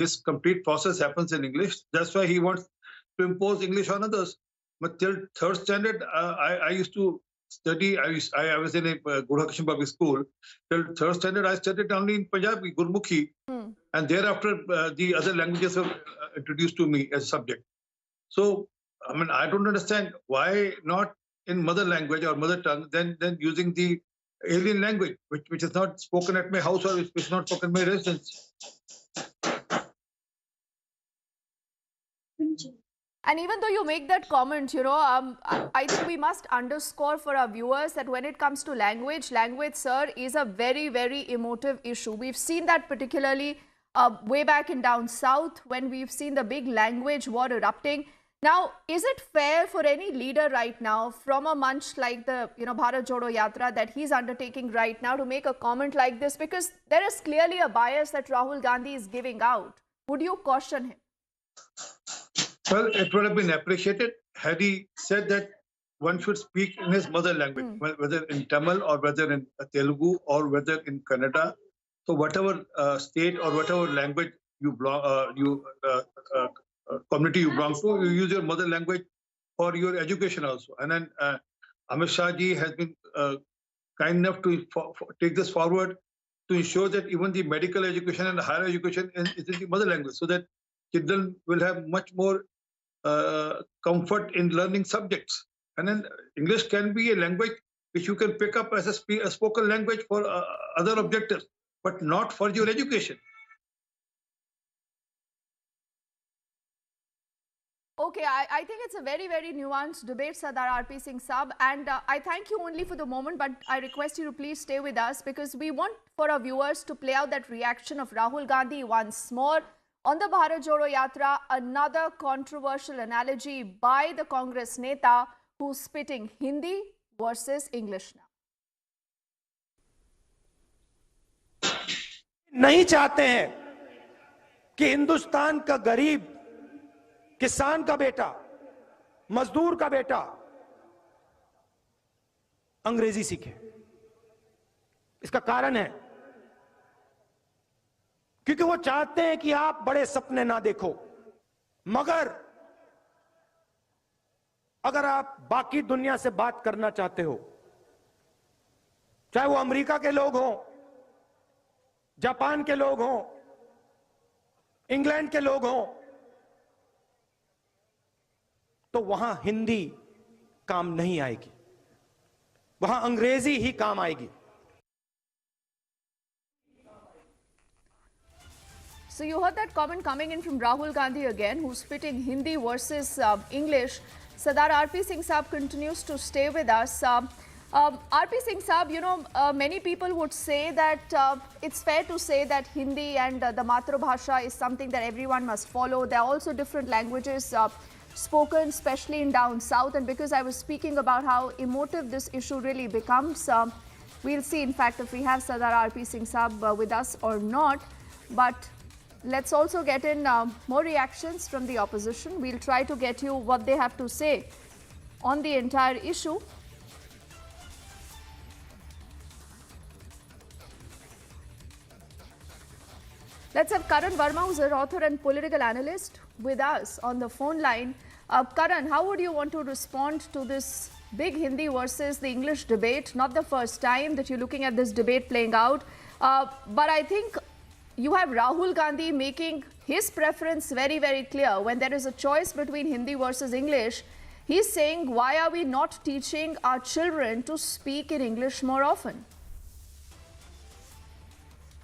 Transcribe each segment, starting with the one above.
this complete process happens in English. That's why he wants to impose English on others. But till third standard, I used to study. I was in a Guru Harshan public school. Till third standard, I studied only in Punjabi, Gurmukhi, and thereafter the other languages were introduced to me as subject. So, I mean, I don't understand why not in mother language or mother tongue, then using the alien language, which is not spoken at my house or which is not spoken in my residence. And even though you make that comment, I think we must underscore for our viewers that when it comes to language, sir, is a very, very emotive issue. We've seen that particularly way back in down south when we've seen the big language war erupting. Now, is it fair for any leader right now from a munch like the Bharat Jodo Yatra that he's undertaking right now to make a comment like this? Because there is clearly a bias that Rahul Gandhi is giving out. Would you caution him? Well, it would have been appreciated had he said that one should speak in his mother language, whether in Tamil or whether in Telugu or whether in Kannada. So whatever state or whatever language you belong, community you belong to, you use your mother language for your education also. And then Amit Shah ji has been kind enough to take this forward to ensure that even the medical education and higher education is in the mother language, so that children will have much more comfort in learning subjects. And then English can be a language which you can pick up as a spoken language for other objectives, but not for your education. Okay, I think it's a very, very nuanced debate, Sardar R.P. Singh Saab, and I thank you only for the moment, but I request you to please stay with us because we want for our viewers to play out that reaction of Rahul Gandhi once more. On the Bharat Jodo Yatra, another controversial analogy by the Congress Neta who's spitting Hindi versus English now. नहीं चाहते हैं कि हिंदुस्तान का गरीब किसान का बेटा मजदूर का बेटा अंग्रेजी सीखे। इसका कारण है क्योंकि वो चाहते हैं कि आप बड़े सपने ना देखो, मगर अगर आप बाकी दुनिया से बात करना चाहते हो, चाहे वो अमेरिका के लोग हों, जापान के लोग हों, इंग्लैंड के लोग हों, तो वहां हिंदी काम नहीं आएगी, वहां अंग्रेजी ही काम आएगी। So you heard that comment coming in from Rahul Gandhi again, who's spitting Hindi versus English. Sardar R.P. Singh Saab continues to stay with us. R.P. Singh Saab, many people would say that it's fair to say that Hindi and the Matrabhasha is something that everyone must follow. There are also different languages spoken, especially in down south. And because I was speaking about how emotive this issue really becomes, we'll see, in fact, if we have Sardar R.P. Singh Saab with us or not. But let's also get in more reactions from the opposition. We'll try to get you what they have to say on the entire issue. Let's have Karan Verma, who's an author and political analyst, with us on the phone line. Karan, how would you want to respond to this big Hindi versus the English debate? Not the first time that you're looking at this debate playing out, but I think you have Rahul Gandhi making his preference very, very clear. When there is a choice between Hindi versus English, he's saying, why are we not teaching our children to speak in English more often?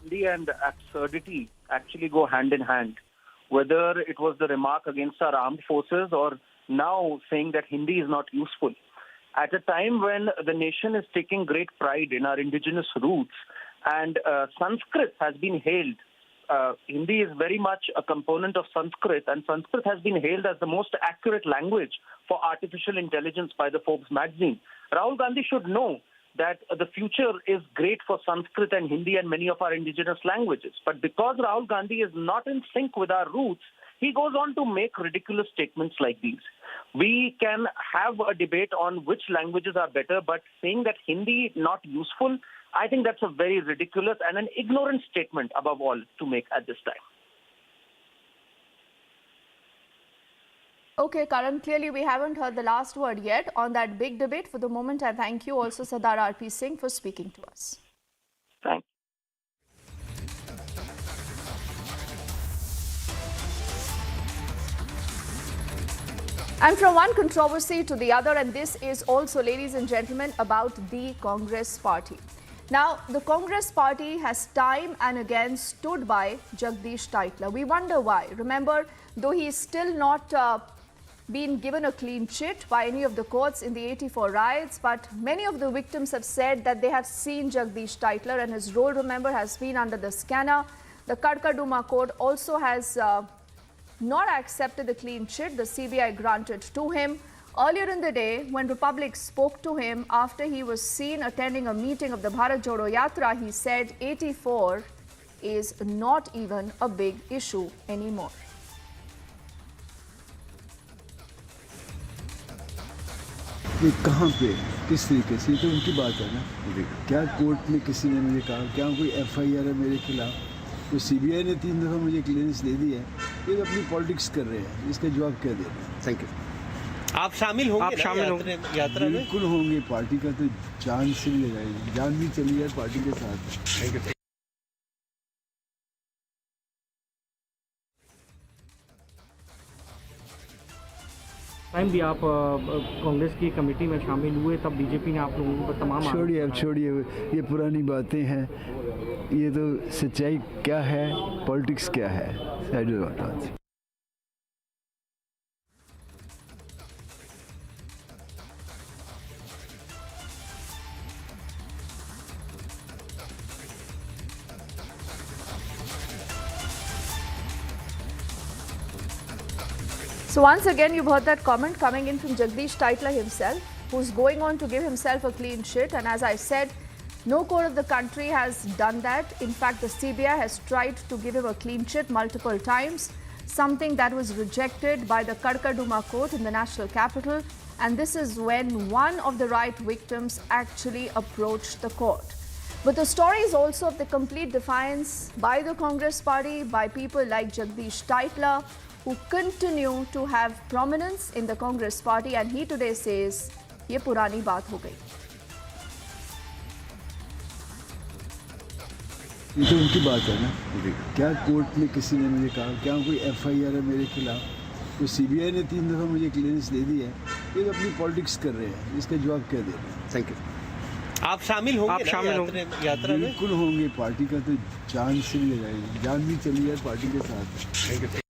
Hindi and absurdity actually go hand in hand. Whether it was the remark against our armed forces or now saying that Hindi is not useful. At a time when the nation is taking great pride in our indigenous roots and Sanskrit has been hailed, Hindi is very much a component of Sanskrit, and Sanskrit has been hailed as the most accurate language for artificial intelligence by the Forbes magazine. Rahul Gandhi should know that the future is great for Sanskrit and Hindi and many of our indigenous languages. But because Rahul Gandhi is not in sync with our roots, he goes on to make ridiculous statements like these. We can have a debate on which languages are better, but saying that Hindi not useful, I think that's a very ridiculous and an ignorant statement above all to make at this time. Okay, Karan, clearly we haven't heard the last word yet on that big debate. For the moment, I thank you also, Sardar R.P. Singh, for speaking to us. Thanks. And from one controversy to the other, and this is also, ladies and gentlemen, about the Congress party. Now, the Congress party has time and again stood by Jagdish Tytler. We wonder why. Remember, though he is still not been given a clean chit by any of the courts in the 84 riots, but many of the victims have said that they have seen Jagdish Tytler, and his role, remember, has been under the scanner. The Karkaduma court also has not accepted the clean chit the CBI granted to him. Earlier in the day, when Republic spoke to him after he was seen attending a meeting of the Bharat Jodo Yatra, he said 84 is not even a big issue anymore. ये कहाँ पे किस तरीके से, तो उनकी बात है ना। क्या कोर्ट में किसी ने मुझे कहा, क्या कोई FIR है मेरे खिलाफ, तो CBI ने 3 दफ़ा मुझे क्लियरेंस दे दी है, ये अपनी पॉलिटिक्स कर रहे हैं, इसका जवाब क्या दे रहे हैं। Thank you. आप शामिल होंगे यात्रा में? बिल्कुल होंगे, पार्टी का तो जान से भी लगाएंगे, जान भी चली है पार्टी के साथ। Thank you. टाइम भी आप कांग्रेस की कमेटी में शामिल हुए, तब बीजेपी ने आप लोगों को तमाम छोड़िए, अब छोड़िए, ये पुरानी बातें हैं, ये तो सच्चाई क्या है, पॉलिटिक्स क्या है, साइड में बात। So once again, you've heard that comment coming in from Jagdish Tytler himself, who's going on to give himself a clean chit. And as I said, no court of the country has done that. In fact, the CBI has tried to give him a clean chit multiple times, something that was rejected by the Karkaduma court in the national capital. And this is when one of the riot victims actually approached the court. But the story is also of the complete defiance by the Congress party, by people like Jagdish Tytler, who continue to have prominence in the Congress party, and he today says, "ये पुरानी बात हो गई." ये तो उनकी बात है ना। क्या कोर्ट में किसी ने मुझे कहा, क्या कोई FIR है मेरे खिलाफ, तो CBI ने 3 दफ़ा मुझे क्लियरेंस दे दी है, ये अपनी पॉलिटिक्स कर रहे हैं, इसका जवाब क्या दे रहे हैं। Thank you. आप शामिल होंगे यात्रा में? बिल्कुल होंगे, पार्टी का तो जान से भी लगाएंगे, जान भी चली है पार्टी के साथ। Thank you.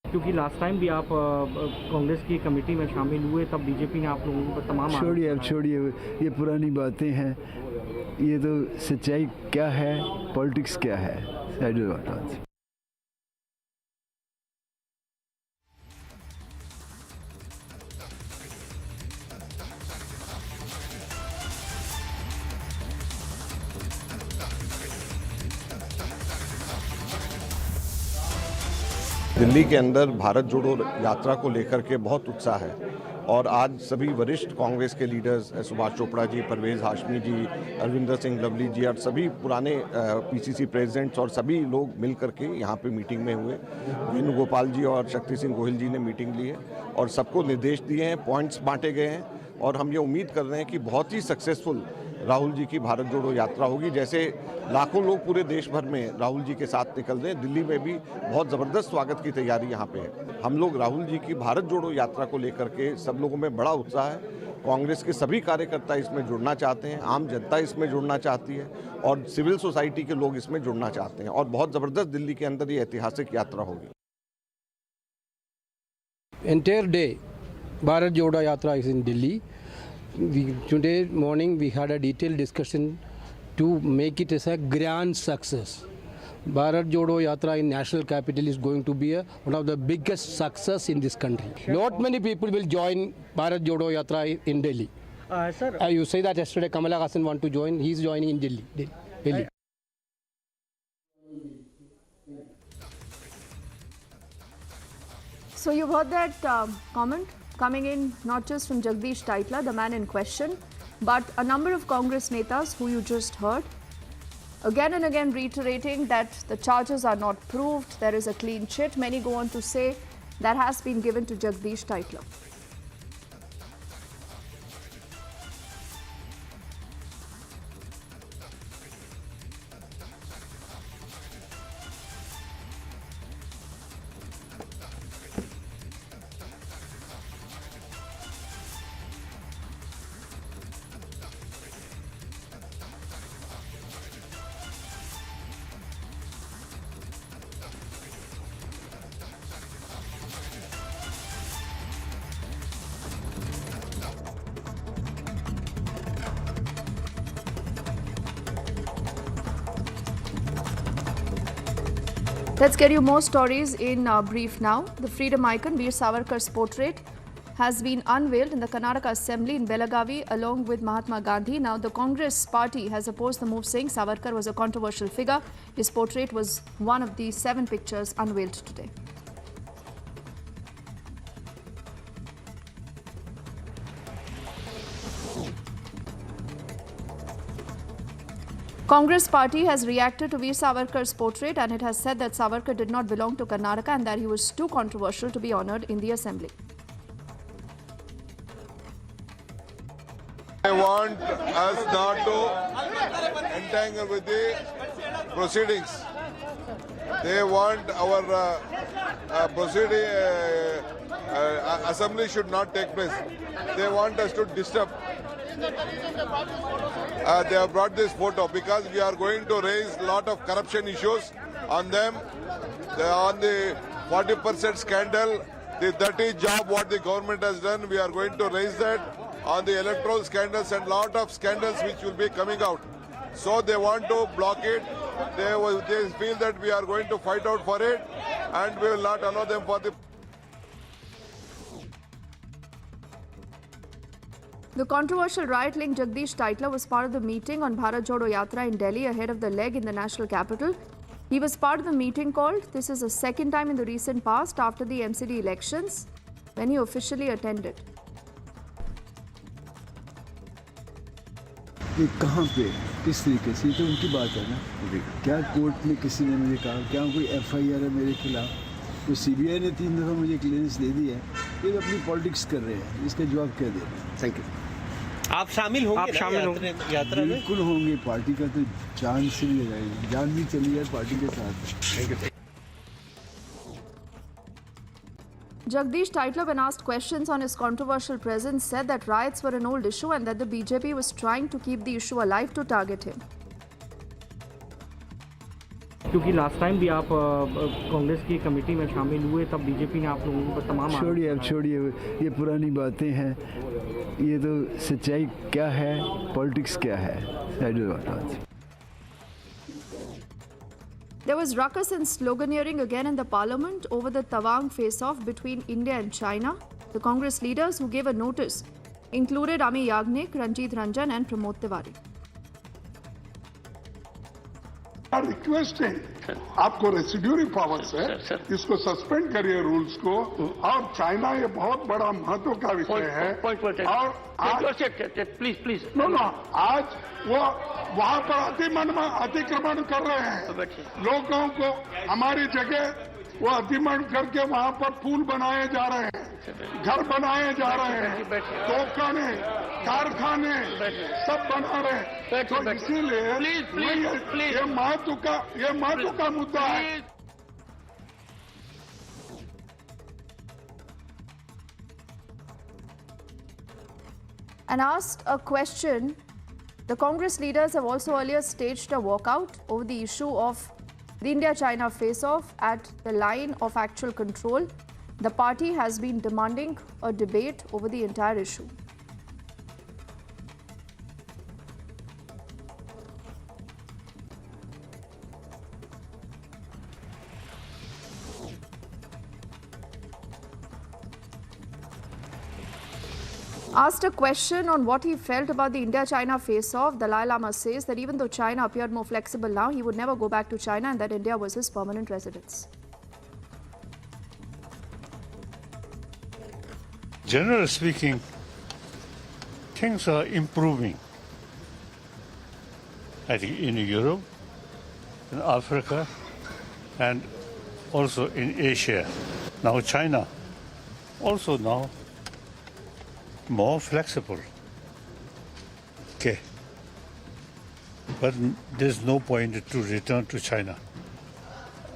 क्योंकि लास्ट टाइम भी आप कांग्रेस की कमेटी में शामिल हुए, तब बीजेपी ने आप लोगों को तमाम छोड़िए, अब छोड़िए, ये पुरानी बातें हैं, ये तो सच्चाई क्या है, पॉलिटिक्स क्या है, साइड में बात। दिल्ली के अंदर भारत जोड़ो यात्रा को लेकर के बहुत उत्साह है और आज सभी वरिष्ठ कांग्रेस के लीडर्स सुभाष चोपड़ा जी, परवेज हाशमी जी, अरविंदर सिंह लवली जी और सभी पुराने PCC प्रेसिडेंट्स और सभी लोग मिल करके यहाँ पे मीटिंग में हुए। वेणुगोपाल जी और शक्ति सिंह गोहिल जी ने मीटिंग ली है और सबको निर्देश दिए हैं, पॉइंट्स बांटे गए हैं और हम ये उम्मीद कर रहे हैं कि बहुत ही सक्सेसफुल राहुल जी की भारत जोड़ो यात्रा होगी। जैसे लाखों लोग पूरे देश भर में राहुल जी के साथ निकल रहे हैं, दिल्ली में भी बहुत ज़बरदस्त स्वागत की तैयारी यहाँ पे है। हम लोग राहुल जी की भारत जोड़ो यात्रा को लेकर के सब लोगों में बड़ा उत्साह है। कांग्रेस के सभी कार्यकर्ता इसमें जुड़ना चाहते हैं, आम जनता इसमें जुड़ना चाहती है और सिविल सोसाइटी के लोग इसमें जुड़ना चाहते हैं और बहुत ज़बरदस्त दिल्ली के अंदर ये ऐतिहासिक यात्रा होगी। Entire day, Bharat Jodo Yatra is in Delhi. Today morning we had a detailed discussion to make it as a grand success. Bharat Jodo Yatra in national capital is going to be one of the biggest success in this country. Not many people will join Bharat Jodo Yatra in Delhi. Sir, You say that yesterday Kamala Hassan want to join. He is joining in Delhi. So you've heard that comment coming in not just from Jagdish Tytler, the man in question, but a number of Congress netas who you just heard, again and again reiterating that the charges are not proved, there is a clean chit. Many go on to say that has been given to Jagdish Tytler. Let's get you more stories in brief now. The freedom icon Veer Savarkar's portrait has been unveiled in the Karnataka Assembly in Belagavi along with Mahatma Gandhi. Now, the Congress party has opposed the move, saying Savarkar was a controversial figure. His portrait was one of the 7 pictures unveiled today. Congress party has reacted to Veer Savarkar's portrait, and it has said that Savarkar did not belong to Karnataka and that he was too controversial to be honoured in the assembly. They want us not to entangle with the proceedings. They want our assembly should not take place. They want us to disturb. They have brought this photo because we are going to raise a lot of corruption issues on them. On the 40% scandal, the dirty job what the government has done, we are going to raise that. On the electoral scandals and lot of scandals which will be coming out. So they want to block it. They feel that we are going to fight out for it and we will not allow them for the... The controversial riot-linked Jagdish Tytler was part of the meeting on Bharat Jodo Yatra in Delhi ahead of the leg in the national capital. He was part of the meeting called. This is the second time in the recent past after the MCD elections when he officially attended. ये कहाँ पे किस तरीके से तो उनकी बात है ना क्या कोर्ट में किसी ने मुझे कहा क्या कोई एफआईआर है मेरे खिलाफ तो सीबीआई ने 3 दफ़ा मुझे क्लियरेंस दे दी है ये तो अपनी पॉलिटिक्स कर रहे हैं इसका जवाब क्या दे रहे हैं थैंक यू आप शामिल होंगे यात्रा में बिल्कुल होंगे पार्टी का तो जान से भी लगाएंगे जान भी चली है पार्टी के साथ thank you Jagdish Tytler, when asked questions on his controversial presence, said that riots were an old issue and that the BJP was trying to keep the issue alive to target him. क्योंकि last time भी आप कांग्रेस की committee में शामिल हुए तब BJP ने आप लोगों पर तमाम छोड़िए ये पुरानी बातें हैं ये तो सच्चाई क्या है पॉलिटिक्स क्या है There was ruckus and sloganeering again in the parliament over the Tawang face-off between India and China. The Congress leaders who gave a notice included Ami Yagnik, Ranjit Ranjan and Pramod Tiwari. Requesting आपको residuary powers है इसको suspend करिए rules को और China ये बहुत बड़ा महत्व का विषय है और प्लीज नो आज वो वहाँ पर अतिक्रमण कर रहे हैं लोगों को हमारी जगह वो अतिक्रमण करके वहाँ पर पुल बनाए जा रहे हैं घर बनाए जा रहे हैं तोपखाने कारखाने सब बना रहे हैं तो इसीलिए ये महत्व का मुद्दा है And asked a question, the Congress leaders have also earlier staged a walkout over the issue of the India-China face-off at the line of actual control. The party has been demanding a debate over the entire issue. Asked a question on what he felt about the India-China face-off, Dalai Lama says that even though China appeared more flexible now, he would never go back to China and that India was his permanent residence. Generally speaking, things are improving. I think in Europe, in Africa, and also in Asia. Now China also now more flexible. Okay. But there's no point to return to China.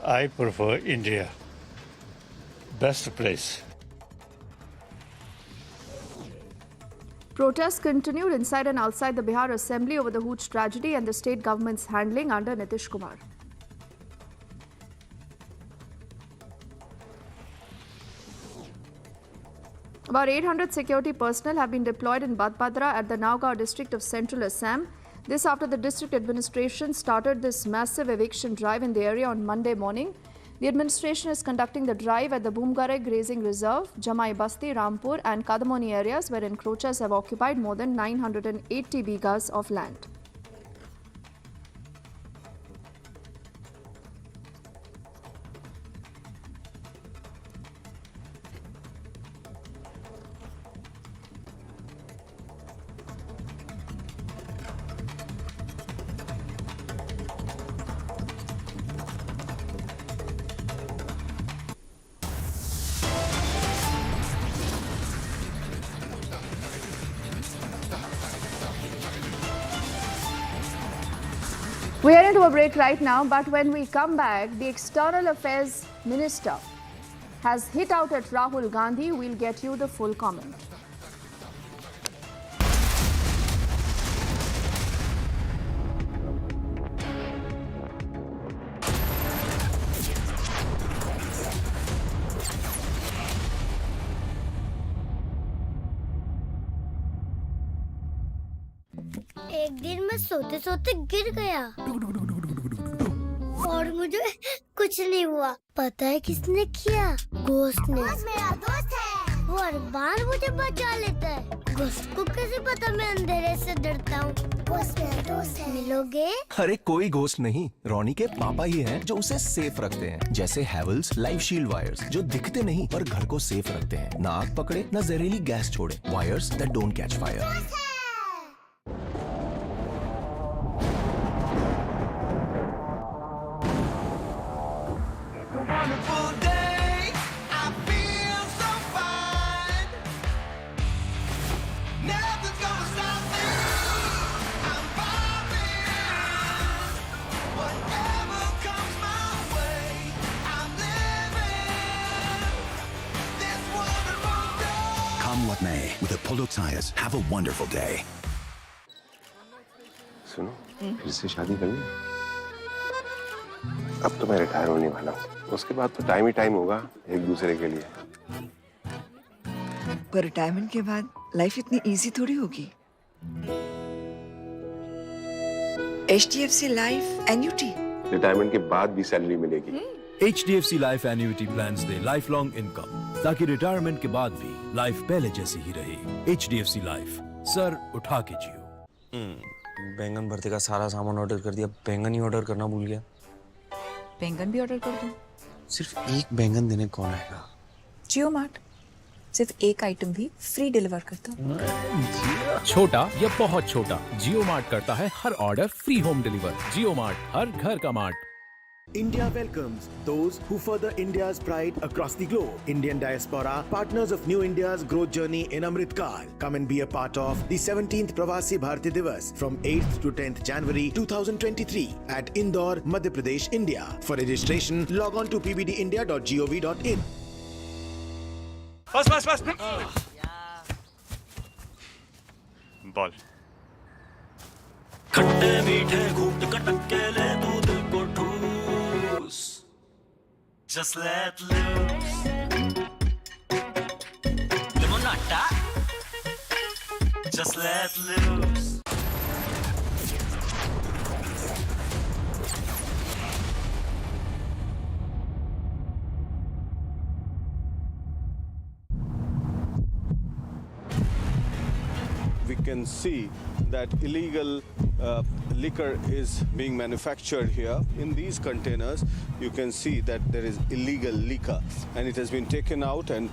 I prefer India. Best place. Protests continued inside and outside the Bihar Assembly over the Hooch tragedy and the state government's handling under Nitish Kumar. About 800 security personnel have been deployed in Badbadra at the Naugao district of central Assam. This after the district administration started this massive eviction drive in the area on Monday morning. The administration is conducting the drive at the Boomgare Grazing Reserve, Jamai Basti, Rampur and Kadamoni areas where encroachers have occupied more than 980 bighas of land. We are into a break right now, but when we come back, the External Affairs Minister has hit out at Rahul Gandhi. We'll get you the full comment. एक दिन मैं सोते सोते गिर गया और मुझे कुछ नहीं हुआ। पता है किसने किया? घोस्ट ने। मेरा दोस्त है, वो हर बार मुझे बचा लेता है। घोस्ट को कैसे पता मैं अंधेरे से डरता हूँ? घोस्ट मेरा दोस्त है। मिलोगे? अरे कोई घोस्ट नहीं, रोनी के पापा ही हैं जो उसे सेफ रखते हैं। जैसे हैवेल्स लाइफ शील्ड वायर्स जो दिखते नहीं पर घर को सेफ रखते हैं, ना आग पकड़े न जहरीली गैस छोड़े। Wires that don't catch fire. With Apollo tires, have a wonderful day. सुनो, फिर से शादी कर ली। अब तो मैं रिटायर होने वाला हूँ। उसके बाद तो टाइम ही टाइम होगा एक दूसरे के लिए। पर रिटायरमेंट के बाद लाइफ इतनी इजी थोड़ी होगी। HDFC life annuity. रिटायरमेंट के बाद भी सैलरी मिलेगी। HDFC life annuity plans day life long income ताकि रिटायरमेंट के बाद भी लाइफ पहले जैसी ही रहे। HDFC लाइफ, सर उठा के जियो। बैंगन भरते का सारा सामान ऑर्डर कर दिया, बैंगन ही ऑर्डर करना भूल गया। बैंगन भी ऑर्डर कर दो। सिर्फ एक बैंगन देने कौन आएगा? जियो मार्ट सिर्फ एक आइटम भी फ्री डिलीवर करता है। छोटा या बहुत छोटा, जियो मार्ट करता है हर ऑर्डर फ्री होम डिलीवर। जियो मार्ट, हर घर का mart. India welcomes those who further India's pride across the globe. Indian diaspora, partners of New India's growth journey in Amrit Kaal. Come and be a part of the 17th Pravasi Bharati Divas from 8th to 10th January 2023 at Indore, Madhya Pradesh, India. For registration, log on to pbdindia.gov.in. Pass. Ball. खट्टे मीठे घूट कटक के ले दूध को ठूस, just let loose, limonata, just let loose. We can see that illegal liquor is being manufactured here. In these containers, you can see that there is illegal liquor and it has been taken out and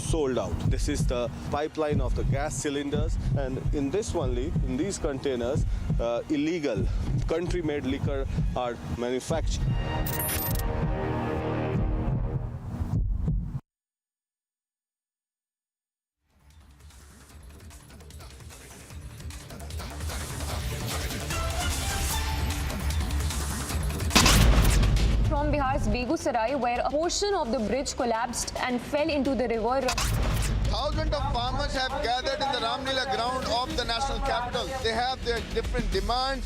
sold out. This is the pipeline of the gas cylinders, and in this only, in these containers, illegal country-made liquor are manufactured. Begusarai, where a portion of the bridge collapsed and fell into the river. Thousands of farmers have gathered in the Ramlila ground of the national capital. They have their different demands.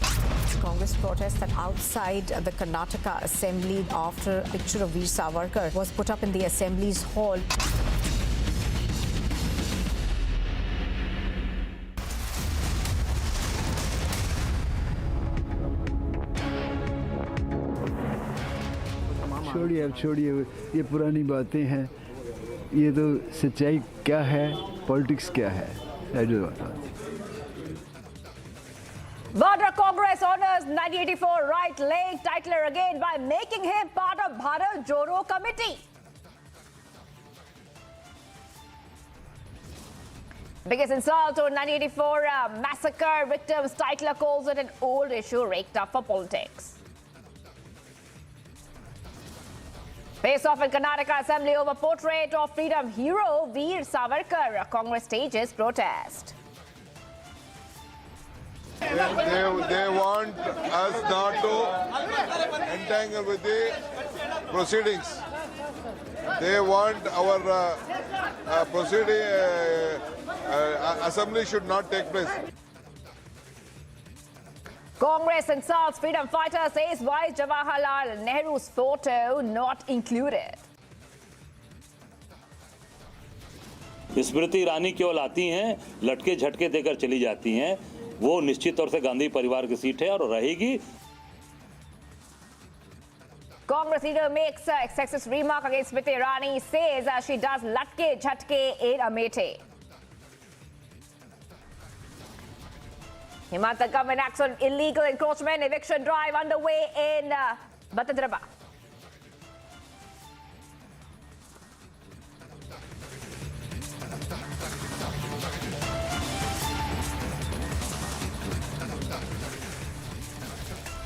Congress protested outside the Karnataka Assembly after a picture of Veer Savarkar was put up in the Assembly's hall. छोड़िए अब छोड़िए, ये पुरानी बातें हैं। ये तो सच्चाई क्या है, पॉलिटिक्स क्या है, Bharat Congress honors 1984 right linked Tytler again by making him part of Bharat Jodo committee. Biggest insult to 1984 massacre victims, Tytler calls it an old issue raked up for politics. Face off in Karnataka Assembly over portrait of freedom hero Veer Savarkar. Congress stages protest. They want us not to entangle with the proceedings. They want our assembly should not take place. Congress insults freedom fighter, says why Jawaharlal Nehru's photo not included. Smriti Irani केवल आती हैं, लटके झटके देकर चली जाती हैं। वो निश्चित तौर से गांधी परिवार की सीट है और रहेगी। Congress leader makes a sexist remark against Smriti Irani, says she does latke jhatke in Amethi. Himanta government acts on illegal encroachment, eviction drive underway in Batadraba.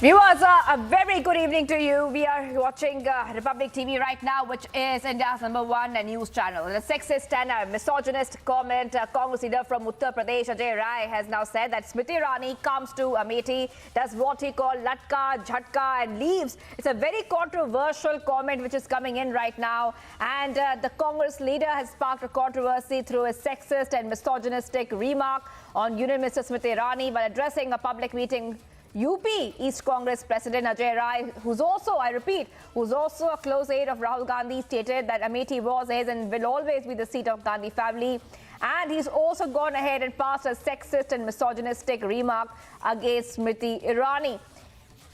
Viewers, a very good evening to you. We are watching Republic TV right now, which is India's #1 news channel. The sexist and misogynist comment, Congress leader from Uttar Pradesh, Ajay Rai, has now said that Smriti Irani comes to Amethi, does what he called latka, jhatka and leaves. It's a very controversial comment which is coming in right now. And the Congress leader has sparked a controversy through a sexist and misogynistic remark on Union Minister Smriti Irani while addressing a public meeting. UP East Congress President Ajay Rai, who's also, I repeat, who's also a close aide of Rahul Gandhi, stated that Amethi was, is and will always be the seat of Gandhi family. And he's also gone ahead and passed a sexist and misogynistic remark against Smriti Irani.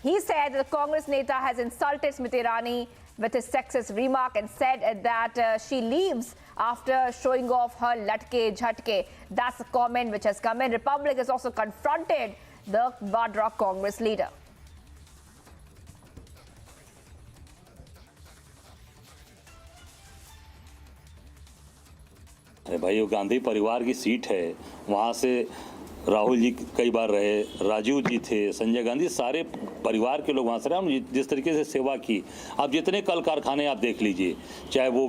He said the Congress Neta has insulted Smriti Irani with his sexist remark and said that she leaves after showing off her latke jhatke. That's the comment which has come in. Republic has also confronted the Vadra Congress leader. अरे भाई, वो गांधी परिवार की seat है, वहाँ से राहुल जी कई बार रहे, राजीव जी थे, संजय गांधी, सारे परिवार के लोग वहाँ से रहे। हम जिस तरीके से सेवा की, आप जितने कल कारखाने आप देख लीजिए, चाहे वो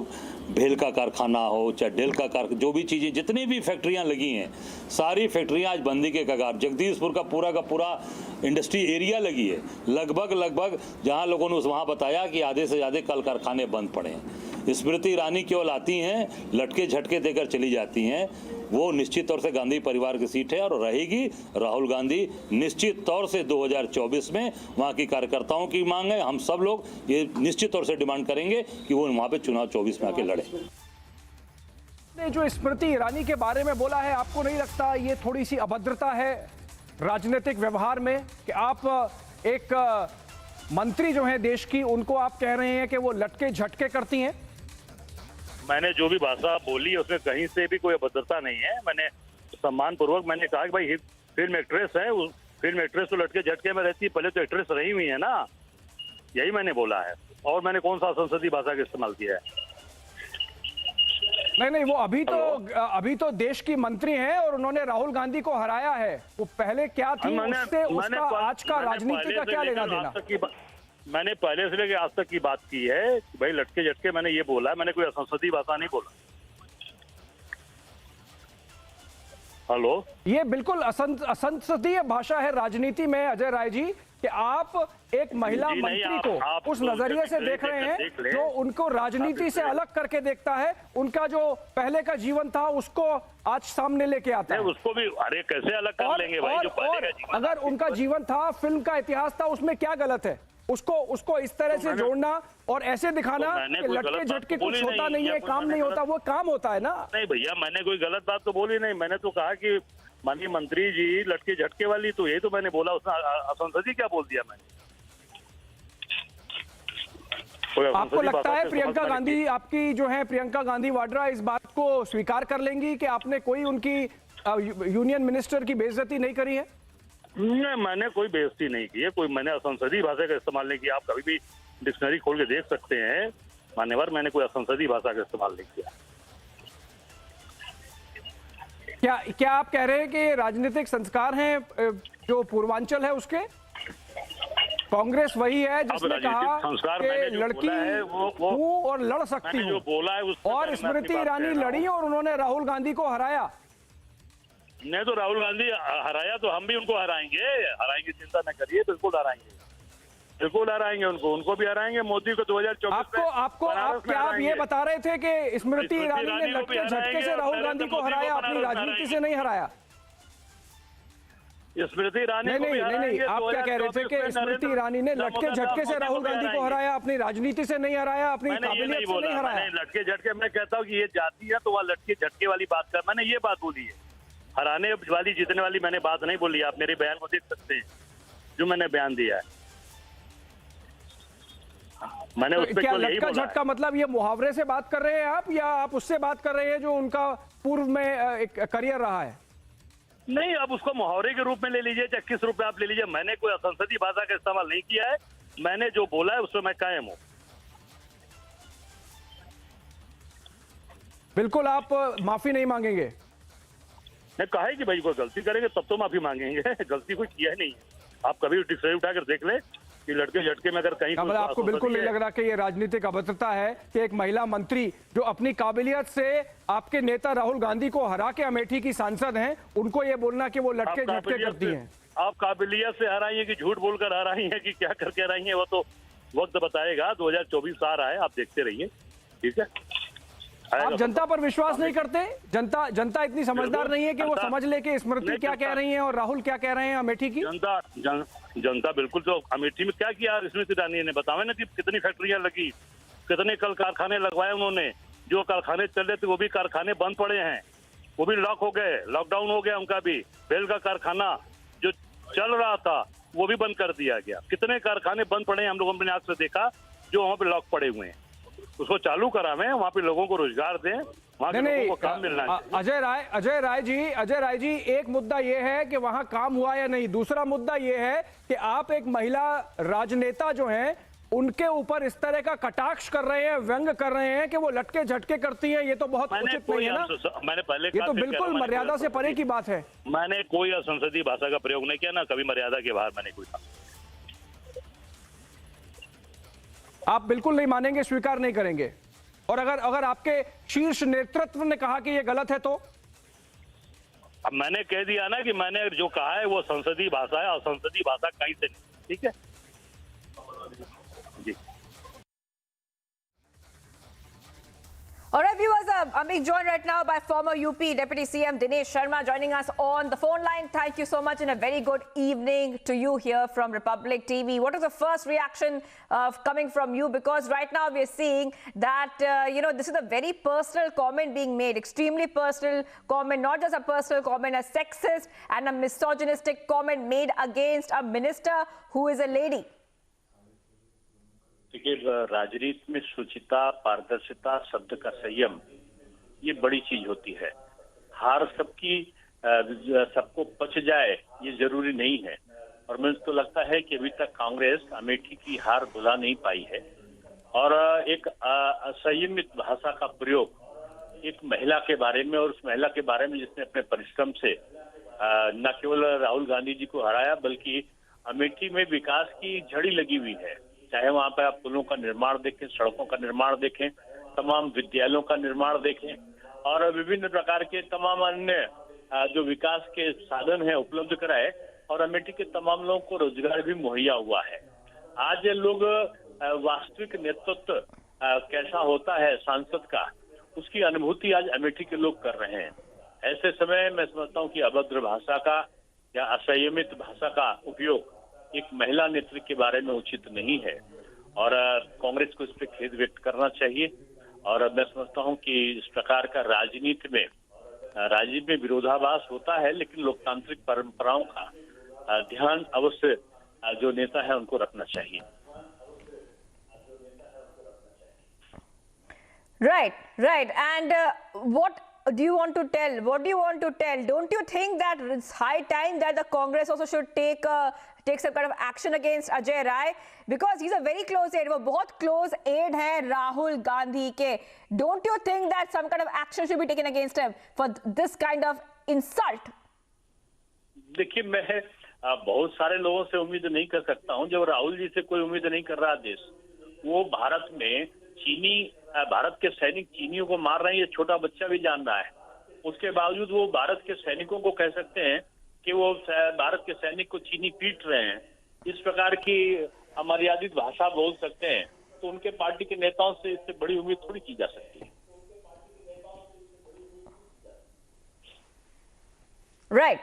भेल का कारखाना हो, चाहे डेल का कारखाना, जो भी चीज़ें, जितनी भी फैक्ट्रियाँ लगी हैं, सारी फैक्ट्रियाँ आज बंदी के कगार। जगदीशपुर का पूरा इंडस्ट्री एरिया लगी है, लगभग जहाँ लोगों ने वहाँ बताया कि आधे से ज़्यादा कल कारखाने बंद पड़े हैं। स्मृति ईरानी केवल आती हैं, लटके झटके देकर चली जाती हैं। वो निश्चित तौर से गांधी परिवार की सीट है और रहेगी। राहुल गांधी निश्चित तौर से 2024 में वहाँ की कार्यकर्ताओं की मांग है। हम सब लोग ये निश्चित तौर से डिमांड करेंगे कि वो वहाँ पे चुनाव 24 में आके लड़े। ने जो स्मृति ईरानी के बारे में बोला है, आपको नहीं लगता ये थोड़ी सी अभद्रता है राजनीतिक व्यवहार में कि आप एक मंत्री जो है देश की, उनको आप कह रहे हैं कि वो लटके झटके करती हैं? मैंने जो भी भाषा बोली उसमें कहीं से भी कोई अभद्रता नहीं है। मैंने सम्मानपूर्वक मैंने कहा कि भाई फिल्म एक्ट्रेस है, फिल्म एक्ट्रेस तो लटके झटके में रहती है, पहले तो एक्ट्रेस रही हुई है ना, यही मैंने बोला है। और मैंने कौन सा संसदीय भाषा का इस्तेमाल किया है? नहीं, वो अभी तो देश की मंत्री हैं और उन्होंने राहुल गांधी को हराया है। वो पहले क्या थी, उससे उसका आज का राजनीति का क्या लेना देना? मैंने पहले से लेकर आज तक की बात की है कि भाई लटके झटके मैंने ये बोला है, मैंने कोई असंसदीय भाषा नहीं बोला। हेलो, ये बिल्कुल असंसदीय भाषा है राजनीति में अजय राय जी। कि आप एक महिला मंत्री को उस नजरिए से देख रहे हैं जो उनको राजनीति से अलग करके देखता है, उनका जो पहले का जीवन था उसको आज सामने लेके आता है। उसको भी अरे कैसे अलग कर लेंगे भाई, जो पहले का जीवन अगर उनका जीवन था, फिल्म का इतिहास था, उसमें क्या गलत है? उसको इस तरह से जोड़ना और ऐसे दिखाना कि लटके झटके कुछ होता नहीं है, काम नहीं होता, वो काम होता है ना। नहीं भैया, मैंने कोई गलत बात तो बोली नहीं। मैंने तो कहा कि माननीय मंत्री जी लटके झटके वाली, तो यही तो मैंने बोला। उसने असंसदीय क्या बोल दिया मैंने? आपको लगता है प्रियंका गांधी, आपकी जो है प्रियंका गांधी वाड्रा, इस बात को स्वीकार कर लेंगी कि आपने कोई उनकी यूनियन मिनिस्टर की बेइज्जती नहीं करी है? नहीं, मैंने कोई बेइज्जती नहीं की है, कोई मैंने असंसदीय भाषा का इस्तेमाल नहीं किया। आप कभी भी डिक्शनरी खोल के देख सकते हैं मान्यवर, मैंने कोई असंसदीय भाषा का इस्तेमाल नहीं किया। क्या आप कह रहे हैं कि राजनीतिक संस्कार हैं जो पूर्वांचल है उसके? कांग्रेस वही है जिसने कहा कि लड़की हूं और लड़ सकती हूं, और स्मृति ईरानी लड़ी और उन्होंने राहुल गांधी को हराया। नहीं तो राहुल गांधी हराया तो हम भी उनको हराएंगे, चिंता न करिए, बिल्कुल हराएंगे उनको भी हराएंगे। मोदी को 2024 आपको क्या आप ये बता रहे थे कि स्मृति ईरानी ने लटके झटके से राहुल गांधी को हराया, अपनी राजनीति से नहीं हराया? स्मृति ईरानी नहीं, आप क्या कह रहे थे कि स्मृति ईरानी ने लटके झटके से राहुल गांधी को हराया, अपनी राजनीति से नहीं हराया, अपनी काबिलियत से नहीं हराया? लटके झटके मैं कहता हूँ कि ये जाती है तो वह लटके झटके वाली बात कर, मैंने ये बात बोली है। हराने वाली जीतने वाली मैंने बात नहीं बोली। आप मेरे बयान को देख सकते हैं, जो मैंने बयान दिया है मैंने तो उस पर क्या लटका झटका मतलब ये मुहावरे से बात कर रहे हैं आप, या आप उससे बात कर रहे हैं जो उनका पूर्व में एक करियर रहा है? नहीं, अब उसको मुहावरे के रूप में ले लीजिए, चाहे किस रूप में आप ले लीजिए। मैंने कोई असंसदीय भाषा का इस्तेमाल नहीं किया है। मैंने जो बोला है उससे मैं कायम हूँ। बिल्कुल आप माफी नहीं मांगेंगे? मैं कहा है कि भाई कोई गलती करेंगे तब तो माफी मांगेंगे, गलती कोई किया नहीं है। आप कभी डिक्शनरी उठाकर देख ले कि लटके झटके में अगर कहीं मतलब आपको बिल्कुल नहीं लग रहा कि ये राजनीतिक अभद्रता है कि एक महिला मंत्री जो अपनी काबिलियत से आपके नेता राहुल गांधी को हरा के अमेठी की सांसद हैं, उनको ये बोलना कि वो लटके झटके करती हैं? आप काबिलियत से हराई है कि झूठ बोलकर हराई है कि क्या करके हराई है, वो तो वक्त बताएगा। 2024 आ रहा है, आप देखते रहिए, ठीक है? आप जनता पर विश्वास नहीं करते? जनता इतनी समझदार नहीं है कि वो समझ ले कि स्मृति क्या कह रही हैं और राहुल क्या कह रहे हैं अमेठी की? जनता बिल्कुल। तो अमेठी में क्या किया स्मृति ईरानी ने? बतावे ना कि कितनी फैक्ट्रियां लगी, कितने कल कारखाने लगवाए उन्होंने। जो कारखाने चल रहे थे वो भी कारखाने बंद पड़े हैं, वो भी लॉक हो गए, लॉकडाउन हो गया उनका भी। बेल का कारखाना जो चल रहा था वो भी बंद कर दिया गया। कितने कारखाने बंद पड़े हैं, हम लोगों ने आंख से देखा, जो वहाँ पे लॉक पड़े हुए हैं। उसको चालू करावें, वहाँ पे लोगों को रोजगार दें, वहाँ के लोगों को काम मिलना चाहिए। अजय राय जी, एक मुद्दा ये है कि वहाँ काम हुआ या नहीं, दूसरा मुद्दा ये है कि आप एक महिला राजनेता जो हैं उनके ऊपर इस तरह का कटाक्ष कर रहे हैं, व्यंग कर रहे हैं कि वो लटके झटके करती हैं। ये तो बहुत उचित नहीं है ना? मैंने पहले ये तो बिल्कुल मर्यादा से परे की बात है। मैंने कोई असंसदीय भाषा का प्रयोग नहीं किया, ना कभी मर्यादा के बाहर मैंने कोई। आप बिल्कुल नहीं मानेंगे, स्वीकार नहीं करेंगे? और अगर आपके शीर्ष नेतृत्व ने कहा कि ये गलत है तो? अब मैंने कह दिया ना कि मैंने जो कहा है वो संसदीय भाषा है, और संसदीय भाषा कहीं से नहीं, ठीक है जी। All right, viewers, I'm being joined right now by former UP Deputy CM Dinesh Sharma joining us on the phone line. Thank you so much and a very good evening to you here from Republic TV. What is the first reaction coming from you? Because right now we're seeing that, this is a very personal comment being made, extremely personal comment, not just a personal comment, a sexist and a misogynistic comment made against a minister who is a lady. देखिए, राजनीति में शुचिता, पारदर्शिता, शब्द का संयम, ये बड़ी चीज होती है। हार सबको पच जाए ये जरूरी नहीं है, और मुझे तो लगता है कि अभी तक कांग्रेस अमेठी की हार भुला नहीं पाई है। और एक असंयमित भाषा का प्रयोग एक महिला के बारे में, और उस महिला के बारे में जिसने अपने परिश्रम से न केवल राहुल गांधी जी को हराया, बल्कि अमेठी में विकास की झड़ी लगी हुई है। चाहे वहाँ पे आप पुलों का निर्माण देखें, सड़कों का निर्माण देखें, तमाम विद्यालयों का निर्माण देखें, और विभिन्न प्रकार के तमाम अन्य जो विकास के साधन हैं उपलब्ध कराए, और अमेठी के तमाम लोगों को रोजगार भी मुहैया हुआ है। आज ये लोग वास्तविक नेतृत्व कैसा होता है सांसद का, उसकी अनुभूति आज अमेठी के लोग कर रहे हैं। ऐसे समय मैं समझता हूँ कि अभद्र भाषा का या असंयमित भाषा का उपयोग एक महिला नेत्री के बारे में उचित नहीं है और कांग्रेस को इस पर खेद व्यक्त करना चाहिए। और मैं समझता हूँ कि इस प्रकार का राजनीति में विरोधाभास होता है, लेकिन लोकतांत्रिक परंपराओं का ध्यान अवश्य जो नेता है उनको रखना चाहिए। Right. And what do you want to tell? Don't you think that it's high time that the Congress also should take some kind of action against Ajay Rai? Because he's a very close aide. वो बहुत close aide है राहुल गांधी के. Don't you think that some kind of action should be taken against him for this kind of insult? देखिए, मैं बहुत सारे लोगों से उम्मीद नहीं कर सकता हूं। जब राहुल जी से कोई उम्मीद नहीं कर रहा देश, वो भारत के सैनिक चीनियों को मार रहे हैं, ये छोटा बच्चा भी जान रहा है। उसके बावजूद वो भारत के सैनिकों को कह सकते हैं कि वो भारत के सैनिक को चीनी पीट रहे हैं। इस प्रकार की अमर्यादित भाषा बोल सकते हैं, तो उनके पार्टी के नेताओं से इससे बड़ी उम्मीद थोड़ी की जा सकती है। Right.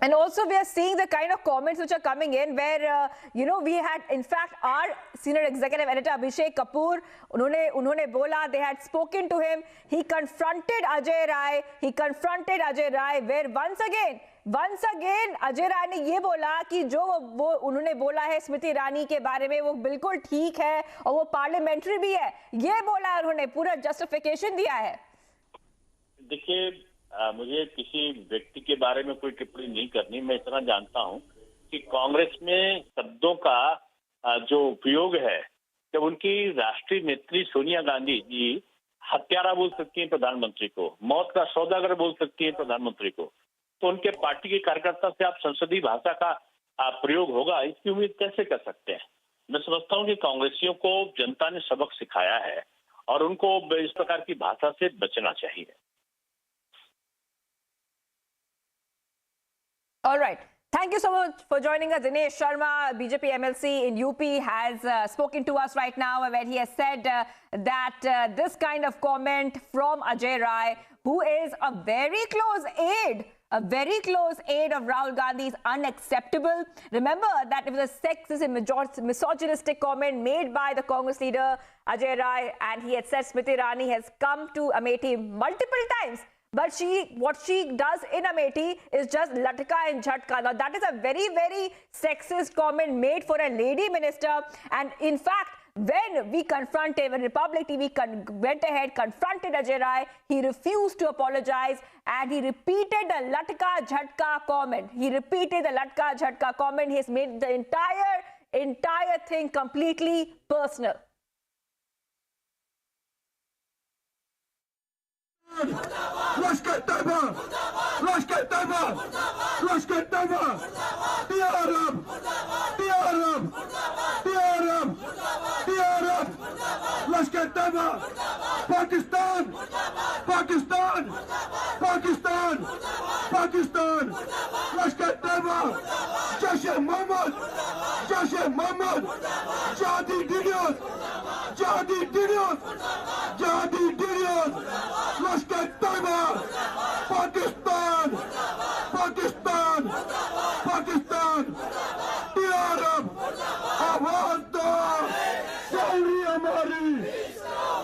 And also we are seeing the kind of comments which are coming in where, we had, in fact, our senior executive editor Abhishek Kapoor, उन्होंने बोला, they had spoken to him, he confronted Ajay Rai, where once again Ajay Rai ने ये बोला कि जो वो उन्होंने बोला है स्मृति ईरानी के बारे में वो बिल्कुल ठीक है और वो पार्लियामेंट्री भी है, ये बोला उन्होंने, पूरा जस्टिफिकेशन दिया है। देखिए, मुझे किसी व्यक्ति के बारे में कोई टिप्पणी नहीं करनी। मैं इतना जानता हूं कि कांग्रेस में शब्दों का जो उपयोग है, जब उनकी राष्ट्रीय नेत्री सोनिया गांधी जी हत्यारा बोल सकती हैं प्रधानमंत्री को, मौत का सौदागर बोल सकती हैं प्रधानमंत्री को, तो उनके पार्टी के कार्यकर्ता से आप संसदीय भाषा का प्रयोग होगा, इसकी उम्मीद कैसे कर सकते हैं? मैं समझता हूं कि कांग्रेसियों को जनता ने सबक सिखाया है और उनको इस प्रकार की भाषा से बचना चाहिए। All right. Thank you so much for joining us. Dinesh Sharma, BJP MLC in UP, has spoken to us right now, where he has said that this kind of comment from Ajay Rai, who is a very close aide of Rahul Gandhi, is unacceptable. Remember that it was a sexist and misogynistic comment made by the Congress leader Ajay Rai, and he had said Smriti Irani has come to Amethi multiple times. But what she does in Amethi is just latka and jhatka. Now that is a very, very sexist comment made for a lady minister. And in fact, when we confronted, when Republic TV went ahead, confronted Ajay Rai, he refused to apologize and he repeated the latka jhatka comment. He has made the entire thing completely personal. Lashkar Taiba! Lashkar Taiba! Lashkar Taiba! TRM! TRM! TRM! TRM! Lashkar Taiba! Pakistan! Pakistan! Pakistan! Pakistan! Lashkar Taiba! Jashe Mohammed! Jashe Mohammed! Jadi Didios! Jadi Didios! Jadi Didios! Lashkar Taiba! Pakistan! Pakistan! Pakistan! TRM! आवाज दो! Salary हमारी!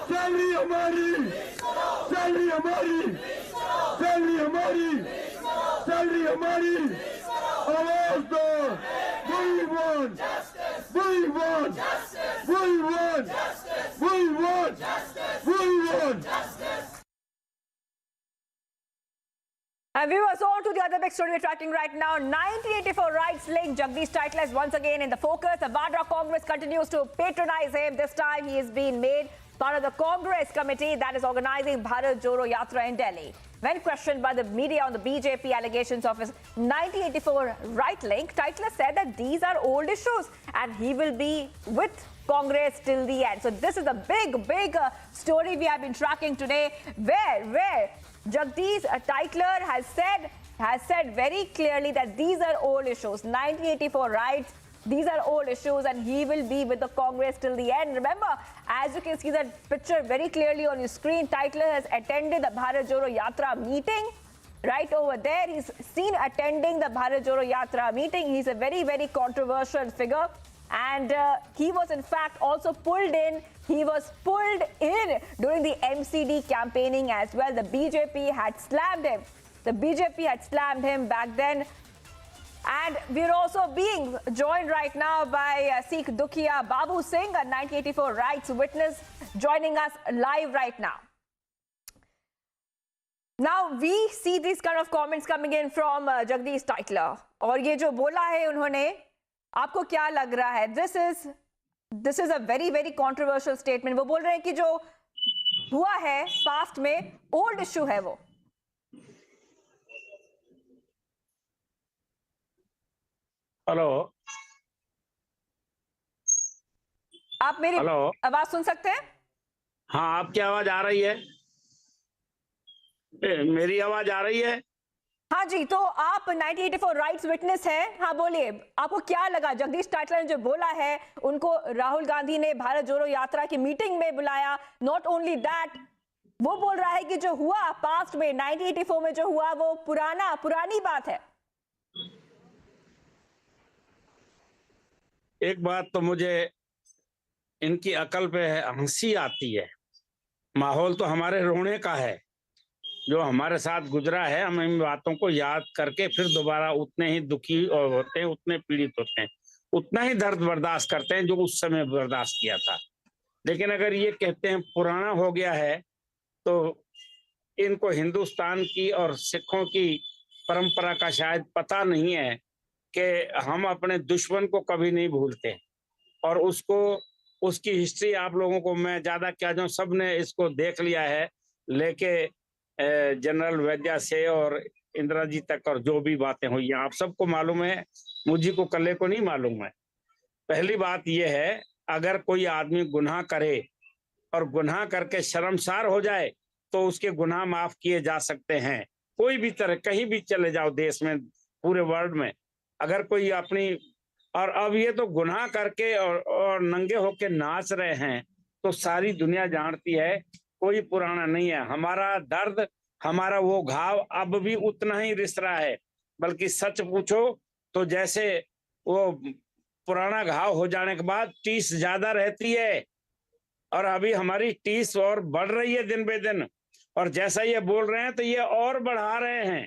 Salary हमारी! Salary हमारी! Salary हमारी! Salary हमारी! आवाज दो! We want! We want! We want! We want! We want! And viewers, on to the other big story we're tracking right now. 1984 rights link Jagdish Tytler is once again in the focus. The Vadra Congress continues to patronize him. This time he is being made part of the Congress committee that is organizing Bharat Jodo Yatra in Delhi. When questioned by the media on the BJP allegations of his 1984 right link, Tytler said that these are old issues and he will be with Congress till the end. So this is a big story we have been tracking today, where Jagdish Tytler has said has said very clearly that these are old issues. 1984 rights, these are old issues, and he will be with the Congress till the end. Remember, as you can see that picture very clearly on your screen, Tytler has attended the Bharat Jodo Yatra meeting. Right over there, he's seen attending the Bharat Jodo Yatra meeting. He's a very, very controversial figure. And he was, in fact, also pulled in. He was pulled in during the MCD campaigning as well. The BJP had slammed him. The BJP had slammed him back then. And we're also being joined right now by Sikh Dukhiya Babu Singh, a 1984 rights witness, joining us live right now. Now we see these kind of comments coming in from Jagdish Tytler. और ये जो बोला है उन्होंने, आपको क्या लग रहा है? This is a very, very controversial statement. वो बोल रहे हैं कि जो हुआ है past में old issue है वो. हेलो, आप मेरी आवाज सुन सकते हैं? हाँ, आपकी आवाज आ रही है? मेरी आवाज आ रही है? हाँ जी, तो आप 1984 राइट्स विटनेस हैं. हाँ बोलिए, आपको क्या लगा? जगदीश टाइटलर ने जो बोला है, उनको राहुल गांधी ने भारत जोड़ो यात्रा की मीटिंग में बुलाया. नॉट ओनली दैट, वो बोल रहा है कि जो हुआ पास्ट में 1984 में जो हुआ वो पुरानी बात है. एक बात तो मुझे इनकी अकल पे हंसी आती है. माहौल तो हमारे रोने का है. जो हमारे साथ गुजरा है, हम इन बातों को याद करके फिर दोबारा उतने ही दुखी होते हैं, उतने पीड़ित होते हैं, उतना ही दर्द बर्दाश्त करते हैं जो उस समय बर्दाश्त किया था. लेकिन अगर ये कहते हैं पुराना हो गया है, तो इनको हिंदुस्तान की और सिखों की परंपरा का शायद पता नहीं है कि हम अपने दुश्मन को कभी नहीं भूलते. और उसकी हिस्ट्री आप लोगों को मैं ज्यादा क्या जो सबने इसको देख लिया है, लेके जनरल वैद्या से और इंदिरा जी तक, और जो भी बातें हुई हैं आप सबको मालूम है, मुझे को कल्ले को नहीं मालूम है. पहली बात यह है, अगर कोई आदमी गुनाह करे और गुनाह करके शर्मसार हो जाए तो उसके गुनाह माफ किए जा सकते हैं. कोई भी तरह कहीं भी चले जाओ देश में, पूरे वर्ल्ड में, अगर कोई अपनी, और अब ये तो गुनाह करके और नंगे होके नाच रहे हैं, तो सारी दुनिया जानती है कोई पुराना नहीं है. हमारा दर्द, हमारा वो घाव अब भी उतना ही रिस रहा है. बल्कि सच पूछो तो जैसे वो पुराना घाव हो जाने के बाद टीस ज्यादा रहती है, और अभी हमारी टीस और बढ़ रही है दिन बे दिन. और जैसा ये बोल रहे हैं तो ये और बढ़ा रहे हैं.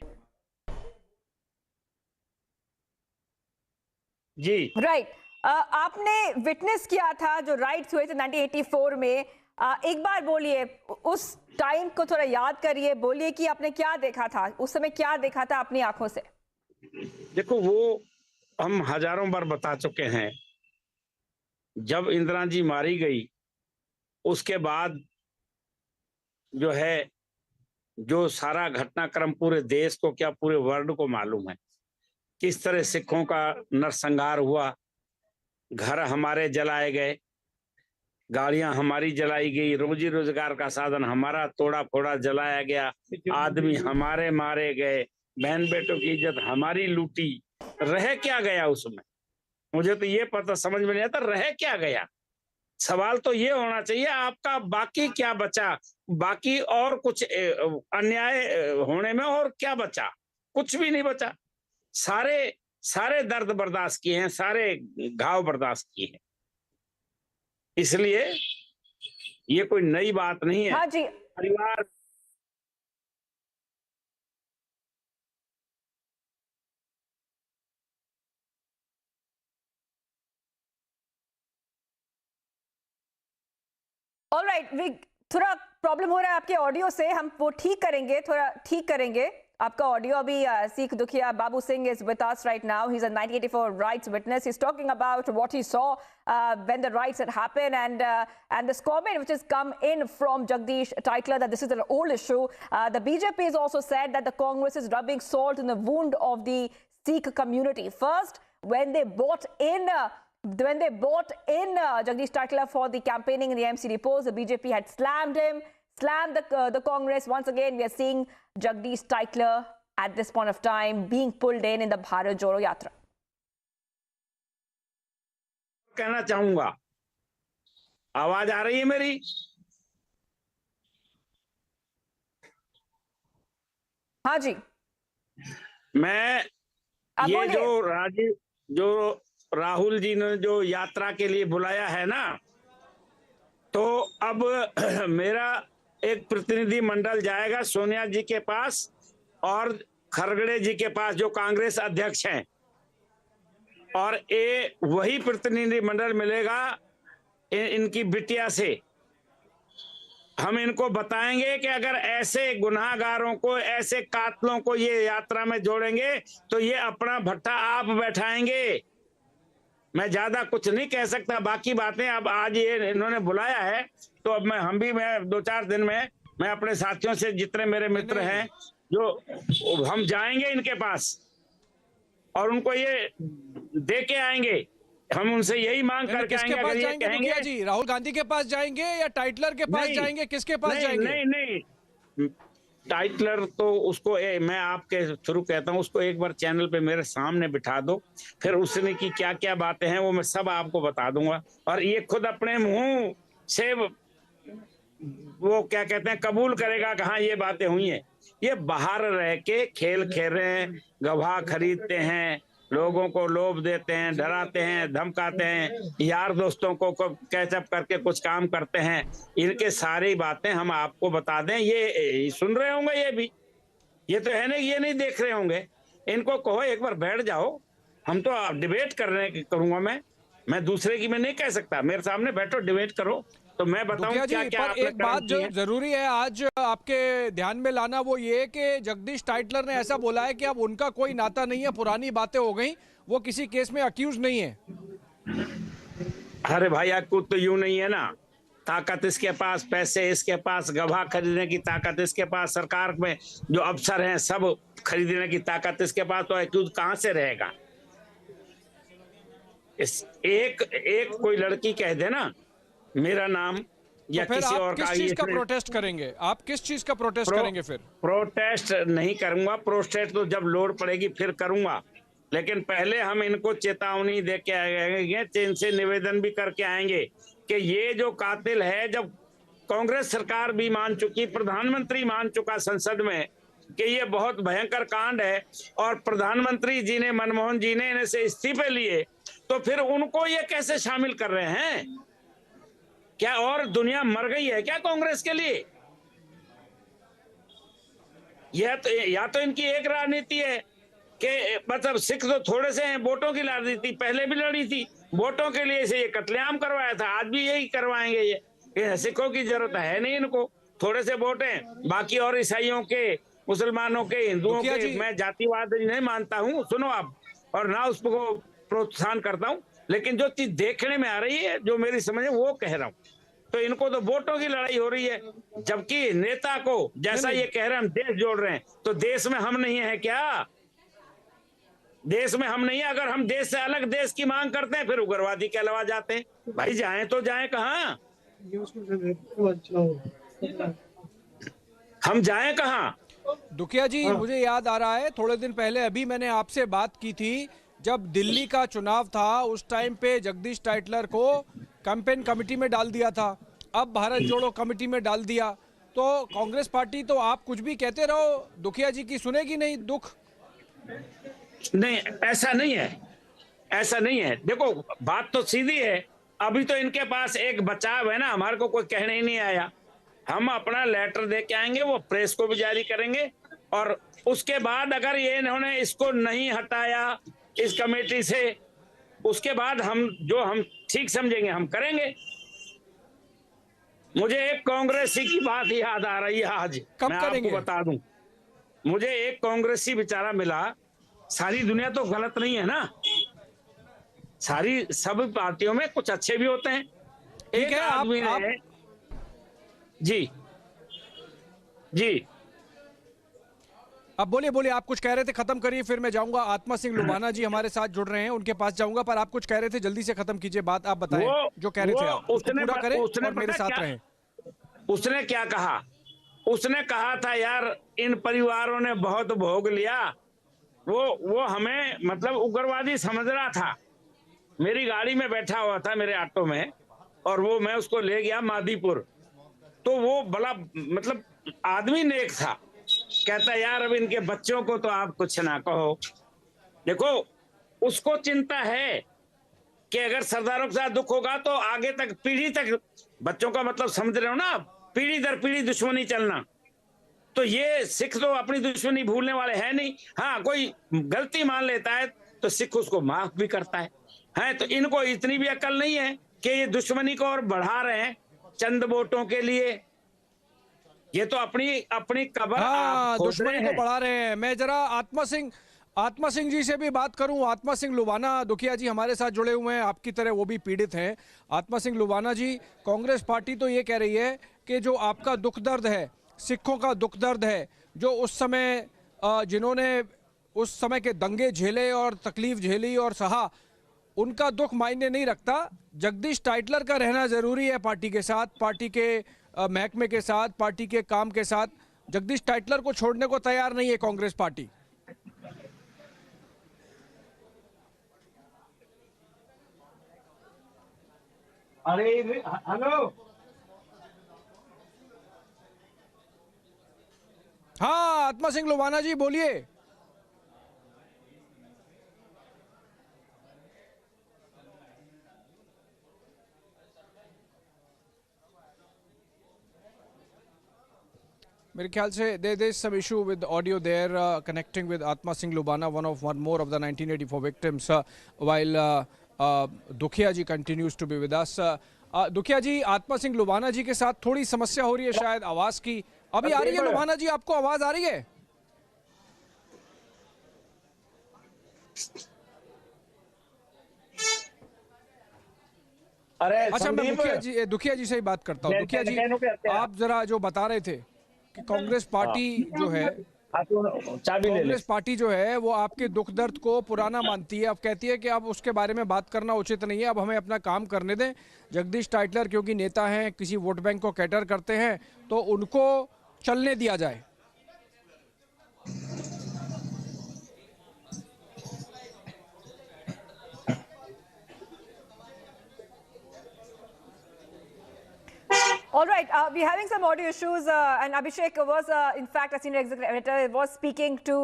जी राइट. आपने विटनेस किया था जो राइट्स हुए थे 1984 में. एक बार बोलिए, उस टाइम को थोड़ा याद करिए, बोलिए कि आपने क्या देखा था उस समय, क्या देखा था अपनी आंखों से? देखो, वो हम हजारों बार बता चुके हैं. जब इंदिरा जी मारी गई, उसके बाद जो है, जो सारा घटनाक्रम पूरे देश को क्या पूरे वर्ल्ड को मालूम है, किस तरह सिखों का नरसंहार हुआ. घर हमारे जलाए गए, गाड़ियां हमारी जलाई गई, रोजी रोजगार का साधन हमारा तोड़ा फोड़ा जलाया गया, आदमी हमारे मारे गए, बहन बेटों की इज्जत हमारी लूटी. रह क्या गया उसमें? मुझे तो ये पता समझ में नहीं आता, रह क्या गया. सवाल तो ये होना चाहिए, आपका बाकी क्या बचा? बाकी और कुछ अन्याय होने में और क्या बचा? कुछ भी नहीं बचा. सारे दर्द बर्दाश्त किए हैं, सारे घाव बर्दाश्त किए हैं. इसलिए ये कोई नई बात नहीं है. हाँ जी. परिवार ऑलराइट, थोड़ा प्रॉब्लम हो रहा है आपके ऑडियो से, हम वो ठीक करेंगे, थोड़ा ठीक करेंगे आपका ऑडियो. अभी Sikh Dukhiya Babu Singh is with us right now. He's a 1984 rights witness. He's talking about what he saw when the riots had happened, and this comment which has come in from Jagdish Tytler that this is an old issue. The BJP has also said that the Congress is rubbing salt in the wound of the Sikh community. First, when they bought in Jagdish Tytler for the campaigning in the MCD polls, the BJP had slammed him, slammed the Congress. Once again, we are seeing Jagdish Tytler at this point of time being pulled in the Bharat Jodo Yatra? कहना चाहूंगा, आवाज आ रही है मेरी? हाँ जी। मैं ये जो राहुल जी ने जो यात्रा के लिए बुलाया है ना, तो अब मेरा एक प्रतिनिधि मंडल जाएगा सोनिया जी के पास और खरगड़े जी के पास, जो कांग्रेस अध्यक्ष हैं, और ये वही प्रतिनिधि मंडल मिलेगा इनकी बिटिया से। हम इनको बताएंगे कि अगर ऐसे गुनाहगारों को, ऐसे कातलों को ये यात्रा में जोड़ेंगे तो ये अपना भट्टा आप बैठाएंगे। मैं ज्यादा कुछ नहीं कह सकता, बाकी बातें अब आज ये इन्होंने बुलाया है तो अब मैं 2-4 दिन में मैं अपने साथियों से, जितने मेरे मित्र हैं, जो हम जाएंगे इनके पास और उनको ये दे के आएंगे। हम उनसे यही मांग करके आएंगे। अगर ये कहेंगे जी राहुल गांधी के पास जाएंगे या टाइटलर के पास जाएंगे, किसके पास जाएंगे? नहीं, टाइटलर तो उसको मैं आपके थ्रू कहता हूँ, उसको एक बार चैनल पे मेरे सामने बिठा दो, फिर उसने की क्या क्या बातें हैं वो मैं सब आपको बता दूंगा। और ये खुद अपने मुंह से वो क्या कहते हैं, कबूल करेगा कि हाँ ये बातें हुई हैं। ये बाहर रह के खेल खेल रहे हैं, गवाह खरीदते हैं, लोगों को लोभ देते हैं, डराते हैं, धमकाते हैं, यार दोस्तों को कैचअप करके कुछ काम करते हैं। इनके सारी बातें हम आपको बता दें, ये सुन रहे होंगे, ये भी, ये तो है नहीं, ये नहीं देख रहे होंगे। इनको कहो एक बार बैठ जाओ, हम तो डिबेट करूंगा मैं दूसरे की मैं नहीं कह सकता। मेरे सामने बैठो, डिबेट करो, तो मैं बताऊं क्या क्या। पर एक बात जो जरूरी है आज आपके ध्यान में लाना, वो ये कि जगदीश टाइटलर ने ऐसा बोला है कि अब उनका कोई नाता नहीं है, पुरानी बातें हो गई, वो किसी केस में अक्यूज नहीं है। अरे भाई अक्यूज तो यूं नहीं है ना, ताकत इसके पास, पैसे इसके पास, गवाह खरीदने की ताकत इसके पास, सरकार में जो अफसर हैं सब खरीदने की ताकत इसके पास, तो अक्यूज कहां से रहेगा? एक कोई लड़की कह दे ना मेरा नाम या तो किसी और किस चीज का प्रोटेस्ट करेंगे? आप किस चीज का प्रोटेस्ट करेंगे? फिर प्रोटेस्ट नहीं करूंगा, प्रोटेस्ट तो जब लोड पड़ेगी फिर करूंगा, लेकिन पहले हम इनको चेतावनी दे के आएंगे, इनसे निवेदन भी करके आएंगे कि ये जो कातिल है, जब कांग्रेस सरकार भी मान चुकी, प्रधानमंत्री मान चुका संसद में कि ये बहुत भयंकर कांड है, और प्रधानमंत्री जी ने, मनमोहन जी ने इन्हें से इस्तीफे लिए, तो फिर उनको ये कैसे शामिल कर रहे हैं? क्या और दुनिया मर गई है क्या कांग्रेस के लिए? या तो इनकी एक राजनीति है कि मतलब सिख तो थोड़े से हैं, वोटों की राजनीति पहले भी लड़ी थी, वोटों के लिए से ये कत्लेआम करवाया था, आज भी यही करवाएंगे। ये सिखों की जरूरत है नहीं इनको, थोड़े से वोट हैं, बाकी और ईसाइयों के, मुसलमानों के, हिंदुओं के, मैं जातिवाद नहीं मानता हूँ, सुनो आप, और ना उसको प्रोत्साहन करता हूँ, लेकिन जो चीज देखने में आ रही है, जो मेरी समझ है वो कह रहा हूँ। तो इनको तो वोटों की लड़ाई हो रही है, जबकि नेता को जैसा ये कह रहे हैं हम देश जोड़ रहे हैं, तो देश में हम नहीं है क्या? देश में हम नहीं है। अगर हम देश से अलग देश की मांग करते हैं फिर उग्रवादी कहलवा जाते हैं। भाई जाएं तो जाएं कहाँ? हम जाएं कहाँ? दुखिया जी, मुझे याद आ रहा है थोड़े दिन पहले अभी मैंने आपसे बात की थी, जब दिल्ली का चुनाव था उस टाइम पे जगदीश टाइटलर को कैंपेन कमेटी में डाल दिया था, अब भारत जोड़ो कमेटी में डाल दिया, तो कांग्रेस पार्टी तो आप कुछ भी कहते रहो, दुखिया जी की सुनेगी नहीं दुख? नहीं, ऐसा नहीं है, ऐसा नहीं है। देखो बात तो सीधी है, अभी तो इनके पास एक बचाव है ना, हमारे को कोई कहने ही नहीं आया। हम अपना लेटर दे के आएंगे, वो प्रेस को भी जारी करेंगे, और उसके बाद अगर ये इन्होंने इसको नहीं हटाया इस कमेटी से, उसके बाद हम ठीक समझेंगे हम करेंगे। मुझे एक कांग्रेसी की बात याद आ रही है आज, कब मैं करेंगे? आपको बता दूं, मुझे एक कांग्रेसी बेचारा मिला। सारी दुनिया तो गलत नहीं है ना, सारी सब पार्टियों में कुछ अच्छे भी होते हैं। एक आदमी ने जी अब बोलिए, आप कुछ कह रहे थे, खत्म करिए, फिर मैं जाऊंगा। आत्मा सिंह लुबाना जी हमारे साथ जुड़ रहे हैं, उनके पास जाऊंगा, पर आप कुछ कह रहे थे, जल्दी से खत्म कीजिए बात, आप बताएं जो कह रहे थे आप, उसको पूरा करें और मेरे साथ रहें। उसने क्या कहा? उसने कहा था यार इन परिवारों ने बहुत भोग लिया, वो हमें मतलब उग्रवादी समझ रहा था। मेरी गाड़ी में बैठा हुआ था, मेरे ऑटो में, और वो मैं उसको ले गया मादीपुर। तो वो बड़ा मतलब आदमी नेक था, कहता यार अब इनके बच्चों को तो आप कुछ ना कहो। देखो उसको चिंता है कि अगर सरदारों के साथ दुख होगा तो आगे तक पीढ़ी तक, बच्चों का मतलब समझ रहे हो ना, पीढ़ी दर पीढ़ी दुश्मनी चलना। तो ये सिख तो अपनी दुश्मनी भूलने वाले हैं नहीं। हाँ, कोई गलती मान लेता है तो सिख उसको माफ भी करता है। तो इनको इतनी भी अकल नहीं है कि ये दुश्मनी को और बढ़ा रहे हैं चंद वोटों के लिए। ये तो अपनी कब्र आप खोद दुश्मनी रहे को हैं। बढ़ा रहे हैं। मैं जरा आत्मा सिंह जी से भी बात करूं। आत्मा सिंह लुबाना, दुखिया जी हमारे साथ जुड़े हुए हैं, आपकी तरह वो भी पीड़ित हैं। आत्मा सिंह लुबाना जी, कांग्रेस पार्टी तो ये कह रही है कि जो आपका दुख दर्द है, सिखों का दुख दर्द है, जो उस समय जिन्होंने उस समय के दंगे झेले और तकलीफ झेली और सहा, उनका दुख मायने नहीं रखता। जगदीश टाइटलर का रहना जरूरी है पार्टी के साथ, पार्टी के महकमे के साथ, पार्टी के काम के साथ। जगदीश टाइटलर को छोड़ने को तैयार नहीं है कांग्रेस पार्टी। अरे हेलो, हाँ आत्मा सिंह लुबाना जी बोलिए। मेरे ख्याल से there is some issue with the audio there, connecting with Atma Singh Lubana, one more of the 1984 victims, while दुखिया जी continues to be with us. दुखिया जी, आत्मा सिंह लुबाना जी के साथ थोड़ी समस्या हो रही है शायद आवाज की। अभी आ रही है लुबाना जी, आपको आवाज आ रही है? अच्छा, मैं दुखिया जी से ही बात करता हूँ। दुखिया जी, आप जरा जो बता रहे थे कि कांग्रेस पार्टी जो है, कांग्रेस पार्टी जो है वो आपके दुख दर्द को पुराना मानती है। अब कहती है कि अब उसके बारे में बात करना उचित नहीं है, अब हमें अपना काम करने दें। जगदीश टाइटलर क्योंकि नेता हैं, किसी वोट बैंक को कैटर करते हैं, तो उनको चलने दिया जाए। All right, we're having some audio issues, and Abhishek was, in fact, a senior executive editor, was speaking to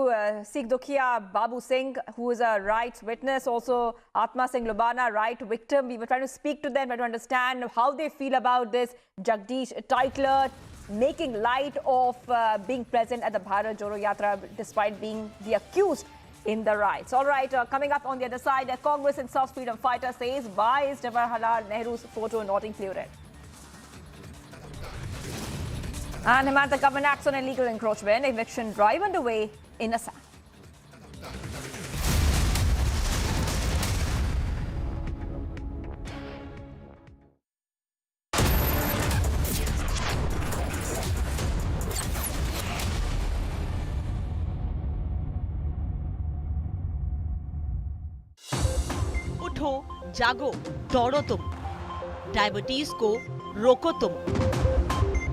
Sikh Dukhiya Babu Singh, who is a rights witness, also Atma Singh Lubana, right victim. We were trying to speak to them, trying to understand how they feel about this. Jagdish Tytler making light of being present at the Bharat Jodo Yatra, despite being the accused in the riots. All right, coming up on the other side, a Congress and South freedom fighter says, why is Jawaharlal Nehru's photo not included? And Himanta government acts on illegal encroachment, eviction drive underway in Assam. उठो, जागो, दौड़ो तुम, diabetes को रोको तुम।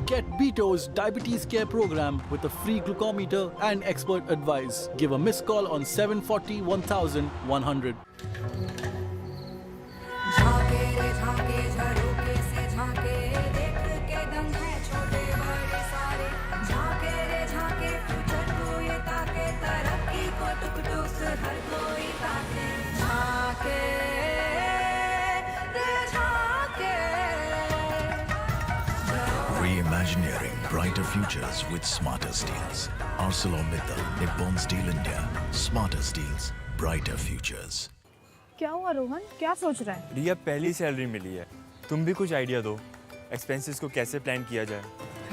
Get Beto's Diabetes Care Program with a free glucometer and expert advice. Give a missed call on 740 1100. Reimagineering brighter futures with smarter steels. ArcelorMittal, Nippon Steel India. Smarter steels, brighter futures. क्या हुआ रोहन, क्या सोच रहा है? रिया, पहली salary मिली है, तुम भी कुछ आइडिया दो। एक्सपेंसेस को कैसे प्लान किया जाए?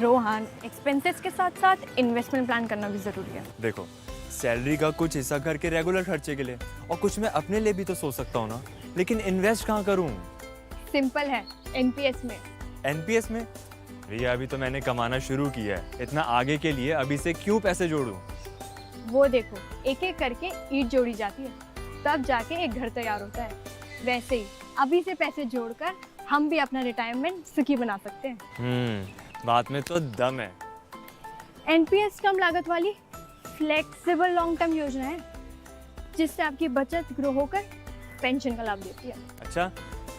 रोहन, एक्सपेंसेस के साथ साथ इन्वेस्टमेंट प्लान करना भी जरूरी है। देखो, सैलरी का कुछ हिस्सा घर के रेगुलर खर्चे के लिए और कुछ मैं अपने लिए भी तो सोच सकता हूँ ना, लेकिन इन्वेस्ट कहाँ करूँ? सिंपल है, एनपीएस में। एनपीएस में? रिया, अभी तो मैंने कमाना शुरू किया है, इतना आगे के लिए अभी से क्यों पैसे जोड़ूं? वो देखो, एक एक करके ईंट जोड़ी जाती है, तब जाके एक घर तैयार होता है। वैसे ही अभी से पैसे जोड़कर हम भी अपना रिटायरमेंट सुखी बना सकते हैं। बात में तो दम है। एनपीएस कम लागत वाली फ्लेक्सिबल लॉन्ग टर्म योजना है जिससे आपकी बचत ग्रो होकर पेंशन का लाभ देती है। अच्छा,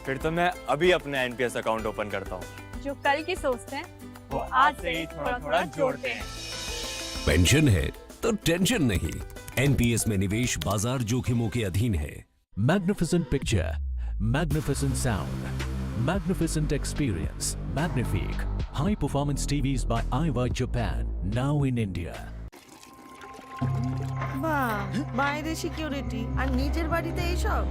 फिर तो मैं अभी अपना एनपीएस अकाउंट ओपन करता हूँ। जो कल की सोचते हैं वो आज से ही थोड़ा थोड़ा जोड़ते हैं। पेंशन है तो टेंशन नहीं। एनपीएस में निवेश बाजार जोखिमों के अधीन है। Magnificent picture, magnificent sound, magnificent experience, magnifique. High performance TVs by Aiwa Japan, now in India. বাহ, বাইরে সিকিউরিটি আর নিজের বাড়িতে এইসব।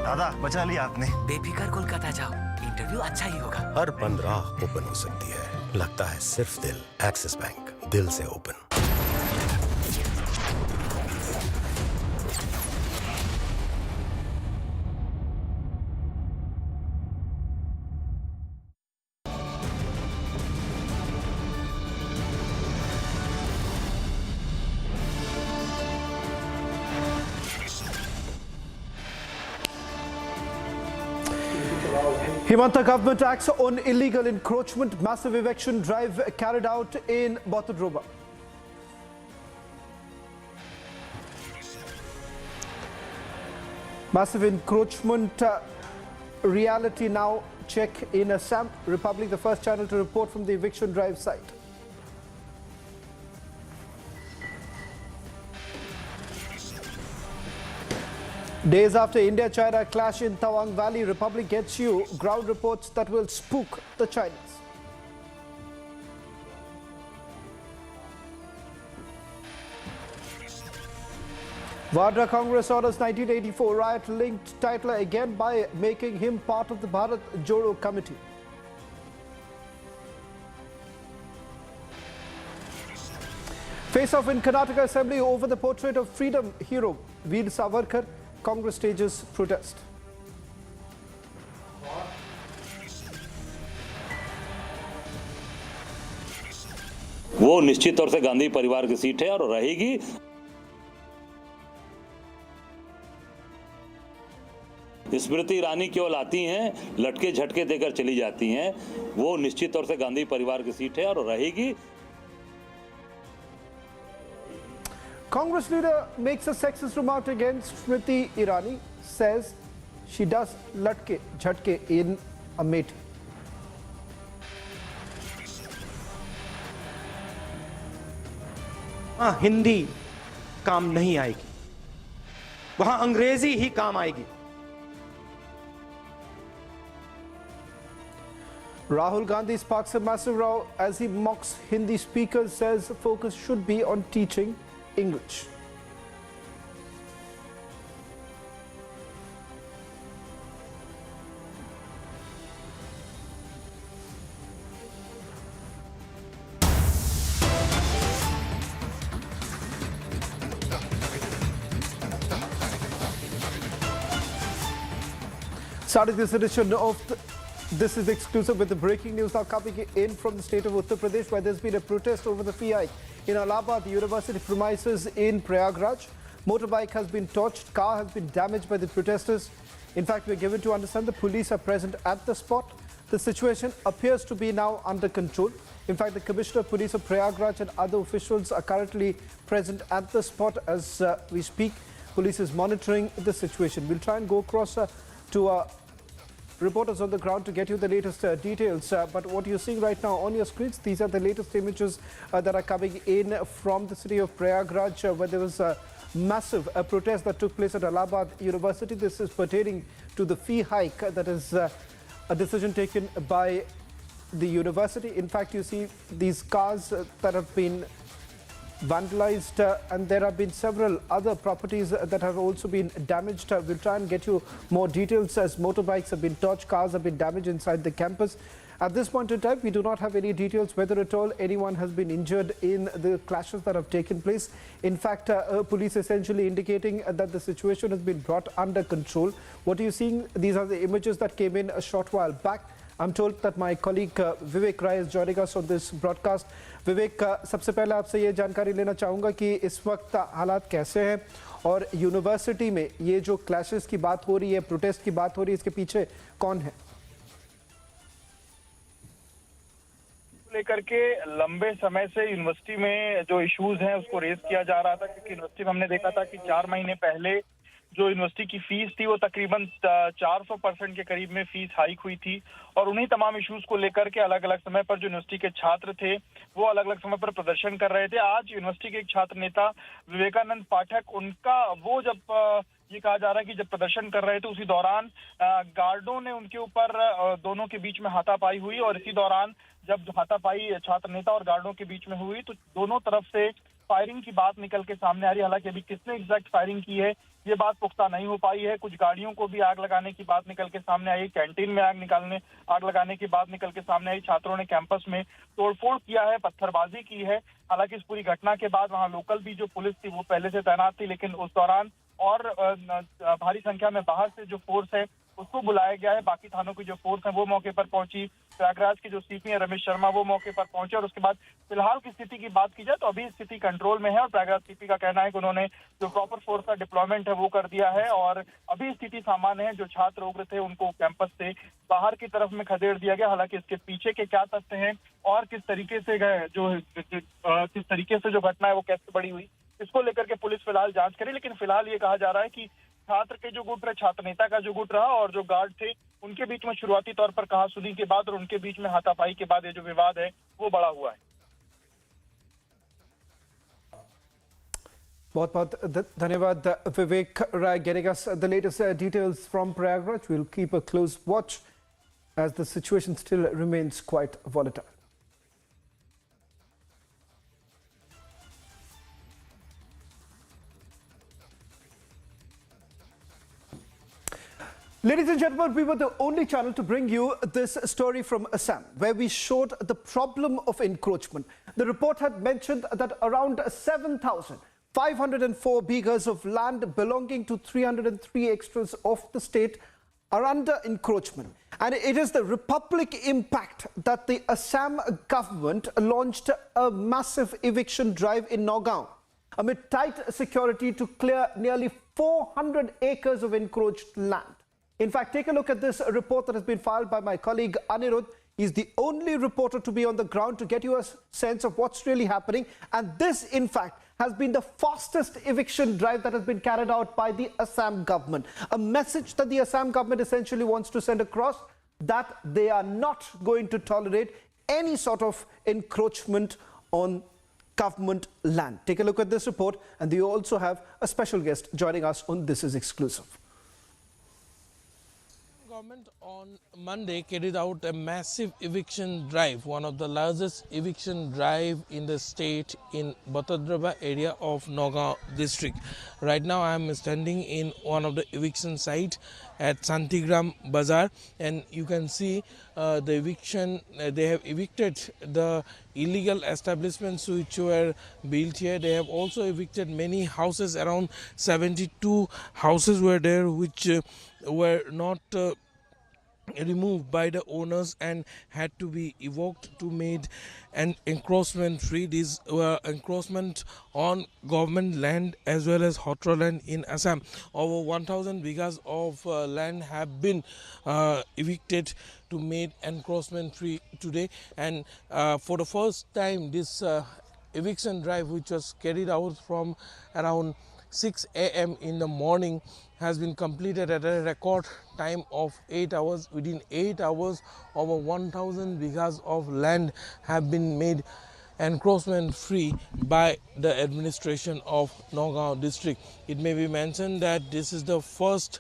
दादा बचा लिया आपने। बेफिक्र कोलकाता जाओ, इंटरव्यू अच्छा ही होगा। हर बंद राह ओपन हो सकती है, लगता है सिर्फ दिल। एक्सिस बैंक, दिल से open. Himanta government acts on illegal encroachment. Massive eviction drive carried out in Botadroba. Massive encroachment reality now check in Assam. Republic, the first channel to report from the eviction drive site. Days after India-China clash in Tawang Valley, Republic gets you ground reports that will spook the Chinese. Vadra Congress orders 1984 riot linked Tytler again by making him part of the Bharat Jodo committee. Face-off in Karnataka Assembly over the portrait of freedom hero Veer Savarkar. Congress stages protest. वो निश्चित तौर से गांधी परिवार की seat है और रहेगी। स्मृति ईरानी केवल आती हैं, लटके झटके देकर चली जाती हैं। वो निश्चित तौर से गांधी परिवार की सीट है और रहेगी। Congress leader makes a sexist remark against Smriti Irani, says she does latke jhatke in Amethi. वहाँ हिंदी काम नहीं आएगी, वहाँ अंग्रेजी ही काम आएगी। Rahul Gandhi sparks a massive row as he mocks Hindi speakers, says focus should be on teaching English. Starting this edition of This is exclusive with the breaking news now coming in from the state of Uttar Pradesh, where there's been a protest over the fee hike in Allahabad University premises in Prayagraj. Motorbike has been torched, car has been damaged by the protesters. In fact, we're given to understand the police are present at the spot. The situation appears to be now under control. In fact, the Commissioner of Police of Prayagraj and other officials are currently present at the spot as we speak. Police is monitoring the situation. We'll try and go across to reporters on the ground to get you the latest details. But what you're seeing right now on your screens, these are the latest images that are coming in from the city of Prayagraj, where there was a massive protest that took place at Allahabad University. This is pertaining to the fee hike that is a decision taken by the university. In fact, you see these cars that have been vandalized and there have been several other properties that have also been damaged. We'll try and get you more details as motorbikes have been torched, cars have been damaged inside the campus. At this point in time, we do not have any details whether at all anyone has been injured in the clashes that have taken place. In fact, police essentially indicating that the situation has been brought under control. What are you seeing? These are the images that came in a short while back. I'm told that my colleague Vivek Rai is joining us on this broadcast. Vivek, सबसे पहले आपसे ये जानकारी लेना चाहूँगा कि इस वक्त हालात कैसे हैं और यूनिवर्सिटी में ये जो क्लैशेस की बात हो रही है, प्रोटेस्ट की बात हो रही है, इसके पीछे कौन है? लेकर के लंबे समय से यूनिवर्सिटी में जो इश्यूज हैं उसको रेज किया जा रहा था, क्योंकि यूनिवर्सिटी में हमने देखा था कि 4 महीने पहले जो यूनिवर्सिटी की फीस थी वो तकरीबन 400% के करीब में फीस हाइक हुई थी, और उन्हीं तमाम इश्यूज को लेकर के अलग अलग समय पर जो यूनिवर्सिटी के छात्र थे वो अलग अलग समय पर प्रदर्शन कर रहे थे। आज यूनिवर्सिटी के एक छात्र नेता विवेकानंद पाठक, उनका वो जब ये कहा जा रहा है कि जब प्रदर्शन कर रहे थे उसी दौरान गार्डों ने उनके ऊपर दोनों के बीच में हाथापाई हुई, और इसी दौरान जब हाथापाई छात्र नेता और गार्डों के बीच में हुई तो दोनों तरफ से फायरिंग की बात निकल के सामने आ रही है। हालांकि अभी किसने एग्जैक्ट फायरिंग की है ये बात पुख्ता नहीं हो पाई है। कुछ गाड़ियों को भी आग लगाने की बात निकल के सामने आई, कैंटीन में आग लगाने की बात निकल के सामने आई। छात्रों ने कैंपस में तोड़फोड़ किया है, पत्थरबाजी की है। हालांकि इस पूरी घटना के बाद वहां लोकल भी जो पुलिस थी वो पहले से तैनात थी, लेकिन उस दौरान और भारी संख्या में बाहर से जो फोर्स है उसको बुलाया गया है। बाकी थानों की जो फोर्स है वो मौके पर पहुंची। प्रयागराज के जो सीपी है रमेश शर्मा वो मौके पर पहुंचे, और उसके बाद फिलहाल की स्थिति की बात की जाए तो अभी स्थिति कंट्रोल में है, और प्रयागराज सीपी का कहना है कि उन्होंने जो प्रॉपर फोर्स का डिप्लॉयमेंट है वो कर दिया है, और अभी स्थिति सामान्य है। जो छात्र उग्र थे उनको कैंपस से बाहर की तरफ में खदेड़ दिया गया। हालांकि इसके पीछे के क्या तथ्य हैं और किस तरीके से जो घटना है वो कैसे बड़ी हुई, इसको लेकर के पुलिस फिलहाल जांच करे। लेकिन फिलहाल ये कहा जा रहा है कि छात्र के जो गुट रहे, छात्र नेता का जो गुट रहा और जो गार्ड थे उनके बीच में शुरुआती तौर पर कहासुनी के बाद और उनके बीच में हाथापाई के बाद ये जो विवाद है वो बड़ा हुआ है। बहुत बहुत धन्यवाद विवेक राय getting us the latest details from Prayagraj. We'll keep a close watch as the situation still remains quite volatile. Ladies and gentlemen, we were the only channel to bring you this story from Assam, where we showed the problem of encroachment. The report had mentioned that around 7,504 bighas of land belonging to 303 extras of the state are under encroachment. And it is the Republic impact that the Assam government launched a massive eviction drive in Nagaon amid tight security to clear nearly 400 acres of encroached land. In fact, take a look at this report that has been filed by my colleague Anirudh. He's the only reporter to be on the ground to get you a sense of what's really happening. And this, in fact, has been the fastest eviction drive that has been carried out by the Assam government. A message that the Assam government essentially wants to send across, that they are not going to tolerate any sort of encroachment on government land. Take a look at this report, and we also have a special guest joining us on This Is Exclusive. Government on Monday carried out a massive eviction drive, one of the largest eviction drive in the state in Batadraba area of Nagaon district. Right now I am standing in one of the eviction site at Santigram Bazaar, and you can see the eviction. They have evicted the illegal establishments which were built here. They have also evicted many houses. Around 72 houses were there which were not removed by the owners and had to be evoked to made an encroachment free. These were encroachment on government land as well as Hotra land in Assam. Over 1,000 bighas of land have been evicted to made encroachment free today, and for the first time this eviction drive, which was carried out from around 6 a.m. in the morning, has been completed at a record time of 8 hours. Within 8 hours, over 1,000 bighas of land have been made encroachment free by the administration of Nagaon district. It may be mentioned that this is the first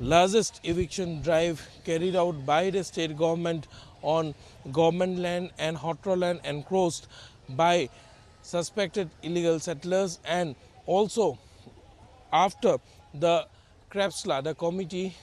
largest eviction drive carried out by the state government on government land and Hotra land encroached by suspected illegal settlers, and also after the CREPSLA, the committee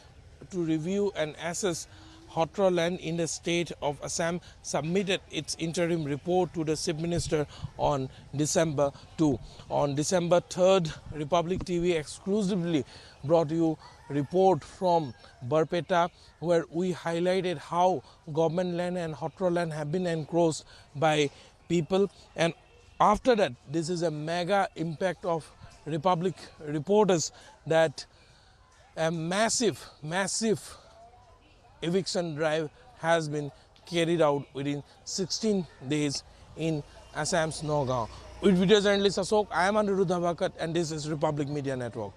to review and assess Hotra land in the state of Assam, submitted its interim report to the Chief Minister on December 2. On December 3rd, Republic TV exclusively brought you report from Barpeta, where we highlighted how government land and Hotra land have been encroached by people. And after that, this is a mega impact of Republic reporters that a massive eviction drive has been carried out within 16 days in Assam's Nagaon. With video journalist Ashok, I am Aniruddha Bhakat and this is Republic Media Network.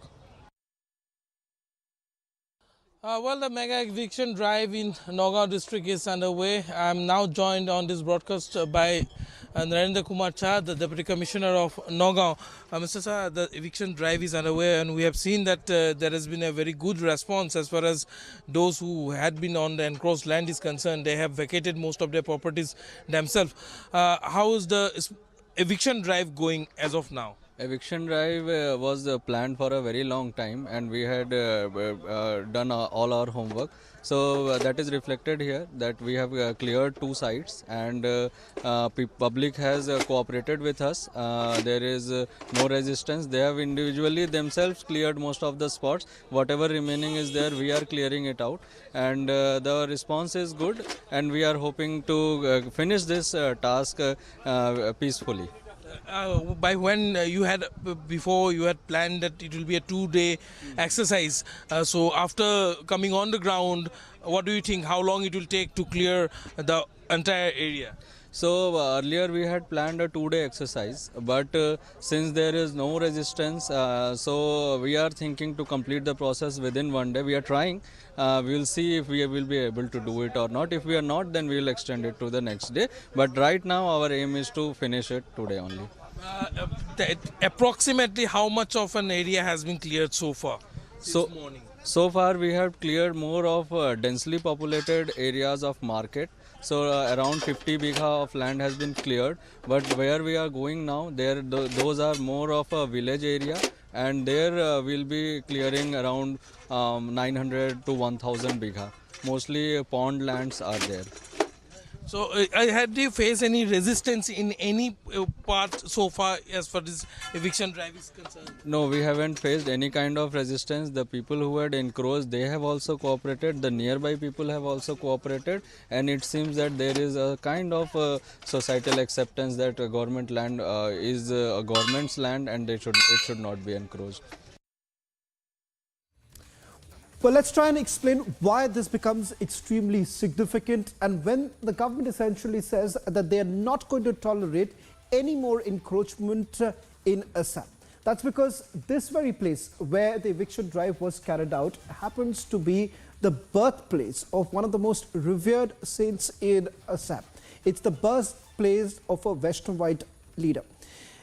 Well, the mega eviction drive in Nagaon district is underway. I am now joined on this broadcast by Narendra Kumar Chha, the Deputy Commissioner of Nagaon. Mr. Chha, the eviction drive is underway and we have seen that there has been a very good response as far as those who had been on the encroached land is concerned. They have vacated most of their properties themselves. How is the eviction drive going as of now? Eviction drive was planned for a very long time and we had done all our homework. So that is reflected here that we have cleared 2 sites and public has cooperated with us. There is no resistance. They have individually themselves cleared most of the spots. Whatever remaining is there, we are clearing it out and the response is good and we are hoping to finish this task peacefully. By when before you had planned that it will be a 2-day exercise. So after coming on the ground, what do you think? How long it will take to clear the entire area? So earlier we had planned a 2-day exercise, but since there is no resistance, so we are thinking to complete the process within 1 day. We are trying. We will see if we will be able to do it or not. If we are not, then we will extend it to the next day. But right now our aim is to finish it today only. Approximately how much of an area has been cleared so far? So far we have cleared more of densely populated areas of market. So around 50 bigha of land has been cleared, but where we are going now, those are more of a village area and there we'll be clearing around 900 to 1000 bigha. Mostly pond lands are there. So had you faced any resistance in any part so far as far as eviction drive is concerned? No, we haven't faced any kind of resistance. The people who had encroached, they have also cooperated. The nearby people have also cooperated and it seems that there is a kind of societal acceptance that government land is a government's land and it should not be encroached. Well, let's try and explain why this becomes extremely significant and when the government essentially says that they are not going to tolerate any more encroachment in Assam. That's because this very place where the eviction drive was carried out happens to be the birthplace of one of the most revered saints in Assam. It's the birthplace of a Vaishnavite leader.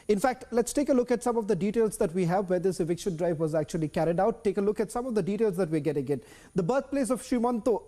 In fact, let's take a look at some of the details that we have where this eviction drive was actually carried out. Take a look at some of the details that we're getting in. The birthplace of Srimanto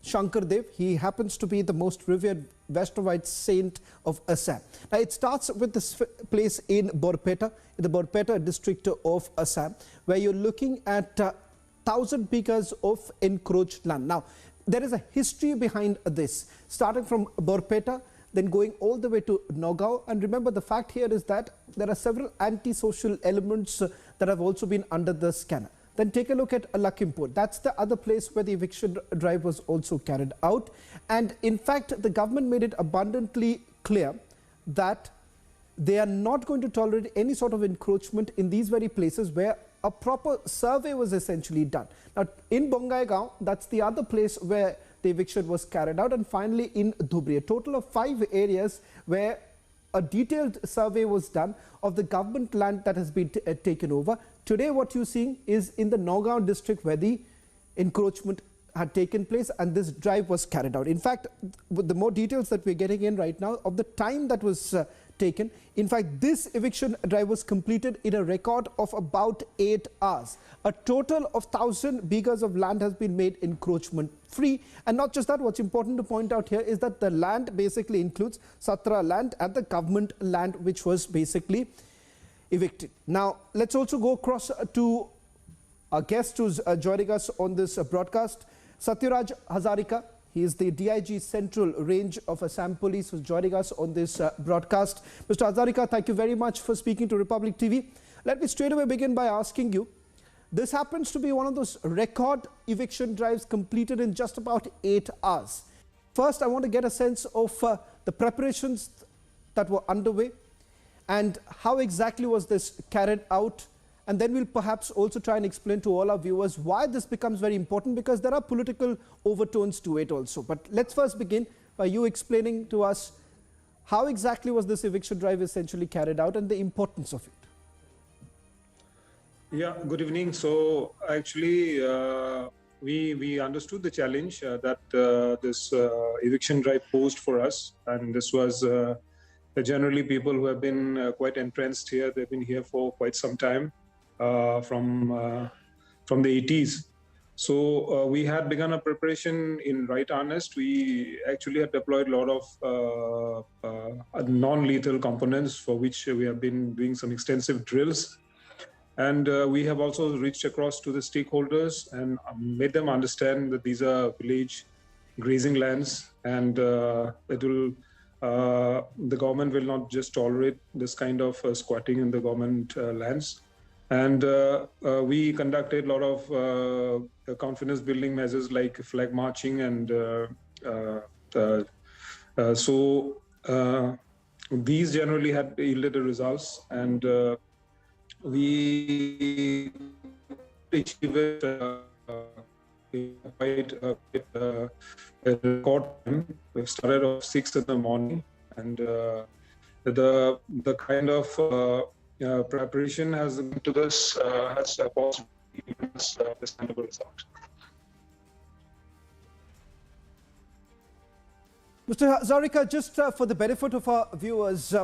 Shankardev, he happens to be the most revered Vaishnavite saint of Assam. Now, it starts with this place in Borpeta, in the Borpeta district of Assam, where you're looking at 1,000 bighas of encroached land. Now, there is a history behind this, starting from Borpeta, then going all the way to Nagaon. And remember, the fact here is that there are several anti-social elements that have also been under the scanner. Then take a look at Lakhimpur. That's the other place where the eviction drive was also carried out. And in fact, the government made it abundantly clear that they are not going to tolerate any sort of encroachment in these very places where a proper survey was essentially done. Now, in Bongaigaon, that's the other place where the eviction was carried out, and finally in Dhubri, a total of 5 areas where a detailed survey was done of the government land that has been taken over. Today what you're seeing is in the Nagaon district where the encroachment had taken place and this drive was carried out. In fact, with the more details that we're getting in right now of the time that was taken, in fact this eviction drive was completed in a record of about 8 hours. A total of 1,000 bighas of land has been made encroachment free, and not just that, what's important to point out here is that the land basically includes Satra land and the government land which was basically evicted. Now let's also go across to our guest who's joining us on this broadcast, Satyaraj Hazarika. He is the DIG Central Range of Assam Police who's joining us on this broadcast. Mr. Hazarika, thank you very much for speaking to Republic TV. Let me straight away begin by asking you, this happens to be one of those record eviction drives completed in just about 8 hours. First, I want to get a sense of the preparations that were underway and how exactly was this carried out. And then we'll perhaps also try and explain to all our viewers why this becomes very important, because there are political overtones to it also. But let's first begin by you explaining to us how exactly was this eviction drive essentially carried out and the importance of it. Yeah, good evening. So actually, we understood the challenge that this eviction drive posed for us, and this was generally people who have been quite entrenched here. They've been here for quite some time, from the 80s. So we had begun a preparation in right earnest. We actually had deployed a lot of non-lethal components for which we have been doing some extensive drills. And we have also reached across to the stakeholders and made them understand that these are village grazing lands, and the government will not just tolerate this kind of squatting in the government lands. And we conducted a lot of confidence building measures like flag marching, and so these generally had yielded the results, and we achieved it quite a record time. We started at 6 in the morning, and the kind of preparation has to this has possibly given us this kind of result. Mr. Hazarika, just for the benefit of our viewers,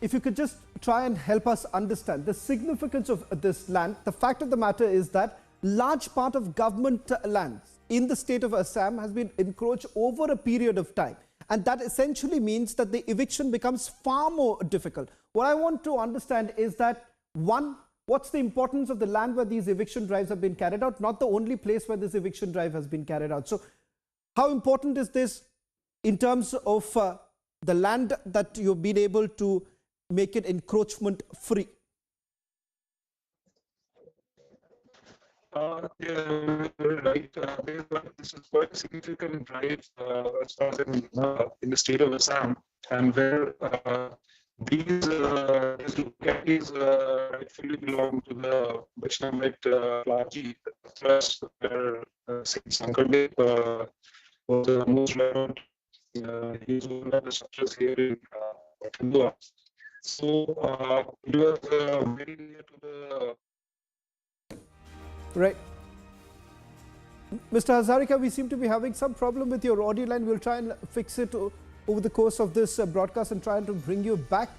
if you could just try and help us understand the significance of this land. The fact of the matter is that large part of government lands in the state of Assam has been encroached over a period of time. And that essentially means that the eviction becomes far more difficult. What I want to understand is that, one, what's the importance of the land where these eviction drives have been carried out? Not the only place where this eviction drive has been carried out. So how important is this in terms of the land that you've been able to make it encroachment free? Yeah, right. This is quite a significant drive as far as in the state of Assam, and where these localities rightfully belong to the Vaishnavite clergy, plus where Saint Sankardev was the most relevant. He's one of the structures here in Kandua. So it was very near to the. Right. Mr. Hazarika, we seem to be having some problem with your audio line. We'll try and fix it over the course of this broadcast and try to bring you back.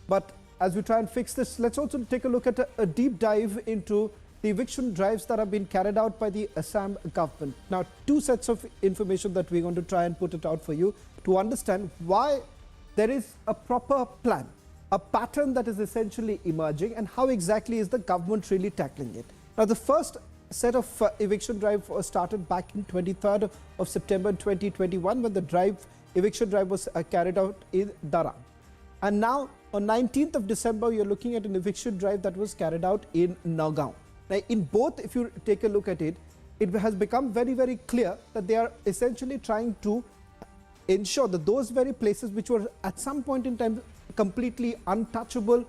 But as we try and fix this, let's also take a look at a deep dive into the eviction drives that have been carried out by the Assam government. Now, two sets of information that we're going to try and put it out for you to understand why there is a proper plan, a pattern that is essentially emerging, and how exactly is the government really tackling it. Now, the first set of eviction drive was started back in 23rd of September 2021 when the eviction drive was carried out in Ladakh. And now on 19th of December, you're looking at an eviction drive that was carried out in Nagaon. Now, in both, if you take a look at it, it has become very, very clear that they are essentially trying to ensure that those very places which were at some point in time completely untouchable,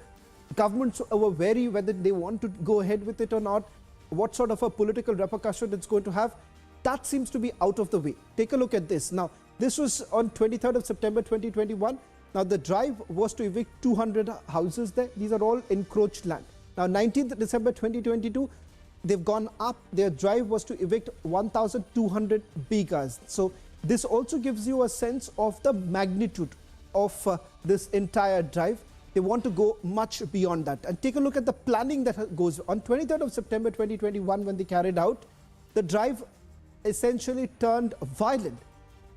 governments were wary whether they want to go ahead with it or not, what sort of a political repercussion it's going to have, that seems to be out of the way. Take a look at this. Now, this was on 23rd of September 2021. Now, the drive was to evict 200 houses there. These are all encroached land. Now, 19th December 2022, they've gone up. Their drive was to evict 1,200 bighas. So, this also gives you a sense of the magnitude of this entire drive. They want to go much beyond that. And take a look at the planning that goes on 23rd of September 2021 when they carried out. The drive essentially turned violent.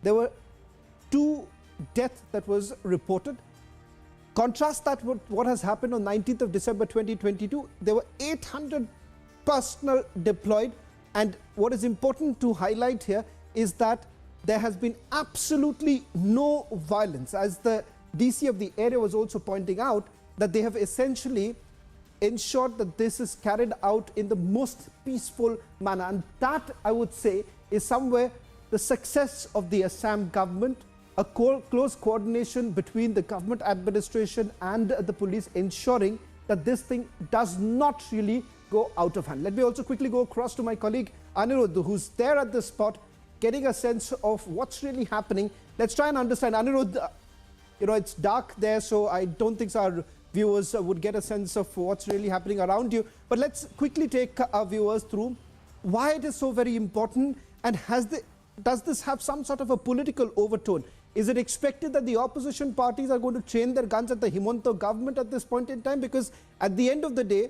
There were 2 deaths that was reported. Contrast that with what has happened on 19th of December 2022. There were 800 personnel deployed. And what is important to highlight here is that there has been absolutely no violence, as the DC of the area was also pointing out, that they have essentially ensured that this is carried out in the most peaceful manner. And that, I would say, is somewhere the success of the Assam government, a close coordination between the government administration and the police, ensuring that this thing does not really go out of hand. Let me also quickly go across to my colleague Anirudh, who's there at the spot. getting a sense of what's really happening. Let's try and understand. Anirudh, it's dark there, so I don't think our viewers would get a sense of what's really happening around you. But let's quickly take our viewers through why it is so very important, and does this have some sort of a political overtone? Is it expected that the opposition parties are going to train their guns at the Himanta government at this point in time? Because at the end of the day,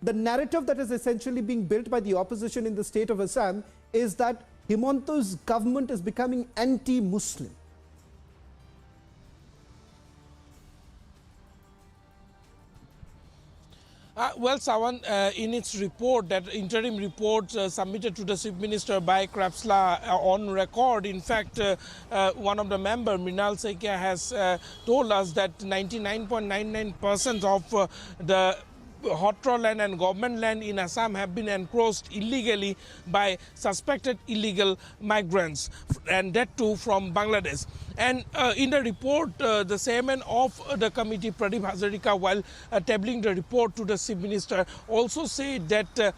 the narrative that is essentially being built by the opposition in the state of Assam is that Himanta's government is becoming anti-Muslim. Well, Sawan, in its report, that interim report submitted to the Chief Minister by Krapsla on record, in fact, one of the members, Mrinal Saikia, has told us that 99.99% of the Hotra land and government land in Assam have been encroached illegally by suspected illegal migrants, and that too from Bangladesh. And in the report, the chairman of the committee, Pradeep Hazarika, while tabling the report to the Chief Minister, also said that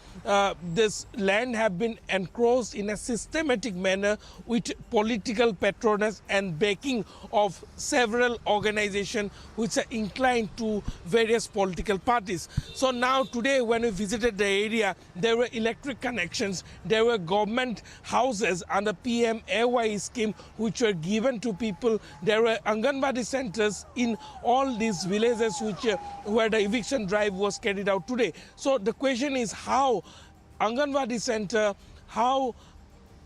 this land have been encroached in a systematic manner with political patronage and backing of several organizations which are inclined to various political parties. So now today when we visited the area, there were electric connections, there were government houses under PMAY scheme which were given to people. There were Anganwadi centers in all these villages where the eviction drive was carried out today. So the question is how Anganwadi center, how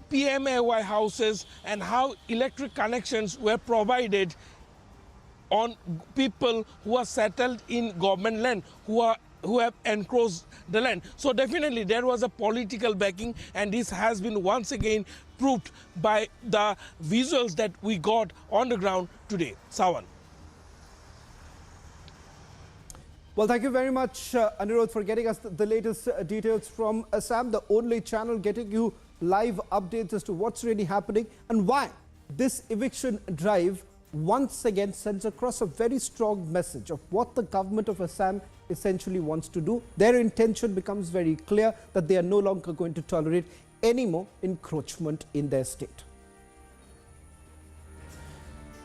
PMAY houses and how electric connections were provided on people who are settled in government land, who have encroached the land. So definitely there was a political backing, and this has been once again proved by the visuals that we got on the ground today. Sawan. Well, thank you very much, Anirudh, for getting us the latest details from Assam, the only channel getting you live updates as to what's really happening and why this eviction drive once again sends across a very strong message of what the government of Assam essentially wants to do. Their intention becomes very clear, that they are no longer going to tolerate any more encroachment in their state.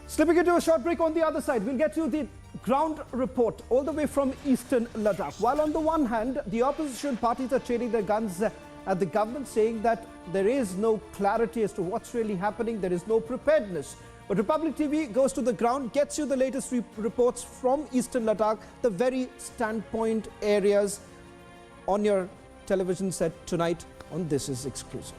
Slipping into a short break. On the other side, we'll get you the ground report all the way from eastern Ladakh. While on the one hand, the opposition parties are training their guns at the government, saying that there is no clarity as to what's really happening, there is no preparedness. But Republic TV goes to the ground, gets you the latest reports from eastern Ladakh, the very standpoint areas, on your television set tonight on This Is Exclusive.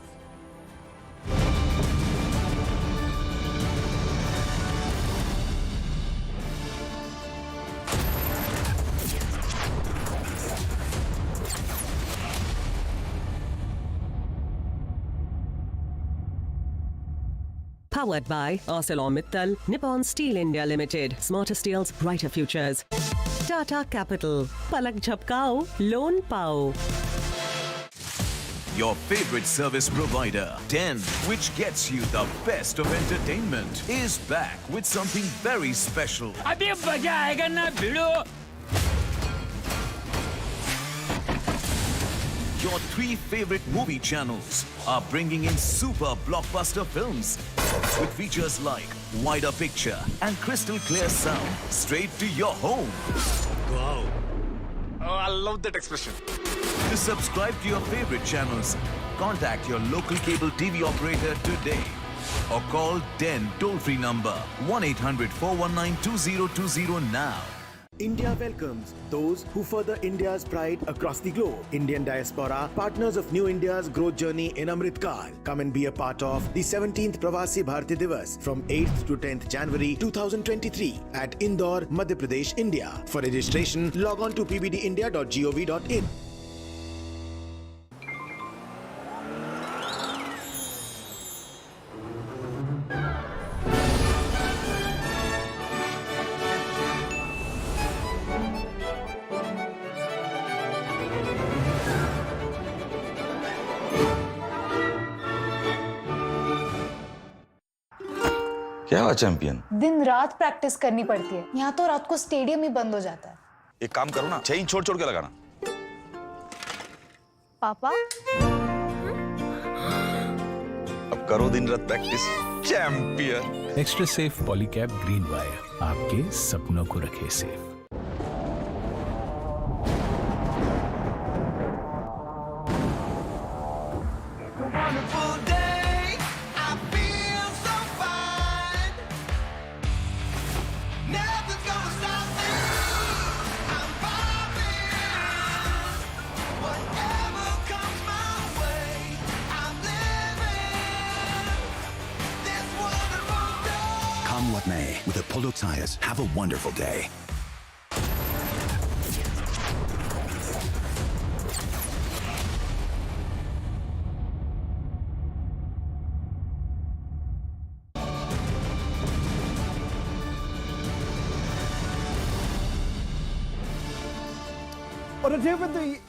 Powered by ArcelorMittal, Nippon Steel India Limited, smarter steels, brighter futures. Tata Capital, palak jhapkao, loan pao. Your favorite service provider, 10, which gets you the best of entertainment, is back with something very special. Abhi maza aayega na bhido. Your 3 favorite movie channels are bringing in super blockbuster films with features like wider picture and crystal clear sound straight to your home. Wow. Oh, I love that expression. To subscribe to your favorite channels, contact your local cable TV operator today or call 10 toll-free number 1-800-419-2020 now. India welcomes those who further India's pride across the globe. Indian diaspora, partners of New India's growth journey in Amritkal. Come and be a part of the 17th Pravasi Bharati Divas from 8th to 10th January 2023 at Indore, Madhya Pradesh, India. For registration, log on to pbdindia.gov.in. क्या हुआ champion? दिन रात practice करनी पड़ती है। यहाँ तो रात को स्टेडियम ही बंद हो जाता है। एक काम करो ना, चेन छोड़ छोड़ के लगाना। पापा? अब करो दिन रात practice, champion. Extra safe Polycab green wire, आपके सपनों को रखे safe. Come what may, with Apollo tires, have a wonderful day. On a day when the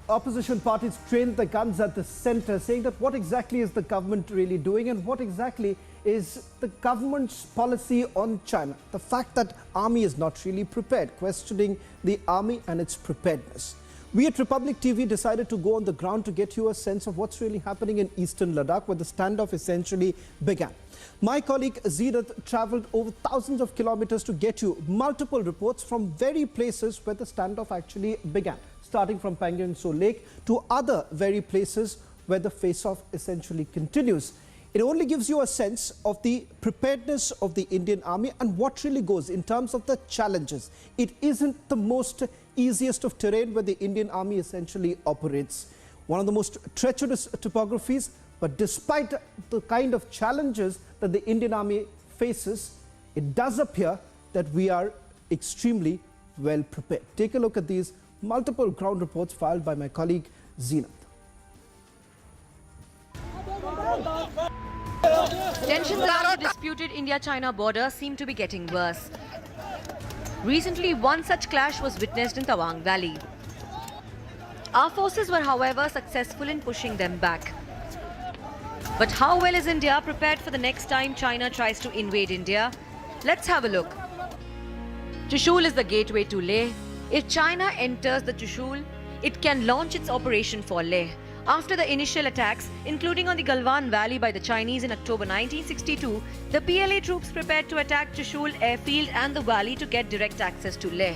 opposition parties trained the guns at the center, saying that what exactly is the government really doing and what exactly is the government's policy on China. The fact that army is not really prepared, questioning the army and its preparedness. We at Republic TV decided to go on the ground to get you a sense of what's really happening in eastern Ladakh, where the standoff essentially began. My colleague Zenith travelled over thousands of kilometers to get you multiple reports from very places where the standoff actually began, starting from Pangyong So Lake to other very places where the face-off essentially continues. It only gives you a sense of the preparedness of the Indian Army and what really goes in terms of the challenges. It isn't the most easiest of terrain where the Indian Army essentially operates. One of the most treacherous topographies, but despite the kind of challenges that the Indian Army faces, it does appear that we are extremely well prepared. Take a look at these multiple ground reports filed by my colleague Zenith. Tensions around the disputed India-China border seem to be getting worse. Recently, one such clash was witnessed in Tawang Valley. Our forces were, however, successful in pushing them back. But how well is India prepared for the next time China tries to invade India? Let's have a look. Chushul is the gateway to Leh. If China enters the Chushul, it can launch its operation for Leh. After the initial attacks, including on the Galwan Valley by the Chinese in October 1962, the PLA troops prepared to attack Chushul airfield and the valley to get direct access to Leh.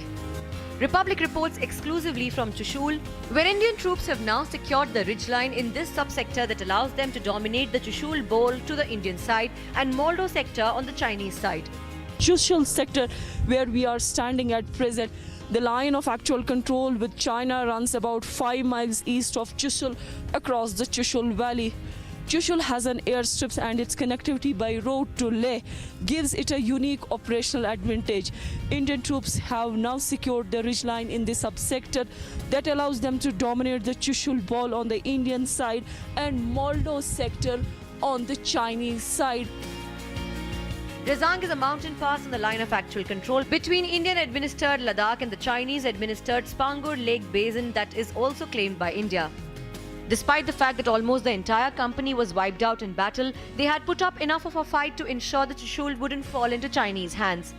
Republic reports exclusively from Chushul, where Indian troops have now secured the ridgeline in this subsector that allows them to dominate the Chushul Bowl to the Indian side and Moldo sector on the Chinese side. Chushul sector, where we are standing at present, the line of actual control with China runs about 5 miles east of Chushul across the Chushul Valley. Chushul has an airstrip and its connectivity by road to Leh gives it a unique operational advantage. Indian troops have now secured the ridgeline in this subsector that allows them to dominate the Chushul Bowl on the Indian side and Moldo sector on the Chinese side. Rezang is a mountain pass on the line of actual control between Indian-administered Ladakh and the Chinese-administered Spangur Lake Basin that is also claimed by India. Despite the fact that almost the entire company was wiped out in battle, they had put up enough of a fight to ensure the Chushul wouldn't fall into Chinese hands.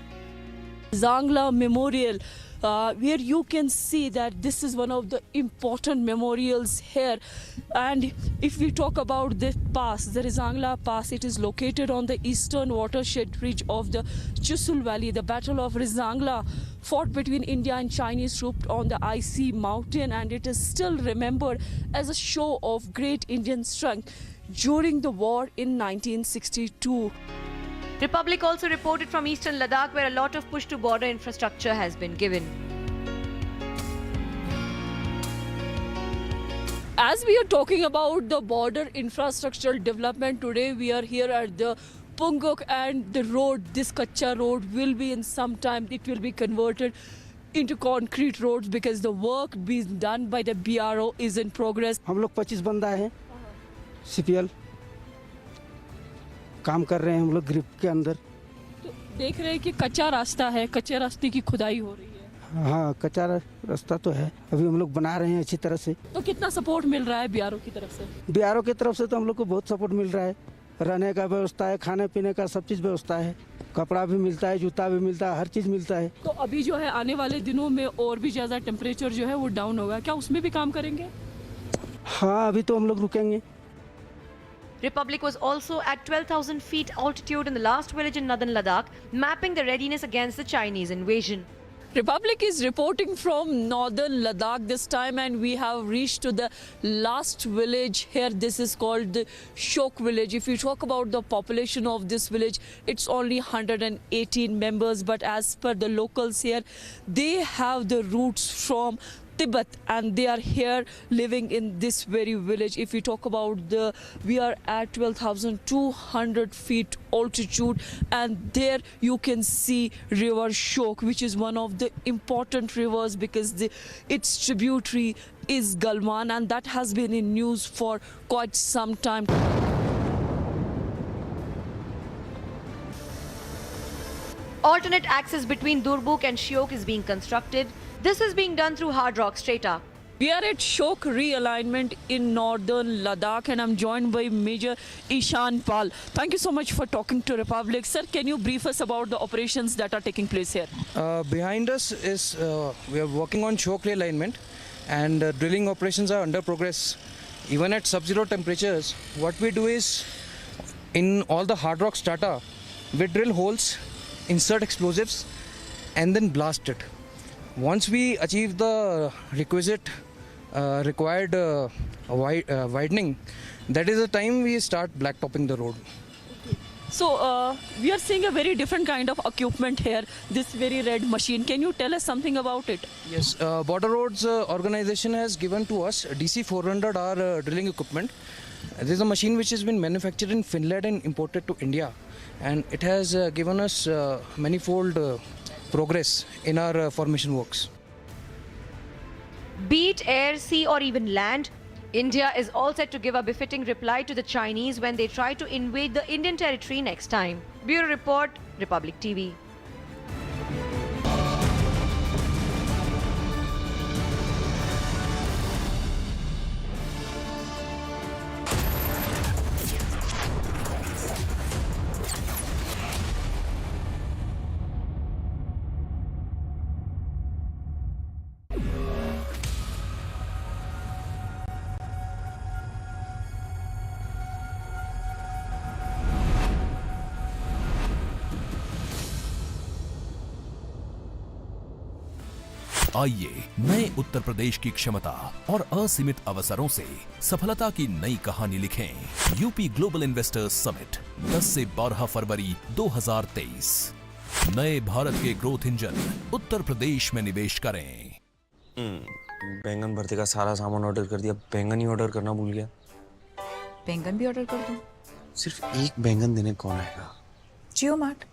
Zangla Memorial, where you can see that this is one of the important memorials here. And if we talk about the pass, the Rizangla Pass, it is located on the eastern watershed ridge of the Chushul Valley. The Battle of Rizangla fought between India and Chinese troops on the icy mountain, and it is still remembered as a show of great Indian strength during the war in 1962. Republic also reported from eastern Ladakh, where a lot of push to border infrastructure has been given. As we are talking about the border infrastructural development today, we are here at the Punguk, and the road, this Kacha road, will be in some time, it will be converted into concrete roads because the work being done by the BRO is in progress. हम लोग 25 बंदा है CPL काम कर रहे हैं हम लोग ग्रिप के अंदर। तो देख रहे हैं कि कच्चा रास्ता है, कच्चे रास्ते की खुदाई हो रही है। हाँ, कच्चा रास्ता तो है, अभी हम लोग बना रहे हैं अच्छी तरह से। तो कितना सपोर्ट मिल रहा है BRO की तरफ से? BRO की तरफ से तो हम लोग को बहुत सपोर्ट मिल रहा है, रहने का व्यवस्था है, खाने पीने का सब चीज़ व्यवस्था है, कपड़ा भी मिलता है, जूता भी मिलता है, हर चीज़ मिलता है। तो अभी जो है आने वाले दिनों में और भी ज़्यादा टेम्परेचर जो है वो डाउन होगा, क्या उसमें भी काम करेंगे? हाँ, अभी तो हम लोग रुकेंगे, Republic was also at 12,000 feet altitude in the last village in northern Ladakh, mapping the readiness against the Chinese invasion. Republic is reporting from northern Ladakh this time, and we have reached to the last village here. This is called the Shok village. If you talk about the population of this village, it's only 118 members, but as per the locals here, they have the roots from Tibet and they are here living in this very village. If we talk about we are at 12,200 feet altitude, and there you can see river Shok, which is one of the important rivers because its tributary is Galwan, and that has been in news for quite some time. Alternate access between Durbuk and Shok is being constructed. This is being done through hard rock strata. We are at Shok realignment in northern Ladakh, and I'm joined by Major Ishan Pal. Thank you so much for talking to Republic. Sir, can you brief us about the operations that are taking place here? Behind us is we are working on Shok realignment, and drilling operations are under progress. Even at sub-zero temperatures, what we do is, in all the hard rock strata, we drill holes, insert explosives, and then blast it. Once we achieve the required widening, that is the time we start blacktopping the road. So we are seeing a very different kind of equipment here, this very red machine. Can you tell us something about it? Yes, Border Roads organization has given to us DC 400R drilling equipment. This is a machine which has been manufactured in Finland and imported to India, and it has given us manifold progress in our formation works. Be it air, sea or even land, India is all set to give a befitting reply to the Chinese when they try to invade the Indian territory next time. Bureau Report, Republic TV. आइए नए उत्तर प्रदेश की क्षमता और असीमित अवसरों से सफलता की नई कहानी लिखें। यूपी ग्लोबल इन्वेस्टर्स समिट 10 से 12 फरवरी 2023। नए भारत के ग्रोथ इंजन उत्तर प्रदेश में निवेश करें। बैंगन भरते का सारा सामान ऑर्डर कर दिया, बैंगन ही ऑर्डर करना भूल गया। बैंगन भी ऑर्डर कर दूं? सिर्फ एक बैंगन देने कौन आएगा? जियो मार्ट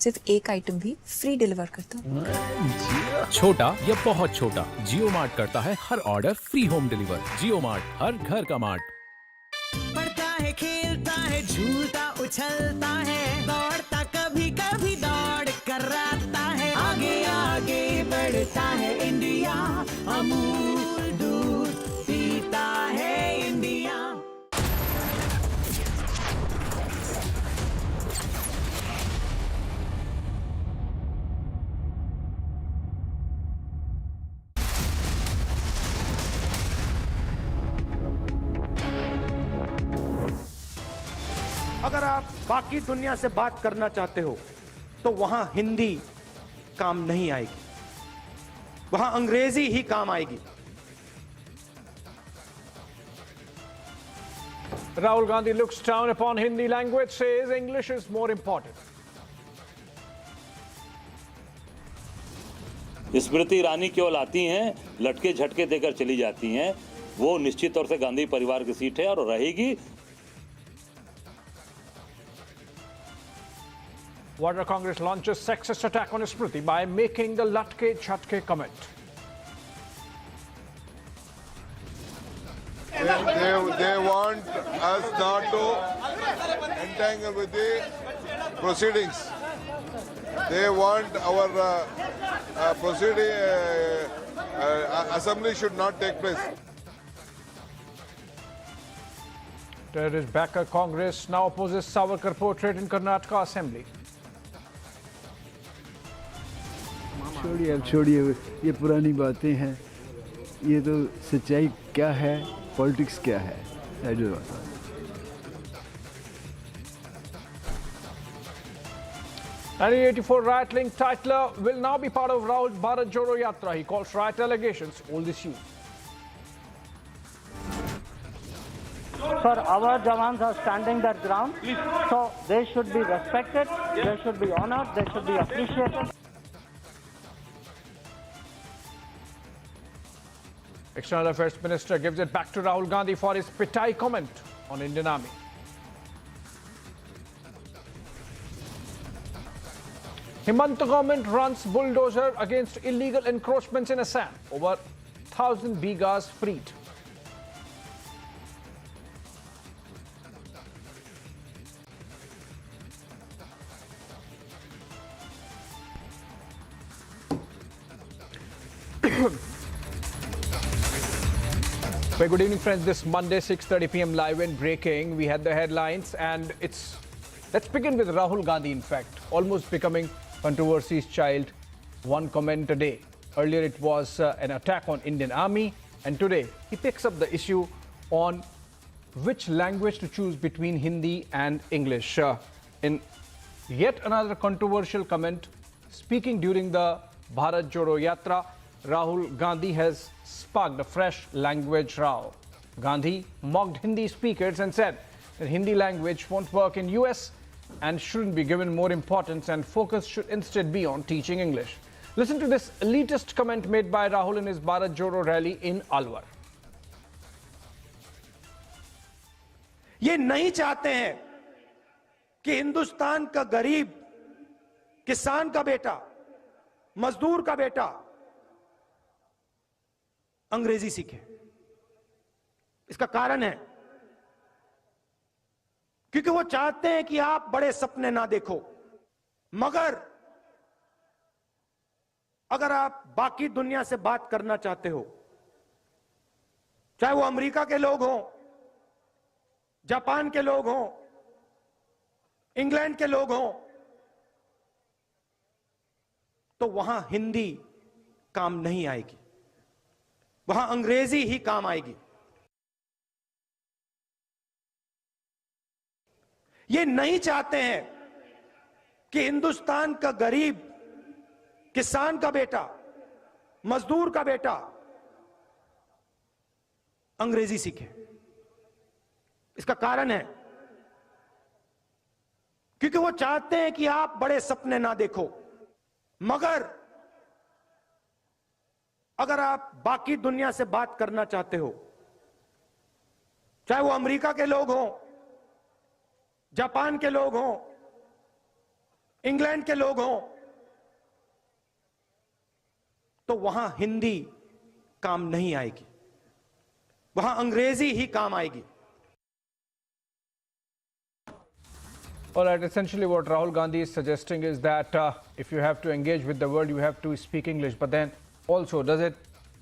सिर्फ एक आइटम भी फ्री डिलीवर करता है। छोटा या बहुत छोटा, जियो मार्ट करता है हर ऑर्डर फ्री होम डिलीवर। जियो मार्ट, हर घर का मार्ट। पढ़ता है, खेलता है, झूलता उछलता है, दौड़ता कभी कभी दौड़ कराता है, आगे आगे बढ़ता है इंडिया, अमूल दूध पीता है इंडिया। अगर आप बाकी दुनिया से बात करना चाहते हो तो वहां हिंदी काम नहीं आएगी, वहां अंग्रेजी ही काम आएगी। Rahul Gandhi looks down upon Hindi language, says English is more important. Smriti Irani केवल आती हैं, लटके झटके देकर चली जाती हैं। वो निश्चित तौर से गांधी परिवार की सीट है और रहेगी। Yatra Congress launches sexist attack on Smriti by making the latke chatke comment. They want us not to entangle with the proceedings. They want our assembly should not take place. Terrorist backer Congress now opposes Savarkar portrait in Karnataka Assembly. छोड़िए, अब छोड़िए, ये पुरानी बातें हैं। ये तो सच्चाई क्या है, पॉलिटिक्स क्या है, And the 84 riot-linked Tytler will now be part of Rahul Bharat Jodo Yatra. He calls riot allegations all disuse. Sir, our Jawans are standing their ground, so they should be respected, they should be honored, they should be appreciated. External Affairs Minister gives it back to Rahul Gandhi for his pitai comment on Indian Army. Himanta government runs bulldozer against illegal encroachments in Assam. Over 1,000 bighas freed. Very good evening, friends. This Monday, 6:30 p.m. live and breaking. We had the headlines, and let's begin with Rahul Gandhi. In fact, almost becoming controversies child. One comment a day. Earlier, it was an attack on Indian Army, and today he picks up the issue on which language to choose between Hindi and English. In yet another controversial comment, speaking during the Bharat Jodo Yatra, Rahul Gandhi has sparked a fresh language row. Gandhi mocked Hindi speakers and said that Hindi language won't work in US and shouldn't be given more importance, and focus should instead be on teaching English. Listen to this elitist comment made by Rahul in his Bharat Jodo rally in Alwar. ये नहीं चाहते हैं कि हिंदुस्तान का गरीब, किसान का बेटा, मजदूर का बेटा अंग्रेजी सीखे। इसका कारण है क्योंकि वो चाहते हैं कि आप बड़े सपने ना देखो, मगर अगर आप बाकी दुनिया से बात करना चाहते हो, चाहे वो अमेरिका के लोग हों, जापान के लोग हों, इंग्लैंड के लोग हों, तो वहां हिंदी काम नहीं आएगी, वहां अंग्रेजी ही काम आएगी। ये नहीं चाहते हैं कि हिंदुस्तान का गरीब, किसान का बेटा, मजदूर का बेटा अंग्रेजी सीखे। इसका कारण है क्योंकि वो चाहते हैं कि आप बड़े सपने ना देखो, मगर अगर आप बाकी दुनिया से बात करना चाहते हो, चाहे वो अमेरिका के लोग हों, जापान के लोग हों, इंग्लैंड के लोग हों, तो वहां हिंदी काम नहीं आएगी, वहां अंग्रेजी ही काम आएगी। All right, essentially what Rahul Gandhi is suggesting is that if you have to engage with the world, you have to speak English. But then also, does it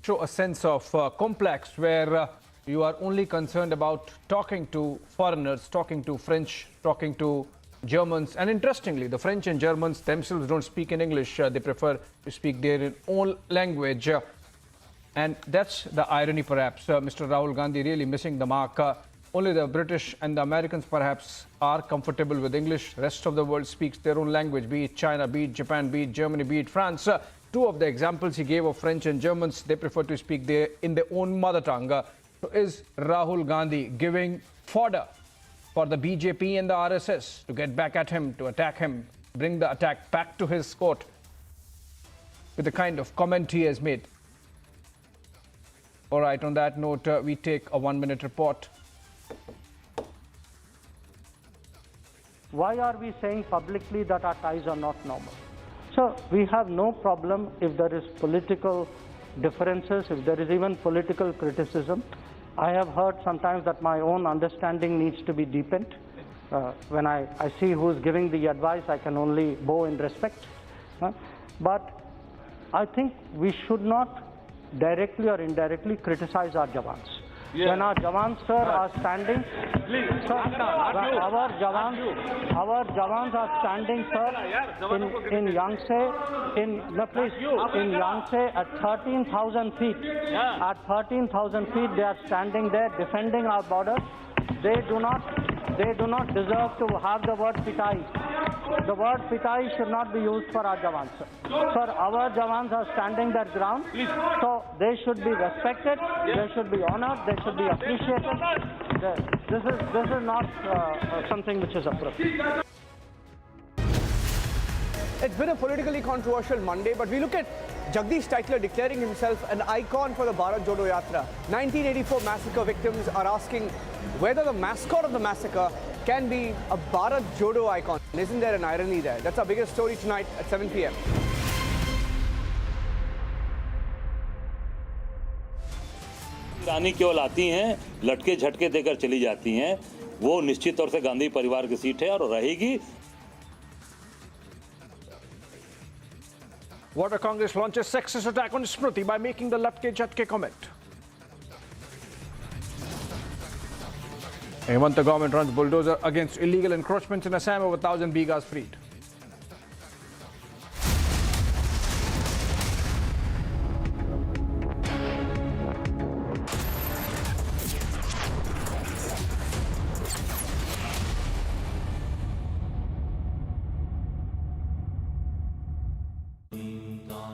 show a sense of complex where you are only concerned about talking to foreigners, talking to French, talking to Germans? And interestingly, the French and Germans themselves don't speak in English. They prefer to speak their own language. And that's the irony, perhaps. Mr. Rahul Gandhi really missing the mark. Only the British and the Americans perhaps are comfortable with English. Rest of the world speaks their own language, be it China, be it Japan, be it Germany, be it France. Two of the examples he gave of French and Germans, they prefer to speak in their own mother tongue. So is Rahul Gandhi giving fodder for the BJP and the RSS to get back at him, to attack him, bring the attack back to his court with the kind of comment he has made? All right, on that note, we take a 1-minute report. Why are we saying publicly that our ties are not normal? So we have no problem if there is political differences, if there is even political criticism. I have heard sometimes that my own understanding needs to be deepened. When I see who's giving the advice, I can only bow in respect. But I think we should not directly or indirectly criticize our Jawans. Yeah. When our Jawans, sir, are standing, sir, our Jawans are standing, sir, in Yangtze, in Yangtze at 13,000 feet. At 13,000 feet, they are standing there defending our borders. They do they do not deserve to have the word pitai. The word pitai should not be used for our jawans. Sir, our jawans are standing their ground, so they should be respected, they should be honored, they should be appreciated. This is not something which is appropriate. It's been a politically controversial Monday, but we look at Jagdish Tytler declaring himself an icon for the Bharat Jodo Yatra. 1984 massacre victims are asking whether the mascot of the massacre can be a Bharat Jodo icon. Isn't there an irony there? That's our biggest story tonight at 7 p.m. ईरानी केवल आती हैं, लटके झटके देकर चली जाती हैं। वो निश्चित तौर से गांधी परिवार की सीट है और रहेगी। Yatra Congress launches sexist attack on Smriti by making the latke jhatke comment. Hemant government runs bulldozer against illegal encroachments in Assam, over 1,000 bighas freed.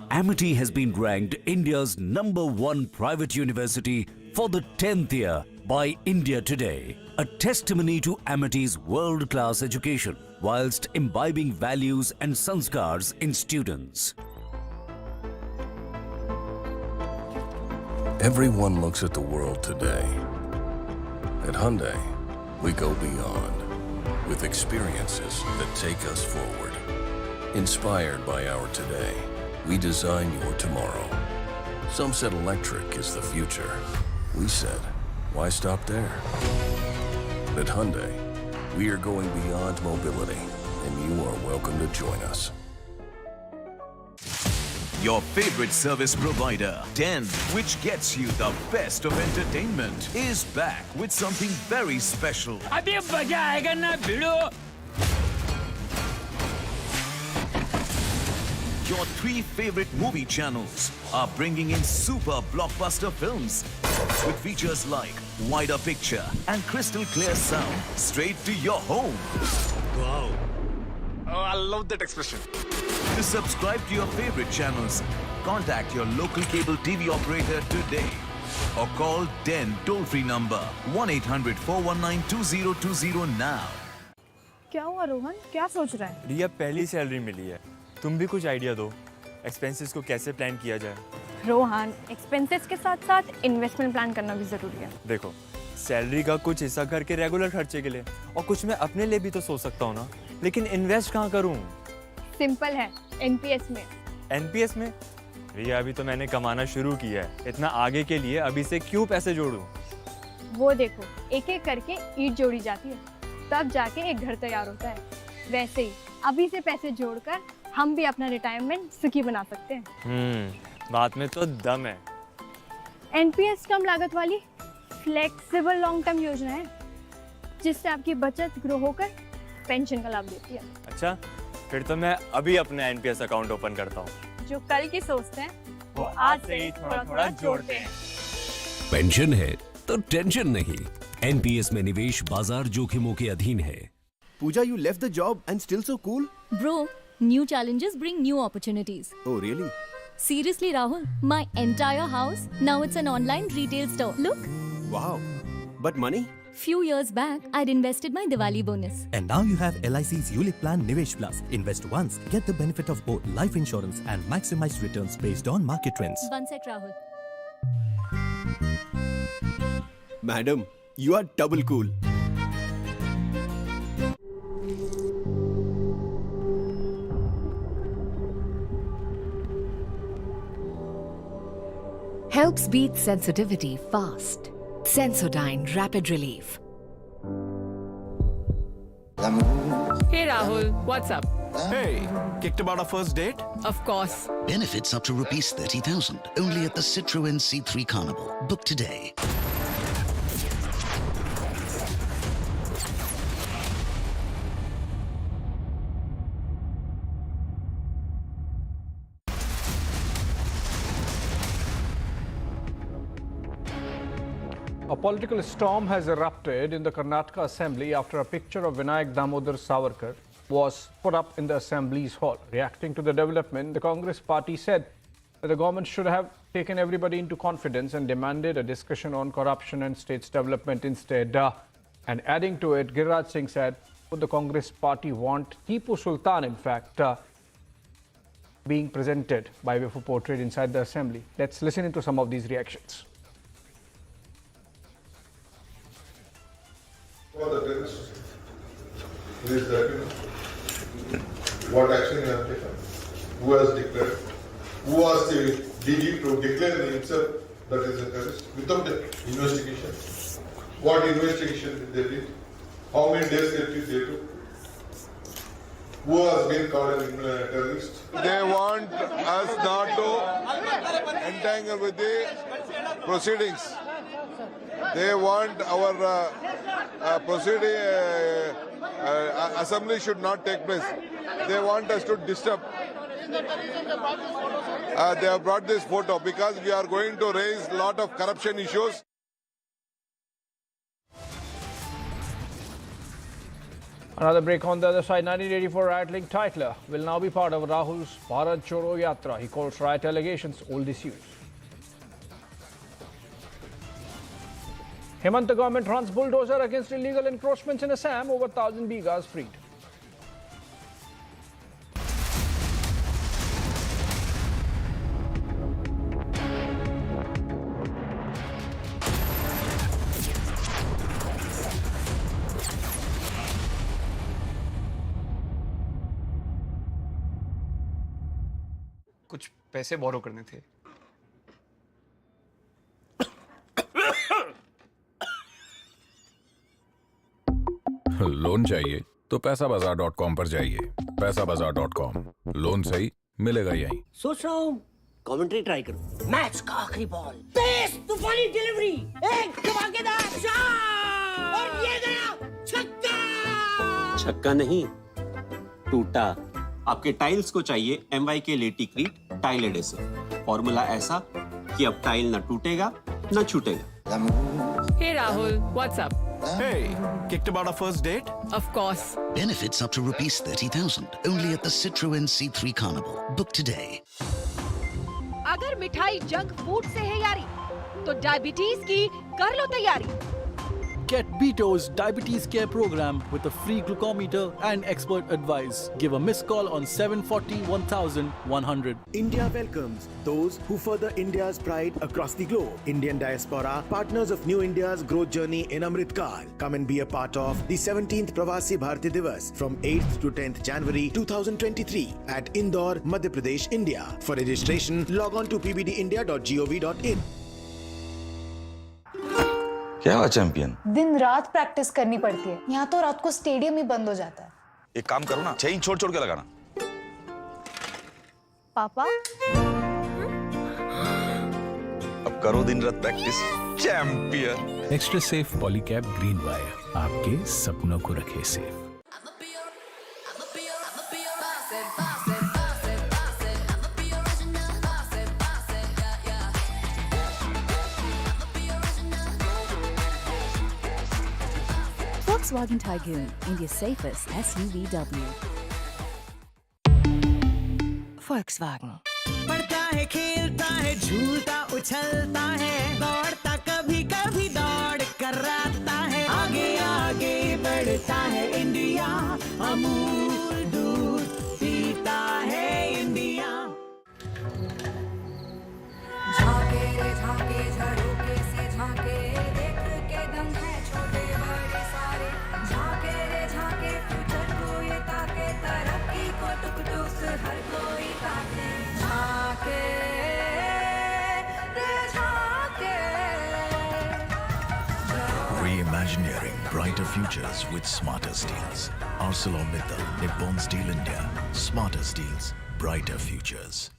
Amity has been ranked India's #1 private university for the 10th year by India Today, a testimony to Amity's world-class education whilst imbibing values and sanskars in students. Everyone looks at the world today. At Hyundai, we go beyond with experiences that take us forward. Inspired by our today, we design your tomorrow. Some said electric is the future. We said, why stop there? At Hyundai, we are going beyond mobility, and you are welcome to join us. Your favorite service provider, Den, which gets you the best of entertainment, is back with something very special. अभी मजा आएगा ना भिड़ो. Your 3 favorite movie channels are bringing in super blockbuster films with features like wider picture and crystal clear sound straight to your home. Wow. Oh, I love that expression. To subscribe to your favorite channels, contact your local cable TV operator today or call Den toll-free number 1-800-419-2020 now. क्या हुआ रोहन? क्या सोच रहा है? रिया, पहली salary मिली है, तुम भी कुछ आइडिया दो, एक्सपेंसेस को कैसे प्लान किया जाए। रोहन, एक्सपेंसेस के साथ साथ इन्वेस्टमेंट प्लान करना भी जरूरी है। देखो, सैलरी का कुछ हिस्सा घर के रेगुलर खर्चे के लिए और कुछ मैं अपने लिए भी तो सोच सकता हूँ ना, लेकिन इन्वेस्ट कहाँ करूँ? सिंपल है, एनपीएस में। एनपीएस में? रिया, अभी तो मैंने कमाना शुरू किया है, इतना आगे के लिए अभी से क्यों पैसे जोड़ूं? वो देखो, एक एक करके ईंट जोड़ी जाती है, तब जाके एक घर तैयार होता है। वैसे ही अभी से पैसे जोड़कर हम भी अपना रिटायरमेंट सुखी बना सकते हैं। बात में तो दम है। एनपीएस कम लागत वाली फ्लेक्सिबल लॉन्ग टर्म योजना है, जिससे आपकी बचत ग्रो होकर पेंशन का लाभ देती है। अच्छा, फिर तो मैं अभी अपना एनपीएस अकाउंट ओपन करता हूँ। जो कल की सोचते हैं वो आज से ही थोड़ा-थोड़ा जोड़ते हैं। पेंशन है तो टेंशन नहीं। एनपीएस में निवेश बाजार जोखिमों के अधीन है। Pooja, you left the job and still so cool? Bro, new challenges bring new opportunities. Oh, really? Seriously, Rahul, my entire house, now it's an online retail store. Look. Wow. But money? Few years back, I'd invested my Diwali bonus. And now you have LIC's ULIP plan Nivesh Plus. Invest once, get the benefit of both life insurance and maximize returns based on market trends. One sec, Rahul. Madam, you are double cool. Helps beat sensitivity fast. Sensodyne Rapid Relief. Hey Rahul, what's up? Hey, kicked about our first date? Of course. Benefits up to rupees 30,000 only at the Citroën C3 Carnival. Book today. A political storm has erupted in the Karnataka Assembly after a picture of Vinayak Damodar Savarkar was put up in the Assembly's hall. Reacting to the development, the Congress party said that the government should have taken everybody into confidence and demanded a discussion on corruption and state's development instead. And adding to it, Giriraj Singh said, would the Congress party want Tipu Sultan, in fact, being presented by way of a portrait inside the Assembly? Let's listen into some of these reactions. For the terrorists, please let me know what action you have taken, who has declared, who was the DG to declare himself that is a terrorist without an investigation. What investigation did they do? How many days they took? Who has been called a terrorist? They want us not to entangle with the proceedings. They want our assembly should not take place. They want us to disturb. They have brought this photo because we are going to raise a lot of corruption issues. Another break on the other side. 1984 riot-link Tytler will now be part of Rahul's Bharat Jodo Yatra. He calls riot allegations old issues. Hemant government runs bulldozer against illegal encroachments in Assam. Over 1,000 bighas freed. कुछ पैसे बोरो करने थे। Loan चाहिए तो पैसाबाजार.com पर जाइए। पैसाबाजार.com, loan सही मिलेगा यहीं। सोच रहा हूँ कमेंट्री ट्राई करूँ। मैच का आखिरी बॉल, तेज तूफानी डिलीवरी, एक धमाकेदार शॉट और ये गया छक्का। छक्का नहीं, टूटा। आपके टाइल्स को चाहिए MY के लेटिक्रीट टाइल एडेसिव। फॉर्मूला ऐसा कि अब टाइल न टूटेगा न छूटेगा। Hey Rahul, what's up? Hey, kicked about our first date? Of course. Benefits up to rupees 30,000 only at the Citroën C3 Carnival. Book today. अगर मिठाई जंक फूड से है यारी, तो डायबिटीज की कर लो तैयारी। Get Beto's Diabetes Care Program with a free glucometer and expert advice. Give a missed call on 740 1100. India welcomes those who further India's pride across the globe. Indian diaspora, partners of New India's growth journey in Amrit Kaal. Come and be a part of the 17th Pravasi Bharati Divas from 8th to 10th January 2023 at Indore, Madhya Pradesh, India. For registration, log on to pbdindia.gov.in. क्या हुआ champion? दिन रात practice करनी पड़ती है। यहाँ तो रात को स्टेडियम ही बंद हो जाता है। एक काम करो ना, चेन छोड़ छोड़ के लगाना। पापा? अब करो दिन रात practice. Champion. Extra safe Polycab green wire आपके सपनों को रखे safe. Volkswagen Tygoon, India's safest SUVW. Volkswagen. पढ़ता है, खेलता है, झूलता उछलता है, दौड़ता कभी कभी दौड़ कराता है, आगे आगे बढ़ता है इंडिया, अमूल दूध पीता है इंडिया। झाके रे झाके झरोके से झाके, देख के दम है छोटे बड़े सारे, झाके रे झाके फ्यूचर को ये ताके, तरक्की को टुक टुक हर कोई ताके, झाके रे झाके। Reimagineering brighter futures with smarter steels. ArcelorMittal, Nippon Steel India. Smarter steels, brighter futures.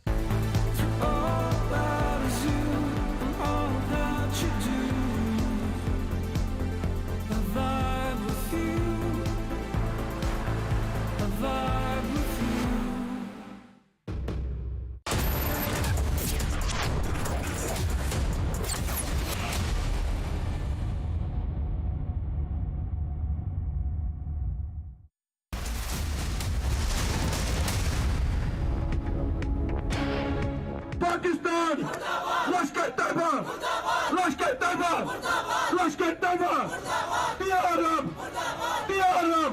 Pakistan! Lashkar Taiba! Lashkar Taiba! Lashkar Taiba! PRM! PRM!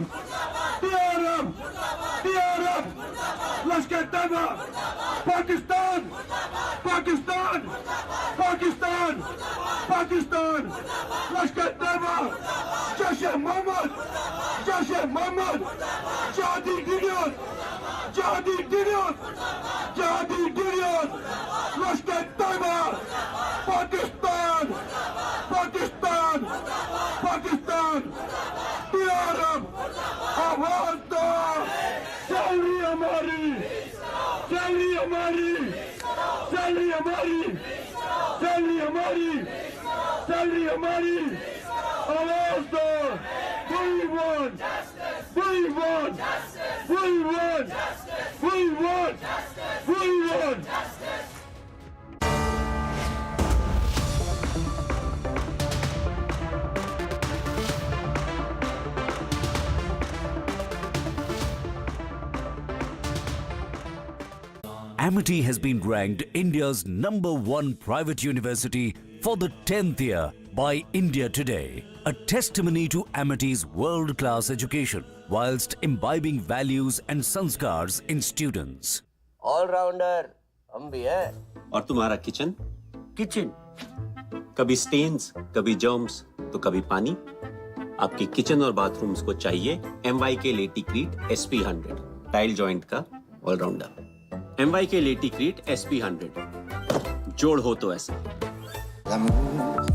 PRM! PRM! Lashkar Taiba! Pakistan! Pakistan! Pakistan! Pakistan! Lashkar Taiba! Jaish-e-Mohammed! Jaish-e-Mohammed! Jihadi idiot! Jihadi idiot! Jihadi idiot! Lashkar Taiba! Pakistan! Pakistan! Pakistan! PRM! आवाज दो! Salary हमारी! Salary हमारी! Salary हमारी! Salary हमारी! Salary हमारी! आवाज दो! We want! We want! We want! We want! We want! Amity has been ranked India's #1 private university for the 10th year by India Today, a testimony to Amity's world-class education whilst imbibing values and sanskars in students. Allrounder हम भी हैं। और तुम्हारा kitchen? Kitchen कभी stains, कभी germs, तो कभी पानी। आपके किचन और बाथरूम्स को चाहिए MYK लेटिक्रीट SP100, टाइल जॉइंट का ऑलराउंडर। MYK लेटिक्रीट SP100, जोड़ हो तो ऐसा।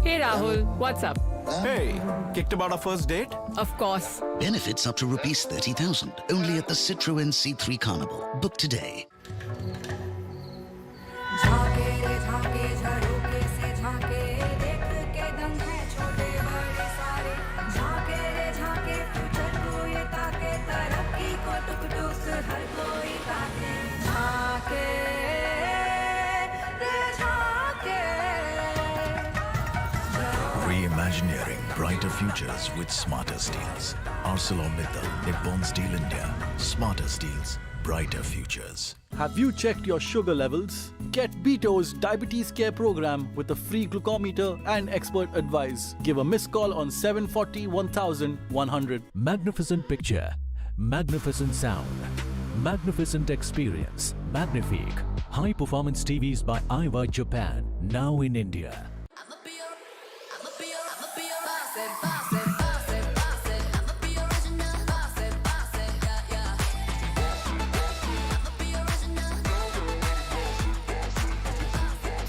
Hey Rahul, what's up? Hey, kicked about our first date? Of course. Benefits up to rupees 30,000 only at the Citroën C3 Carnival. Book today. झाके रे झाके झरोके से झाके देख के दम है छोटे बड़े सारे झाके रे झाके फ्यूचर को ये ताके तरक्की को टुक टुक हर कोई ताके झाके रे झाके Reimagineering brighter futures with smarter steels. ArcelorMittal, Nippon Steel India. Smarter steels, brighter futures. Have you checked your sugar levels? Get Beto's diabetes care program with a free glucometer and expert advice. Give a missed call on 740 1100. Magnificent picture, magnificent sound, magnificent experience, magnifique. High performance TVs by Aiwa Japan, now in India.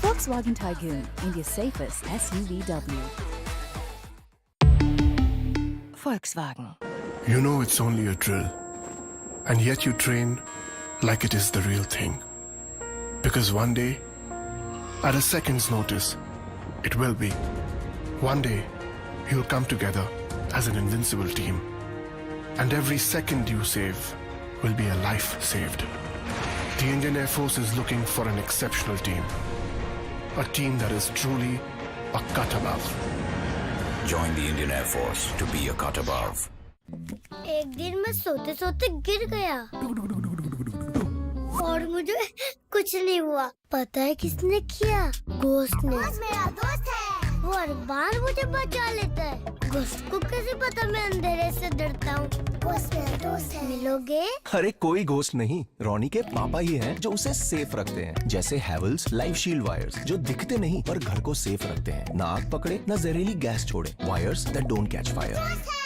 Volkswagen Tygoon, India's safest SUVW. Volkswagen. You know it's only a drill, and yet you train like it is the real thing. Because one day, at a second's notice, it will be. One day, you'll come together as an invincible team. And every second you save will be a life saved. The Indian Air Force is looking for an exceptional team. A team that is truly a cut above. Join the Indian Air Force to be a cut above. एक दिन मैं सोते सोते गिर गया और मुझे कुछ नहीं हुआ। पता है किसने किया? घोस्ट ने। मेरा दोस्त है। वो हर बार मुझे बचा लेता है। घोस्ट को कैसे पता मैं अंधेरे से डरता हूँ? घोस्ट मेरा दोस्त है। मिलोगे? अरे कोई घोस्ट नहीं, रोनी के पापा ही हैं जो उसे सेफ रखते हैं। जैसे हैवल्स लाइफ शील्ड वायर्स जो दिखते नहीं पर घर को सेफ रखते हैं। ना आग पकड़े, ना जहरीली गैस छोड़े। Wires that don't catch fire.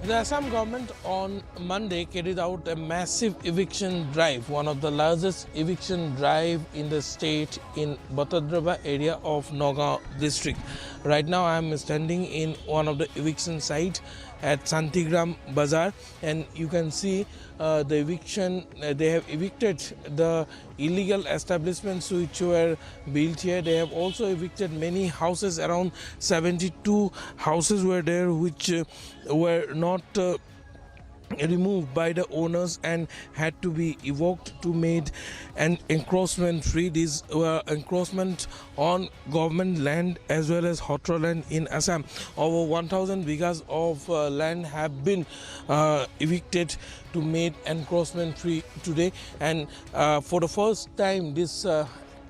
The Assam government on Monday carried out a massive eviction drive, one of the largest eviction drive in the state in Batadraba area of Nagaon district. Right now I am standing in one of the eviction sites at Santigram Bazaar, and you can see the eviction. They have evicted the illegal establishments which were built here. They have also evicted many houses. Around 72 houses were there which were not removed by the owners and had to be evoked to made an encroachment free. These were encroachment on government land as well as Yatra land in Assam. Over 1,000 bighas of land have been evicted to made encroachment free today, and for the first time this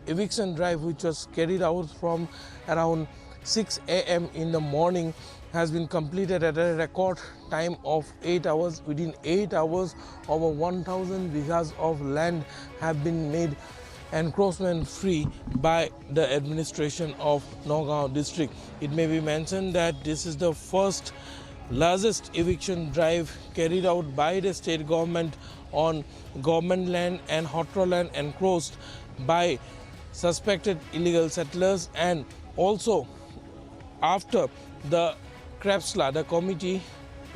eviction drive, which was carried out from around 6 a.m. in the morning, has been completed at a record time of 8 hours. Within 8 hours, over 1,000 bighas of land have been made encroachment free by the administration of Nagaon district. It may be mentioned that this is the first largest eviction drive carried out by the state government on government land and Yatra land encroached by suspected illegal settlers, and also after the Krepsla, the committee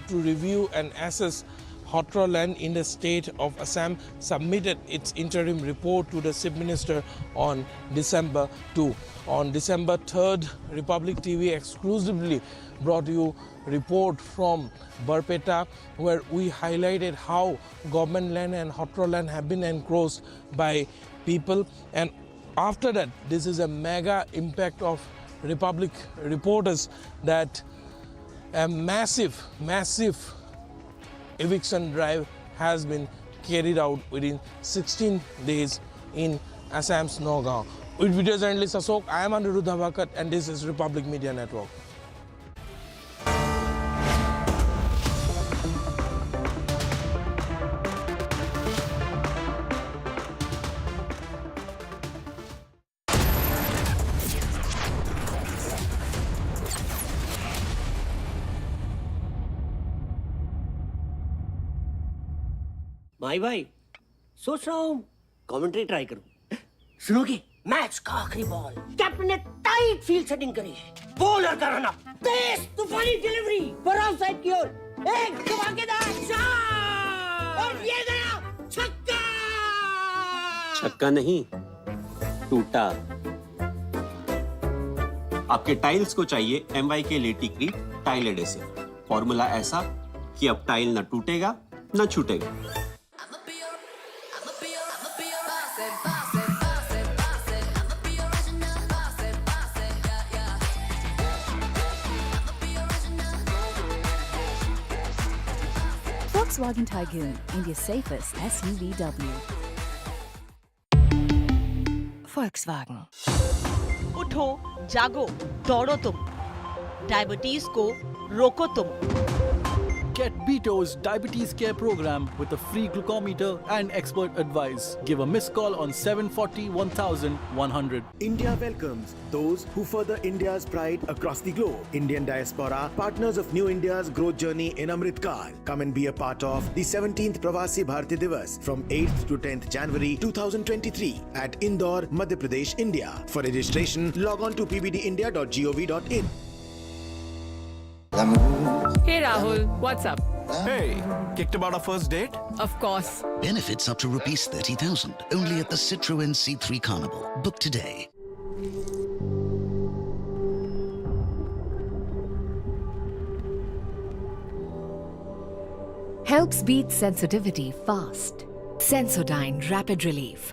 to review and assess Yatra land in the state of Assam, submitted its interim report to the Chief Minister on December 2. On December 3rd, Republic TV exclusively brought you report from Barpeta, where we highlighted how government land and Yatra land have been encroached by people. And after that, this is a mega impact of Republic reporters that a massive eviction drive has been carried out within 16 days in Assam's Nagaon. With video journalist Ashok, I am Anirudh Dhavakat, and this is Republic Media Network. भाई सोच रहा हूँ commentary try करूं। सुनोगे? Match का आखिरी ball, captain ने tight field setting करी है, बॉलर का रन अप, तेज तूफानी डिलीवरी, बराबर साइड की ओर, एक धमाकेदार शॉट और ये गया छक्का। छक्का नहीं, टूटा। आपके टाइल्स को चाहिए MY के लेटिक्रीट टाइल एडेसिव। फॉर्मूला ऐसा कि अब टाइल न टूटेगा न छूटेगा। Volkswagen Tygoon, India's safest SUVW. Volkswagen. उठो, जागो, दौड़ो तुम। डायबिटीज को रोको तुम। Get Beto's Diabetes Care Program with a free glucometer and expert advice. Give a missed call on 740 1100. India welcomes those who further India's pride across the globe. Indian diaspora, partners of New India's growth journey in Amritkal. Come and be a part of the 17th Pravasi Bharati Divas from 8th to 10th January 2023 at Indore, Madhya Pradesh, India. For registration, log on to pbdindia.gov.in. Hey Rahul, what's up? Hey, kicked about our first date? Of course. Benefits up to rupees 30,000 only at the Citroën C3 Carnival. Book today. Helps beat sensitivity fast. Sensodyne Rapid Relief.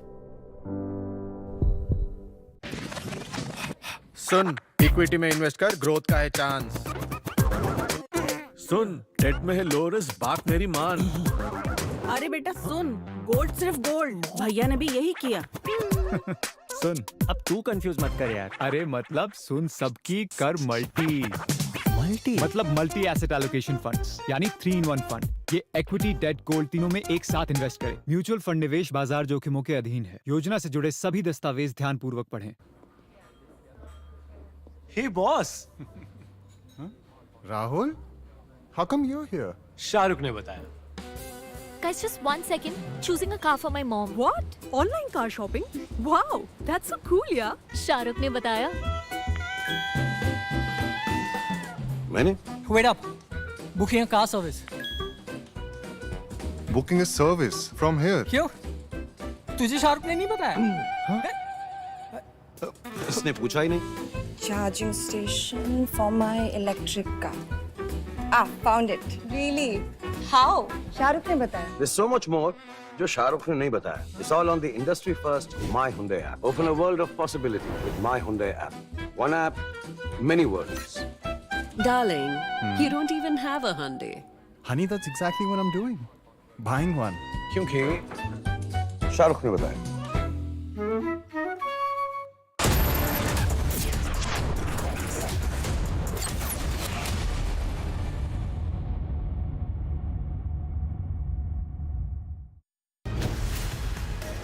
Soon, equity में invest कर, growth का है chance. सुन, date में है low risk, बात मेरी मान। अरे बेटा सुन, गोल्ड सिर्फ गोल्ड, भैया ने भी यही किया। सुन, अब तू कंफ्यूज मत कर यार। अरे मतलब सुन, सबकी कर मल्टी मतलब मल्टी एसेट एलोकेशन फंड्स, यानी 3-in-1 फंड। ये इक्विटी, डेट, गोल्ड तीनों में एक साथ इन्वेस्ट करे। म्यूचुअल फंड निवेश बाजार जोखिमों के अधीन है। योजना से जुड़े सभी दस्तावेज ध्यान पूर्वक पढ़ें। Hey boss. Rahul, how come you're here? Shahrukh ने बताया। Guys, just 1 second. Choosing a car for my mom. What? Online car shopping? Wow, that's so cool, yeah. Shahrukh ने बताया। मैंने? Wait up. Booking a car service. Booking a service from here. क्यों? तुझे शाहरुख ने नहीं बताया? इसने पूछा ही नहीं. Charging station for my electric car. Ah, found it. Really? How? Shahrukh ने बताया. There's so much more जो शाहरुख ने नहीं बताया. It's all on the industry first My Hyundai app. Open a world of possibility with My Hyundai app. One app, many worlds. Darling, you don't even have a Hyundai. Honey, that's exactly what I'm doing. Buying one. क्योंकि शाहरुख ने बताया.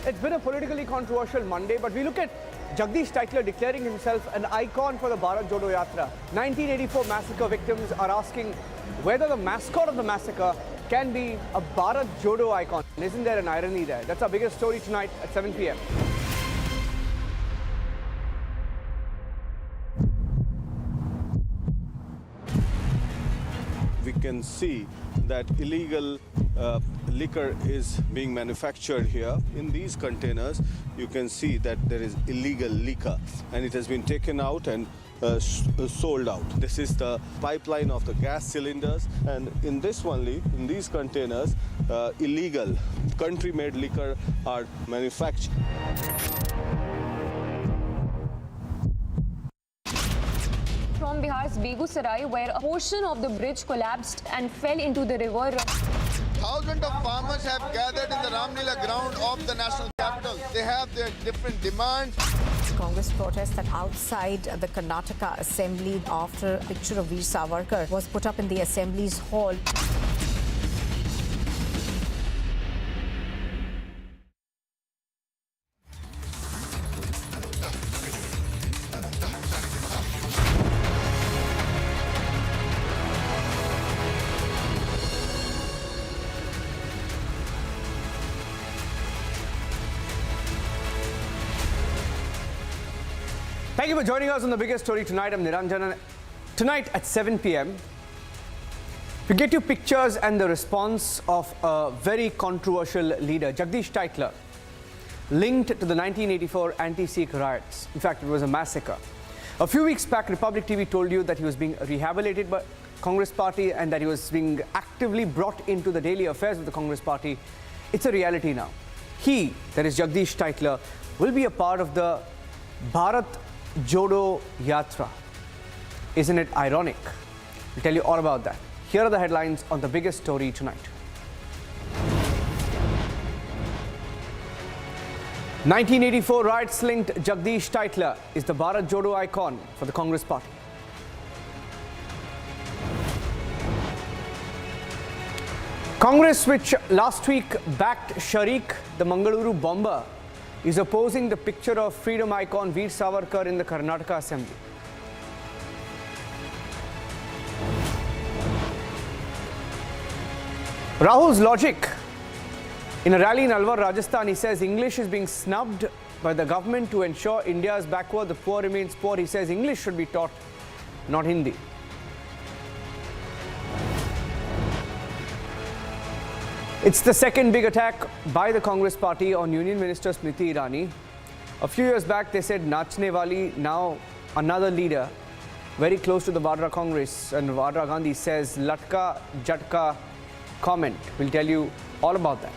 It's been a politically controversial Monday, but we look at Jagdish Tytler declaring himself an icon for the Bharat Jodo Yatra. 1984 massacre victims are asking whether the mascot of the massacre can be a Bharat Jodo icon. Isn't there an irony there? That's our biggest story tonight at 7 p.m. We can see that illegal liquor is being manufactured here. In these containers, you can see that there is illegal liquor and it has been taken out and sold out. This is the pipeline of the gas cylinders, and in this only, in these containers, illegal country-made liquor are manufactured. From Bihar's Begusarai, where a portion of the bridge collapsed and fell into the river. Thousands of farmers have gathered in the Ramlila ground of the national capital. They have their different demands. Congress protested outside the Karnataka Assembly after a picture of Veer Savarkar was put up in the Assembly's hall. Thank you for joining us on the biggest story tonight. I'm Niranjan. Tonight at 7 p.m, we get you pictures and the response of a very controversial leader, Jagdish Tytler, linked to the 1984 anti-Sikh riots. In fact, it was a massacre. A few weeks back, Republic TV told you that he was being rehabilitated by Congress party and that he was being actively brought into the daily affairs of the Congress party. It's a reality now. He, that is Jagdish Tytler, will be a part of the Bharat Jodo Yatra. Isn't it ironic? We'll tell you all about that. Here are the headlines on the biggest story tonight. 1984 riots linked Jagdish Tytler is the Bharat Jodo icon for the Congress party. Congress, which last week backed Sharik, the Mangaluru bomber, is opposing the picture of freedom icon Veer Savarkar in the Karnataka Assembly. Rahul's logic. In a rally in Alwar, Rajasthan, he says English is being snubbed by the government to ensure India is backward, the poor remains poor. He says English should be taught, not Hindi. It's the second big attack by the Congress party on Union Minister Smriti Irani. A few years back, they said Nachne Wali, now another leader, very close to the Vadra Congress, and Rahul Gandhi says Latka Jatka comment. We'll tell you all about that.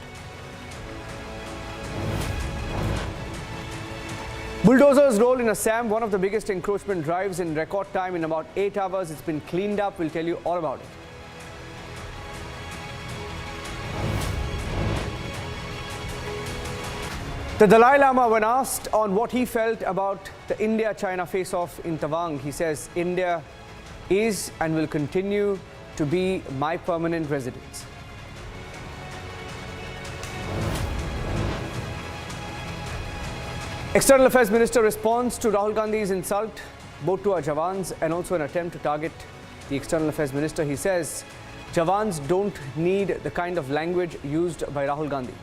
Bulldozers roll in Assam, one of the biggest encroachment drives in record time. In about 8 hours, it's been cleaned up. We'll tell you all about it. The Dalai Lama, when asked on what he felt about the India-China face-off in Tawang, he says, India is and will continue to be my permanent residence. External Affairs Minister responds to Rahul Gandhi's insult, both to our Jawans and also an attempt to target the External Affairs Minister. He says, Jawans don't need the kind of language used by Rahul Gandhi.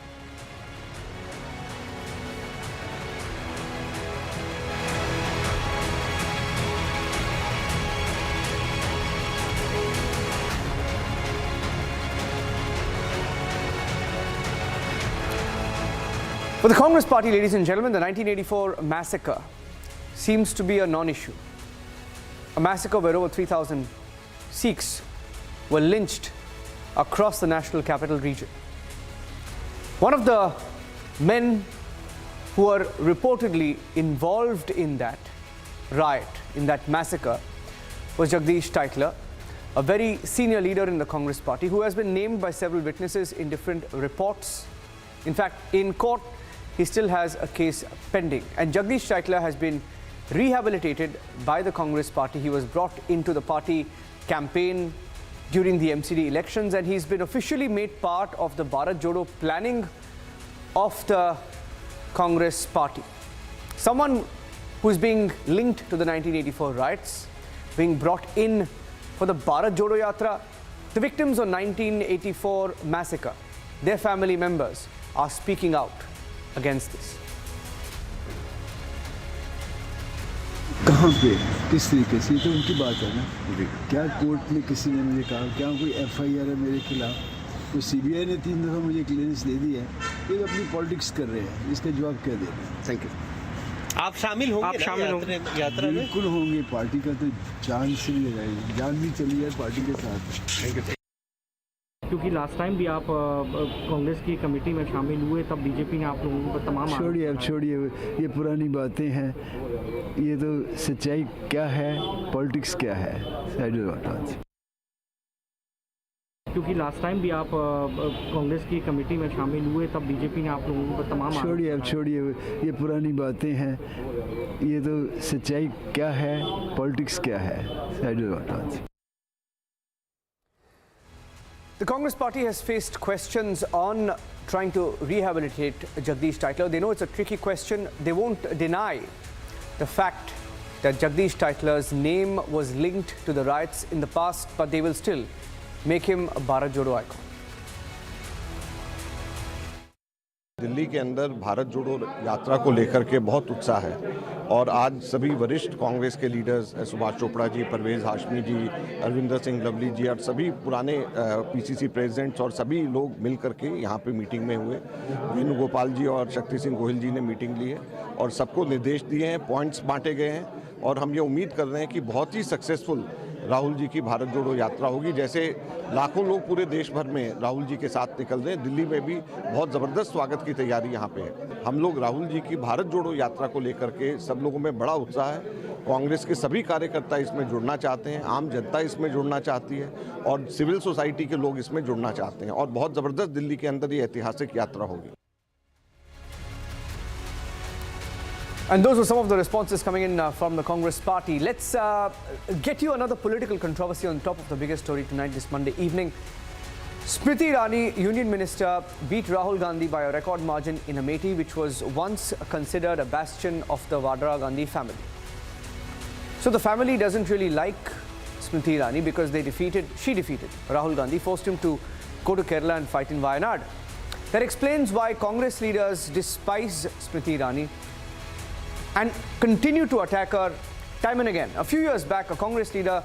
For the Congress party, ladies and gentlemen, the 1984 massacre seems to be a non-issue. A massacre where over 3,000 Sikhs were lynched across the national capital region. One of the men who were reportedly involved in that riot, in that massacre, was Jagdish Tytler, a very senior leader in the Congress party who has been named by several witnesses in different reports. In fact, in court, he still has a case pending. And Jagdish Tytler has been rehabilitated by the Congress party. He was brought into the party campaign during the MCD elections, and he's been officially made part of the Bharat Jodo planning of the Congress party. Someone who is being linked to the 1984 riots, being brought in for the Bharat Jodo Yatra. The victims of 1984 massacre, their family members are speaking out against this. कहाँ पे किस तरीके से तो उनकी बात है ना क्या कोर्ट में किसी ने मुझे कहा क्या कोई FIR है मेरे खिलाफ तो CBI ने 3 दफ़ा मुझे क्लियरेंस दे दी है ये अपनी पॉलिटिक्स कर रहे हैं इसका जवाब क्या दे रहे हैं थैंक यू आप शामिल होंगे यात्रा में बिल्कुल होंगे पार्टी का तो जान से भी लगाएंगे जान भी चली है पार्टी के साथ थैंक यू क्योंकि लास्ट टाइम भी आप कांग्रेस की कमेटी में शामिल हुए तब बीजेपी ने आप लोगों को तमाम छोड़िए अब छोड़िए ये पुरानी बातें हैं ये तो सच्चाई क्या है पॉलिटिक्स क्या है क्योंकि लास्ट टाइम भी आप कांग्रेस की कमेटी में शामिल हुए तब बीजेपी ने आप लोगों को तमाम छोड़िए अब छोड़िए ये पुरानी बातें हैं ये तो सच्चाई क्या है पॉलिटिक्स क्या है The Congress party has faced questions on trying to rehabilitate Jagdish Tytler. They know it's a tricky question. They won't deny the fact that Jagdish Tytler's name was linked to the riots in the past, but they will still make him a Bharat Jodo icon. Delhi के अंदर भारत जोड़ो यात्रा को लेकर के बहुत उत्साह है और आज सभी वरिष्ठ कांग्रेस के लीडर्स सुभाष चोपड़ा जी, परवेज हाशमी जी, अरविंदर सिंह लवली जी और सभी पुराने PCC प्रेसिडेंट्स और सभी लोग मिल करके यहाँ पे मीटिंग में हुए। वेणुगोपाल जी और शक्ति सिंह गोहिल जी ने मीटिंग ली है और सबको निर्देश दिए हैं, पॉइंट्स बांटे गए हैं और हम ये उम्मीद कर रहे हैं कि बहुत ही सक्सेसफुल राहुल जी की भारत जोड़ो यात्रा होगी। जैसे लाखों लोग पूरे देश भर में राहुल जी के साथ निकल रहे हैं, दिल्ली में भी बहुत ज़बरदस्त स्वागत की तैयारी यहाँ पे है। हम लोग राहुल जी की भारत जोड़ो यात्रा को लेकर के सब लोगों में बड़ा उत्साह है। कांग्रेस के सभी कार्यकर्ता इसमें जुड़ना चाहते हैं, आम जनता इसमें जुड़ना चाहती है और सिविल सोसाइटी के लोग इसमें जुड़ना चाहते हैं और बहुत ज़बरदस्त दिल्ली के अंदर ये ऐतिहासिक यात्रा होगी। And those were some of the responses coming in from the Congress party. Let's get you another political controversy on top of the biggest story tonight, this Monday evening. Smriti Irani, Union Minister, beat Rahul Gandhi by a record margin in Amethi, which was once considered a bastion of the Vadra Gandhi family. So the family doesn't really like Smriti Irani because she defeated Rahul Gandhi, forced him to go to Kerala and fight in Wayanad. That explains why Congress leaders despise Smriti Irani and continue to attack her time and again. A few years back, a Congress leader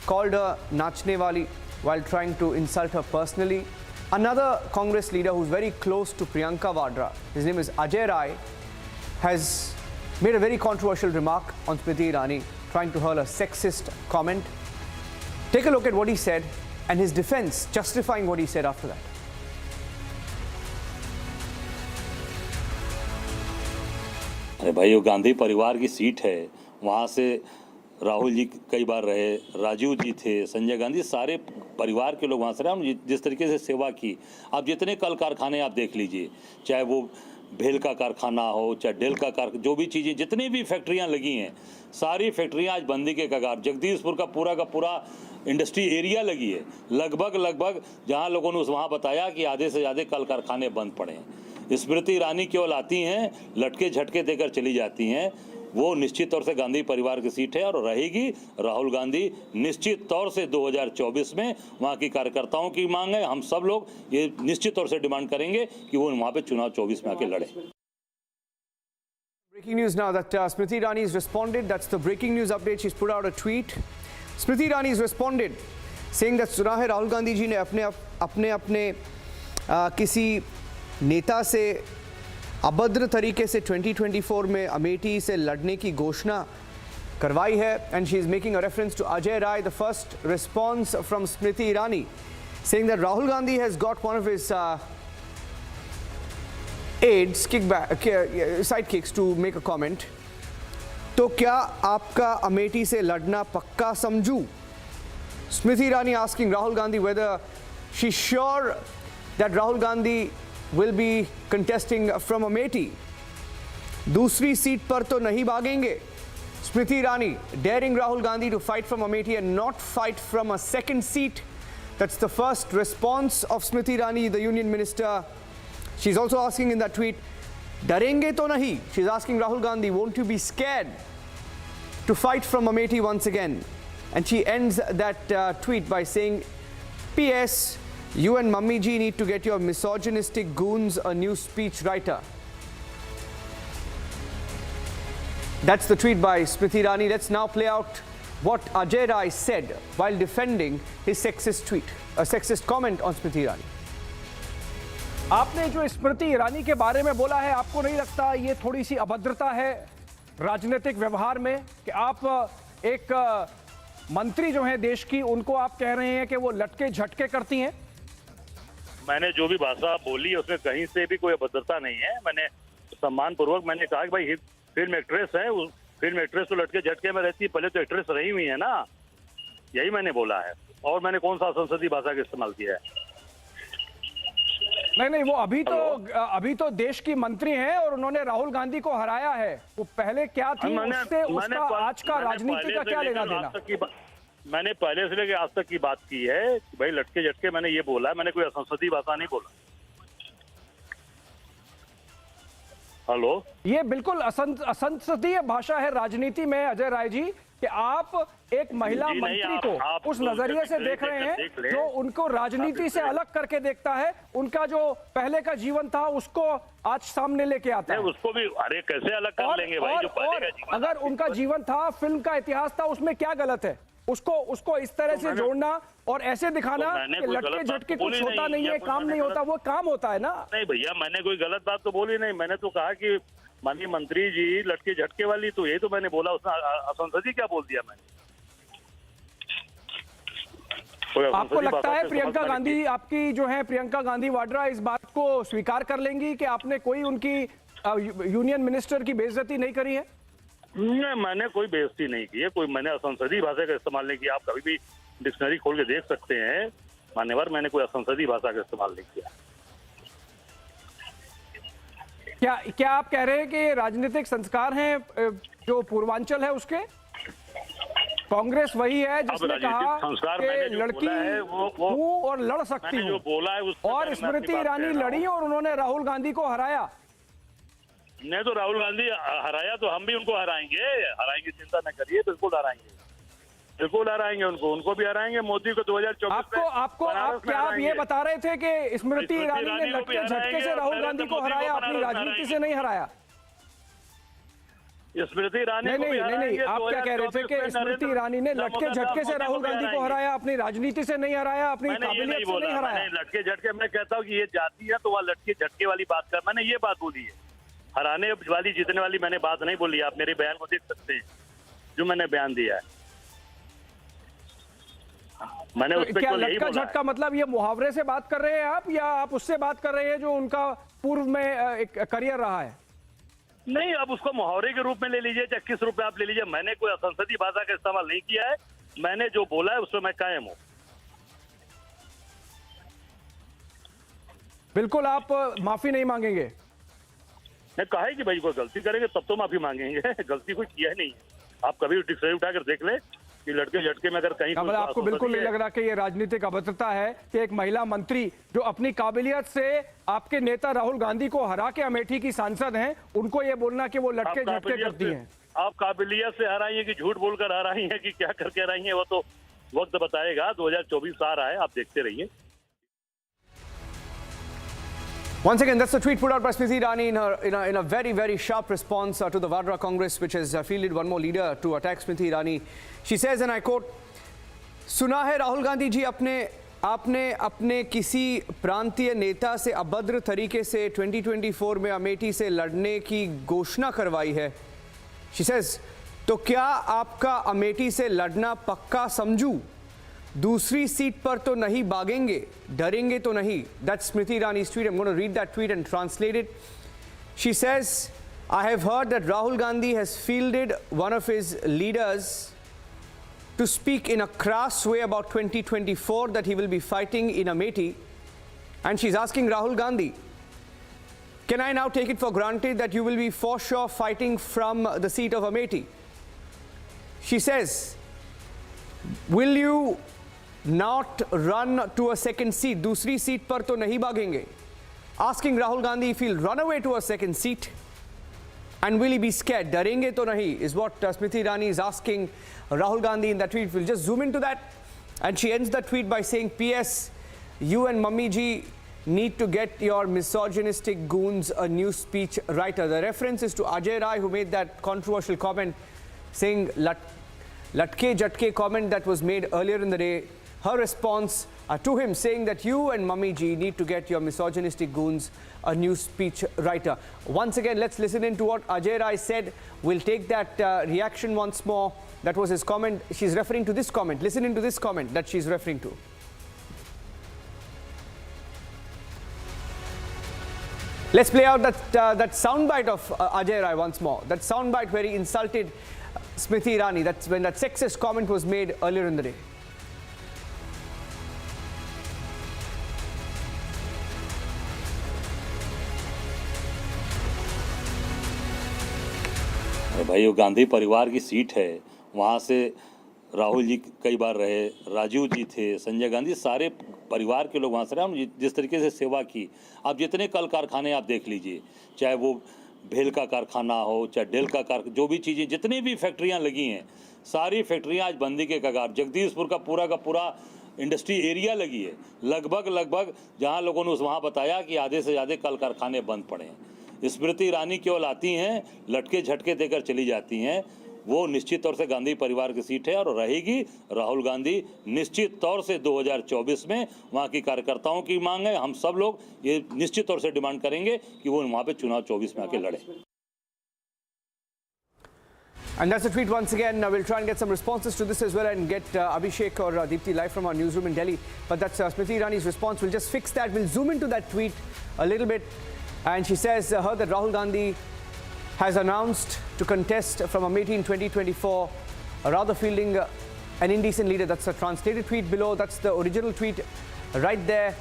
called her Nachne Wali while trying to insult her personally. Another Congress leader who's very close to Priyanka Vadra, his name is Ajay Rai, has made a very controversial remark on Smriti Irani, trying to hurl a sexist comment. Take a look at what he said and his defense, justifying what he said after that. अरे भाई वो गांधी परिवार की seat है, वहाँ से राहुल जी कई बार रहे, राजीव जी थे, संजय गांधी, सारे परिवार के लोग वहाँ से रहे। हम जिस तरीके से सेवा की, आप जितने कल कारखाने आप देख लीजिए, चाहे वो भेल का कारखाना हो, चाहे डेल का कारखाना, जो भी चीज़ें, जितनी भी फैक्ट्रियाँ लगी हैं, सारी फैक्ट्रियाँ आज बंदी के कगार। जगदीशपुर का पूरा इंडस्ट्री एरिया लगी है, लगभग जहाँ लोगों ने वहाँ बताया कि आधे से ज़्यादा कल कारखाने बंद पड़े हैं। स्मृति ईरानी केवल आती हैं, लटके झटके देकर चली जाती हैं। वो निश्चित तौर से गांधी परिवार की सीट है और रहेगी। राहुल गांधी निश्चित तौर से 2024 में वहाँ की कार्यकर्ताओं की मांग है, हम सब लोग ये निश्चित तौर से डिमांड करेंगे कि वो वहाँ पे चुनाव 24 में आके लड़े। Breaking news now that Smriti Irani has responded. That's the breaking news update. She's put out a tweet. Smriti Irani has responded saying that सुना है राहुल गांधी जी ने अपने किसी नेता से अभद्र तरीके से 2024 में अमेठी से लड़ने की घोषणा करवाई है. And she is making a reference to Ajay Rai, the first response from Smriti Irani, saying that Rahul Gandhi has got one of his aides, sidekicks, to make a comment. तो क्या आपका अमेठी से लड़ना पक्का समझू? Smriti Irani asking Rahul Gandhi whether she's sure that Rahul Gandhi will be contesting from Amethi. दूसरी seat पर तो नहीं भागेंगे. Smriti Irani daring Rahul Gandhi to fight from Amethi and not fight from a second seat. That's the first response of Smriti Irani, the union minister. She's also asking in that tweet, डरेंगे तो नहीं? She's asking Rahul Gandhi, won't you be scared to fight from Amethi once again? And she ends that tweet by saying, P.S. You and Mummy ji need to get your misogynistic goons a new speech writer. That's the tweet by Smriti Irani. Let's now play out what Ajay Rai said while defending his sexist tweet, a sexist comment on Smriti Irani. आपने जो स्मृति ईरानी के बारे में बोला है, आपको नहीं लगता ये थोड़ी सी अभद्रता है राजनीतिक व्यवहार में कि आप एक मंत्री जो है देश की, उनको आप कह रहे हैं कि वो लटके झटके करती हैं? मैंने जो भी भाषा बोली है उसमें कहीं से भी कोई अभद्रता नहीं है. मैंने सम्मानपूर्वक मैंने कहा कि भाई फिल्म एक्ट्रेस है, फिल्म एक्ट्रेस तो लटके झटके में रहती है, पहले तो एक्ट्रेस रही हुई है ना, यही मैंने बोला है. और मैंने कौन सा संसदीय भाषा का इस्तेमाल किया है? नहीं, वो अभी तो देश की मंत्री हैं और उन्होंने राहुल गांधी को हराया है. वो पहले क्या थी, उससे उसका आज का राजनीति का क्या लेना देना? मैंने पहले से लेकर आज तक की बात की है कि भाई लटके झटके मैंने ये बोला है, मैंने कोई असंसदीय भाषा नहीं बोला. हेलो, ये बिल्कुल असंसदीय भाषा है राजनीति में अजय राय जी, कि आप एक महिला मंत्री को उस नजरिए से देख रहे हैं जो उनको राजनीति से अलग करके देखता है. उनका जो पहले का जीवन था उसको आज सामने लेके आता है. उसको भी अरे कैसे अलग कर लेंगे भाई, जो पहले का जीवन, अगर उनका जीवन था, फिल्म का इतिहास था, उसमें क्या गलत है? उसको इस तरह से जोड़ना और ऐसे दिखाना कि लटके झटके कुछ होता नहीं है, काम नहीं होता, वो काम होता है ना. नहीं भैया, मैंने कोई गलत बात तो बोली नहीं. मैंने तो कहा कि माननीय मंत्री जी लटके झटके वाली, तो यही तो मैंने बोला. उसने असंसदीय क्या बोल दिया मैंने? आपको लगता है प्रियंका गांधी, आपकी जो है प्रियंका गांधी वाड्रा, इस बात को स्वीकार कर लेंगी कि आपने कोई उनकी यूनियन मिनिस्टर की बेइज्जती नहीं करी है? नहीं, मैंने कोई बेइज्जती नहीं की है. कोई मैंने असंसदीय भाषा का इस्तेमाल नहीं किया. आप कभी भी डिक्शनरी खोल के देख सकते हैं मान्यवर, मैंने कोई असंसदीय भाषा का इस्तेमाल नहीं किया. क्या आप कह रहे हैं कि राजनीतिक संस्कार हैं जो पूर्वांचल है उसके? कांग्रेस वही है जिसने कहा कि लड़की हूं और लड़ सकती हूं, और स्मृति ईरानी लड़ी और उन्होंने राहुल गांधी को हराया. नहीं तो राहुल गांधी हराया तो हम भी उनको हराएंगे, चिंता न करिए. बिल्कुल हराएंगे उनको भी हराएंगे. मोदी को 2024 आप ये बता रहे थे कि स्मृति ईरानी ने लटके झटके से राहुल गांधी को हराया, अपनी राजनीति से नहीं हराया? स्मृति ईरानी नहीं, आप क्या कह रहे थे कि स्मृति ईरानी ने लटके झटके से राहुल गांधी को हराया, अपनी राजनीति से नहीं हराया, अपनी काबिलियत से नहीं हराया? लटके झटके मैं कहता हूँ कि ये जाती है तो वह लटके झटके वाली बात कर, मैंने ये बात बोली है. हराने वाली जीतने वाली मैंने बात नहीं बोली. आप मेरे बयान को देख सकते हैं जो मैंने बयान दिया है. मैंने उस पे क्या लटका झटका मतलब ये मुहावरे से बात कर रहे हैं आप, या आप उससे बात कर रहे हैं जो उनका पूर्व में एक करियर रहा है? नहीं, अब उसको मुहावरे के रूप में ले लीजिए, चाहे किस रूप में आप ले लीजिए. मैंने कोई असंसदीय भाषा का इस्तेमाल नहीं किया है. मैंने जो बोला है उसमें मैं कायम हूं. बिल्कुल आप माफी नहीं मांगेंगे? नहीं, कहा है कि भाई कोई गलती करेंगे तब तो माफी मांगेंगे. गलती कोई किया ही नहीं. आप कभी डिक्शनरी उठाकर देख ले कि लड़के झटके में अगर कहीं मतलब आपको बिल्कुल नहीं लग रहा कि ये राजनीतिक अभद्रता है कि एक महिला मंत्री जो अपनी काबिलियत से आपके नेता राहुल गांधी को हरा के अमेठी की सांसद हैं, उनको ये बोलना कि वो लटके झटके करती हैं? आप काबिलियत से हराई है कि झूठ बोलकर हराई है कि क्या करके हराई है, वो तो वक्त बताएगा. 2024 आ रहा है, आप देखते रहिए. Once again, that's the tweet put out by Smriti Irani in a very, very sharp response to the Vadra Congress, which has fielded one more leader to attack Smriti Irani. She says, and I quote, "सुना है राहुल गांधी जी अपने आपने अपने किसी प्रांतीय नेता से अभद्र तरीके से 2024 में अमेठी से लड़ने की घोषणा करवाई है. She says, तो क्या आपका अमेठी से लड़ना पक्का समझूं? दूसरी सीट पर तो नहीं भागेंगे, डरेंगे तो नहीं. That's Smriti Irani's tweet. I'm going to read that tweet and translate it. She says, I have heard that Rahul Gandhi has fielded one of his leaders to speak in a crass way about 2024 that he will be fighting in Amethi. And she's asking Rahul Gandhi, can I now take it for granted that you will be for sure fighting from the seat of Amethi? She says, will you not run to a second seat? Dusri seat par to nahi bhagenge. Asking Rahul Gandhi if he'll run away to a second seat. And will he be scared? Darenge to nahi is what Smriti Irani is asking Rahul Gandhi in that tweet. We'll just zoom into that. And she ends the tweet by saying, P.S. You and Mummy Ji need to get your misogynistic goons a new speech writer. The reference is to Ajay Rai, who made that controversial comment saying Latke Jatke comment that was made earlier in the day. Her response to him saying that you and Mummy Ji need to get your misogynistic goons a new speech writer. Once again, let's listen in to what Ajay Rai said. We'll take that reaction once more. That was his comment. She's referring to this comment. Listen into this comment that she's referring to. Let's play out that soundbite of Ajay Rai once more. That soundbite where he insulted Smriti Irani. That's when that sexist comment was made earlier in the day. भाई, वो गांधी परिवार की seat है, वहाँ से राहुल जी कई बार रहे, राजीव जी थे, संजय गांधी, सारे परिवार के लोग वहाँ से रहे. हम जिस तरीके से सेवा की, आप जितने कल कारखाने आप देख लीजिए, चाहे वो भेल का कारखाना हो, चाहे डेल का कारखाना, जो भी चीज़ें, जितनी भी फैक्ट्रियाँ लगी हैं, सारी फैक्ट्रियाँ आज बंदी के कगार. जगदीशपुर का पूरा इंडस्ट्री एरिया लगी है, लगभग जहाँ लोगों ने वहाँ बताया कि आधे से ज़्यादा कल कारखाने बंद पड़े हैं. स्मृति ईरानी केवल आती हैं, लटके झटके देकर चली जाती हैं. वो निश्चित तौर से गांधी परिवार की सीट है और रहेगी. राहुल गांधी निश्चित तौर से 2024 में वहाँ की कार्यकर्ताओं की मांग है. हम सब लोग ये निश्चित तौर से डिमांड करेंगे कि वो वहाँ पे चुनाव 24 में आके लड़े. And that's the tweet once again. We'll try and get some responses to this as well and get Abhishek or Deepthi live from our newsroom in Delhi. But that's Smriti Irani's response. We'll just fix that. We'll zoom into that tweet a little bit. And she says, heard that Rahul Gandhi has announced to contest from Amethi in 2024, rather fielding an indecent leader. That's a translated tweet below. That's the original tweet right there,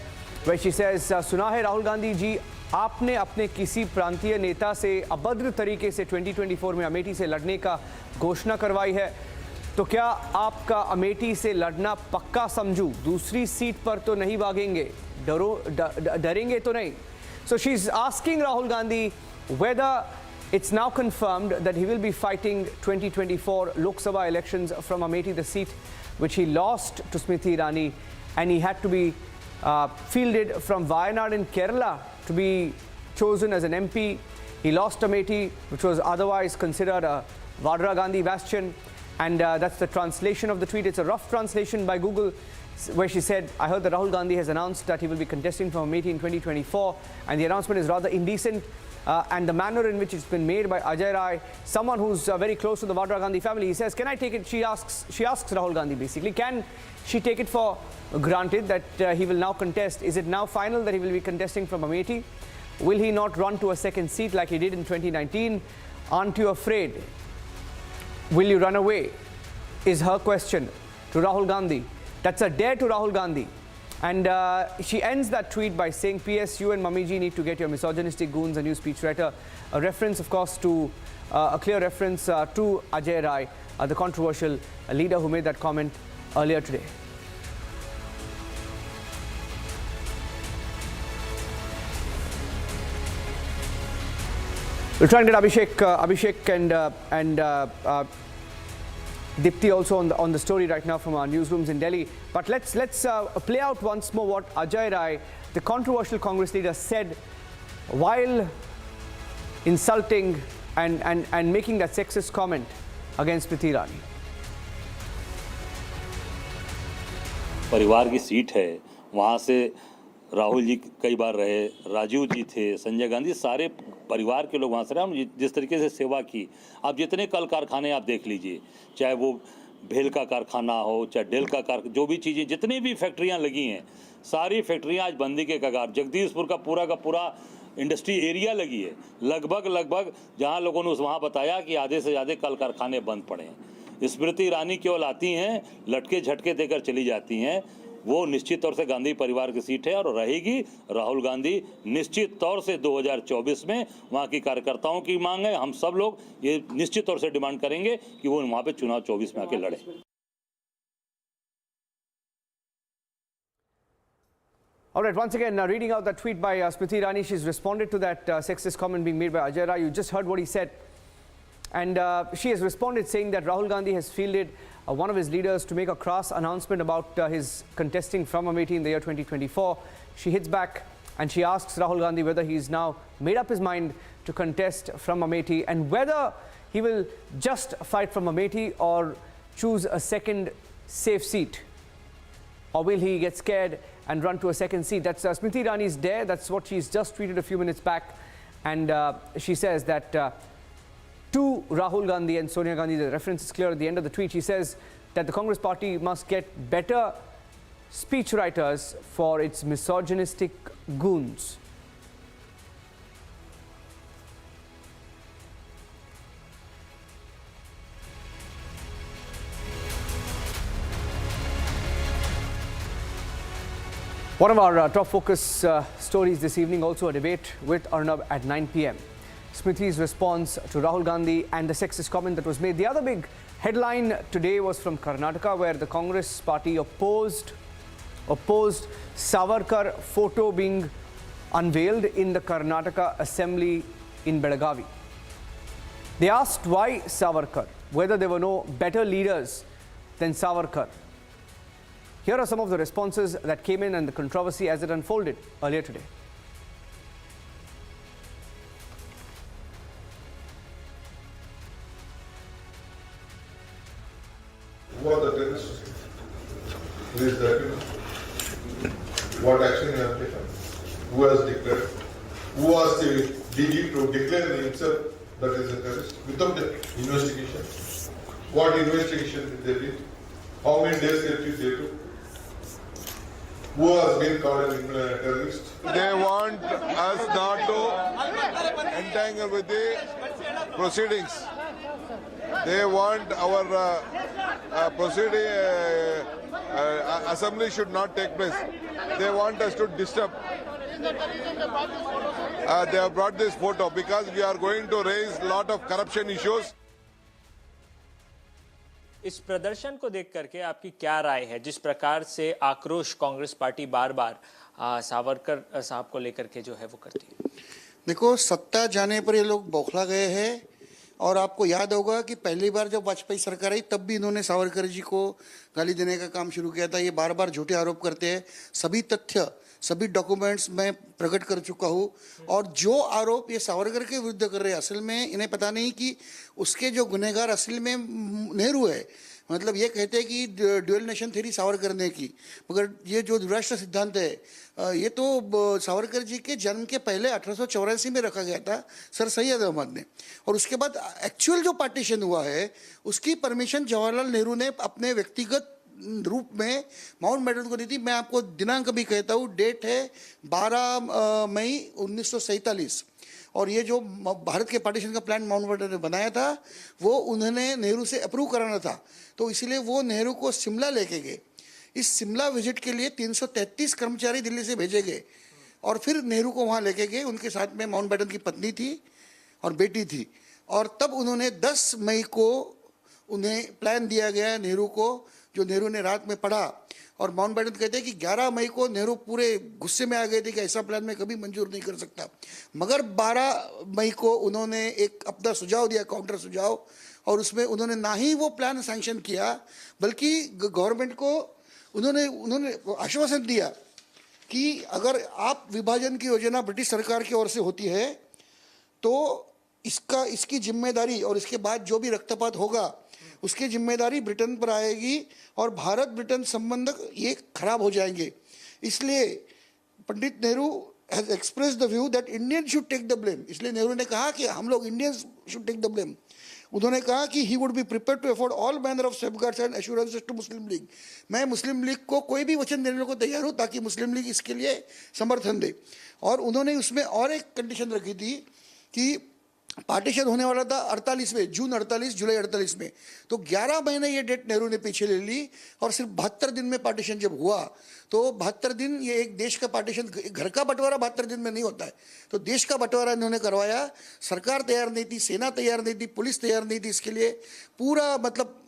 where she says, सुना है राहुल गांधी जी, आपने अपने किसी प्रांतीय नेता से अभद्र तरीके से 2024 में अमेठी से लड़ने का घोषणा करवाई है. तो क्या आपका अमेठी से लड़ना पक्का समझूं? दूसरी सीट पर तो नहीं भागेंगे, डरेंगे तो नहीं. So she's asking Rahul Gandhi whether it's now confirmed that he will be fighting 2024 Lok Sabha elections from Amethi, the seat which he lost to Smriti Irani, and he had to be fielded from Wayanad in Kerala to be chosen as an MP. He lost Amethi, which was otherwise considered a Vadra Gandhi bastion, and that's the translation of the tweet. It's a rough translation by Google, where she said, I heard that Rahul Gandhi has announced that he will be contesting from Amethi in 2024, and the announcement is rather indecent, and the manner in which it's been made by Ajay Rai, someone who's very close to the Vadra Gandhi family. He says, can I take it, she asks Rahul Gandhi basically, can she take it for granted that he will now contest? Is it now final that he will be contesting from Amethi? Will he not run to a second seat like he did in 2019? Aren't you afraid? Will you run away? Is her question to Rahul Gandhi. That's a dare to Rahul Gandhi. And she ends that tweet by saying, P.S. You and Mummy Ji need to get your misogynistic goons a new speechwriter. A reference, of course, to a clear reference to Ajay Rai, the controversial leader who made that comment earlier today. We'll try and get Abhishek and Deepthi also on the story right now from our newsrooms in Delhi. But let's play out once more what Ajay Rai, the controversial Congress leader, said while insulting and making that sexist comment against Smriti Irani. परिवार की seat है, वहाँ से राहुल जी कई बार रहे, राजीव जी थे, संजय गांधी, सारे परिवार के लोग वहाँ से रहे। हम जिस तरीके से सेवा की, आप जितने कल कारखाने आप देख लीजिए, चाहे वो भेल का कारखाना हो, चाहे डेल का जो भी चीज़ें, जितनी भी फैक्ट्रियाँ लगी हैं, सारी फैक्ट्रियाँ आज बंदी के कगार। जगदीशपुर का पूरा इंडस्ट्री एरिया लगी है, लगभग जहाँ लोगों ने वहाँ बताया कि आधे से ज़्यादा कल कारखाने बंद पड़े हैं। स्मृति ईरानी केवल आती हैं, लटके झटके देकर चली जाती हैं। वो निश्चित तौर से गांधी परिवार की सीट है और रहेगी। राहुल गांधी निश्चित तौर से 2024 में वहाँ की कार्यकर्ताओं की मांग है। हम सब लोग ये निश्चित तौर से डिमांड करेंगे कि वो वहाँ पे चुनाव 24 में आके लड़े। All right, once again, reading out that tweet by Smriti Irani, she's responded to that sexist comment being made by Ajay Rai. You just heard what he said. And she has responded saying that Rahul Gandhi has fielded one of his leaders to make a crass announcement about his contesting from Amethi in the year 2024. She hits back and she asks Rahul Gandhi whether he's now made up his mind to contest from Amethi and whether he will just fight from Amethi or choose a second safe seat. Or will he get scared and run to a second seat? That's Smriti Irani's dare. That's what she's just tweeted a few minutes back. And she says that to Rahul Gandhi and Sonia Gandhi, the reference is clear at the end of the tweet. She says that the Congress party must get better speechwriters for its misogynistic goons. One of our top focus stories this evening, also a debate with Arnab at 9 p.m. Smriti's response to Rahul Gandhi and the sexist comment that was made. The other big headline today was from Karnataka, where the Congress party opposed Savarkar photo being unveiled in the Karnataka Assembly in Belagavi. They asked why Savarkar, whether there were no better leaders than Savarkar. Here are some of the responses that came in and the controversy as it unfolded earlier today. Who are the terrorists? Who is the criminal? What action you have taken? Who has declared? Who was the DG to declare himself that is a terrorist without the investigation? What investigation did they do? How many days did they do? Who has been called a terrorist? They want us not to entangle with the proceedings. They want our assembly should not take place. They want us to disturb. They have brought this photo because we are going to raise a lot of corruption issues. इस प्रदर्शन को देख करके आपकी क्या राय है, जिस प्रकार से आक्रोश कांग्रेस पार्टी बार बार सावरकर साहब को लेकर के जो है वो करती है? देखो, सत्ता जाने पर ये लोग बौखला गए हैं और आपको याद होगा कि पहली बार जब वाजपेयी सरकार आई तब भी इन्होंने सावरकर जी को गाली देने का काम शुरू किया था। ये बार बार झूठे आरोप करते हैं। सभी तथ्य, सभी डॉक्यूमेंट्स मैं प्रकट कर चुका हूँ और जो आरोप ये सावरकर के विरुद्ध कर रहे हैं, असल में इन्हें पता नहीं कि उसके जो गुनहगार असल में नेहरू है। मतलब ये कहते हैं कि ड्यूअल नेशन थ्योरी सावरकर ने की, मगर ये जो द्विराष्ट्र सिद्धांत है ये तो सावरकर जी के जन्म के पहले 1884 में रखा गया था सर सैयद अहमद ने, और उसके बाद एक्चुअल जो पार्टीशन हुआ है उसकी परमिशन जवाहरलाल नेहरू ने अपने व्यक्तिगत रूप में माउंटबेटन को दी थी। मैं आपको दिनांक भी कहता हूँ, डेट है 12 मई 1947 और ये जो भारत के पार्टीशन का प्लान माउंटबेटन ने बनाया था वो उन्होंने नेहरू से अप्रूव कराना था, तो इसीलिए वो नेहरू को शिमला लेके गए। इस शिमला विजिट के लिए 333 कर्मचारी दिल्ली से भेजे गए और फिर नेहरू को वहाँ लेके गए। उनके साथ में माउंटबेटन की पत्नी थी और बेटी थी, और तब उन्होंने 10 मई को उन्हें प्लान दिया गया नेहरू को, जो नेहरू ने रात में पढ़ा। और माउंटबेटन कहते हैं कि 11 मई को नेहरू पूरे गुस्से में आ गए थे कि ऐसा प्लान मैं कभी मंजूर नहीं कर सकता, मगर 12 मई को उन्होंने एक अपना सुझाव दिया, काउंटर सुझाव, और उसमें उन्होंने ना ही वो प्लान सैंक्शन किया बल्कि गवर्नमेंट को उन्होंने आश्वासन दिया कि अगर आप विभाजन की योजना ब्रिटिश सरकार की ओर से होती है तो इसकी जिम्मेदारी और इसके बाद जो भी रक्तपात होगा उसकी जिम्मेदारी ब्रिटेन पर आएगी और भारत ब्रिटेन संबंध ये खराब हो जाएंगे। इसलिए Pandit Nehru has expressed the view that Indian should take the blame. इसलिए नेहरू ने कहा कि हम लोग Indians should take the blame. उन्होंने कहा कि he would be prepared to afford all manner of safeguards and assurances to Muslim League. मैं मुस्लिम लीग को कोई भी वचन देने को तैयार हूँ ताकि मुस्लिम लीग इसके लिए समर्थन दे। और उन्होंने उसमें और एक कंडीशन रखी थी कि पार्टीशन होने वाला था 48 में, जून 48, जुलाई 48 में। तो 11 महीने ये डेट नेहरू ने पीछे ले ली और सिर्फ 72 दिन में पार्टीशन जब हुआ तो 72 दिन, ये एक देश का पार्टीशन, घर का बंटवारा 72 दिन में नहीं होता है, तो देश का बंटवारा इन्होंने करवाया। सरकार तैयार नहीं थी, सेना तैयार नहीं थी, पुलिस तैयार नहीं थी इसके लिए। पूरा मतलब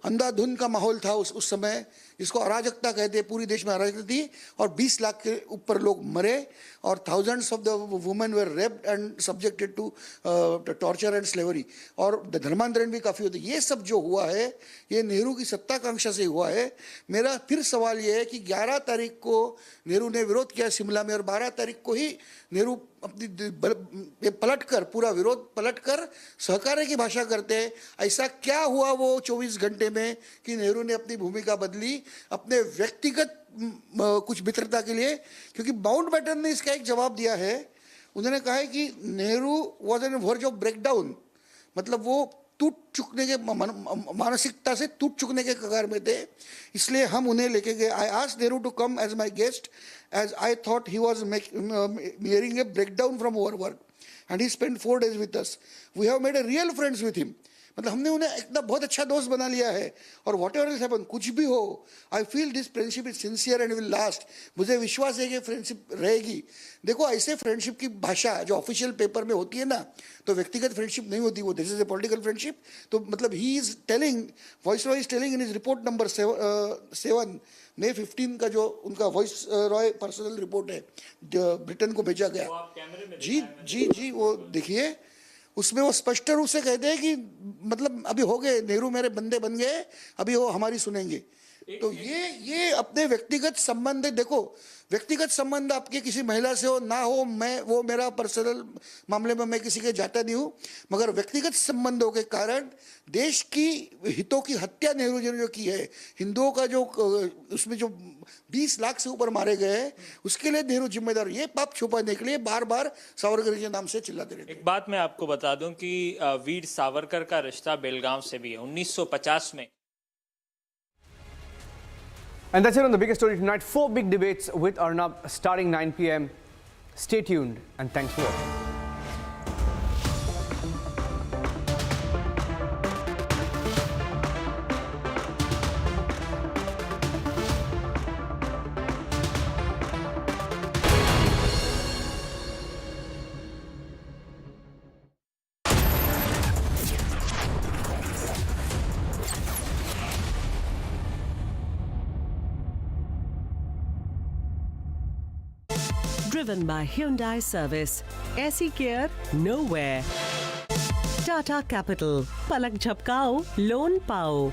अंधाधुंध का माहौल था उस समय, जिसको अराजकता कहते हैं। पूरी देश में अराजकता थी और 20 लाख के ऊपर लोग मरे और thousands of the women were raped and subjected to torture and slavery, और धर्मांतरण भी काफ़ी होते। ये सब जो हुआ है ये नेहरू की सत्ताकांक्षा से हुआ है। मेरा फिर सवाल ये है कि 11 तारीख को नेहरू ने विरोध किया शिमला में और 12 तारीख को ही नेहरू अपनी पलटकर, पूरा विरोध पलटकर सहकार्य की भाषा करते हैं। ऐसा क्या हुआ वो 24 घंटे में कि नेहरू ने अपनी भूमिका बदली अपने व्यक्तिगत कुछ मित्रता के लिए? क्योंकि माउंटबेटन ने इसका एक जवाब दिया है। उन्होंने कहा है कि Nehru was an verge of breakdown, मतलब वो टूट चुकने के मानसिकता से टूट चुकने के कगार में थे। इसलिए हम उन्हें लेके गए। I asked Nehru to come as my guest as I thought he was hearing a breakdown from overwork, and he spent 4 days with us. We have made a real friends with him. मतलब हमने उन्हें एकदम बहुत अच्छा दोस्त बना लिया है। और वॉट एवर इज हैपन, कुछ भी हो, I feel this friendship is sincere and will last. मुझे विश्वास है कि फ्रेंडशिप रहेगी। देखो, ऐसे फ्रेंडशिप की भाषा जो ऑफिशियल पेपर में होती है ना, तो व्यक्तिगत फ्रेंडशिप नहीं होती, वो this is a political friendship. तो मतलब he is telling, viceroy is telling in his report number 7 May 15 का जो उनका वॉइस रॉय पर्सनल रिपोर्ट है ब्रिटेन को भेजा गया। जी जी जी, वो देखिए, उसमें वो स्पष्ट रूप से कहते हैं कि मतलब अभी हो गए, नेहरू मेरे बंदे बन गए, अभी वो हमारी सुनेंगे। तो ये अपने व्यक्तिगत संबंध, देखो व्यक्तिगत संबंध आपके किसी महिला से हो ना हो, मैं वो मेरा पर्सनल मामले में मैं किसी के जाता नहीं हूँ, मगर व्यक्तिगत संबंधों के कारण देश की हितों की हत्या नेहरू जी ने जो की है, हिंदुओं का जो उसमें जो 20 लाख से ऊपर मारे गए, उसके लिए नेहरू जिम्मेदार। ये पाप छुपाने के लिए बार बार सावरकर के नाम से चिल्लाते रहते। एक बात मैं आपको बता दूं कि वीर सावरकर का रिश्ता बेलगांव से भी है। 1950 में। And that's it on the biggest story tonight. 4 big debates with Arnab starting 9 p.m. Stay tuned and thanks for watching. Driven by Hyundai Service. ऐसी केयर nowhere. Tata Capital. पलक झपकाओ, लोन पाओ.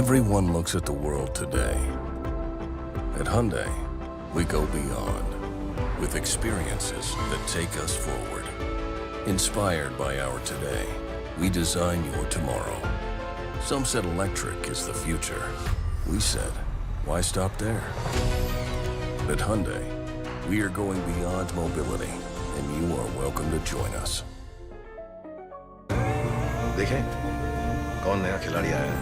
Everyone looks at the world today. At Hyundai, we go beyond with experiences that take us forward. Inspired by our today, we design your tomorrow. Some said electric is the future. We said, why stop there? At Hyundai, we are going beyond mobility, and you are welcome to join us. देखें, कौन नया खिलाड़ी आया है?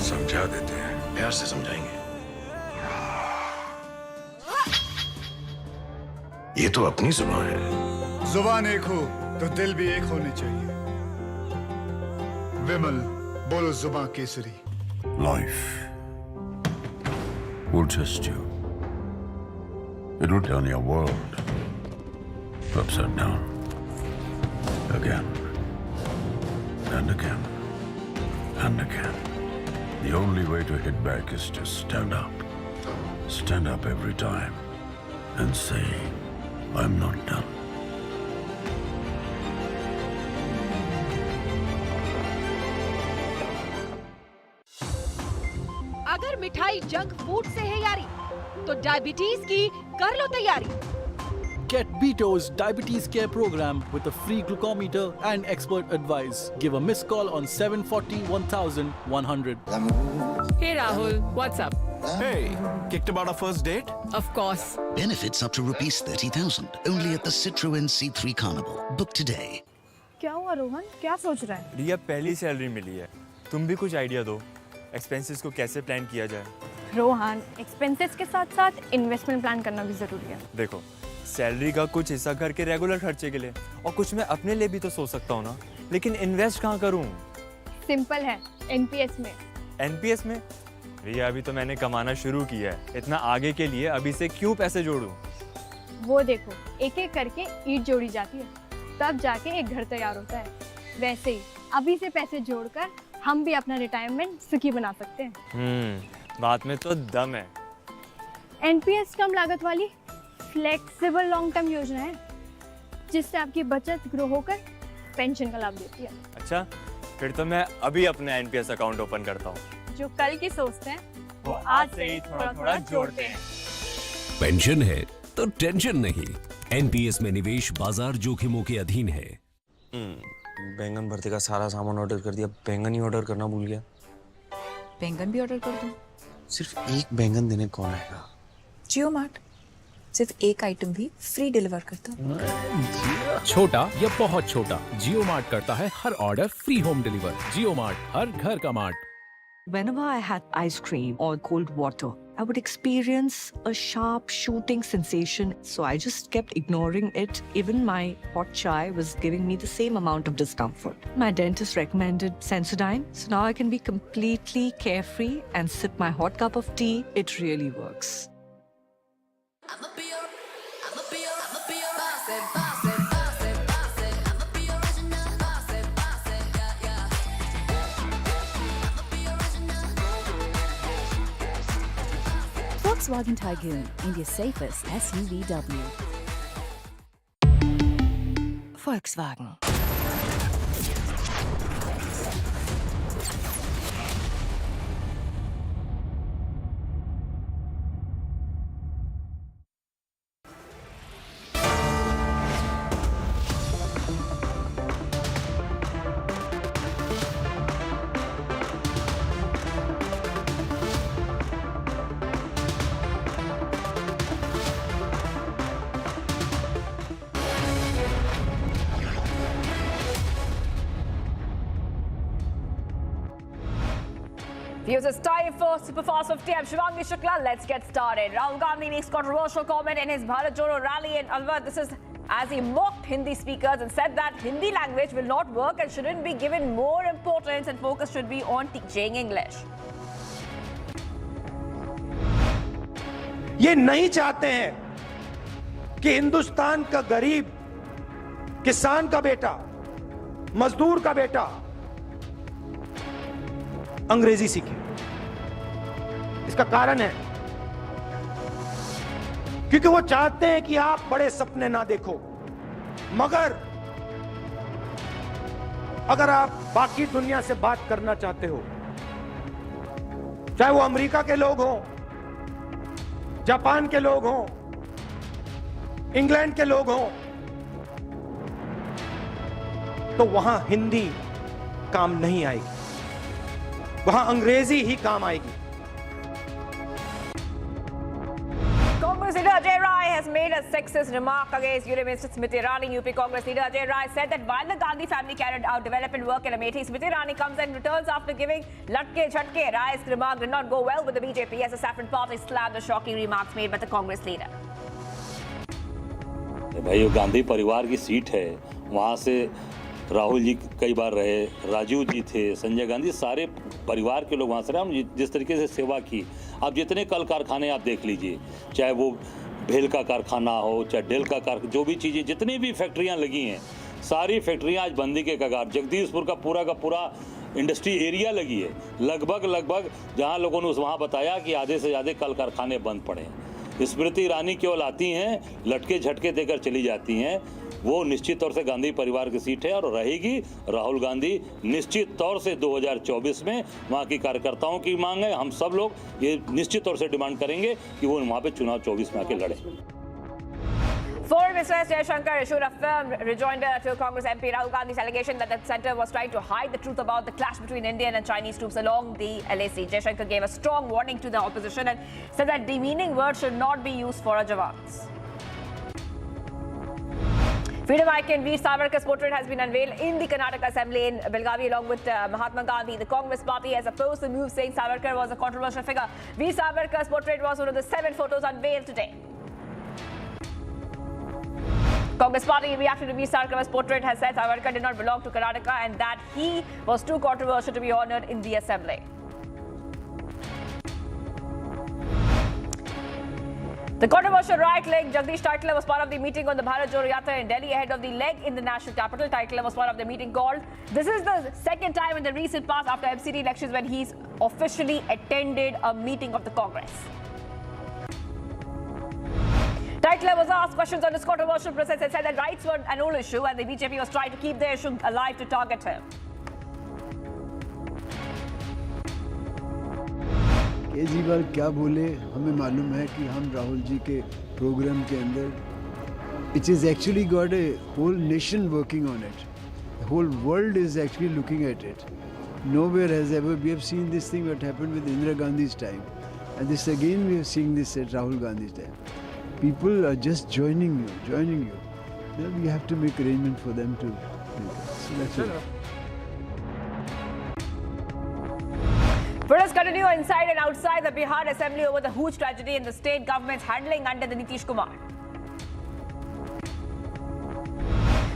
समझा देते हैं, प्यार से समझाएंगे। ये तो अपनी जुबान है। जुबान एक हो तो दिल भी एक होने चाहिए। विमल, बोलो जुबान Kesari. Life will test you. It will turn your world upside down. Again. And again. And again. The only way to hit back is to stand up. Stand up every time. And say, I'm not done. अगर मिठाई junk food से है यारी, तो diabetes की कर लो तैयारी। Get Beto's diabetes care program with a free glucometer and expert advice. Give a missed call on 740 1100. Hey Rahul, what's up? Hey, kicked about our first date? Of course. Benefits up to rupees 30,000 only at the Citroën C3 Carnival. Book today. क्या हुआ रोहन? क्या सोच रहा है? रिया पहली salary मिली है, तुम भी कुछ आइडिया दो, एक्सपेंसेस को कैसे प्लान किया जाए? रोहन, एक्सपेंसेस के साथ साथ इन्वेस्टमेंट प्लान करना भी जरूरी है। देखो, सैलरी का कुछ हिस्सा घर के रेगुलर खर्चे के लिए और कुछ मैं अपने लिए भी तो सोच सकता हूँ ना, लेकिन इन्वेस्ट कहाँ करूँ? सिंपल है, एनपीएस में। एनपीएस में? रिया अभी तो मैंने कमाना शुरू किया है, इतना आगे के लिए अभी से क्यों पैसे जोड़ूं? वो देखो, एक एक करके ईंट जोड़ी जाती है, तब जाके एक घर तैयार होता है। वैसे ही अभी से पैसे जोड़कर हम भी अपना रिटायरमेंट सुखी बना सकते हैं। बात में तो दम है। एनपीएस कम लागत वाली फ्लेक्सिबल लॉन्ग टर्म योजना है, जिससे आपकी बचत ग्रो होकर पेंशन का लाभ देती है। अच्छा, फिर तो मैं अभी अपना एनपीएस अकाउंट ओपन करता हूँ। जो कल की सोचते हैं वो आज से ही थोड़ा-थोड़ा जोड़ते हैं। पेंशन है तो टेंशन नहीं। एनपीएस में निवेश बाजार जोखिमों के अधीन है। बैंगन भरते का सारा सामान ऑर्डर कर दिया, बैंगन ही ऑर्डर करना भूल गया। बैंगन भी ऑर्डर कर दूं? सिर्फ एक बैंगन देने कौन आएगा? जियो मार्ट सिर्फ एक आइटम भी फ्री डिलीवर करता है। छोटा या बहुत छोटा, जियो मार्ट करता है हर ऑर्डर फ्री होम डिलीवर। जियो मार्ट, हर घर का mart. Whenever I had ice cream or cold water, I would experience a sharp shooting sensation. So I just kept ignoring it. Even my hot chai was giving me the same amount of discomfort. My dentist recommended Sensodyne. So now I can be completely carefree and sip my hot cup of tea. It really works. Volkswagen Tygoon, India's safest SUVW. Volkswagen. Views is time for Superfast 50. I'm Shivangi Shukla. Let's get started. Rahul Gandhi makes controversial comment in his Bharat Jodo rally in Allahabad. This is as he mocked Hindi speakers and said that Hindi language will not work and shouldn't be given more importance and focus should be on teaching English. ये नहीं चाहते हैं कि हिंदुस्तान का गरीब, किसान का बेटा, मजदूर का बेटा अंग्रेजी सीखे। इसका कारण है क्योंकि वो चाहते हैं कि आप बड़े सपने ना देखो, मगर अगर आप बाकी दुनिया से बात करना चाहते हो, चाहे वो अमेरिका के लोग हों, जापान के लोग हों, इंग्लैंड के लोग हों, तो वहां हिंदी काम नहीं आएगी, वहां अंग्रेजी ही काम आएगी। Congress leader Ajay Rai has made a sexist remark against Union Minister Smriti Irani. UP Congress leader Ajay Rai said that while the Gandhi family carried out development work in Amethi, Smriti Irani comes and returns after giving latke jhatke. Rai's remark did not go well with the BJP as the Saffron party slammed the shocking remarks made by the Congress leader. भाई गांधी परिवार की seat है, वहाँ से राहुल जी कई बार रहे, राजीव जी थे, संजय गांधी, सारे परिवार के लोग वहाँ से रहे। हम जिस तरीके से सेवा की, आप जितने कल कारखाने आप देख लीजिए, चाहे वो भेल का कारखाना हो, चाहे डेल का कारखाना, जो भी चीज़ें, जितनी भी फैक्ट्रियाँ लगी हैं, सारी फैक्ट्रियाँ आज बंदी के कगार। जगदीशपुर का पूरा इंडस्ट्री एरिया लगी है, लगभग जहाँ लोगों ने वहाँ बताया कि आधे से ज़्यादा कल कारखाने बंद पड़े हैं। स्मृति ईरानी केवल आती हैं, लटके झटके देकर चली जाती हैं। वो निश्चित तौर से गांधी परिवार की सीट है और रहेगी। राहुल गांधी निश्चित तौर से 2024 में वहाँ की कार्यकर्ताओं की मांग है। हम सब लोग ये निश्चित तौर से डिमांड करेंगे कि वो वहाँ पे चुनाव 24 में आके लड़े। Foreign Minister S. Jaishankar issued a firm rejoinder to Congress MP Rahul Gandhi's allegation that the centre was trying to hide the truth about the clash between Indian and Chinese troops along the LAC. Jaishankar gave a strong warning to the opposition and said that demeaning words should not be used for our jawans. Freedom icon Veer Savarkar's portrait has been unveiled in the Karnataka Assembly in Belgavi along with Mahatma Gandhi. The Congress party has opposed the move, saying Savarkar was a controversial figure. Veer Savarkar's portrait was one of the 7 photos unveiled today. Congress party reacting to Veer Savarkar's portrait has said Savarkar did not belong to Karnataka and that he was too controversial to be honoured in the Assembly. The controversial riot leg Jagdish Tytler was part of the meeting on the Bharat Jodo Yatra in Delhi ahead of the leg in the national capital. Tytler was part of the meeting called. This is the second time in the recent past after MCD elections when he's officially attended a meeting of the Congress. Tytler was asked questions on this controversial process and said that rights were an old issue and the BJP was trying to keep the issue alive to target him. Kejriwal क्या बोले हमें मालूम है कि हम राहुल जी के program के अंदर it is actually got a whole nation working on it. The whole world is actually looking at it. Nowhere has ever, we have seen this thing what happened with Indira Gandhi's time. And this again we are seeing this at Rahul Gandhi's time. People are just joining you. Then we have to make arrangement for them to do that. So that's it. Protests continue inside and outside the Bihar Assembly over the huge tragedy in the state government's handling under the Nitish Kumar.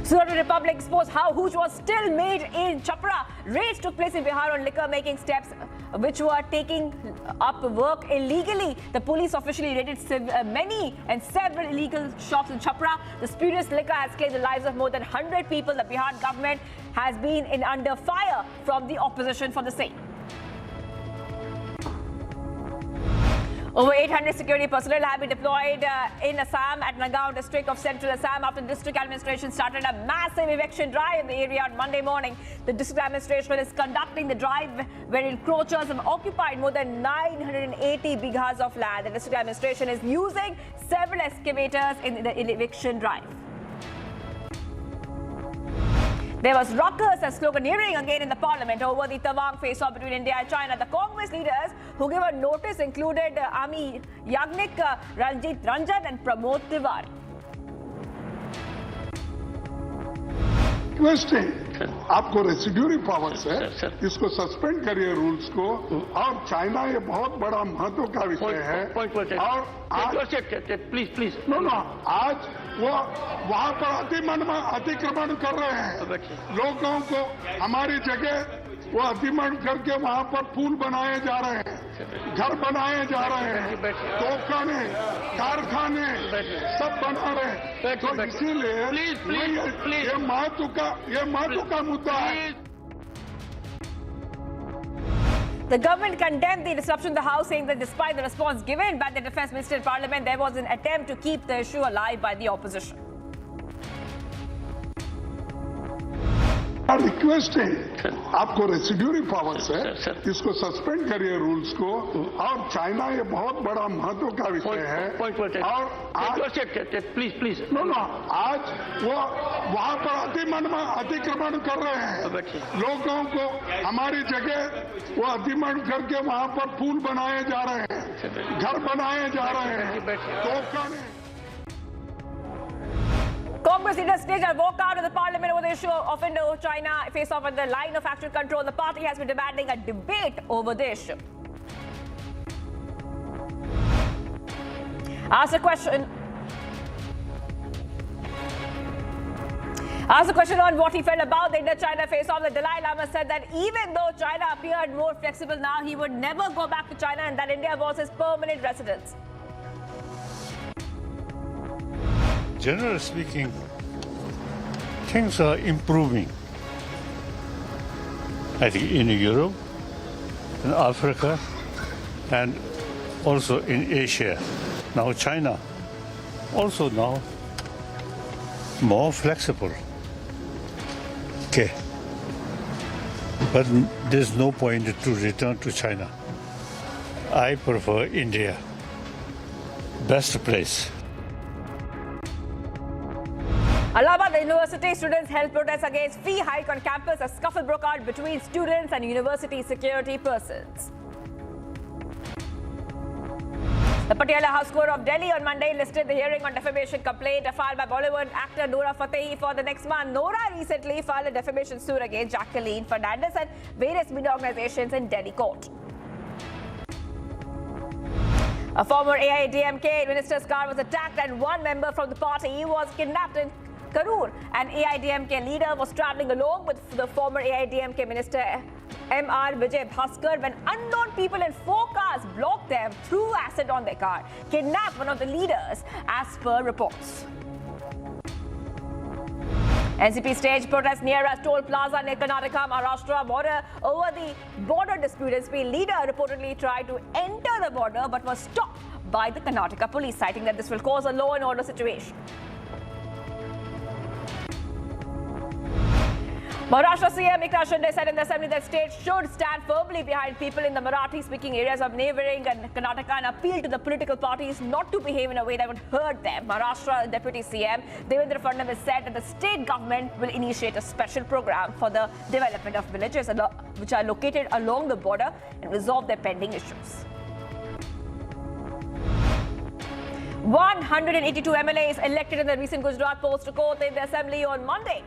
Surat Republic exposed how huge was still made in Chapra. Raids took place in Bihar on liquor making steps which were taking up work illegally. The police officially raided many and several illegal shops in Chapra. The spurious liquor has claimed the lives of more than 100 people. The Bihar government has been under fire from the opposition for the same. Over 800 security personnel have been deployed in Assam at Nagaon district of central Assam after the district administration started a massive eviction drive in the area on Monday morning. The district administration is conducting the drive where encroachers have occupied more than 980 bighas of land. The district administration is using several excavators in the eviction drive. There was ruckus and sloganeering again in the parliament over the Tawang face-off between India and China. The Congress leaders who gave a notice included Ami Yagnik, Ranjit Ranjan and Pramod Tiwari. Requesting आपको residuary powers है, इसको suspend करिए rules को, और China ये बहुत बड़ा महत्व का विषय है। और प्लीज नो आज वो वहाँ पर अतिक्रमण कर रहे हैं, लोगों को हमारी जगह वो अतिक्रमण करके वहाँ पर पुल बनाए जा रहे हैं, घर बनाए जा रहे हैं, तोपखाने, कारखाने सब बना रहे हैं। तो इसीलिए ये महत्व का मुद्दा है। The government condemned the disruption in the House, saying that despite the response given by the Defence Minister in Parliament, there was an attempt to keep the issue alive by the opposition. Requesting आपको residuary powers है, इसको suspend करिए rules को, और China ये बहुत बड़ा महत्व का विषय है। और प्लीज नो आज वो वहाँ पर अतिक्रमण कर रहे हैं, लोगों को हमारी जगह वो अतिक्रमण करके वहाँ पर पुल बनाए जा रहे हैं, घर बनाए जा रहे हैं, तोपखाने। Congress leaders staged a walkout of the parliament over the issue of Indo-China face-off at the line of actual control. The party has been demanding a debate over the issue. Asked a question on what he felt about the Indo-China face-off, the Dalai Lama said that even though China appeared more flexible now, he would never go back to China and that India was his permanent residence. Generally speaking, things are improving. I think in Europe, in Africa, and also in Asia. Now China, also now more flexible. Okay. But there's no point to return to China. I prefer India. Best place. Allahabad University students held protests against fee hike on campus. A scuffle broke out between students and university security persons. The Patiala House Court of Delhi on Monday listed the hearing on defamation complaint filed by Bollywood actor Noora Fatehi for the next month. Noora recently filed a defamation suit against Jacqueline Fernandez and various media organizations in Delhi court. A former AIADMK minister's car was attacked and one member from the party was kidnapped in Karur. An AIADMK leader was travelling along with the former AIADMK minister M.R. Vijay Bhaskar when unknown people in 4 cars blocked them, threw acid on their car, kidnapped one of the leaders, as per reports. NCP staged protests near a toll plaza near Karnataka-Maharashtra border over the border dispute. NCP leader reportedly tried to enter the border but was stopped by the Karnataka police, citing that this will cause a law and order situation. Maharashtra CM Eknath Shinde said in the assembly that state should stand firmly behind people in the Marathi-speaking areas of neighbouring and Karnataka and appeal to the political parties not to behave in a way that would hurt them. Maharashtra Deputy CM Devendra Fadnavis said that the state government will initiate a special program for the development of villages which are located along the border and resolve their pending issues. 182 MLAs elected in the recent Gujarat post court in the assembly on Monday.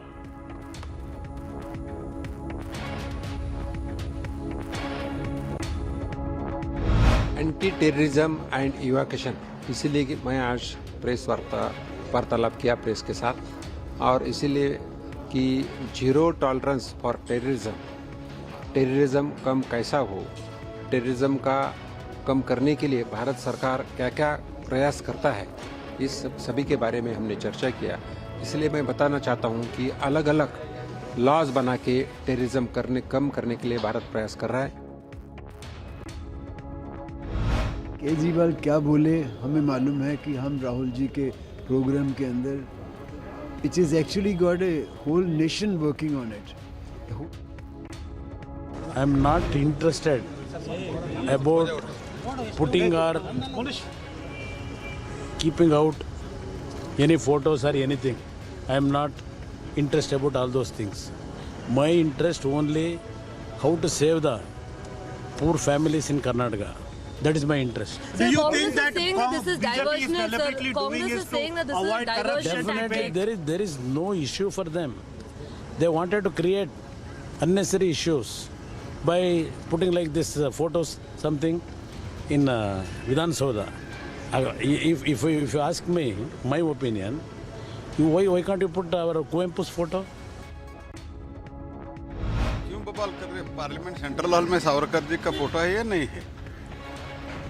Anti terrorism and evacuation, इसीलिए कि मैं आज press वार्तालाप किया press के साथ, और इसीलिए कि जीरो टॉलरेंस फॉर टेररिज्म कम कैसा हो, टेररिज्म का कम करने के लिए भारत सरकार क्या क्या प्रयास करता है, इस सभी के बारे में हमने चर्चा किया। इसलिए मैं बताना चाहता हूं कि अलग अलग लॉज बना के टेररिज्म कम करने के लिए भारत प्रयास कर रहा है। केजरीवाल क्या बोले हमें मालूम है कि हम राहुल जी के प्रोग्राम के अंदर it is actually got a whole nation working on it. I am not interested about putting और कीपिंग आउट एनी फोटोज और anything. I am not interested about all those things. My interest only how to save the poor families in Karnataka. That is my interest. Do you think that this is diversionist? Congress is saying that this is diversion. Definitely, there is no issue for them. They wanted to create unnecessary issues by putting like this photos something in Vidhan Soda. If you ask me, my opinion, why can't you put our Kuempu's photo? क्यों बवाल कर रहे? Parliament central hall में सावरकर जी का photo है या नहीं है?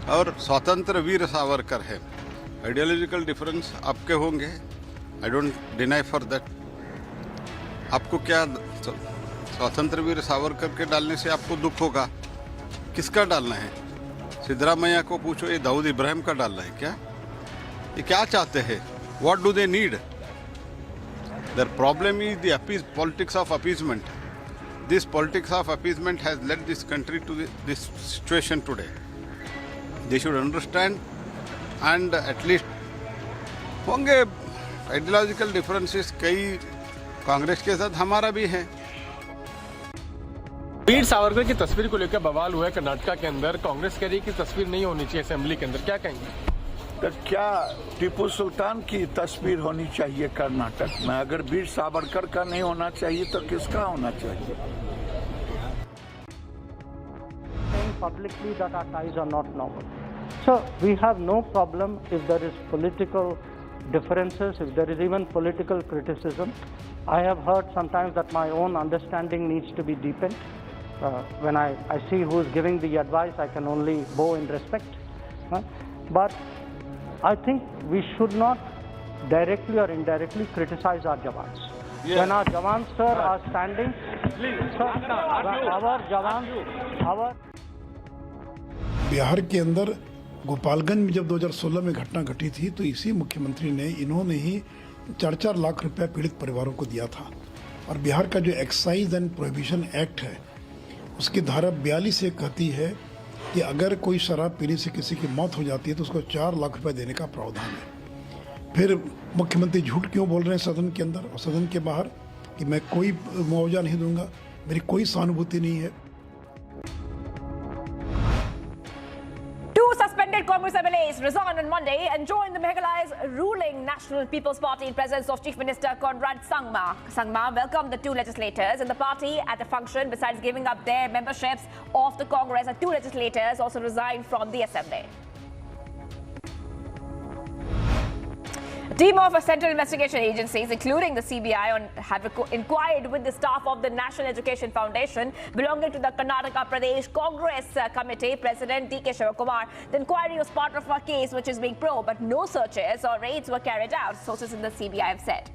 और स्वतंत्र वीर सावरकर है. आइडियोलॉजिकल डिफरेंस आपके होंगे, I don't deny for that. आपको क्या स्वतंत्र वीर सावरकर के डालने से आपको दुख होगा? किसका डालना है? सिद्धरामैया को पूछो, ये दाऊद इब्राहिम का डालना है क्या? ये क्या चाहते हैं? What do they need? Their problem is the politics of appeasement. This politics of appeasement has led this country to this situation today. They should understand, and at least होंगे ideological differences. कई कांग्रेस के साथ हमारा भी है. वीर सावरकर की तस्वीर को लेकर बवाल हुआ है कर्नाटका के अंदर. कांग्रेस कह रही है कि तस्वीर नहीं होनी चाहिए असेंबली के अंदर. क्या कहेंगे? तो क्या टीपू सुल्तान की तस्वीर होनी चाहिए कर्नाटक में? अगर वीर सावरकर का नहीं होना चाहिए तो किसका होना चाहिए? Saying publicly that our ties are not normal. So we have no problem if there is political differences, if there is even political criticism. I have heard sometimes that my own understanding needs to be deepened. When I see who is giving the advice, I can only bow in respect. But I think we should not directly or indirectly criticize our jawans. Yeah. When our jawans, sir, are standing, sir, our jawans, Bihar के अंदर गोपालगंज में जब 2016 में घटना घटी थी तो इसी मुख्यमंत्री ने इन्होंने ही 4-4 लाख रुपए पीड़ित परिवारों को दिया था. और बिहार का जो एक्साइज एंड प्रोहिबिशन एक्ट है उसकी धारा 42 से कहती है कि अगर कोई शराब पीने से किसी की मौत हो जाती है तो उसको 4 लाख रुपए देने का प्रावधान है. फिर मुख्यमंत्री झूठ क्यों बोल रहे हैं सदन के अंदर और सदन के बाहर कि मैं कोई मुआवजा नहीं दूंगा, मेरी कोई सहानुभूति नहीं है। Two suspended Congress MLAs resigned on Monday and joined the Meghalaya's ruling National People's Party in presence of Chief Minister Conrad Sangma. Sangma welcomed the two legislators in the party at the function. Besides giving up their memberships of the Congress, the two legislators also resigned from the assembly. A team of central investigation agencies, including the CBI, have inquired with the staff of the National Education Foundation belonging to the Karnataka Pradesh Congress Committee, President D.K. Shivakumar. The inquiry was part of a case which is being probed, but no searches or raids were carried out, sources in the CBI have said.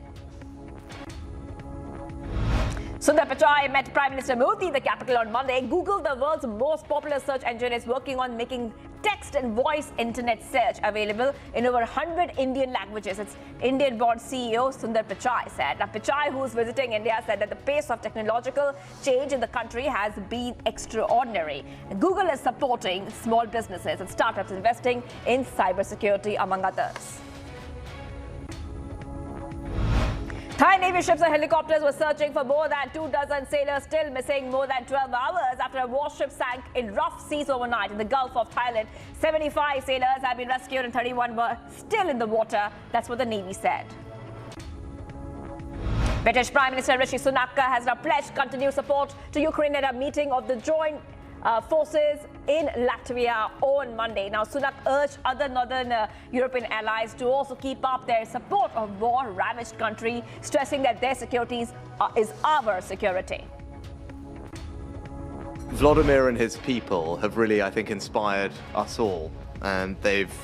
Sundar Pichai met Prime Minister Modi in the capital on Monday. Google, the world's most popular search engine, is working on making text and voice internet search available in over 100 Indian languages. Its Indian-born CEO Sundar Pichai said. Now, Pichai, who is visiting India, said that the pace of technological change in the country has been extraordinary. Google is supporting small businesses and startups investing in cybersecurity, among others. Thai Navy ships and helicopters were searching for more than 24 sailors still missing more than 12 hours after a warship sank in rough seas overnight in the Gulf of Thailand. 75 sailors have been rescued and 31 were still in the water. That's what the Navy said. British Prime Minister Rishi Sunak has now pledged continued support to Ukraine at a meeting of the joint forces in Latvia on Monday. Now, Sunak urged other northern European allies to also keep up their support of war-ravaged country, stressing that their security is our security. Vladimir and his people have really, I think, inspired us all, and they've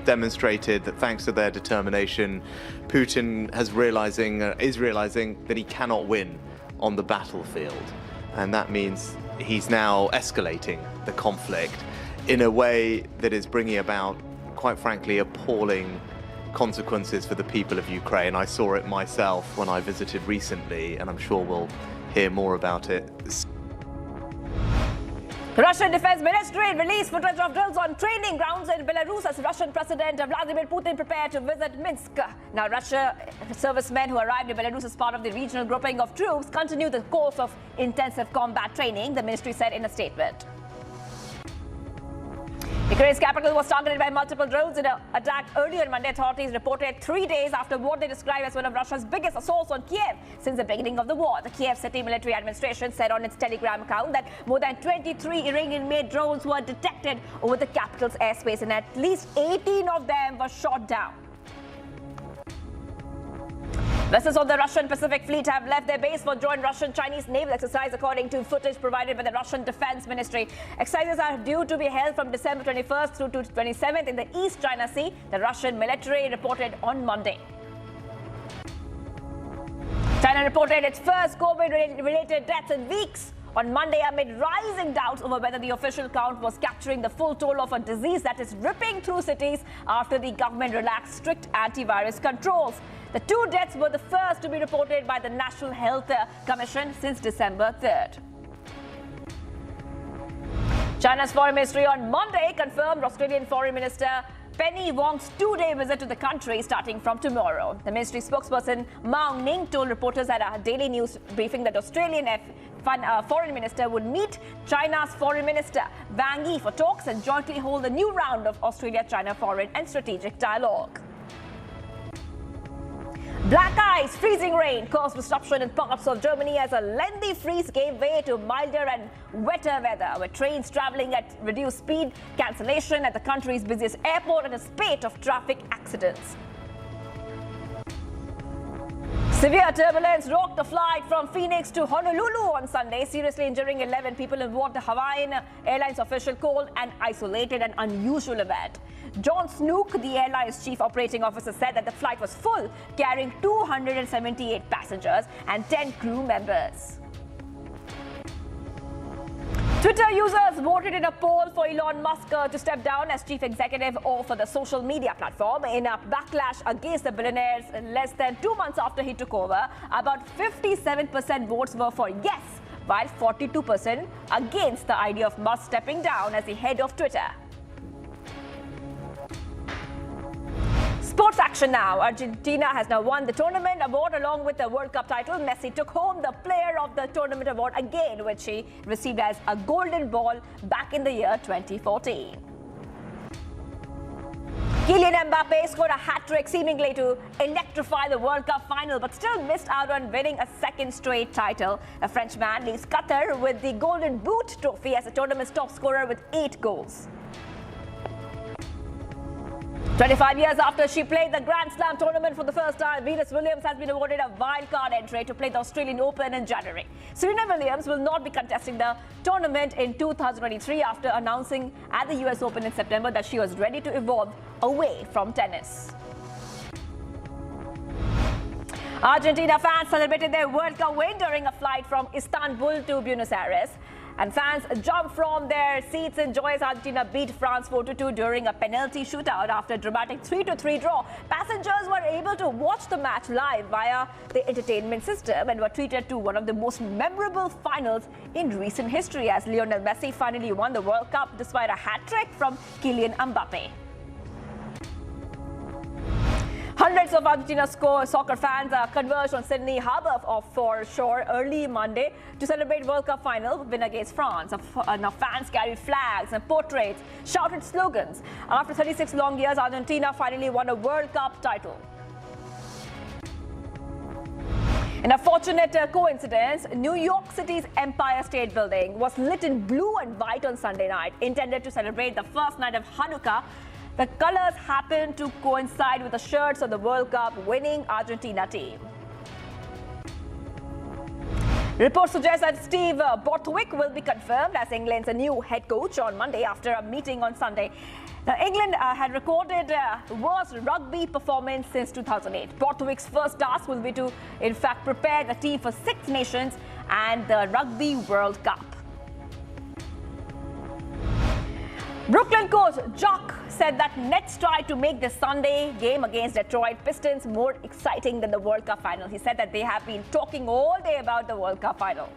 demonstrated that thanks to their determination, Putin is realizing that he cannot win on the battlefield, and that means he's now escalating the conflict in a way that is bringing about, quite frankly, appalling consequences for the people of Ukraine. I saw it myself when I visited recently, and I'm sure we'll hear more about it. Russian Defense Ministry released footage of drills on training grounds in Belarus as Russian President Vladimir Putin prepared to visit Minsk. Now, Russia servicemen who arrived in Belarus as part of the regional grouping of troops continue the course of intensive combat training, the ministry said in a statement. Ukraine's capital was targeted by multiple drones in an attack earlier on Monday. Authorities reported 3 days after what they described as one of Russia's biggest assaults on Kiev since the beginning of the war. The Kiev City Military Administration said on its Telegram account that more than 23 Iranian-made drones were detected over the capital's airspace, and at least 18 of them were shot down. Vessels of the Russian Pacific Fleet have left their base for joint Russian-Chinese naval exercise, according to footage provided by the Russian Defense Ministry. Exercises are due to be held from December 21st through to 27th in the East China Sea, the Russian military reported on Monday. China reported its first COVID-related deaths in weeks on Monday amid rising doubts over whether the official count was capturing the full toll of a disease that is ripping through cities after the government relaxed strict antivirus controls. The 2 deaths were the first to be reported by the National Health Commission since December 3rd. China's Foreign Ministry on Monday confirmed Australian Foreign Minister Penny Wong's 2-day visit to the country starting from tomorrow. The ministry spokesperson Mao Ning told reporters at a daily news briefing that Australian Foreign Minister would meet China's Foreign Minister Wang Yi for talks and jointly hold a new round of Australia-China foreign and strategic dialogue. Black ice, freezing rain caused disruption in parts of Germany as a lengthy freeze gave way to milder and wetter weather, with trains traveling at reduced speed, cancellation at the country's busiest airport, and a spate of traffic accidents. Severe turbulence rocked the flight from Phoenix to Honolulu on Sunday, seriously injuring 11 people in what the Hawaiian Airlines official called an isolated and unusual event. John Snook, the airline's chief operating officer, said that the flight was full, carrying 278 passengers and 10 crew members. Twitter users voted in a poll for Elon Musk to step down as chief executive of the social media platform in a backlash against the billionaires less than 2 months after he took over. About 57% votes were for yes, while 42% against the idea of Musk stepping down as the head of Twitter. Sports action now. Argentina has now won the tournament award along with the World Cup title. Messi took home the Player of the Tournament award again, which he received as a golden ball back in the year 2014. Kylian Mbappe scored a hat-trick seemingly to electrify the World Cup final, but still missed out on winning a second straight title. The Frenchman leaves Qatar with the Golden Boot trophy as the tournament's top scorer with 8 goals. 25 years after she played the Grand Slam tournament for the first time, Venus Williams has been awarded a wildcard entry to play the Australian Open in January. Serena Williams will not be contesting the tournament in 2023 after announcing at the US Open in September that she was ready to evolve away from tennis. Argentina fans celebrated their World Cup win during a flight from Istanbul to Buenos Aires. And fans jumped from their seats in joy as Argentina beat France 4-2 during a penalty shootout after a dramatic 3-3 draw. Passengers were able to watch the match live via the entertainment system and were treated to one of the most memorable finals in recent history as Lionel Messi finally won the World Cup despite a hat-trick from Kylian Mbappe. Hundreds of Argentina soccer fans converged on Sydney Harbour for shore early Monday to celebrate World Cup final win against France. Now fans carried flags and portraits, shouted slogans. After 36 long years, Argentina finally won a World Cup title. In a fortunate coincidence, New York City's Empire State Building was lit in blue and white on Sunday night, intended to celebrate the first night of Hanukkah. The colors happened to coincide with the shirts of the World Cup winning Argentina team. Reports suggest that Steve Borthwick will be confirmed as England's new head coach on Monday after a meeting on Sunday. Now, England had recorded worst rugby performance since 2008. Borthwick's first task will be to, in fact, prepare the team for Six Nations and the Rugby World Cup. Brooklyn coach Jock said that Nets tried to make the Sunday game against Detroit Pistons more exciting than the World Cup final. He said that they have been talking all day about the World Cup final.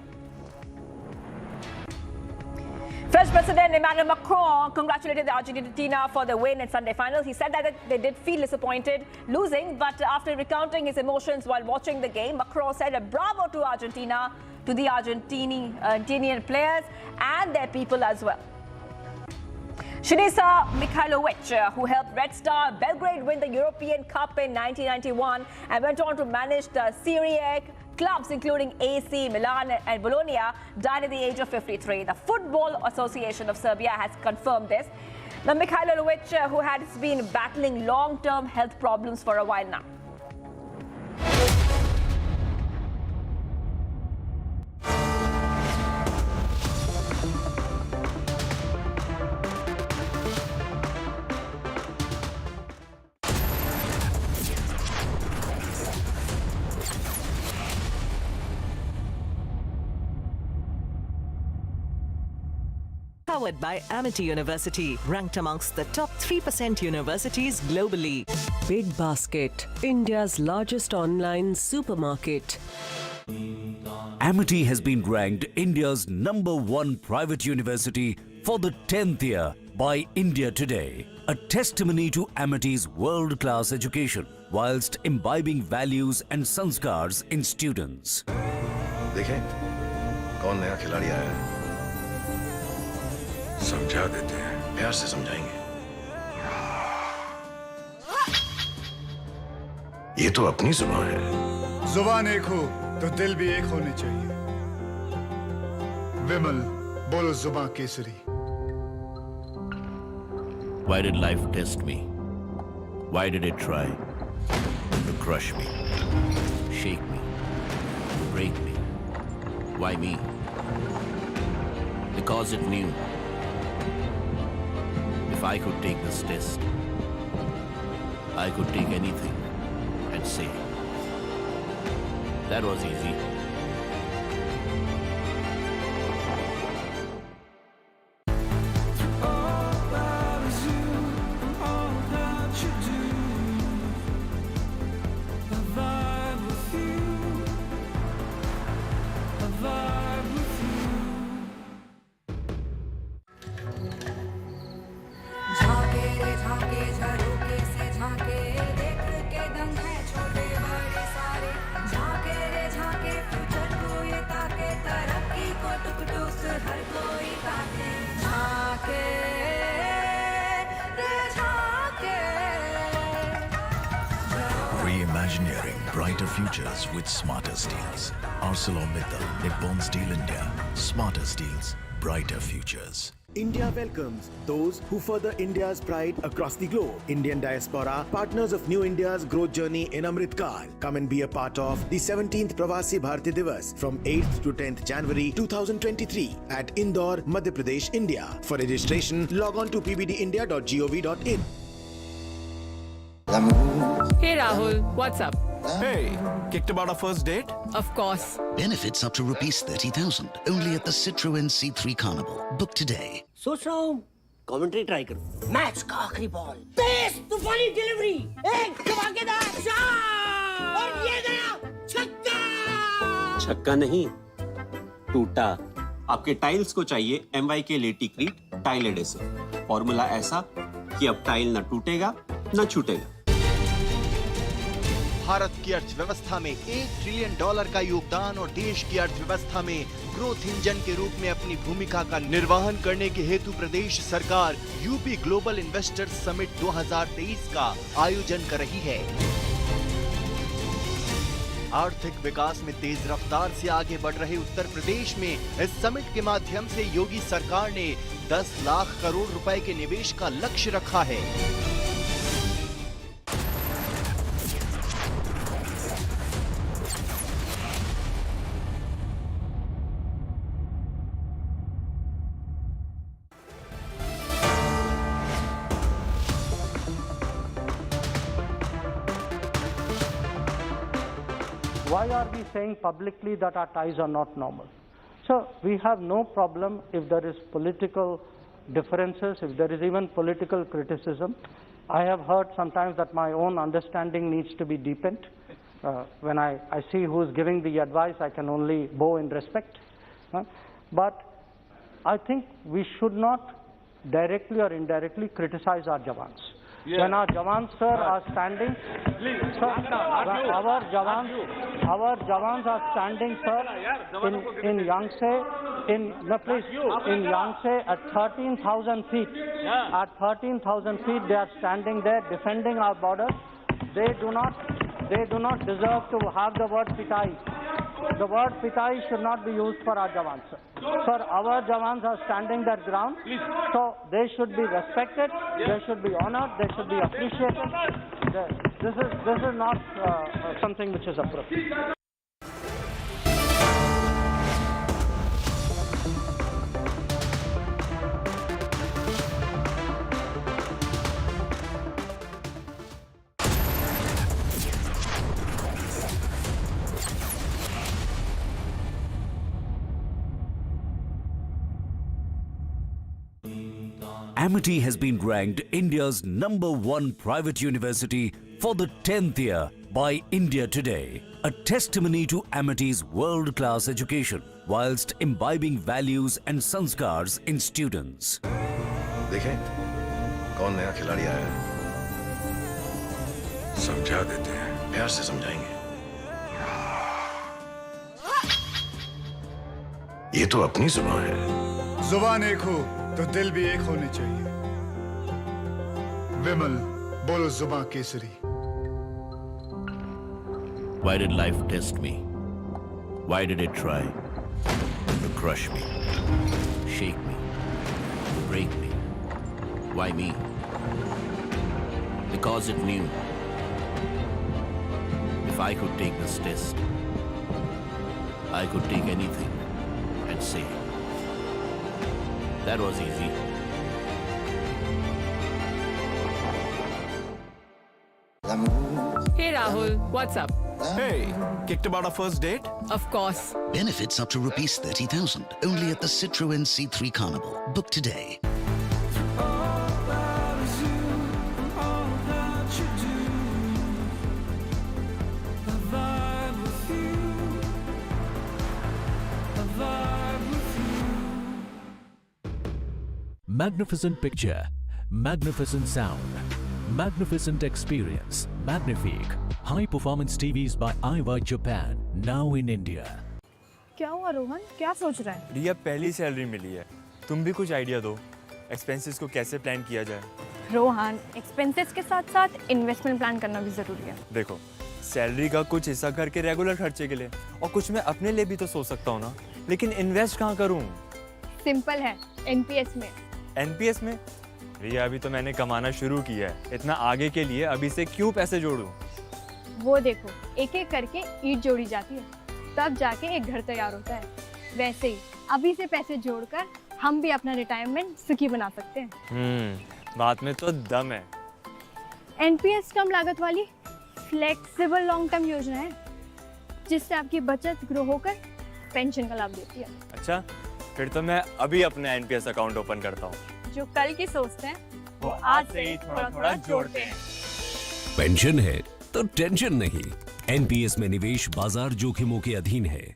French President Emmanuel Macron congratulated the Argentina for the win in Sunday final. He said that they did feel disappointed losing, but after recounting his emotions while watching the game, Macron said a bravo to Argentina, to the Argentinian players and their people as well. Sinisa Mihajlovic, who helped Red Star Belgrade win the European Cup in 1991 and went on to manage the Serie A clubs including AC Milan and Bologna, died at the age of 53. The Football Association of Serbia has confirmed this. Now, Mihajlovic, who has been battling long-term health problems for a while now. Powered by Amity University, ranked amongst the top 3% universities globally. Big Basket, India's largest online supermarket. Amity has been ranked India's #1 private university for the 10th year by India Today. A testimony to Amity's world-class education whilst imbibing values and sanskars in students. देखें कौन नया खिलाड़ी आया है, समझा देते हैं, प्यार से समझाएंगे। ये तो अपनी जुबान है। जुबान एक हो तो दिल भी एक होने चाहिए। विमल बोलो जुबान Kesari. Why did life test me? Why did it try to crush me, shake me, break me? Why me? Because it knew if I could take this test, I could take anything and say, that was easy. झाके रे झाके झरोके से झाके देख Imagineering brighter futures with smarter steels. ArcelorMittal, Nippon Steel India. Smarter steels, brighter futures. India welcomes those who further India's pride across the globe. Indian diaspora, partners of New India's growth journey in Amrit Kaal. Come and be a part of the 17th Pravasi Bharati Divas from 8th to 10th January 2023 at Indore, Madhya Pradesh, India. For registration, log on to pbdindia.gov.in. Hey Rahul, what's up? Hey, kicked about our first date? Of course. Benefits up to rupees 30,000 only at the Citroën C3 Carnival. Book today. सोच रहा हूँ commentary try करूँ। Match का आखिरी ball, तेज तूफानी delivery, एक धमाकेदार shot और ये गया छक्का। छक्का नहीं, टूटा। आपके टाइल्स को चाहिए MY के लेटिक्रीट टाइल एडेसिव। फॉर्मूला ऐसा कि अब टाइल न टूटेगा न छूटेगा। भारत की अर्थव्यवस्था में $1 ट्रिलियन का योगदान और देश की अर्थव्यवस्था में ग्रोथ इंजन के रूप में अपनी भूमिका का निर्वहन करने के हेतु प्रदेश सरकार यूपी ग्लोबल इन्वेस्टर्स समिट 2023 का आयोजन कर रही है। आर्थिक विकास में तेज रफ्तार से आगे बढ़ रहे उत्तर प्रदेश में इस समिट के माध्यम से योगी सरकार ने 10 लाख करोड़ रुपए के निवेश का लक्ष्य रखा है। Why are we saying publicly that our ties are not normal? So we have no problem if there is political differences, if there is even political criticism. I have heard sometimes that my own understanding needs to be deepened. When I see who is giving the advice, I can only bow in respect. But I think we should not directly or indirectly criticize our Jawans. Yeah. When our Jawans, sir, are standing, sir, our Jawans are standing, sir, in Yangtze, in Yangtze at 13,000 feet. At 13,000 feet, they are standing there defending our borders. They do not deserve to have the word pitai. The word pitai should not be used for our Jawans, sir. Sir, our Jawans are standing their ground, so they should be respected, they should be honored, they should be appreciated. This is not something which is appropriate. Amity has been ranked India's #1 private university for the 10th year by India Today, a testimony to Amity's world-class education whilst imbibing values and sanskars in students. देखें कौन नया खिलाड़ी आया है। समझा देते हैं, प्यार से समझाएंगे। ये तो अपनी जुबान है। जुबान एक हो तो दिल भी एक होने चाहिए। विमल बोलो जुबान Kesari. Why did life test me? Why did it try to crush me, shake me, break me? Why me? Because it knew if I could take this test, I could take anything and say, that was easy. Hey Rahul, what's up? Hey, kicked about our first date? Of course. Benefits up to rupees 30,000 only at the Citroën C3 Carnival. Book today. Magnificent picture, magnificent sound, magnificent experience, magnifique. High performance TVs by iWire Japan, now in India. क्या हुआ रोहन, क्या सोच रहा है? रिया पहली salary मिली है, तुम भी कुछ आइडिया दो, एक्सपेंसेस को कैसे प्लान किया जाए? रोहन, एक्सपेंसेस के साथ साथ इन्वेस्टमेंट प्लान करना भी जरूरी है। देखो, सैलरी का कुछ हिस्सा घर के रेगुलर खर्चे के लिए और कुछ मैं अपने लिए भी तो सोच सकता हूँ ना, लेकिन इन्वेस्ट कहाँ करूँ? सिंपल है, एनपीएस में। एनपीएस में? रिया, अभी तो मैंने कमाना शुरू किया है, इतना आगे के लिए अभी से क्यों पैसे जोड़ूं? वो देखो, एक एक करके ईंट जोड़ी जाती है, तब जाके एक घर तैयार होता है। वैसे ही अभी से पैसे जोड़कर हम भी अपना रिटायरमेंट सुखी बना सकते हैं। बात में तो दम है। एनपीएस कम लागत वाली फ्लेक्सिबल लॉन्ग टर्म योजना है, जिससे आपकी बचत ग्रो होकर पेंशन का लाभ देती है। अच्छा, फिर तो मैं अभी अपना एनपीएस अकाउंट ओपन करता हूँ। जो कल की सोचते हैं वो आज से ही थोड़ा थोड़ा जोड़ते हैं। पेंशन है तो टेंशन नहीं। एनपीएस में निवेश बाजार जोखिमों के अधीन है।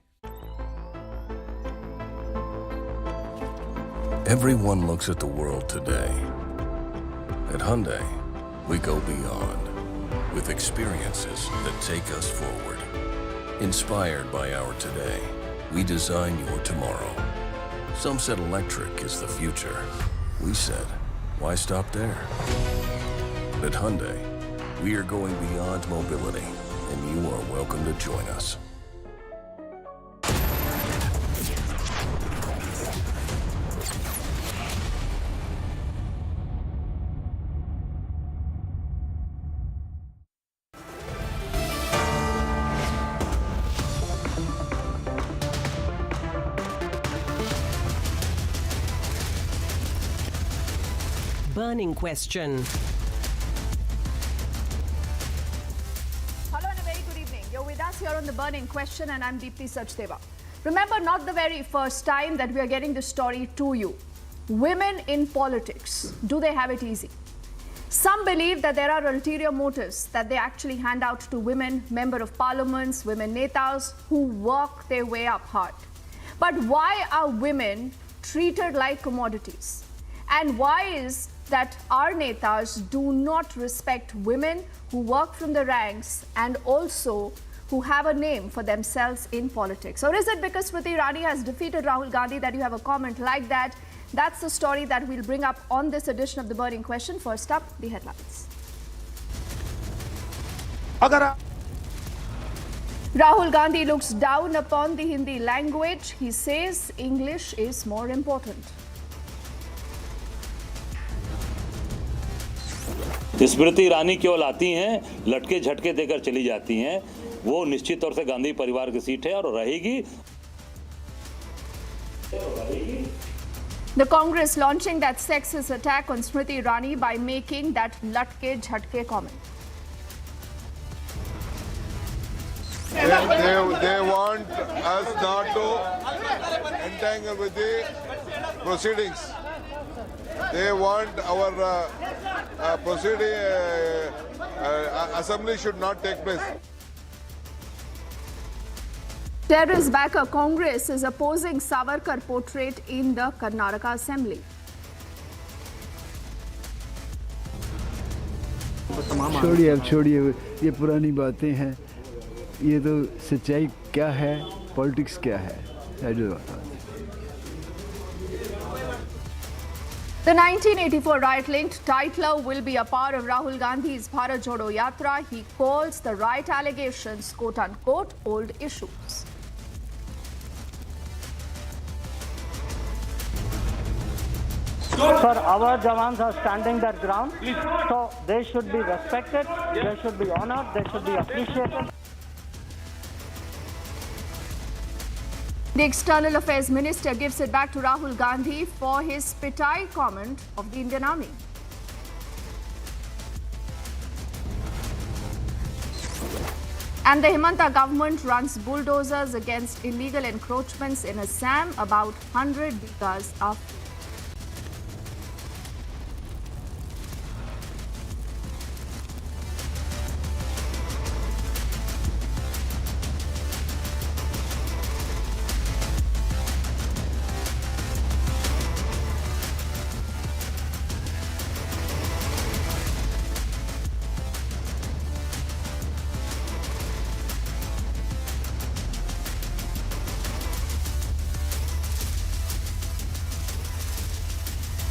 Everyone looks at the world today. At Hyundai, we go beyond with experiences that take us forward. Inspired by our today, we design your tomorrow. Some said electric is the future. We said, why stop there? At Hyundai, we are going beyond mobility, and you are welcome to join us. Burning question. Hello and a very good evening. You're with us here on The Burning Question and I'm Deepthi Sachdeva. Remember, not the very first time that we are getting this story to you. Women in politics, do they have it easy? Some believe that there are ulterior motives that they actually hand out to women, member of parliaments, women netas who work their way up hard. But why are women treated like commodities? And why is that our netas do not respect women who work from the ranks and also who have a name for themselves in politics? Or is it because Smriti Irani has defeated Rahul Gandhi that you have a comment like that? That's the story that we'll bring up on this edition of The Burning Question. First up, the headlines. Rahul Gandhi looks down upon the Hindi language. He says English is more important. Smriti Irani केवल आती हैं, लटके झटके देकर चली जाती हैं। वो निश्चित तौर से गांधी परिवार की सीट है और रहेगी। The Congress launching that sexist attack on Smriti Irani by making that latke jhatke comment. They want us not to entangle with the proceedings. They want our assembly should not take place. Terrorist backer Congress is opposing Savarkar portrait in the Karnataka Assembly. छोड़िए, अब छोड़िए, ये पुरानी बातें हैं। ये तो सच्चाई क्या है, पॉलिटिक्स क्या है, The 1984 riot-linked Tytler will be a part of Rahul Gandhi's Bharat Jodo Yatra. He calls the riot allegations, quote-unquote, old issues. Sir, our Jawans are standing their ground, so they should be respected, they should be honored, they should be appreciated. The External Affairs Minister gives it back to Rahul Gandhi for his pitai comment of the Indian Army. And the Himanta government runs bulldozers against illegal encroachments in Assam about 100 bighas after.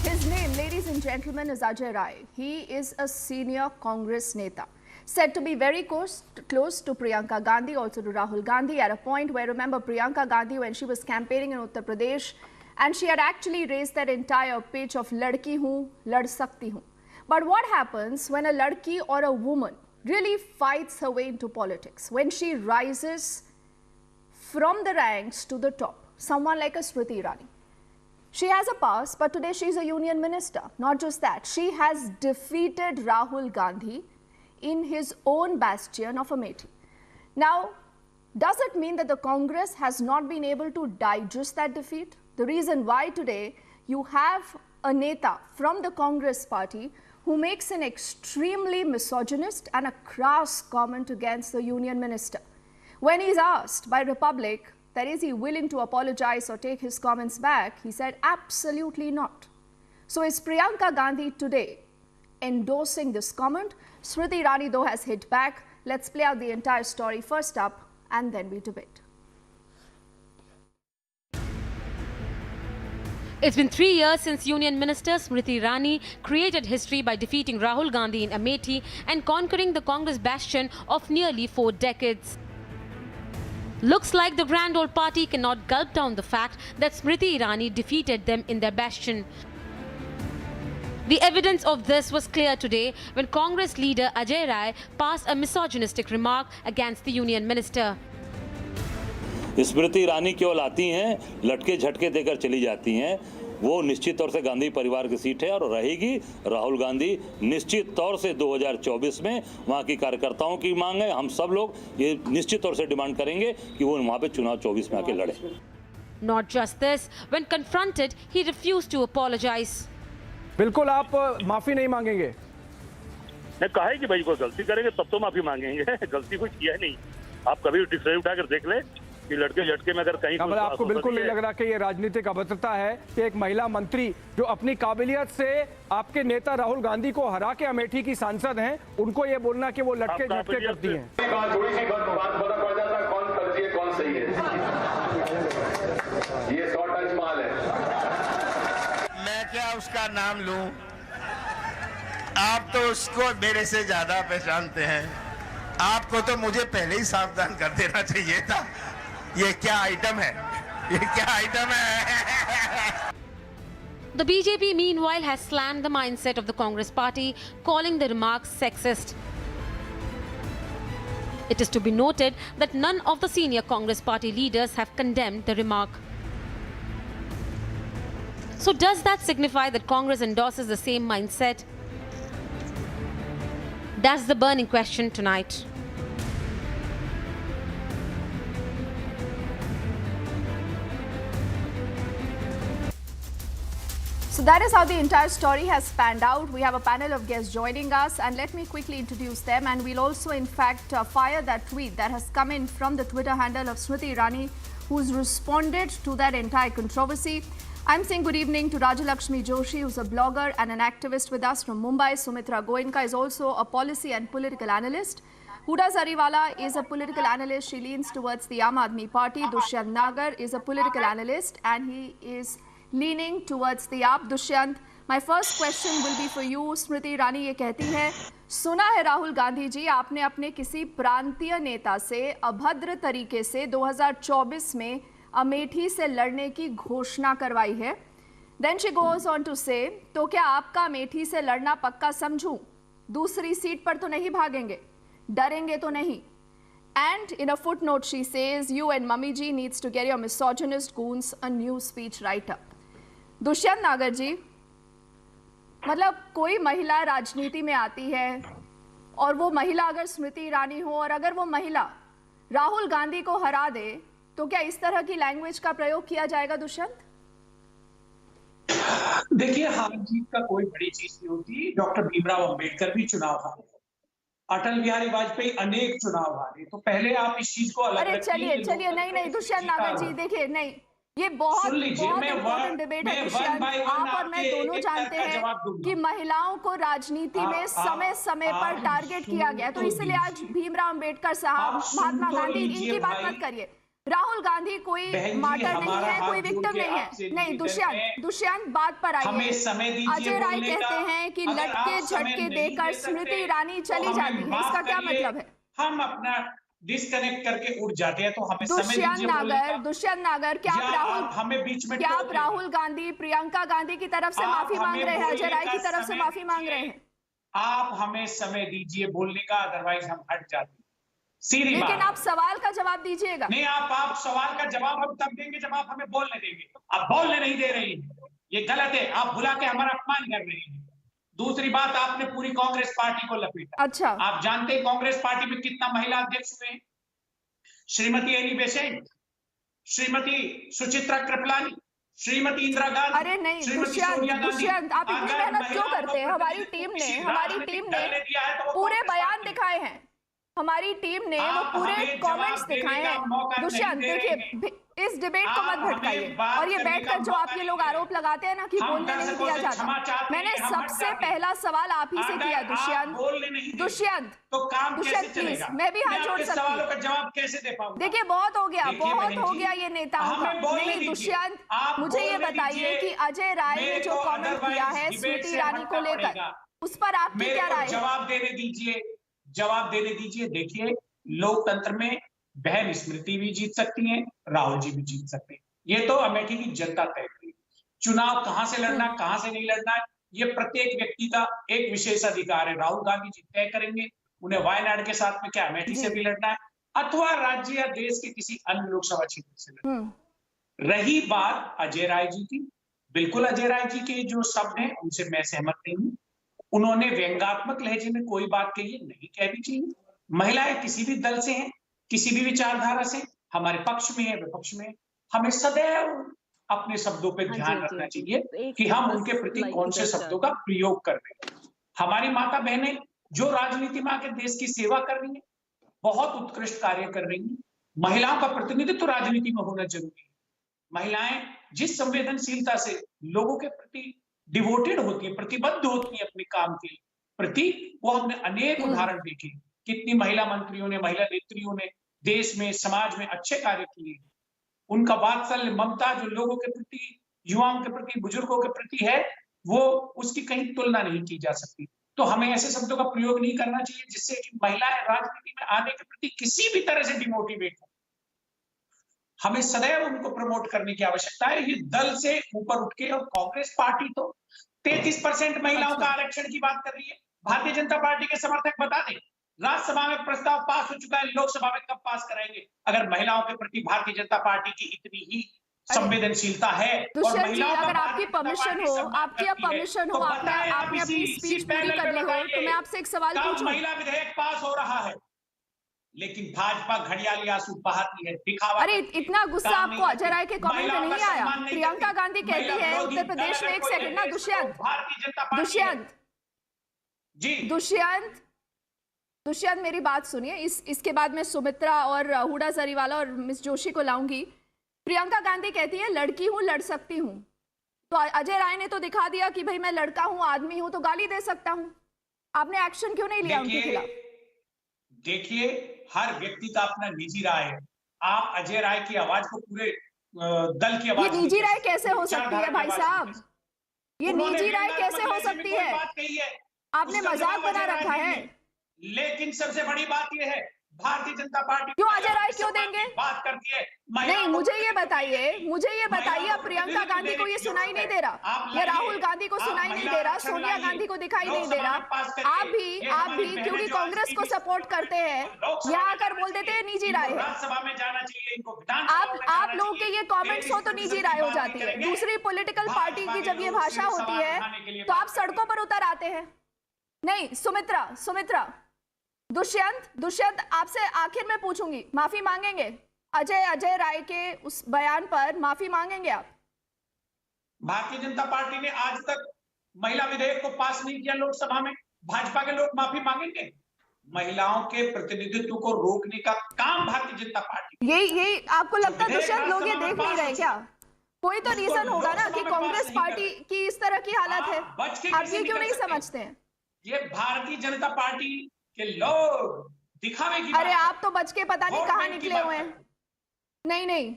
His name, ladies and gentlemen, is Ajay Rai. He is a senior Congress neta. said to be very close to Priyanka Gandhi, also to Rahul Gandhi, at a point where, remember, Priyanka Gandhi, when she was campaigning in Uttar Pradesh, and she had actually raised that entire pitch of ladki hoon, lad sakti hoon. But what happens when a ladki or a woman really fights her way into politics, when she rises from the ranks to the top? Someone like a Smriti Irani. She has a past, but today she's a union minister. Not just that, she has defeated Rahul Gandhi in his own bastion of Amethi. Now, does it mean that the Congress has not been able to digest that defeat? The reason why today you have a neta from the Congress party who makes an extremely misogynist and a crass comment against the union minister. When he's asked by Republic that is he willing to apologize or take his comments back, he said absolutely not. So is Priyanka Gandhi today endorsing this comment? Smriti Irani though has hit back. Let's play out the entire story first up and then we debate. It's been 3 years since Union Minister Smriti Irani created history by defeating Rahul Gandhi in Amethi and conquering the Congress bastion of nearly 4 decades. Looks like the grand old party cannot gulp down the fact that Smriti Irani defeated them in their bastion. The evidence of this was clear today when Congress leader Ajay Rai passed a misogynistic remark against the Union Minister. Smriti Irani केवल आती हैं, लटके झटके देकर चली जाती हैं। वो निश्चित तौर से गांधी परिवार की सीट है और रहेगी। राहुल गांधी निश्चित तौर से 2024 में वहां की कार्यकर्ताओं की मांग है। हम सब लोग ये निश्चित तौर से डिमांड करेंगे कि वो वहां पे चुनाव 24 में आके लड़े। Not just this, when confronted, he refused to apologize. बिल्कुल आप माफी नहीं मांगेंगे? मैं कहा है कि भाई कोई गलती करेंगे तब तो माफी मांगेंगे। गलती कुछ किया नहीं। आप कभी डिक्शनरी उठाकर देख ले कि लड़के झटके में अगर कहीं मतलब आपको बिल्कुल नहीं लग रहा कि ये राजनीतिक अभद्रता है कि एक महिला मंत्री जो अपनी काबिलियत से आपके नेता राहुल गांधी को हरा के अमेठी की सांसद हैं, उनको ये बोलना कि वो लटके झटके करती हैं? थोड़ी सी बात पता पड़ जाता है कौन फर्जी है कौन सही है। ये 100 टन माल है। मैं क्या उसका नाम लूं? आप तो उसको मेरे से ज्यादा पहचानते हैं। आपको तो मुझे पहले ही सावधान कर देना चाहिए था। ये क्या आइटम है? ये क्या आइटम है? The BJP meanwhile has slammed the mindset of the Congress party, calling the remarks sexist. It is to be noted that none of the senior Congress party leaders have condemned the remark. So does that signify that Congress endorses the same mindset? That's the burning question tonight. So that is how the entire story has panned out. We have a panel of guests joining us, and let me quickly introduce them, and we'll also in fact fire that tweet that has come in from the Twitter handle of Smriti Irani, who's responded to that entire controversy. I'm saying good evening to Rajalakshmi Joshi, who's a blogger and an activist with us from Mumbai. Sumitra Goenka is also a policy and political analyst. Huda Zariwala is a political analyst. She leans towards the Aam Aadmi Party. Dushyant Nagar is a political analyst and he is leaning towards the AAP. Dushyant, my first question will be for you. Smriti Irani ये कहती है, सुना है राहुल गांधी जी आपने अपने किसी प्रांतीय नेता से अभद्र तरीके से 2024 में अमेठी से लड़ने की घोषणा करवाई है. Then she goes on to say, तो क्या आपका अमेठी से लड़ना पक्का समझूं? दूसरी सीट पर तो नहीं भागेंगे, डरेंगे तो नहीं. And in a footnote she says, you and Mummy ji needs to get your misogynist goons a new speech writer. Dushyant नागर जी, मतलब कोई महिला राजनीति में आती है और वो महिला अगर स्मृति ईरानी हो और अगर वो महिला राहुल गांधी को हरा दे तो क्या इस तरह की लैंग्वेज का प्रयोग किया जाएगा? दुष्यंत, देखिए हार जीत का कोई बड़ी चीज नहीं होती. डॉक्टर भीमराव अंबेडकर भी चुनाव हारे, अटल बिहारी वाजपेयी अनेक चुनाव हारे. तो पहले आप इस चीज को अलग अरे चलिए नहीं दुष्यंत नागर जी, देखिए नहीं, ये बहुत इम्पोर्टेंट डिबेट है दुष्यंत. आप और मैं दोनों जानते हैं कि महिलाओं को राजनीति में समय समय पर टारगेट किया गया, तो इसलिए आज भीमराव अंबेडकर साहब, महात्मा गांधी, इनकी बात मत करिए. राहुल गांधी कोई मार्टर नहीं है, कोई विक्टिम नहीं है। नहीं, दुष्यंत बात पर आई हमें है। समय दीजिए अजय राय बोलने का। कहते हैं कि अगर लटके आप समय झटके नहीं देकर दे सकते, स्मृति ईरानी तो चली हमें जाती है, माफ इसका क्या करिए, मतलब है? हम अपना डिस्कनेक्ट करके उठ जाते हैं, तो हमें समय दुष्यंत दीजिए बोलने का। नागर, क्या या आप आप हमें बीच में क्या टोक आप रहे हैं? राहुल गांधी, प्रियंका गांधी की तरफ से आप माफी मांग हमें रहे हैं, अजय बोलने राय का की तरफ से समय माफी मांग रहे हैं? आप हमें समय दीजिए बोलने का, अदरवाइज हम हट जाते हैं। सीधी लेकिन बात। आप सवाल का जवाब दीजिएगा। नहीं, आप सवाल का जवाब हम तब देंगे जब आप हमें बोलने देंगे। आप बोलने नहीं दे रही हैं, ये गलत है। आप बुला के हमारा अपमान कर रहे हैं। दूसरी बात, आपने पूरी कांग्रेस पार्टी को लपेटा। अच्छा, आप जानते हैं कांग्रेस पार्टी में कितना महिला अध्यक्ष हुए हैं? Shrimati Annie Besant, Shrimati Suchitra Kripalani, Shrimati Indira Gandhi. अरे नहीं श्रीमती सोनिया गांधी। दुष्यंत, आप इतनी अगर मेहनत क्यों महिलाओं करते हैं? को हमारी टीम ने किसी राजनीतिक दल ने दिया है तो वो पूरे कांग्रेस बयान पार्टी है। दिखाए हैं। हमारी टीम ने वो आप पूरे हमें कमेंट्स जवाब देने दिखाए का हैं। मौका नहीं दुष्यंत दे रहे देखिए, इस डिबेट को मत आप हमें भटकाइए। बात और ये करने बैठकर का जो मौका आप ये नहीं लोग दे रहे। आरोप लगाते हैं ना कि हम बोलने नहीं दर्शकों दिया से जाता, क्षमा चाहते मैंने हैं, हम हट सबसे जाते हैं। पहला सवाल आप ही से अगर किया। आप दुष्यंत, बोलने नहीं देंगे, दुष्यंत, तो काम कैसे दुष्यंत प्लीज, चलेगा? मैं भी हाथ जोड़ आपके सकती सवालों हूँ। का जवाब कैसे दे पाऊंगा? देखिए बहुत हो गया, देखिए बहुत बहन हो जी, गया ये नेताओं का। हमें बोलने नहीं दीजिए। दुष्यंत, आप मुझे ये बोलने बताइए दीजिए। कि अजय राय ने जो मेरे को कमेंट किया है otherwise स्मृति debate से ईरानी को हटना लेकर, पड़ेगा। उस पर आपकी मेरे क्या को राय है? जवाब देने दीजिए, जवाब देने दीजिए। देखिए, लोकतंत्र में बहन स्मृति भी जीत सकती हैं, राहुल जी भी जीत सकते हैं। ये तो अमेठी की जनता तय करेगी। चुनाव कहां से लड़ना, कहां से नहीं लड़ना है, ये प्रत्येक व्यक्ति का एक विशेष अधिकार है। राहुल गांधी जी तय करेंगे उन्हें वायनाड के साथ में क्या अमेठी से भी लड़ना है, अथवा राज्य या देश के किसी अन्य लोकसभा क्षेत्र से लड़ना है। रही बात अजय राय जी की, बिल्कुल अजय राय जी के जो शब्द हैं उनसे मैं सहमत नहीं हूं। उन्होंने व्यंग्यात्मक लहजे में कोई बात कही है, नहीं कहनी चाहिए। महिलाएं किसी भी दल से हैं, किसी भी विचारधारा से, हमारे पक्ष में है, विपक्ष में, हमें सदैव अपने शब्दों पे ध्यान रखना चाहिए कि हम उनके प्रति कौन से शब्दों का प्रयोग कर रहे हैं। हमारी माता बहनें जो राजनीति में आकर देश की सेवा कर रही है, बहुत उत्कृष्ट कार्य कर रही है। महिलाओं का प्रतिनिधित्व राजनीति में होना जरूरी है। महिलाएं जिस संवेदनशीलता से लोगों के प्रति डिवोटेड होती है, प्रतिबद्ध होती है अपने काम के प्रति, वो हमने अनेक उदाहरण देखे। कितनी महिला मंत्रियों ने, महिला नेत्रियों ने देश में, समाज में अच्छे कार्य किए। उनका वात्सल्य, ममता जो लोगों के प्रति, युवाओं के प्रति, बुजुर्गों के प्रति है, वो उसकी कहीं तुलना नहीं की जा सकती। तो हमें ऐसे शब्दों का प्रयोग नहीं करना चाहिए जिससे कि महिलाएं राजनीति में आने के प्रति किसी भी तरह से डिमोटिवेट हो। हमें सदैव उनको प्रमोट करने की आवश्यकता है। ये दल से ऊपर उठ के, और कांग्रेस पार्टी तो 33% महिलाओं का आरक्षण की बात कर रही है। भारतीय जनता पार्टी के समर्थक बता दें, राज्यसभा में प्रस्ताव पास हो चुका है, लोकसभा में कब पास कराएंगे? अगर महिलाओं के प्रति भारतीय जनता पार्टी की इतनी ही संवेदनशीलता है और महिलाओं अगर आपकी परमिशन हो, आपकी अब परमिशन हो, आपने अपनी स्पीच पूरी कर ली हो, तो मैं आपसे एक सवाल पूछूं। महिला विधेयक पास हो रहा है, लेकिन भाजपा घड़ियाली आंसू बहाती है, दिखावा। अरे इतना गुस्सा आपको अजय राय के कमेंट में नहीं आया? प्रियंका गांधी कहती है उत्तर प्रदेश में, एक सेकंड ना दुष्यंत मेरी बात सुनिए। इसके बाद मैं सुमित्रा और हुडा जरीवाला और मिस जोशी को लाऊंगी। प्रियंका गांधी कहती है लड़की हूं, लड़ सकती हूं। तो अजय राय ने तो दिखा दिया कि भाई मैं लड़का हूं, आदमी हूं, तो गाली दे सकता हूं। आपने एक्शन क्यों नहीं लिया उनके खिलाफ? देखिए, हर व्यक्ति का अपना निजी राय है। आप अजय राय की आवाज को पूरे दल की आवाज, ये निजी राय कैसे हो सकती है भाई साहब? ये निजी राय कैसे हो सकती है? आपने मजाक बना रखा है। लेकिन सबसे बड़ी बात यह है, भारतीय जनता पार्टी क्यों अजय राय क्यों देंगे? बात करती है। नहीं, मुझे ये बताइए अब प्रियंका गांधी को ये सुनाई नहीं दे रहा, या राहुल गांधी को सुनाई नहीं दे रहा, सोनिया गांधी को दिखाई नहीं दे रहा। आप भी क्योंकि कांग्रेस को सपोर्ट करते हैं, यहाँ आकर बोल देते हैं निजी राय है। राज्यसभा में जाना चाहिए इनको। आप लोगों के ये कमेंट्स हो तो निजी राय हो जाती है। दूसरी पॉलिटिकल पार्टी की जब ये भाषा होती है तो आप सड़कों पर उतर आते हैं। नहीं, सुमित्रा, दुष्यंत आपसे आखिर में पूछूंगी, माफी मांगेंगे अजय राय के उस बयान पर? माफी मांगेंगे आप? भारतीय जनता पार्टी ने आज तक महिला विधेयक को पास नहीं किया लोकसभा में, भाजपा के लोग माफी मांगेंगे? महिलाओं के प्रतिनिधित्व को रोकने का काम भारतीय जनता पार्टी। यही आपको लगता है दुष्यंत लोग ये देख नहीं रहे क्या? कोई तो रीजन होगा ना कि कांग्रेस पार्टी की इस तरह की हालत है। आप ये क्यों नहीं समझते हैं? ये भारतीय जनता पार्टी के लोग दिखावे की, अरे आप तो बच के पता नहीं कहां निकले हुए हैं। नहीं.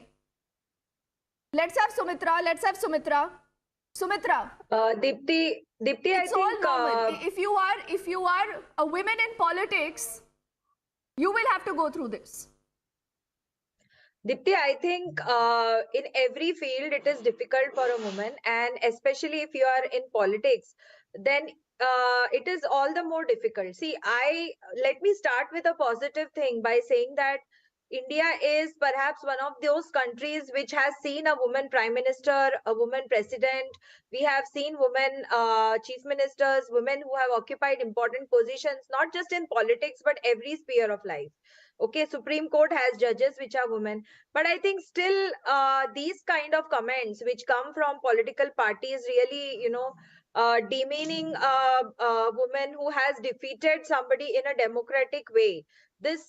Let's have Sumitra. Sumitra. Dipti, it's I all think normal. If you are a woman in politics, you will have to go through this. Dipti, I think in every field it is difficult for a woman, and especially if you are in politics, then it is all the more difficult. See, let me start with a positive thing by saying that India is perhaps one of those countries which has seen a woman prime minister, a woman president. We have seen women chief ministers, women who have occupied important positions, not just in politics, but every sphere of life. Okay, Supreme Court has judges which are women. But I think still these kind of comments which come from political parties really, demeaning a woman who has defeated somebody in a democratic way. This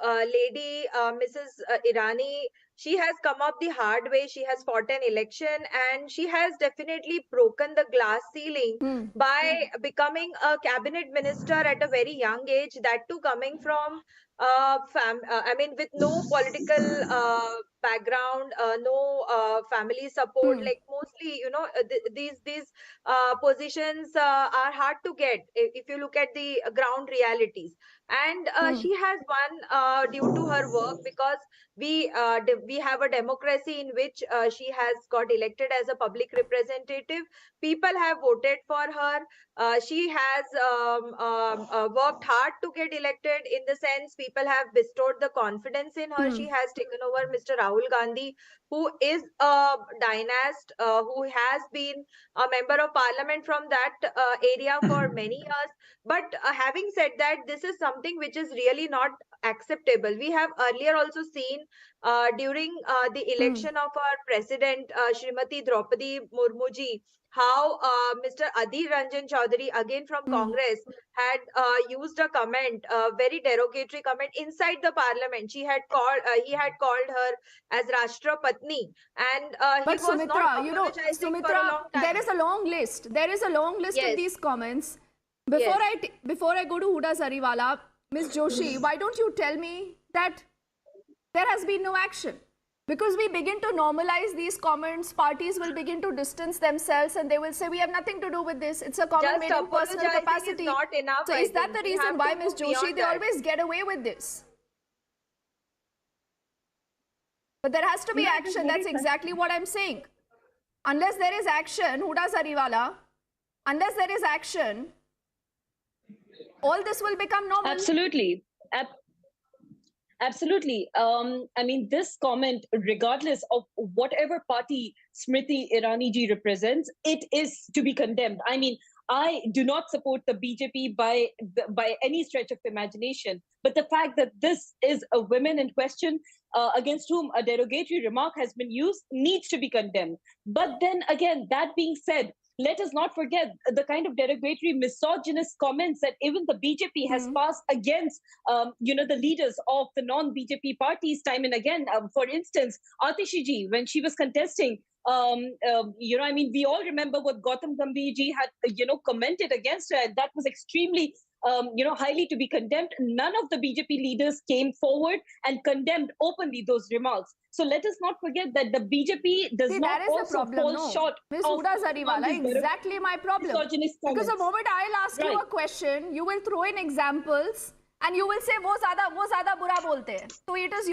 lady, Mrs. Irani, she has come up the hard way. She has fought an election and she has definitely broken the glass ceiling by becoming a cabinet minister at a very young age, that too coming from with no political background, no family support. Like mostly, these positions are hard to get if you look at the ground realities. And she has won due to her work, because we have a democracy in which she has got elected as a public representative. People have voted for her. She has worked hard to get elected, in the sense people have bestowed the confidence in her. She has taken over Mr. Rahul Gandhi, who is a dynast, who has been a member of parliament from that area for many years. But having said that, this is something which is really not acceptable. We have earlier also seen during the election of our president, Srimati Draupadi Murmu ji, how Mr. Adhir Ranjan Chaudhary, again from Congress, had used a comment, very derogatory comment inside the parliament. He had called her as Rashtrapatni, and but he was Sumitra, not apologizing for a long time. there is a long list. Of these comments. Before I go to Huda Zariwala, Ms. Joshi, why don't you tell me that there has been no action? Because we begin to normalize these comments, parties will begin to distance themselves and they will say, we have nothing to do with this. It's a comment made in personal capacity. Is not enough. So is that the reason why, Ms. Joshi, they always get away with this? But there has to be action. That's exactly what I'm saying. Unless there is action, Huda Zariwala, unless there is action, all this will become normal. Absolutely. Absolutely. I mean, this comment, regardless of whatever party Smriti Irani ji represents, it is to be condemned. I mean, I do not support the BJP by any stretch of imagination. But the fact that this is a woman in question against whom a derogatory remark has been used needs to be condemned. But then again, that being said, let us not forget the kind of derogatory, misogynist comments that even the BJP has passed against, the leaders of the non-BJP parties time and again. For instance, Atishi ji, when she was contesting, we all remember what Gautam Gambhir ji had, commented against her. And that was extremely, highly to be condemned. None of the BJP leaders came forward and condemned openly those remarks. So let us not forget that the BJP does not also fall short. Ms. Huda Zariwala, exactly my problem. Because the moment I'll ask you a question, you will throw in examples and you will say, wo zyada bura bolte hai. So it is,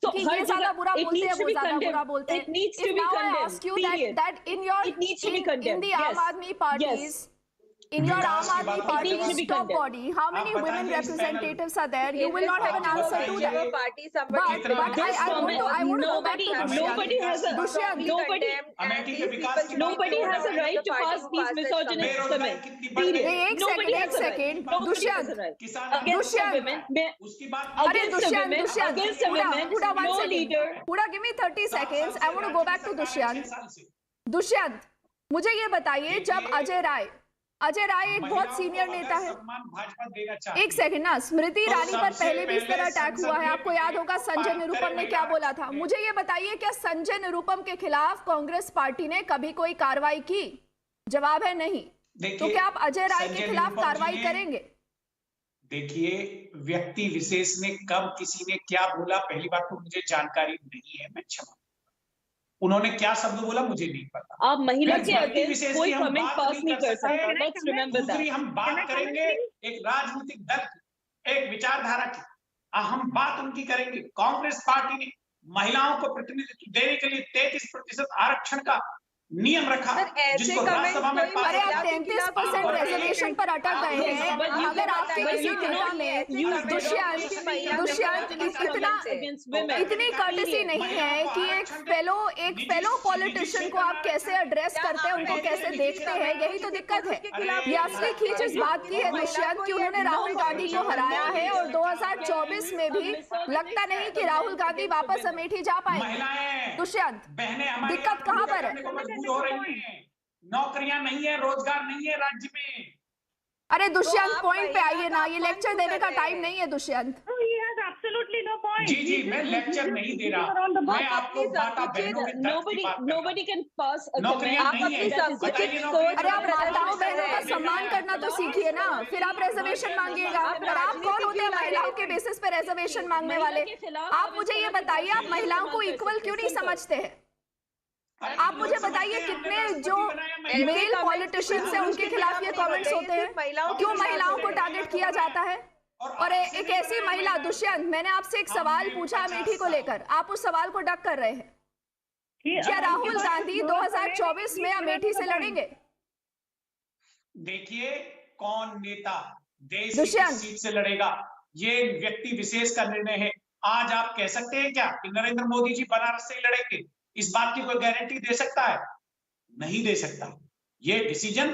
so ki ye zyada bura bolte hai, wo zyada bura bolte hai. It needs to be condemned. condemned. Now I ask you that in the Aam Aadmi parties, in your Aam Aadmi Party's top body, how many women representatives are there? You will not have an answer to that. But I want to go back to nobody has a right to pass these misogynist comments. एक second Dushyant no leader. Huda, give me 30 seconds. I want to go back to Dushyant, मुझे ये बताइए, जब अजय राय एक बहुत senior नेता है, एक सेकंड ना, स्मृति ईरानी पर पहले भी इस तरह अटैक हुआ है, आपको याद होगा संजय निरुपम ने क्या बोला था। मुझे ये बताइए, क्या संजय निरुपम के खिलाफ कांग्रेस पार्टी ने कभी कोई कार्रवाई की? जवाब है नहीं। तो क्या आप अजय राय के खिलाफ कार्रवाई करेंगे? देखिए, व्यक्ति विशेष ने कब किसी ने क्या बोला, पहली बात तो मुझे जानकारी नहीं है, मैं क्षमा। उन्होंने क्या शब्द बोला मुझे नहीं पता। आप महिला के व्यक्ति अगेंस्ट विशेष कोई की हम कमेंट बात पास नहीं कर सकते। सकते। Let's remember that. दूसरी हम बात करेंगे एक राजनीतिक दल की, एक विचारधारा की, हम बात उनकी करेंगे। कांग्रेस पार्टी ने महिलाओं को प्रतिनिधित्व देने के लिए 33% आरक्षण का नियम रखा, जिसको राज्यसभा में पास अरे आप 33% रिजर्वेशन पर अटक गए हैं। अगर आपके किसी नेता में दुष्यंत इतनी कर्टसी नहीं है कि एक फेलो पॉलिटिशियन को आप कैसे एड्रेस करते हैं, उनको कैसे देखते हैं, यही तो दिक्कत है। ये असली खींच इस बात की है दुष्यंत कि उन्होंने राहुल गांधी को हराया है और 2024 में भी लगता नहीं कि राहुल गांधी वापस अमेठी जा पाए। दुष्यंत, दिक्कत कहाँ पर है? हो रही है, नौकरियां नहीं है, रोजगार नहीं है राज्य में। अरे दुष्यंत, पॉइंट पे आइए ना, ये लेक्चर देने का टाइम नहीं है दुष्यंत। जी मैं लेक्चर नहीं दे रहा, मैं आपको माता बहनों के दर्द की बात कर रहा हूं। नौकरियां नहीं है। अरे आप माताओं बहनों का सम्मान करना तो सीखिए ना, फिर आप रिजर्वेशन मांगिएगा। और आप कौन होते हैं महिलाओं के बेसिस पे रिजर्वेशन मांगने वाले? आप मुझे ये बताइए, आप महिलाओं को इक्वल क्यों नहीं समझते हैं? आप मुझे बताइए, कितने जो मेल पॉलिटिशियंस हैं उनके खिलाफ ये कमेंट्स होते हैं? क्यों महिलाओं को टारगेट किया जाता है? और एक ऐसी महिला, दुष्यंत, मैंने आपसे एक सवाल पूछा अमेठी को लेकर, आप उस सवाल को डक कर रहे हैं। क्या राहुल गांधी 2024 में अमेठी से लड़ेंगे? देखिए, कौन नेता देश की सीट से लड़ेगा ये व्यक्ति विशेष का निर्णय है। आज आप कह सकते हैं क्या कि नरेंद्र मोदी जी बनारस से ही लड़ेंगे? इस बात की कोई गारंटी दे सकता है? नहीं दे सकता। ये डिसीजन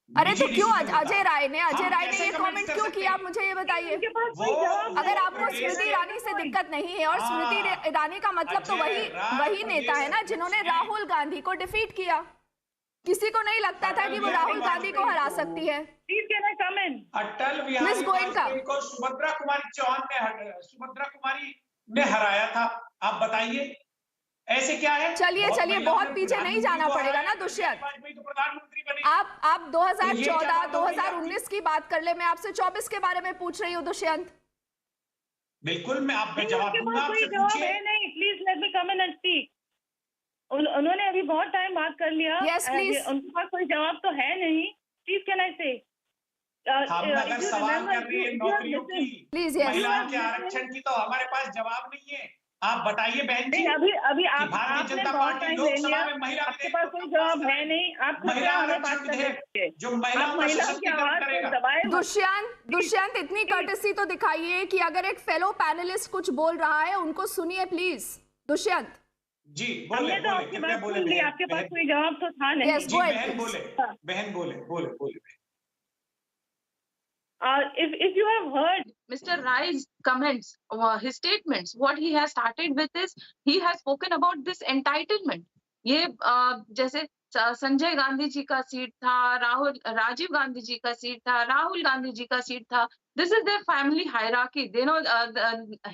अरे तो क्यों अजय राय ने ये कमेंट क्यों किया, आप मुझे ये बताइए। अगर आपको स्मृति ईरानी से दिक्कत नहीं है, और स्मृति ईरानी का मतलब तो वही नेता है ना जिन्होंने राहुल गांधी को डिफीट किया। किसी को नहीं लगता था कि वो राहुल गांधी को हरा सकती है। अटल बिहारी वाजपेयी को सुभद्रा कुमारी ने हराया था। आप बताइए ऐसे क्या है? चलिए बहुत पीछे नहीं जाना पड़ेगा ना दुष्यंत। आप 2014, 2019 की बात कर ले, मैं आपसे 24 के बारे में पूछ रही हूँ दुष्यंत। बिल्कुल, मैं आप जवाब दूंगा, आपसे पूछिए। नहीं, please let me come in and speak. उन्होंने अभी बहुत टाइम बात कर लिया। Yes please. उनके पास कोई जवाब तो है नहीं। प्लीज कैन आई से? हम अगर सवाल कर रहे हैं नौकरियों की, महिलाओं के आरक्षण की, तो हमारे पास जवाब नहीं है। आप बताइए बहन जी। अभी आप भारतीय जनता पार्टी लोकसभा में महिला आपके पास कोई जवाब है नहीं। आप महिला आरक्षण विधेयक जो महिलाओं का सशक्तिकरण करेगा। दुष्यंत, इतनी कर्टसी तो दिखाइए कि अगर एक फेलो पैनलिस्ट कुछ बोल रहा है उनको सुनिए प्लीज। दुष्यंत जी बोले, तो आपकी बात सुन ली, आपके पास कोई जवाब तो था नहीं। जी बहन बोले। If you have heard Mr. Rai's comments, his statements, what he has started with is he has spoken about this entitlement. ये जैसे संजय गांधी जी का सीट था, राजीव गांधी जी का सीट था, राहुल गांधी जी का सीट था. This is their family hierarchy. They know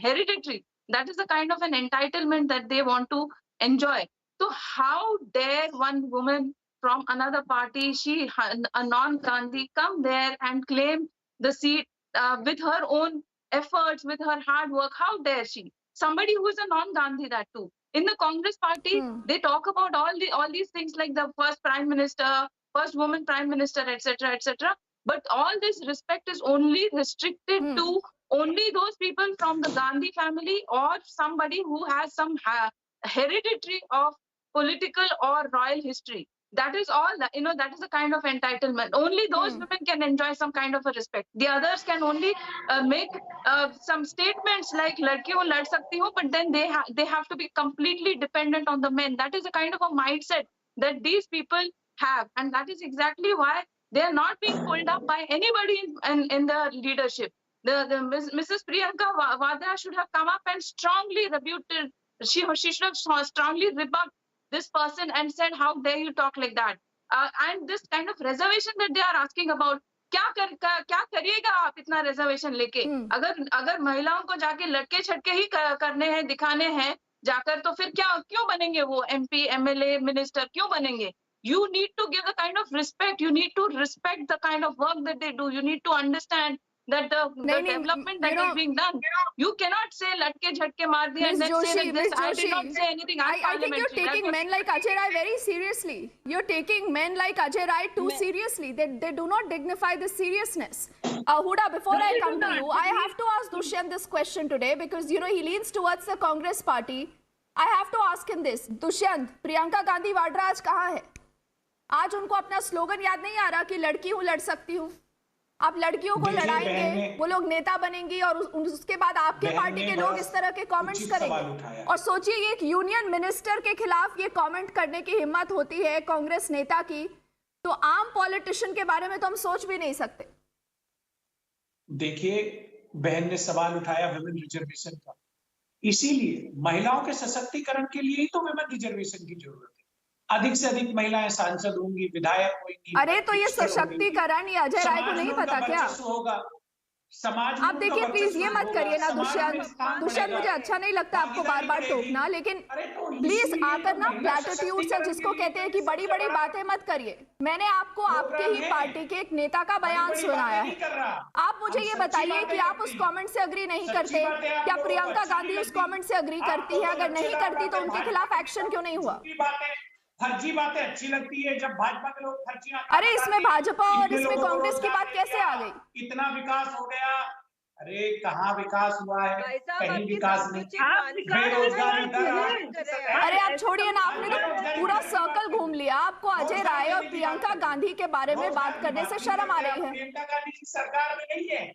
hereditary. That is the kind of an entitlement that they want to enjoy. So how dare one woman from another party, she a non-Gandhi, come there and claim the seat with her own efforts, with her hard work? How dare she? Somebody who is a non-Gandhi, that too. In the Congress party, they talk about all these things like the first prime minister, first woman prime minister, etc., etc. But all this respect is only restricted to only those people from the Gandhi family or somebody who has some hereditary of political or royal history. That is all, that is a kind of entitlement. Only those women can enjoy some kind of a respect. The others can only make some statements like "ladki ho lad sakti ho," but then they have to be completely dependent on the men. That is a kind of a mindset that these people have, and that is exactly why they are not being pulled up by anybody in the leadership. The Mrs. Priyanka Vadra should have come up and strongly rebuked. She should have strongly rebuked this person and said, how dare you talk like that? And this kind of reservation that they are asking about, क्या करिएगा आप इतना reservation लेके? अगर महिलाओं को जाके लटके छटके ही करने हैं, दिखाने हैं जाकर, तो फिर क्यों बनेंगे वो MP, MLA, minister? क्यों बनेंगे? You need to give the kind of respect. You need to respect the kind of work that they do. You need to understand that the development that is being done. You cannot say latke jhatke maar diya and then say that this. I did not say anything. I think you're taking men like Ajay Rai very seriously. You're taking men like Ajay Rai too seriously. They do not dignify the seriousness. Huda, before I come to you, I have to ask Dushyant this question today because, you know, he leans towards the Congress party. I have to ask him this. Dushyant, Priyanka Gandhi Vadra आज कहाँ है? आज उनको अपना slogan याद नहीं आ रहा कि लड़की हूँ लड़ सकती हूँ. आप लड़कियों को लड़ाएंगे, वो लोग नेता बनेंगी और उसके बाद आपके पार्टी के लोग इस तरह के कमेंट्स करेंगे. और सोचिए ये एक यूनियन मिनिस्टर के खिलाफ ये कमेंट करने की हिम्मत होती है कांग्रेस नेता की, तो आम पॉलिटिशियन के बारे में तो हम सोच भी नहीं सकते. देखिए, बहन ने सवाल उठाया विमेन रिजर्वेशन का. इसीलिए महिलाओं के सशक्तिकरण के लिए ही तो विमेन रिजर्वेशन की जरूरत है. अधिक से अधिक महिलाएं सांसद होंगी, विधायक होंगी. अरे तो ये सशक्तिकरण ये अजय राय को नहीं पता क्या? होगा समाज. आप देखिए प्लीज ये मत करिए ना दुष्यंत मुझे अच्छा नहीं लगता आपको बार बार टोकना, लेकिन प्लीज आकर ना प्लैटिट्यूड से जिसको कहते हैं कि बड़ी बड़ी बातें मत करिए. मैंने आपको आपके ही पार्टी के एक नेता का बयान सुनाया है. आप मुझे ये बताइए कि आप उस कमेंट से अग्री नहीं करते क्या? प्रियंका गांधी उस कमेंट से अग्री करती है? अगर नहीं करती तो उनके खिलाफ एक्शन क्यों नहीं हुआ? फर्जी बातें अच्छी लगती है जब भाजपा के लोग फर्जी. अरे इसमें भाजपा और इसमें कांग्रेस की बात कैसे आ गई? इतना विकास हो गया. अरे कहाँ विकास हुआ है? कहीं विकास नहीं. बेरोजगारी दर. अरे आप छोड़िए ना, आपने तो पूरा सर्कल घूम लिया. आपको अजय राय और प्रियंका गांधी के बारे में बात करने से शर्म आ रही है. प्रियंका गांधी जी सरकार में नहीं है.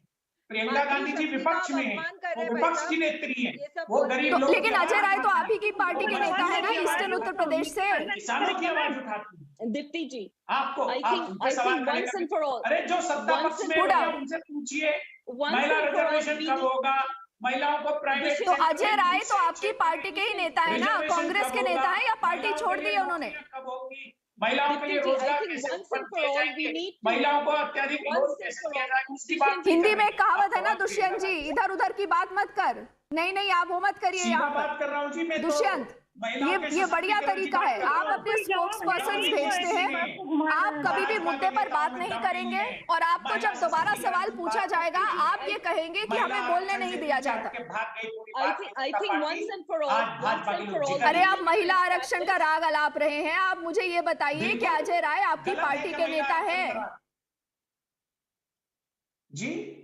प्रियंका गांधी जी विपक्ष में है, वो विपक्ष की नेत्री है. वो गरीब लोग. लेकिन अजय राय तो आप ही की पार्टी के नेता है ना, ईस्टर्न उत्तर प्रदेश से. किसानों की आवाज उठाती है. दीप्ति जी, आपको I think once and for all. अरे जो सत्ता पक्ष में है उनसे पूछिए महिला रिजर्वेशन कब होगा, महिलाओं को प्राइवेट. तो अजय राय तो आपकी पार्टी के ही नेता है ना, कांग्रेस के नेता है या पार्टी छोड़ दी है उन्होंने? कब होगी? महिलाओं के लिए रोजगार कैसे दिए जाएंगे? महिलाओं को अत्यधिक लोन कैसे दिया जाएगा उसकी बात. हिंदी में एक कहावत है ना दुष्यंत जी, इधर उधर की बात मत कर. नहीं आप वो मत करिए. यहाँ बात कर रहा हूँ जी मैं. दुष्यंत ये बढ़िया तरीका है. आप अपने स्पोक्स पर्सन भेजते हैं, आप कभी भी मुद्दे पर बात नहीं करेंगे और आपको जब दोबारा सवाल पूछा जाएगा आप ये कहेंगे कि हमें बोलने नहीं दिया जाता. I think once and for all. अरे आप महिला आरक्षण का राग अलाप रहे हैं. आप मुझे ये बताइए कि अजय राय आपकी पार्टी के नेता है?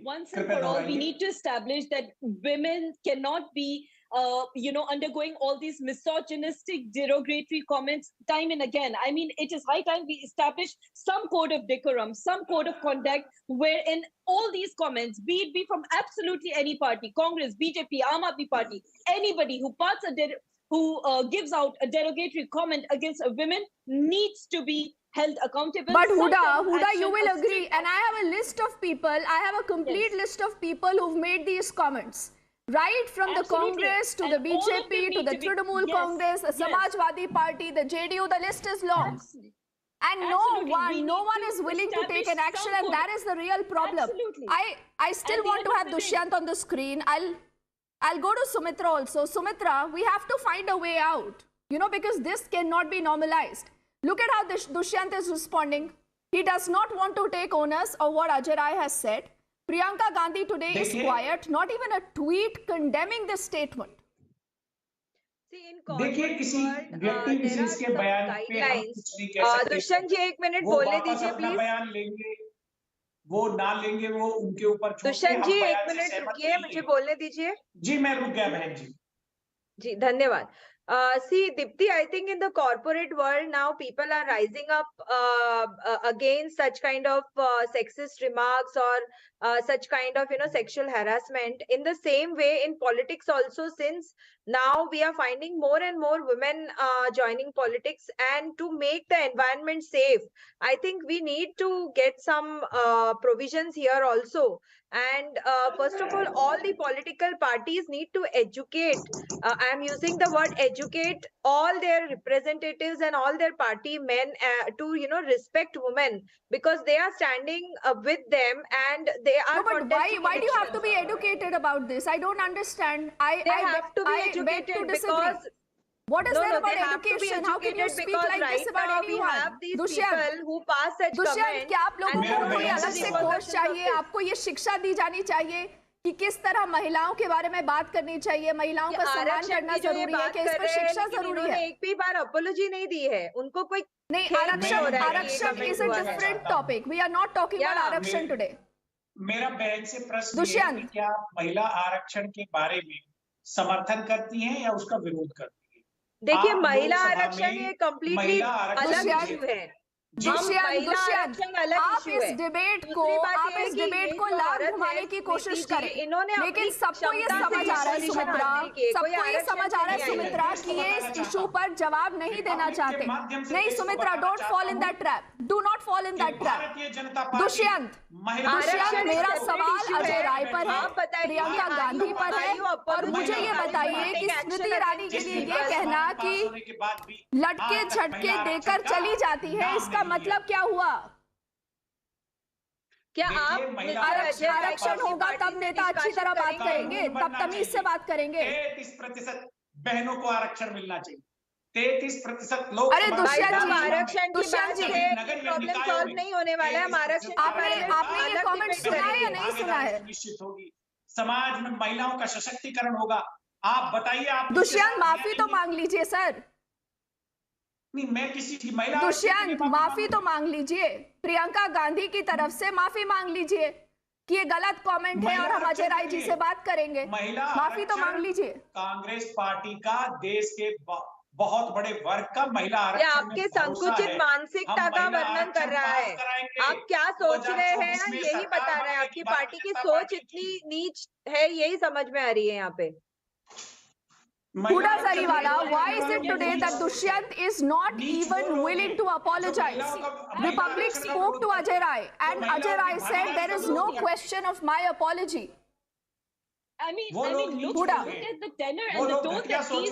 Once and for all, we need to establish that women cannot be undergoing all these misogynistic, derogatory comments time and again. I mean, it is high time we establish some code of decorum, some code of conduct, wherein all these comments, be it from absolutely any party, Congress, BJP, Aam Aadmi Party, anybody who gives out a derogatory comment against a woman needs to be held accountable. But Huda, you will agree, and I have a list of people, I have a complete list of people who've made these comments. Right from the Congress to the BJP to the Trinamool Congress, the Samajwadi Party, the JDU, the list is long. And no one is willing to take an action, and that is the real problem. I still want to have Dushyant on the screen. I'll go to Sumitra also. Sumitra, we have to find a way out, because this cannot be normalized. Look at how Dushyant is responding. He does not want to take onus of what Ajay Rai has said. Priyanka Gandhi today is quiet, not even a tweet condemning this statement. देखिए किसी व्यक्ति विशेष के बयान पे हम कुछ नहीं कह सकते. दुष्यंत जी एक मिनट बोलने दीजिए प्लीज. बयान लेंगे वो ना लेंगे वो उनके ऊपर. दुष्यंत जी एक मिनट रुकिए, मुझे बोलने दीजिए. जी मैं रुक गया बहन जी. जी धन्यवाद. See, Dipti, I think in the corporate world now people are rising up against such kind of sexist remarks or such kind of sexual harassment. In the same way in politics also, since now we are finding more and more women joining politics, and to make the environment safe, I think we need to get some provisions here also. And first of all the political parties need to educate, I am using the word educate, all their representatives and all their party men to respect women, because they are standing with them and they are. No, but why do you have to be educated about this? I don't understand. They have to be educated What is No, there no, about they have to be education? How can you educated speak because like right this about now we anyone? have these Dushyant, people who pass such Dushyant, comments. क्या आप लोगों and को they कोई are अलग से raising course questions चाहिए? of this. आपको ये शिक्षा दी जानी चाहिए कि किस तरह महिलाओं के बारे में बात करनी चाहिए, महिलाओं का सम्मान आरक्षण करना की जो ये जरूरी है, बात कि इस कर पर रहे हैं, शिक्षा लेकिन जरूरी इन्होंने है? एक भी बार अपोलॉजी नहीं दी है उनको, कोई नहीं, खेद नहीं हो रहा है कि आरक्षण ये इज अ हुआ है। Different topic. We are not talking about आरक्षण टुडे. मेरा बहन से प्रश्न ये है कि क्या आप महिला आरक्षण के बारे में समर्थन करती हैं या उसका विरोध करती हैं? देखिए, आप महिला लोकसभा आरक्षण में ये कम्प्लीटली महिला आरक्षण अलग के- इशू है। दुष्यंत, आप इस डिबेट को लाभ घुमाने की कोशिश करें, लेकिन सबको ये समझ आ रहा है सुमित्रा, सबको ये समझ आ रहा है सुमित्रा कि ये इस इशू पर जवाब नहीं देना चाहते. नहीं Sumitra, don't fall in that trap, do not fall in that trap. Dushyant, मेरा सवाल अजय राय पर है, प्रियंका गांधी पर है, और मुझे ये बताइए कि स्मृति ईरानी के लिए ये कहना कि लटके झटके देकर चली जाती है, इसका मतलब क्या हुआ? क्या आप आरक्षण होगा तब नेता अच्छी तरह बात करेंगे, तब तमीज से बात करेंगे. 33% बहनों को आरक्षण मिलना चाहिए. 33% लोग. अरे दुष्यंत जी, आरक्षण की बात से प्रॉब्लम सॉल्व नहीं होने वाला है. आरक्षण आपने ये कमेंट सुना है या नहीं सुना है? निश्चित होगी, समाज में महिलाओं का सशक्तिकरण होगा. आप बताइए, आप दुष्यंत माफी तो मांग लीजिए सर. नहीं, मैं किसी की महिला दुष्यंत माफी तो मांग लीजिए, प्रियंका गांधी की तरफ से माफी मांग लीजिए कि ये गलत कमेंट है और हम अजय राय जी से बात करेंगे. माफी तो मांग लीजिए. कांग्रेस पार्टी का देश के बहुत बड़े वर्ग का महिला आरक्षण आपके संकुचित मानसिकता का वर्णन कर रहा है. आप क्या सोच रहे हैं यही बता रहे हैं. आपकी पार्टी की सोच इतनी नीच है, यही समझ में आ रही है यहाँ पे. Huda Sariwala, why is it today that Dushyant is not even willing to apologize? The public spoke to Ajay Rai and Ajay Rai said there is no question of my apology. I mean, look at the tenor and the tone that these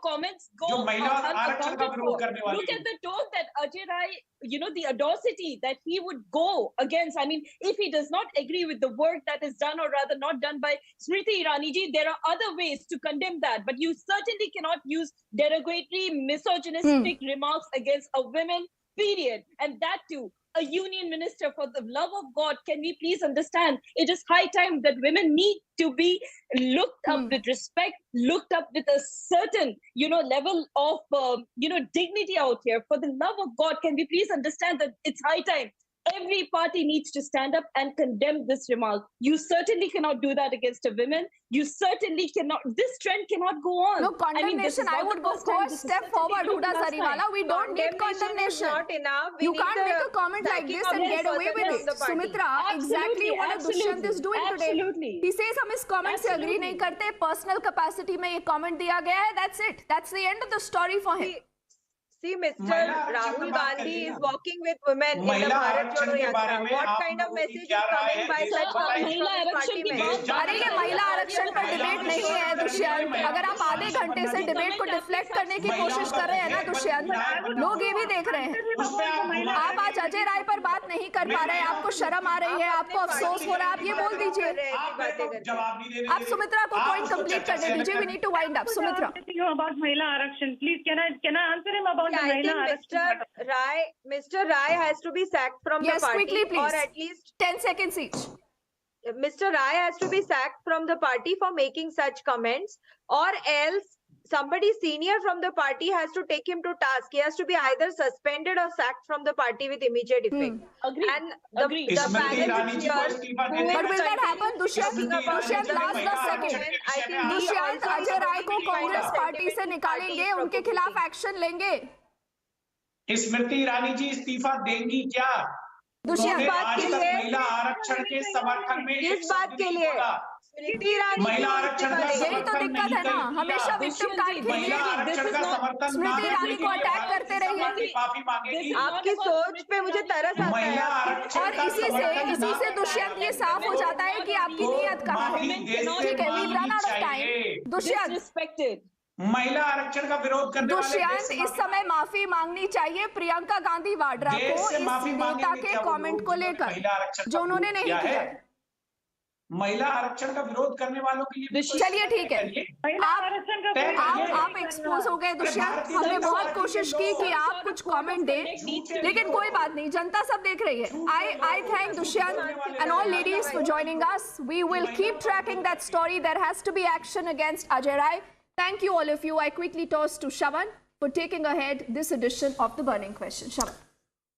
comments go unaccounted for. Look at the tone that Ajay Rai, the audacity that he would go against. I mean, if he does not agree with the work that is done, or rather not done by Smriti Irani ji, there are other ways to condemn that. But you certainly cannot use derogatory, misogynistic remarks against a woman, period. And that too, a union minister. For the love of God, can we please understand? It is high time that women need to be looked up with respect, looked up with a certain, level of, dignity out here. For the love of God, can we please understand that it's high time? Every party needs to stand up and condemn this remark. You certainly cannot do that against a woman. You certainly cannot. This trend cannot go on. No condemnation. I would go a step forward, Huda Sariwala. We don't need condemnation. Not enough. You can't make a comment like this and get away with it. Sumitra, exactly what Dushyant is doing today. He says हम इस comment से agree नहीं करते. Personal capacity में ये comment दिया गया है. That's it. That's the end of the story for him. See, Mr. Rahul Gandhi is walking with women in the Bharat Jodo Yatra. What kind of message is coming by such comments from his party members? अरे ये महिला आरक्षण पर debate नहीं है दुष्यंत. अगर आप आधे घंटे से डिबेट को डिफ्लेक्ट करने की कोशिश कर रहे हैं ना दुष्यंत, लोग ये भी देख रहे हैं. आप आज अजय राय पर बात नहीं कर पा रहे हैं, आपको शर्म आ रही है, आपको अफसोस हो रहा है, आप ये बोल दीजिए. आप सुमित्रा को पॉइंट कंप्लीट करने दीजिए. We need to wind up. Sumitra, about महिला आरक्षण, please can I answer him about I think Mr. Rai has to be sacked from the party. Quickly, please. Or at least 10 seconds each. Mr. Rai has to be sacked from the party for making such comments, or else somebody senior from the party has to take him to task. He has to be either suspended or sacked from the party with immediate effect. Agreed. And the balance is yours. But will that happen, Dushyant? Dushyant, last the second. Dushyant, Ajay Rai को Congress party से निकालेंगे, उनके खिलाफ action लेंगे. स्मृति ईरानी जी इस्तीफा देंगी क्या? दुष्यंत, बात के लिए महिला आरक्षण के समर्थन में किस बात के लिए महिला आरक्षण का यही तो दिक्कत है ना. हमेशा विक्टिम कार्ड खेलिए, स्मृति ईरानी को अटैक करते रहिए. आपकी सोच पे मुझे तरस आता है. और इसी से दुष्यंत ये साफ हो जाता है कि आपकी नीयत कहाँ है. ठीक है, we run out of time. Dushyant, महिला आरक्षण का विरोध करने वाले दुष्यंत, इस समय माफी मांगनी चाहिए प्रियंका गांधी वाड्रा को इस नेता के कमेंट को लेकर जो उन्होंने नहीं किया. महिला आरक्षण का विरोध करने वालों के लिए चलिए ठीक है, आप एक्सपोज हो गए दुष्यंत। हमने बहुत कोशिश की कि आप कुछ कमेंट दें, लेकिन कोई बात नहीं, जनता सब देख रही है। I thank Dushyant and all ladies for joining us. We will keep tracking that story. There has to be action against Ajay Rai. Thank you all of you. I quickly toss to Shavan for taking ahead this edition of the Burning Question. Shavan.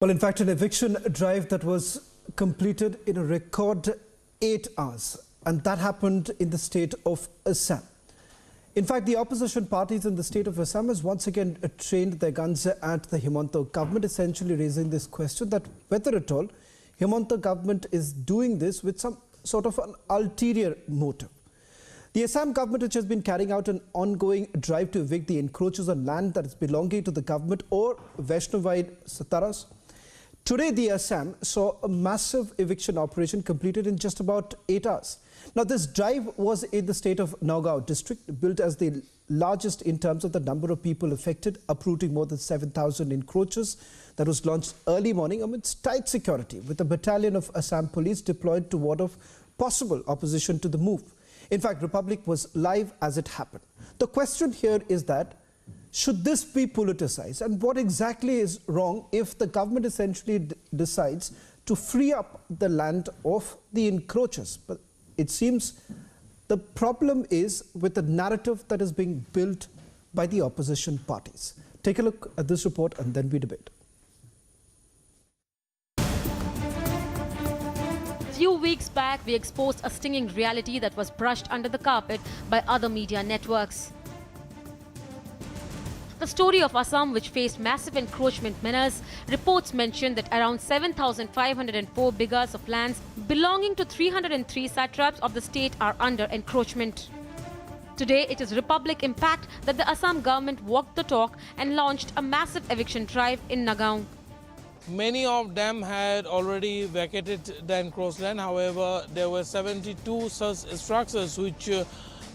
Well, in fact, an eviction drive that was completed in a record 8 hours, and that happened in the state of Assam. In fact, the opposition parties in the state of Assam has once again trained their guns at the Himanta government, essentially raising this question that whether at all Himanta government is doing this with some sort of an ulterior motive. The Assam government, which has been carrying out an ongoing drive to evict the encroachers on land that is belonging to the government or Vaishnavite Sataras. Today, the Assam saw a massive eviction operation completed in just about 8 hours. Now, this drive was in the state of Nagaon district, built as the largest in terms of the number of people affected, uprooting more than 7,000 encroachers. That was launched early morning amidst tight security, with a battalion of Assam police deployed to ward off possible opposition to the move. In fact, Republic was live as it happened. The question here is that, should this be politicized? And what exactly is wrong if the government essentially decides to free up the land of the encroachers? But it seems the problem is with the narrative that is being built by the opposition parties. Take a look at this report and then we debate. Few weeks back, we exposed a stinging reality that was brushed under the carpet by other media networks. The story of Assam, which faced massive encroachment menace, reports mentioned that around 7,504 bighas of lands belonging to 303 satraps of the state are under encroachment. Today, it is Republic impact that the Assam government walked the talk and launched a massive eviction drive in Nagaon. Many of them had already vacated the encroached land. However, there were 72 such structures which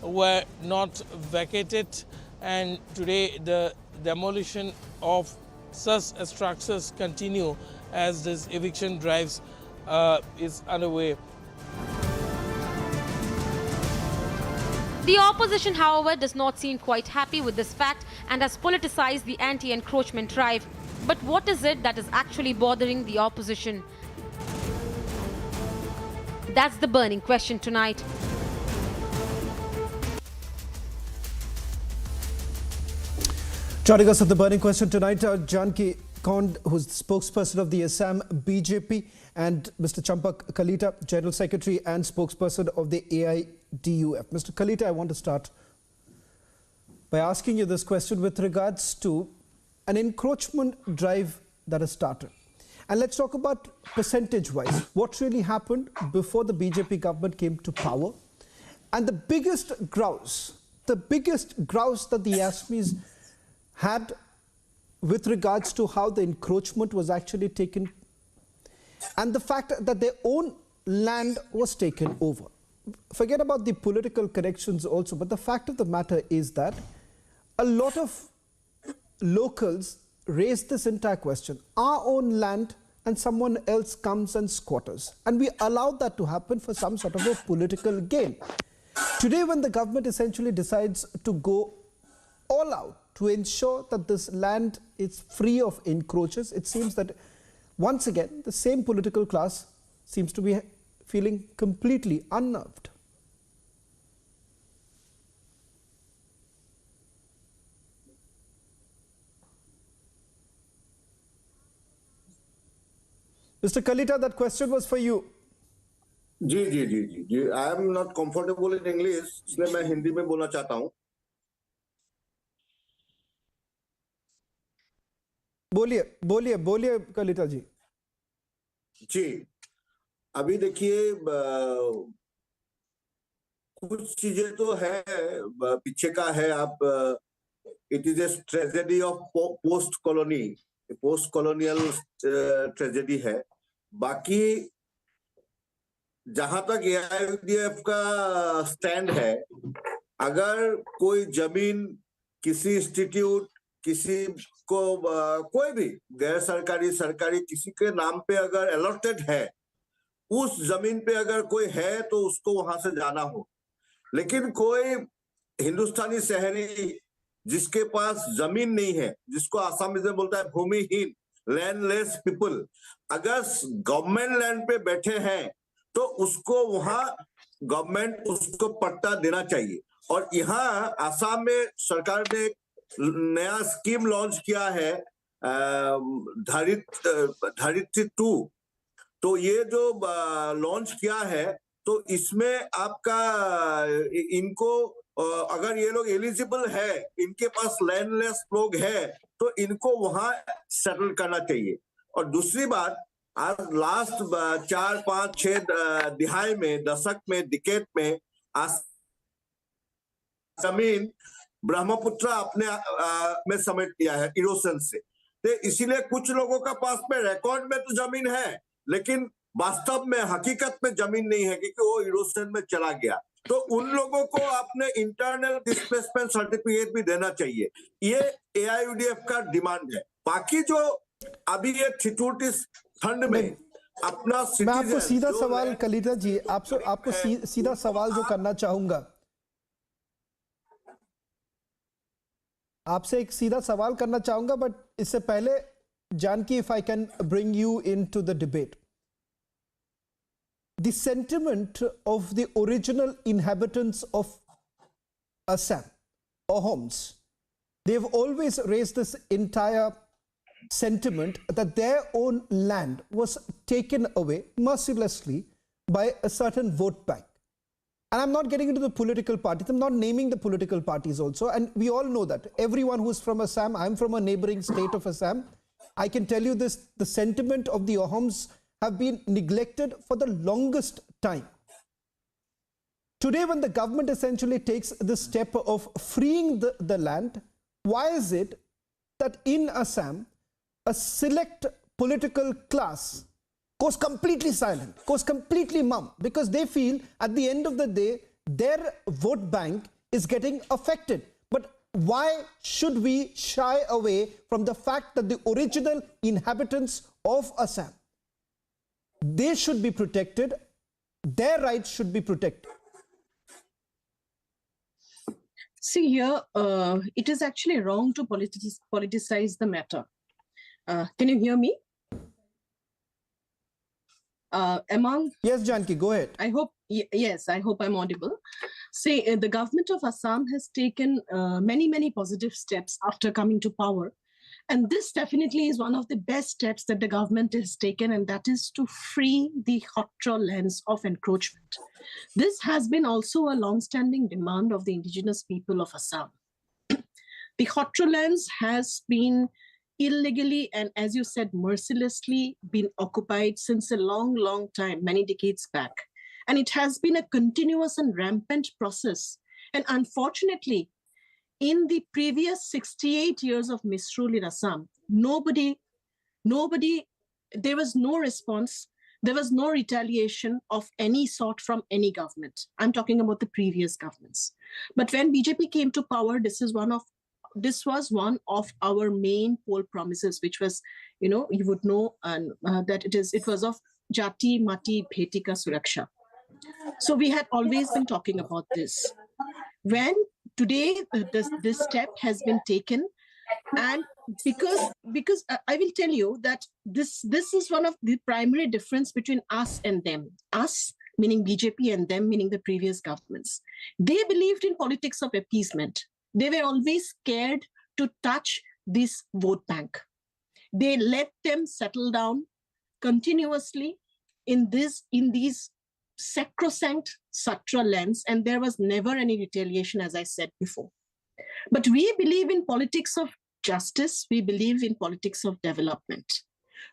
were not vacated, and today the demolition of such structures continue as this eviction drives is underway. The opposition, however, does not seem quite happy with this fact and has politicized the anti-encroachment drive. But what is it that is actually bothering the opposition? That's the burning question tonight. Joining us at the burning question tonight, Janki Kond, who's the spokesperson of the Assam BJP, and Mr. Champak Kalita, General Secretary and spokesperson of the AIDUF. Mr. Kalita, I want to start by asking you this question with regards to an encroachment drive that has started. And let's talk about percentage-wise, what really happened before the BJP government came to power. And the biggest grouse that the Assamese had with regards to how the encroachment was actually taken, and the fact that their own land was taken over. Forget about the political connections also, but the fact of the matter is that a lot of locals raised this entire question. Our own land and someone else comes and squatters. And we allowed that to happen for some sort of a political gain. Today, when the government essentially decides to go all out to ensure that this land is free of encroachers, it seems that once again, the same political class seems to be feeling completely unnerved. Mr. Kalita, that question was for you. Ji I am not comfortable in English, इसलिए मैं हिंदी में बोलना चाहता हूँ. बोलिए कलिता जी. जी, अभी देखिए कुछ चीजें तो है पीछे का है. आप it is a tragedy of post colonial tragedy है. बाकी जहां तक AIDF का स्टैंड है, अगर कोई जमीन किसी इंस्टीट्यूट, किसी को कोई भी गैर सरकारी किसी के नाम पे अगर अलॉटेड है, उस जमीन पे अगर कोई है तो उसको वहां से जाना हो। लेकिन कोई हिंदुस्तानी शहरी जिसके पास जमीन नहीं है, जिसको आसामीज में बोलता है भूमिहीन, लैंडलेस पीपल, अगर गवर्नमेंट लैंड पे बैठे हैं तो उसको वहां गवर्नमेंट उसको पट्टा देना चाहिए। और यहाँ आसाम में सरकार ने नया स्कीम लॉन्च किया है, धरित्री 2। तो ये जो लॉन्च किया है, तो इसमें आपका इनको अगर ये लोग एलिजिबल है, इनके पास लैंडलेस लोग है, तो इनको वहां सेटल करना चाहिए। और दूसरी बात, आज लास्ट 4, 5, 6 दिहाई में, दशक में, डिकेड में जमीन ब्रह्मपुत्र अपने में समेट लिया है इरोशन से। तो इसीलिए कुछ लोगों का पास में रिकॉर्ड में तो जमीन है, लेकिन वास्तव में हकीकत में जमीन नहीं है, क्योंकि वो इरोशन में चला गया। तो उन लोगों को आपने इंटरनल डिस्प्लेसमेंट सर्टिफिकेट भी देना चाहिए। ये AIUDF का डिमांड है। बाकी जो अभी ये थिटूटिस फंड में अपना, मैं आपको सीधा सवाल, कलिता जी, आपको सीधा सवाल जो करना चाहूंगा, आपसे एक सीधा सवाल करना चाहूंगा, बट इससे पहले Janaki, if I can bring you into the debate. The sentiment of the original inhabitants of Assam, Ahoms, they've always raised this entire sentiment that their own land was taken away mercilessly by a certain vote bank. And I'm not getting into the political parties, I'm not naming the political parties also, and we all know that. Everyone who's from Assam, I'm from a neighboring state of Assam, I can tell you this, the sentiment of the Ahoms have been neglected for the longest time. Today, when the government essentially takes the step of freeing the land, why is it that in Assam, a select political class goes completely silent, goes completely mum, because they feel at the end of the day, their vote bank is getting affected. But why should we shy away from the fact that the original inhabitants of Assam, they should be protected, their rights should be protected? See here, it is actually wrong to politicize the matter. Can you hear me? Yes, Janki, go ahead. I hope, yes, I hope I'm audible. See, the government of Assam has taken many positive steps after coming to power. And this definitely is one of the best steps that the government has taken, and that is to free the Yatra lands of encroachment. This has been also a long-standing demand of the indigenous people of Assam. The Yatra lands has been illegally and, as you said, mercilessly been occupied since a long time, many decades back. And it has been a continuous and rampant process. And unfortunately, in the previous 68 years of misrule in Assam, nobody, there was no response, there was no retaliation of any sort from any government. I'm talking about the previous governments. But when BJP came to power, this was one of our main poll promises, which was, you would know that it was of Jati Mati Bheti Ka Suraksha. So we had always been talking about this. When today this step has been taken, and because I will tell you that this is one of the primary difference between us and them. Us meaning BJP and them meaning the previous governments. They believed in politics of appeasement. They were always scared to touch this vote bank. They let them settle down continuously in these sacrosanct Yatra lands, and there was never any retaliation, as I said before. But we believe in politics of justice. We believe in politics of development.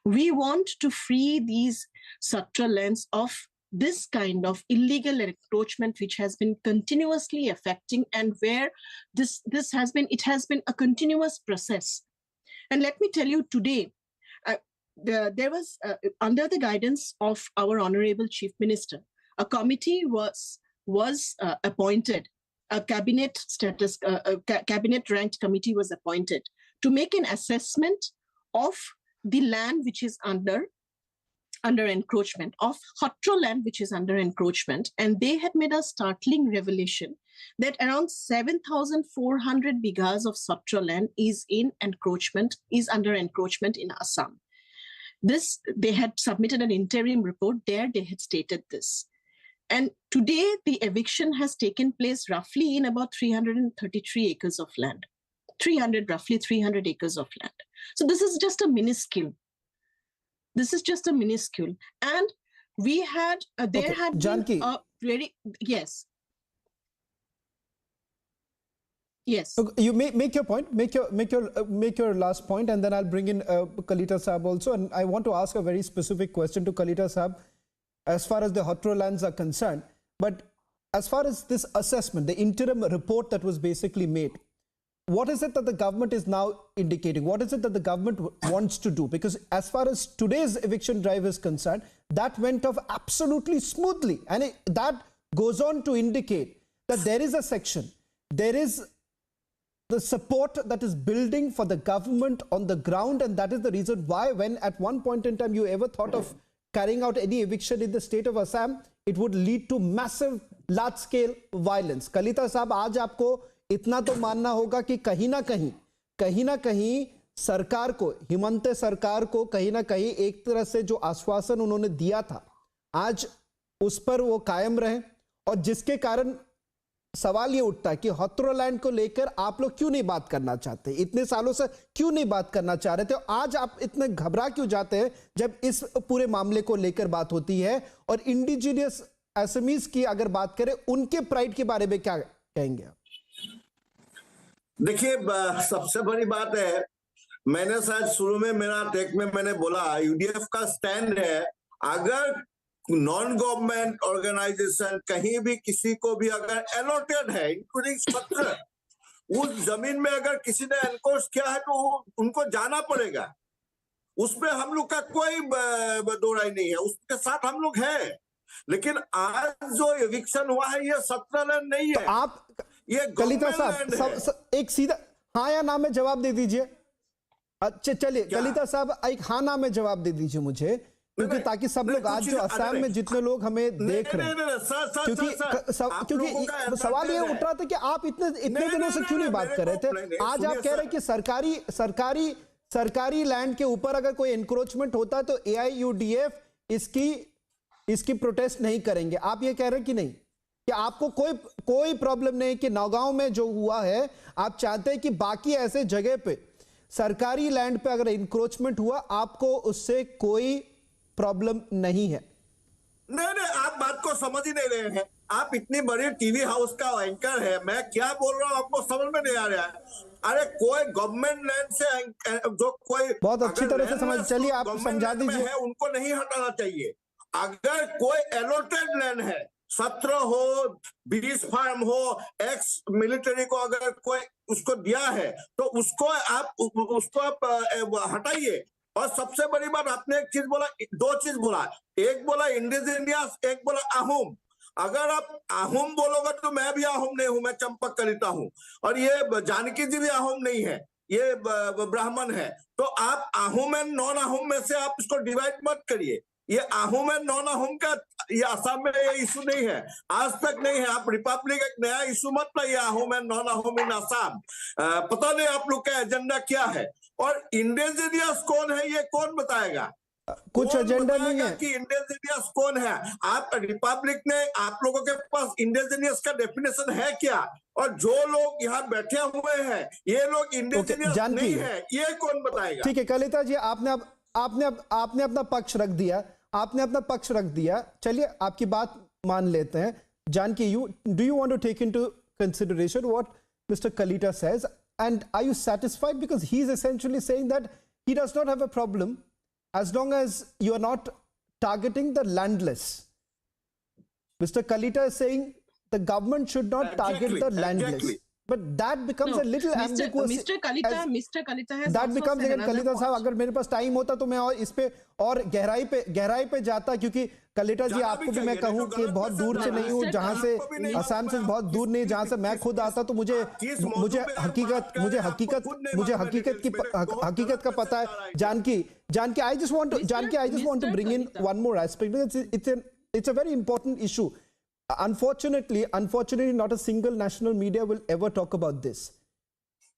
We want to free these Yatra lands of this kind of illegal encroachment, which has been continuously affecting, and where it has been a continuous process. And let me tell you, today, there was, under the guidance of our Honorable Chief Minister, a committee was appointed, a cabinet ranked committee was appointed to make an assessment of the land which is under under encroachment, of Hotro land, which is under encroachment. And they had made a startling revelation that around 7,400 bighas of Hotro land is under encroachment in Assam. This, they had submitted an interim report. There they had stated this. And today the eviction has taken place roughly in about 333 acres of land. Roughly 300 acres of land. So this is just a minuscule. This is just a minuscule. And we had, there had Janki. been a very, yes. Yes. Okay, you make your point. Make your last point, and then I'll bring in Kalita Saab also. And I want to ask a very specific question to Kalita Saab, as far as the Hotro lands are concerned. But as far as this assessment, the interim report that was basically made, what is it that the government is now indicating? What is it that the government wants to do? Because as far as today's eviction drive is concerned, that went off absolutely smoothly. And that goes on to indicate that there is a section, there is the support that is building for the government on the ground. And that is the reason why, when at one point in time you ever thought of carrying out any eviction in the state of Assam, it would lead to massive, large-scale violence. Kalita Saab, aaj aapko इतना तो मानना होगा कि कहीं ना कहीं सरकार को, हिमंत सरकार को कहीं ना कहीं एक तरह से जो आश्वासन उन्होंने दिया था, आज उस पर वो कायम रहे। और जिसके कारण सवाल ये उठता है कि हॉथरो लैंड को लेकर आप लोग क्यों नहीं बात करना चाहते, इतने सालों से क्यों नहीं बात करना चाह रहे थे, आज आप इतने घबरा क्यों जाते हैं जब इस पूरे मामले को लेकर बात होती है। और इंडिजिनियस असमीज की अगर बात करें, उनके प्राइड के बारे में क्या कहेंगे आप? देखिए, सबसे बड़ी बात है, मैंने शायद शुरू में मेरा टेक में मैंने बोला, यूडीएफ का स्टैंड है, अगर नॉन गवर्नमेंट ऑर्गेनाइजेशन कहीं भी किसी को भी अगर अलॉटेड है, इंक्लूडिंग स्ट्रक्चर, उस जमीन में अगर किसी ने एनक्रोच किया है तो उनको जाना पड़ेगा। उसमें हम लोग का कोई दो राय नहीं है, उसके साथ हम लोग हैं। लेकिन आज जो एविक्शन हुआ है ये 17 लैंड नहीं है। तो आप ये कलिता साहब एक सीधा हाँ या ना में जवाब दे दीजिए। अच्छा चलिए कलिता साहब एक हाँ ना में जवाब दे दीजिए मुझे, क्योंकि ताकि सब लोग आज जो असम में जितने लोग हमें देख रहे हैं, क्योंकि सवाल ये उठ रहा था कि आप इतने दिनों से क्यों नहीं बात कर रहे थे। आज आप कह रहे हैं कि सरकारी लैंड के ऊपर अगर कोई एनक्रोचमेंट होता है तो AIUDF इसकी प्रोटेस्ट नहीं करेंगे। आप ये कह रहे हैं कि नहीं, कि आपको कोई प्रॉब्लम नहीं कि नौगांव में जो हुआ है, आप चाहते हैं कि बाकी ऐसे जगह पे सरकारी लैंड पे अगर इंक्रोचमेंट हुआ आपको उससे कोई प्रॉब्लम नहीं है। नहीं, आप बात को समझ ही नहीं रहे हैं। आप इतनी बड़ी टीवी हाउस का एंकर है, मैं क्या बोल रहा हूँ आपको समझ में नहीं आ रहा है। अरे कोई गवर्नमेंट लैंड से जो कोई बहुत अच्छी तरह से समझ, चलिए आप समझा दीजिए, उनको नहीं हटाना चाहिए। अगर कोई एलोटेड लैंड है, 17 हो, 20 फार्म हो, एक्स मिलिट्री को अगर कोई उसको दिया है तो उसको आप हटाइए। और सबसे बड़ी बात, आपने एक चीज बोला, दो चीज बोला, एक बोला इंडिजिनियस, एक बोला अहोम। अगर आप अहोम बोलोगे तो मैं भी अहोम नहीं हूं, मैं चंपक कलिता हूं, और ये जानकी जी भी अहोम नहीं है, ये ब्राह्मण है। तो आप अहोम एंड नॉन अहोम में से आप इसको डिवाइड मत करिए। ये अहोम एंड नॉन अहोम का ये असम में ये इशू नहीं है, आज तक नहीं है। आप रिपब्लिक एक नया इशू मत लाइए, अहोम एंड नॉन अहोम इन असम। पता नहीं आप लोग का एजेंडा क्या है, और इंडिजिनियस कौन है ये कौन बताएगा? कुछ एजेंडा नहीं है कि इंडिजिनियस कौन है। आप रिपब्लिक ने, आप लोगों के पास इंडिजिनियस का डेफिनेशन है क्या? और जो लोग यहाँ बैठे हुए हैं ये लोग इंडिजिनियस नहीं है, ये कौन बताएगा? ठीक है कलिता जी, आपने अपना पक्ष रख दिया, चलिए आपकी बात मान लेते हैं। Janaki, do you want to take into consideration what Mr. Kalita says, and are you satisfied? Because he's essentially saying that he does not have a problem as long as you are not targeting the landless. Mr. Kalita is saying the government should not target the landless. But that becomes a little ambiguous. Mr. Kalita has that also becomes said again, another Kalita साहब, point. अगर मेरे पास time होता तो मैं और इस पे और गहराई पे जाता, क्योंकि कलिटा जी आपको भी मैं कहूं कि बहुत दूर से नहीं हूं, जहां से असम से बहुत दूर नहीं, जहां से मैं खुद आता, तो मुझे हकीकत का पता है। Janaki I just want to bring in one more aspect. It's a very important issue. Unfortunately, not a single national media will ever talk about this.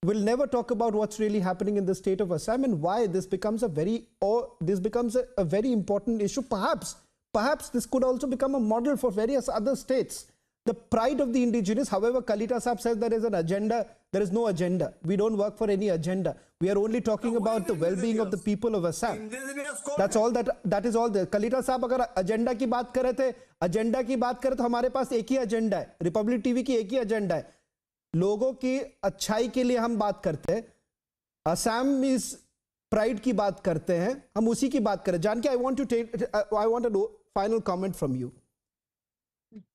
Will never talk about what's really happening in the state of Assam and why this becomes a very important issue. Perhaps this could also become a model for various other states. The pride of the indigenous, however, Kalita Saab says there is an agenda. There is no agenda. We don't work for any agenda. We are only talking about the well-being of the people of Assam. That's all. That is all there. Kalita Saab, अगर agenda की बात कर रहे थे, तो हमारे पास एक ही agenda है. Republic TV की एक ही agenda है. लोगों की अच्छाई के लिए हम बात करते हैं. Assam is pride की बात करते हैं. हम उसी की बात करें. Janaki, I want a final comment from you.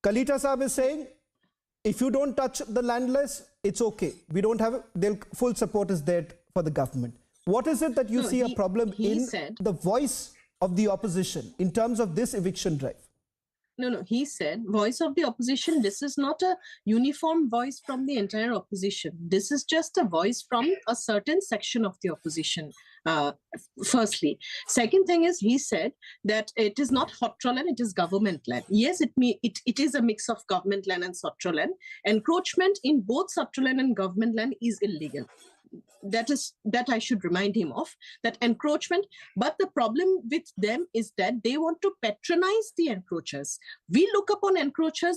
Kalita Saab is saying, if you don't touch the landless, it's okay. We don't have, full support is there for the government. What is it that you see a problem in the voice of the opposition in terms of this eviction drive? No, he said, voice of the opposition, this is not a uniform voice from the entire opposition. This is just a voice from a certain section of the opposition, firstly. Second thing is, he said that it is not Hotra land, it is government land. Yes, it is a mix of government land and Sotra land. Encroachment in both Sotra land and government land is illegal. That I should remind him of, that encroachment. But the problem with them is that they want to patronize the encroachers. We look upon encroachers,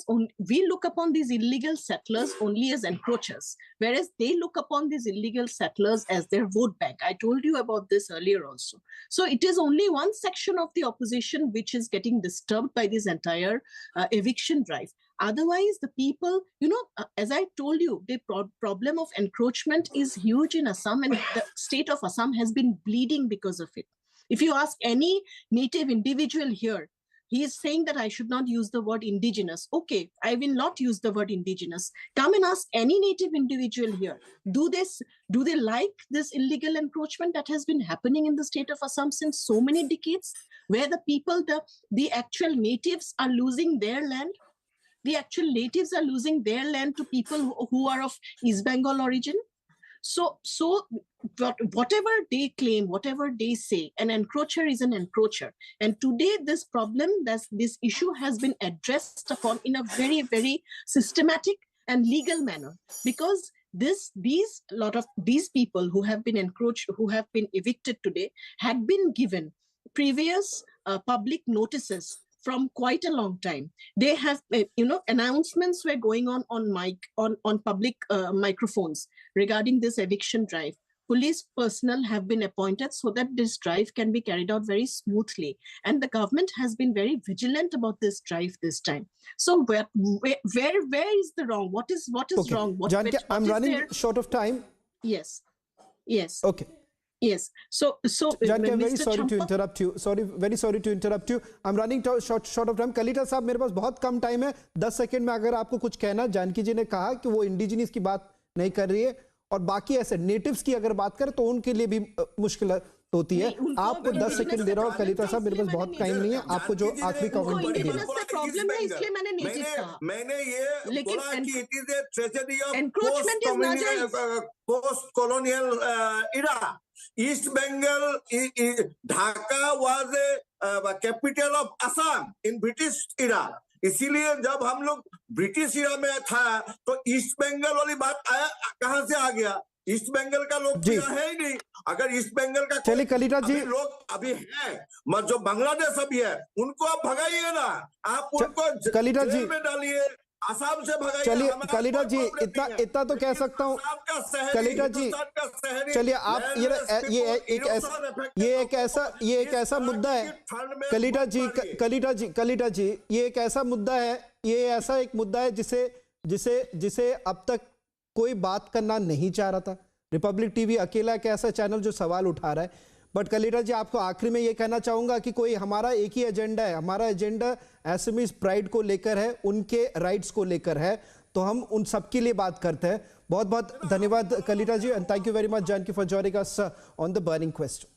we look upon these illegal settlers only as encroachers, whereas they look upon these illegal settlers as their vote bank. I told you about this earlier also. So it is only one section of the opposition which is getting disturbed by this entire eviction drive. Otherwise, the people, as I told you, the problem of encroachment is huge in Assam, and the state of Assam has been bleeding because of it. If you ask any native individual here, he is saying that I should not use the word indigenous. Okay, I will not use the word indigenous. Come and ask any native individual here. Do they like this illegal encroachment that has been happening in the state of Assam since so many decades, where the people, the actual natives are losing their land? The actual natives are losing their land to people who are of East Bengal origin. So whatever they claim, whatever they say, an encroacher is an encroacher. And today, this problem, this issue has been addressed upon in a very, very systematic and legal manner, because these people who have been encroached, who have been evicted today, had been given previous public notices from quite a long time. They have, announcements were going on public microphones regarding this eviction drive. Police personnel have been appointed so that this drive can be carried out very smoothly. And the government has been very vigilant about this drive this time. So where is the wrong? What is okay. wrong? Janki, I'm running short of time. Yes. Okay. Yes. So Janki, I'm very sorry to interrupt you. Very sorry to interrupt you. I'm running short of time. Kalita साहब, मेरे पास बहुत कम time है. 10 second में अगर आपको कुछ कहना, जानकी जी ने कहा कि वो इंडिजिनियस की बात नहीं कर रही है, और बाकी ऐसे नेटिव्स की अगर बात करें तो उनके लिए भी मुश्किल होती है. आपको 10 सेकंड दे रहा हूं कलिता साहब, मेरे पास बहुत टाइम नहीं है. आपको जो आखिरी कमेंट देना प्रॉब्लम है, इसलिए मैंने नेटिव कहा. मैंने ये बोला कि it is a tragedy of post colonial era. East Bengal, Dhaka was a capital of Assam in British era. इसीलिए जब हम लोग ब्रिटिश इरा में था तो ईस्ट बंगाल वाली बात कहां से आ गया? ईस्ट बंगाल का लोग तो है ही नहीं. अगर ईस्ट बंगाल का चलिए कलिता जी, लोग अभी है, जो बांग्लादेश अभी है, उनको आप भगाइए ना. आप उनको जेल में डालिए. असम से भगाइए. चलिए कलिता जी, इतना तो कह सकता हूँ. कलिता जी, चलिए आप ये एक ऐसा मुद्दा है. कलिता जी, ये एक ऐसा मुद्दा है, ये ऐसा एक मुद्दा है जिसे अब तक कोई बात करना नहीं चाह रहा था. रिपब्लिक टीवी अकेला एक ऐसा चैनल जो सवाल उठा रहा है. बट कलिता जी, आपको आखिरी में ये कहना चाहूंगा कि कोई हमारा एक ही एजेंडा है. हमारा एजेंडा एसएमईज प्राइड को लेकर है, उनके राइट्स को लेकर है. तो हम उन सब के लिए बात करते हैं। बहुत बहुत धन्यवाद Kalita ji, and thank you very much Janki for joining us on the burning question.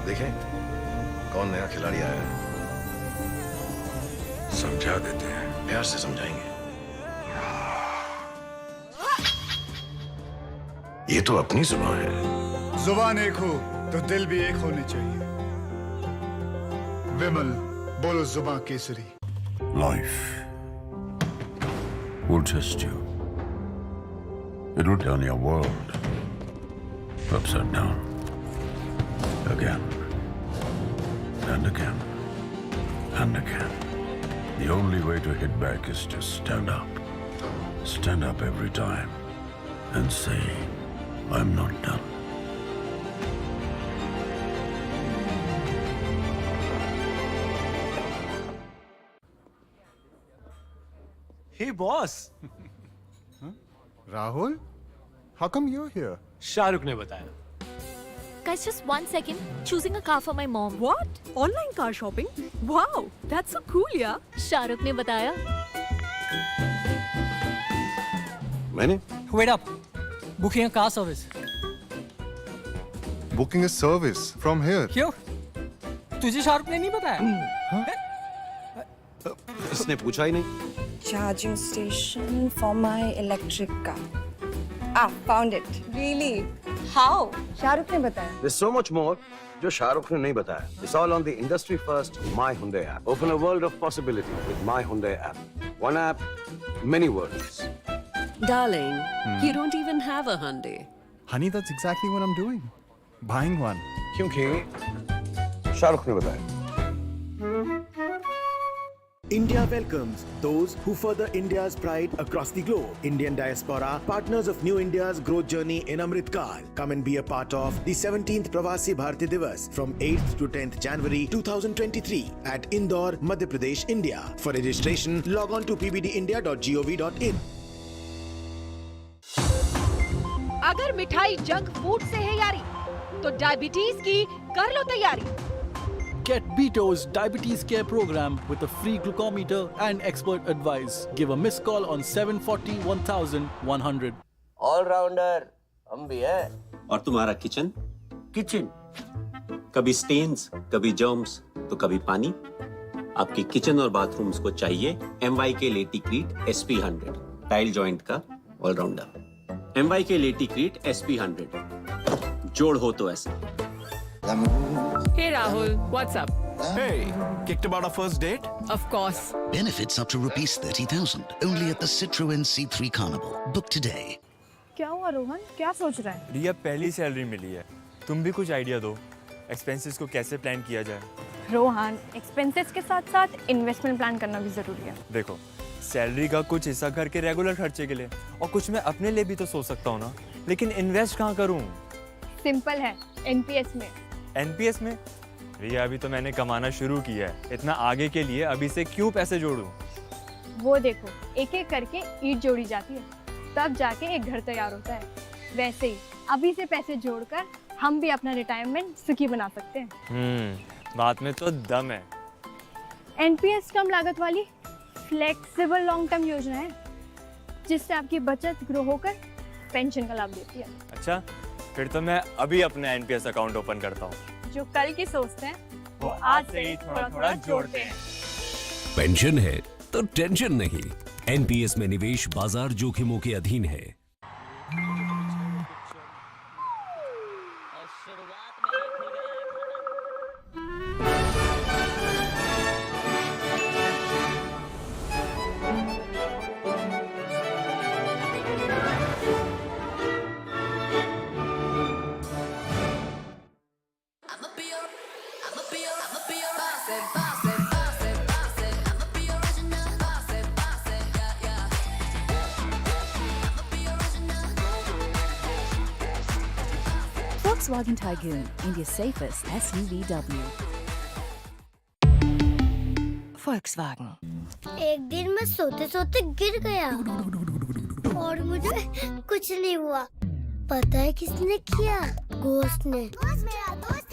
देखें कौन नया खिलाड़ी आया है, समझा देते हैं, प्यार से समझाएंगे। ये तो अपनी जुबान है। जुबान एक हो तो दिल भी एक होने चाहिए। विमल बोलो जुबान Kesari. Life will test you. It will turn your world upside down. Again and again and again. The only way to hit back is to stand up. Stand up every time and say, I'm not done. Hey boss. Rahul, how come you're here? Shahrukh ने बताया. Guys, just 1 second. Choosing a car for my mom. What? Online car shopping? Wow, that's so cool, yeah. Shahrukh ने बताया. मैंने? Wait up. Booking a car service. Booking a service from here. क्यों? तुझे शाहरुख ने नहीं बताया? इसने पूछा ही नहीं. Charging station for my electric car. Ah, found it. Really? How? Shahrukh ने बताया. There's so much more जो शाहरुख ने नहीं बताया. It's all on the industry first My Hyundai app. Open a world of possibility with My Hyundai app. One app, many worlds. Darling, you don't even have a Hyundai. Honey, that's exactly what I'm doing. Buying one. क्योंकि शाहरुख ने बताया. India welcomes those who further India's pride across the globe. Indian diaspora, partners of New India's growth journey in Amrit Kaal. Come and be a part of the 17th Pravasi Bharati Divas from 8th to 10th January 2023 at Indore, Madhya Pradesh, India. For registration, log on to pbdindia.gov.in. अगर मिठाई junk food से है यारी, तो diabetes की कर लो तैयारी. Get Beto's Diabetes Care Program with a free glucometer and expert advice. Give a missed call on 740 1100. Allrounder हम भी हैं. और तुम्हारा किचन? कभी स्टेन्स, कभी जर्म्स, तो कभी पानी. आपके किचन और बाथरूम्स को चाहिए MYK लेटिक्रीट SP100, टाइल जॉइंट का ऑलराउंडर. MYK लेटिक्रीट SP100, जोड़ हो तो ऐसा. Hey Rahul, what's up? Hey, kicked about our first date? Of course. Benefits up to rupees 30,000 only at the Citroën C3 Carnival. Book today. क्या हुआ रोहन, क्या सोच रहा है? रिया पहली सैलरी मिली है, तुम भी कुछ आइडिया दो. एक्सपेंसेस को कैसे प्लान किया जाए? रोहन, एक्सपेंसेस के साथ साथ इन्वेस्टमेंट प्लान करना भी जरूरी है. देखो, सैलरी का कुछ हिस्सा घर के रेगुलर खर्चे के लिए और कुछ मैं अपने लिए भी तो सोच सकता हूँ ना. लेकिन इन्वेस्ट कहाँ करूँ? सिंपल है, NPS में. NPS में? रिया अभी तो मैंने कमाना शुरू किया है, इतना आगे के लिए अभी से क्यों पैसे जोड़ूं? वो देखो, एक एक करके ईंट जोड़ी जाती है, तब जाके एक घर तैयार होता है. वैसे ही अभी से पैसे जोड़कर हम भी अपना रिटायरमेंट सुखी बना सकते हैं. बात में तो दम है. NPS कम लागत वाली फ्लेक्सिबल लॉन्ग टर्म योजना है, जिससे आपकी बचत ग्रो होकर पेंशन का लाभ देती है. अच्छा, फिर तो मैं अभी अपना NPS अकाउंट ओपन करता हूँ. जो कल की सोचते हैं वो आज से ही थोड़ा थोड़ा जोड़ते हैं. पेंशन है तो टेंशन नहीं. NPS में निवेश बाजार जोखिमों के अधीन है. Volkswagen Tygoon, India's safest SUVW. For Volkswagen. एक दिन मैं सोते सोते गिर गया और मुझे कुछ नहीं हुआ। पता है किसने किया? घोस्ट ने।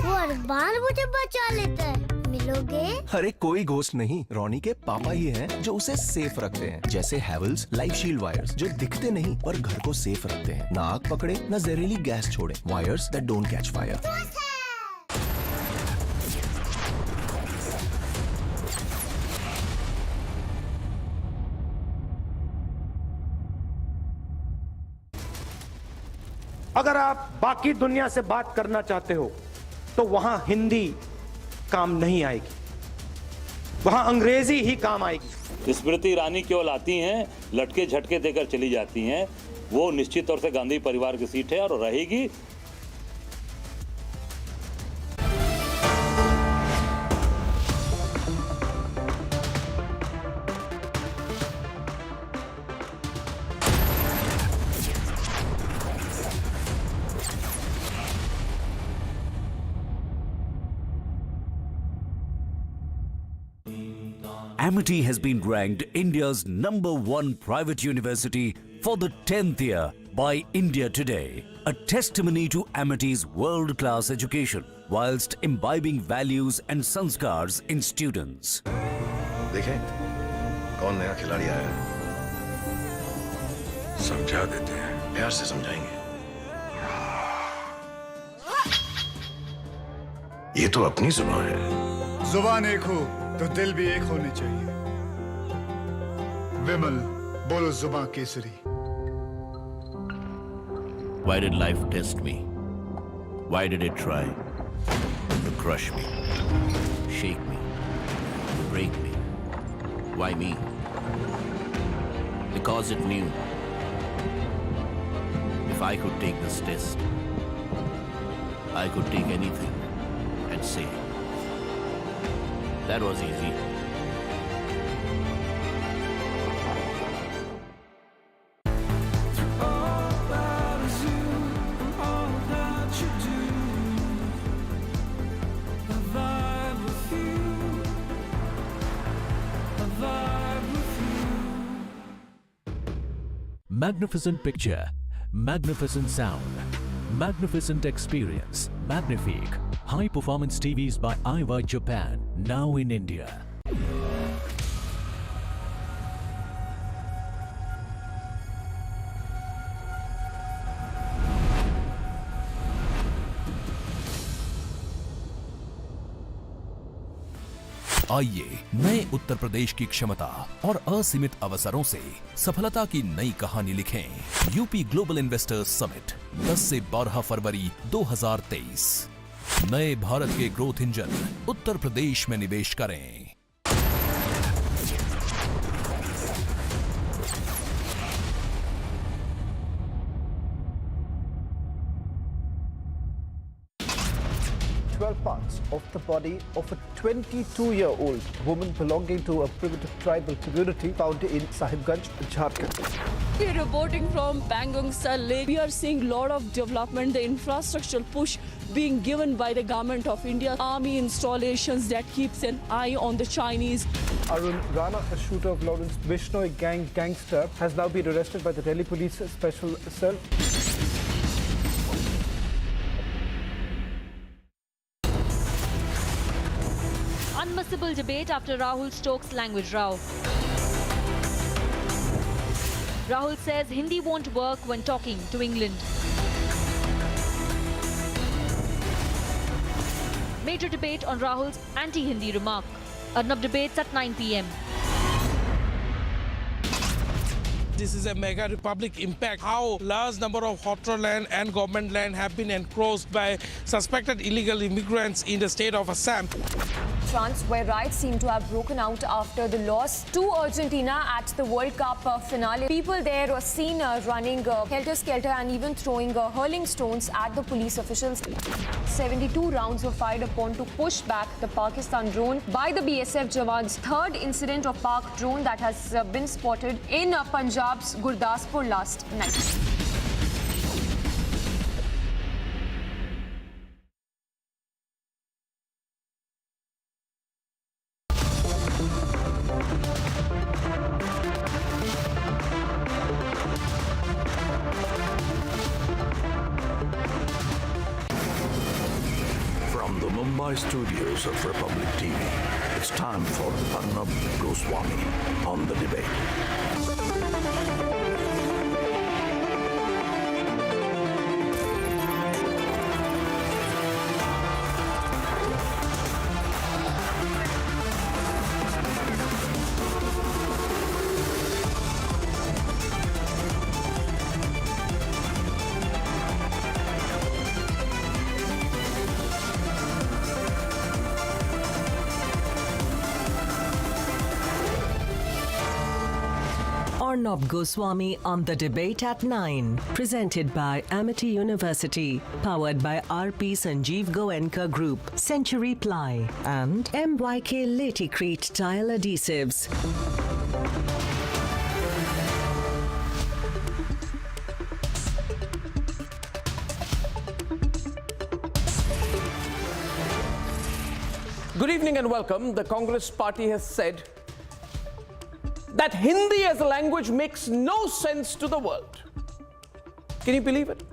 वो हर बार मुझे बचा लेता है। मिलोगे? अरे कोई घोस्ट नहीं, रोनी के पापा ही हैं जो उसे सेफ रखते हैं। जैसे हैवेल्स लाइफ शील्ड वायर्स जो दिखते नहीं पर घर को सेफ रखते हैं, ना आग पकड़े ना जहरीली गैस छोड़े। Wires that don't catch fire. अगर आप बाकी दुनिया से बात करना चाहते हो तो वहां हिंदी काम नहीं आएगी, वहां अंग्रेजी ही काम आएगी। स्मृति ईरानी केवल आती हैं, लटके झटके देकर चली जाती हैं। वो निश्चित तौर से गांधी परिवार की सीट है और रहेगी। Amity has been ranked India's #1 private university for the 10th year by India Today, a testimony to Amity's world-class education whilst imbibing values and sanskars in students. देखें कौन नया खिलाड़ी आया है, समझा देते हैं, प्यार से समझाएंगे। ये तो अपनी जुबान है। जुबान एक हो तो दिल भी एक होने चाहिए। विमल बोलो जुबान Kesari. Why did life test me? Why did it try to crush me, shake me, break me? Why me? Because it knew if I could take this test, I could take anything and say that was easy. Magnificent picture, magnificent sound, magnificent experience, magnifique. High performance TVs by Aiwa Japan, now in India. आइए नए उत्तर प्रदेश की क्षमता और असीमित अवसरों से सफलता की नई कहानी लिखें। यूपी ग्लोबल इन्वेस्टर्स समिट 10 से 12 फरवरी 2023। नए भारत के ग्रोथ इंजन उत्तर प्रदेश में निवेश करें। Parts of the body of a 22-year-old woman belonging to a primitive tribal community found in Sahibganj, Jharkhand. We're reporting from Pangong Sal Lake. We are seeing a lot of development, the infrastructural push being given by the government of India. Army installations that keeps an eye on the Chinese. Arun Rana, a shooter of Lawrence Bishnoi gang gangster, has now been arrested by the Delhi Police Special Cell. Unmissable debate after Rahul stokes language row. Rahul says Hindi won't work when talking to England. Major debate on Rahul's anti-Hindi remark. Snubbed debates at 9 p.m. This is a mega republic impact. How large number of hot land and government land have been encroached by suspected illegal immigrants in the state of Assam. France, where riots seem to have broken out after the loss to Argentina at the World Cup finale. People there were seen running helter-skelter and even throwing hurling stones at the police officials. 72 rounds were fired upon to push back the Pakistan drone by the BSF Jawans. Third incident of Pak drone that has been spotted in Punjab's Gurdaspur last night. Mumbai studios of Republic TV, it's time for Arnab Goswami on The Debate. Arnab Goswami on The Debate at 9. Presented by Amity University. Powered by RP Sanjeev Goenka Group. Century Ply. And MYK Laticrete Tile Adhesives. Good evening and welcome. The Congress party has said that Hindi as a language makes no sense to the world. Can you believe it?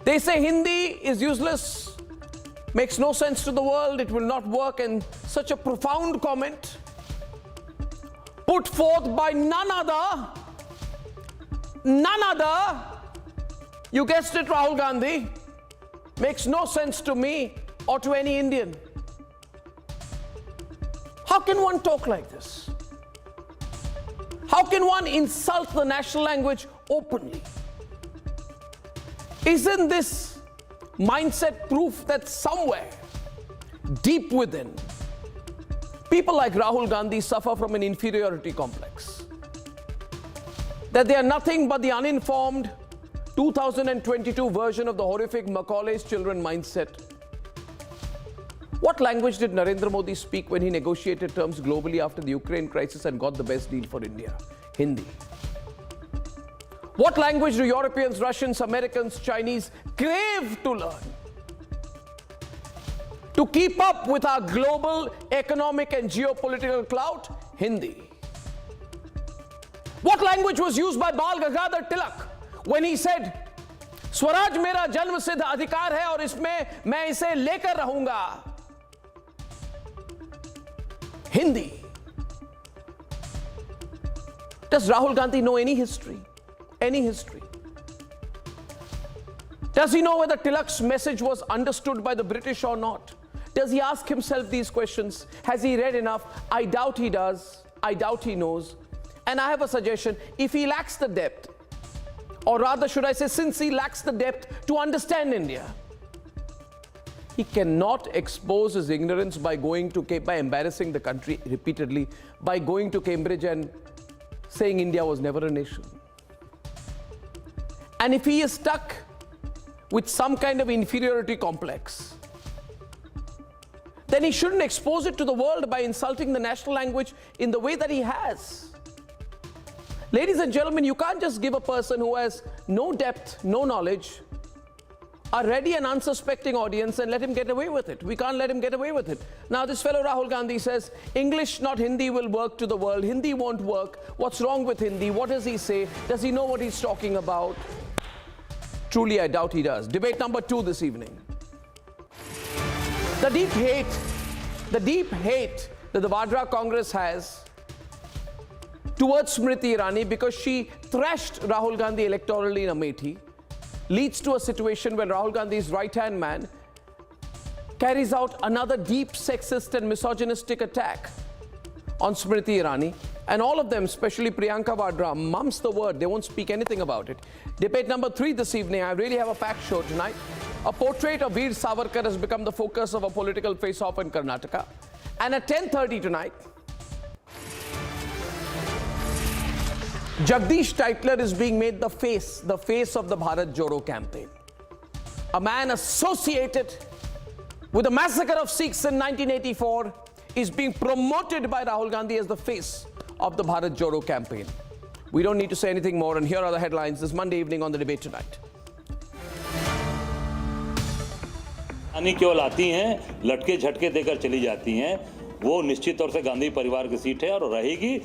They say Hindi is useless, makes no sense to the world, it will not work, and such a profound comment put forth by none other, you guessed it, Rahul Gandhi, makes no sense to me or to any Indian. How can one talk like this? How can one insult the national language openly? Isn't this mindset proof that somewhere, deep within, people like Rahul Gandhi suffer from an inferiority complex? That they are nothing but the uninformed 2022 version of the horrific Macaulay's children mindset. What language did Narendra Modi speak when he negotiated terms globally after the Ukraine crisis and got the best deal for India? Hindi. What language do Europeans, Russians, Americans, Chinese crave to learn to keep up with our global economic and geopolitical clout? Hindi. What language was used by Bal Gangadhar Tilak when he said, Swaraj मेरा जन्म सिद्ध अधिकार है और इसमें मैं इसे लेकर रहूंगा? Hindi. Does Rahul Gandhi know any history? Any history? Does he know whether Tilak's message was understood by the British or not? Does he ask himself these questions? Has he read enough? I doubt he does. I doubt he knows. And I have a suggestion. If he lacks the depth, or rather should I say, since he lacks the depth to understand India, he cannot expose his ignorance by embarrassing the country repeatedly, by going to Cambridge and saying India was never a nation. And if he is stuck with some kind of inferiority complex, then he shouldn't expose it to the world by insulting the national language in the way that he has. Ladies and gentlemen, you can't just give a person who has no depth, no knowledge, a ready and unsuspecting audience and let him get away with it. We can't let him get away with it. Now this fellow Rahul Gandhi says, English, not Hindi, will work to the world. Hindi won't work. What's wrong with Hindi? What does he say? Does he know what he's talking about? Truly, I doubt he does. Debate number 2 this evening. The deep hate that the Vadra Congress has towards Smriti Irani because she thrashed Rahul Gandhi electorally in Amethi leads to a situation where Rahul Gandhi's right-hand man carries out another deep sexist and misogynistic attack on Smriti Irani. And all of them, especially Priyanka Vadra, mumps the word. They won't speak anything about it. Debate number 3 this evening. I really have a packed show tonight. A portrait of Veer Savarkar has become the focus of a political face-off in Karnataka. And at 10:30 tonight, Jagdish Tytler is being made the face of the Bharat Jodo campaign. A man associated with the massacre of Sikhs in 1984 is being promoted by Rahul Gandhi as the face of the Bharat Jodo campaign. We don't need to say anything more, and here are the headlines this Monday evening on The Debate Tonight. केवल आती हैं, लटके झटके देकर चली जाती हैं, वो निश्चित तौर से गांधी परिवार की सीट है और रहेगी.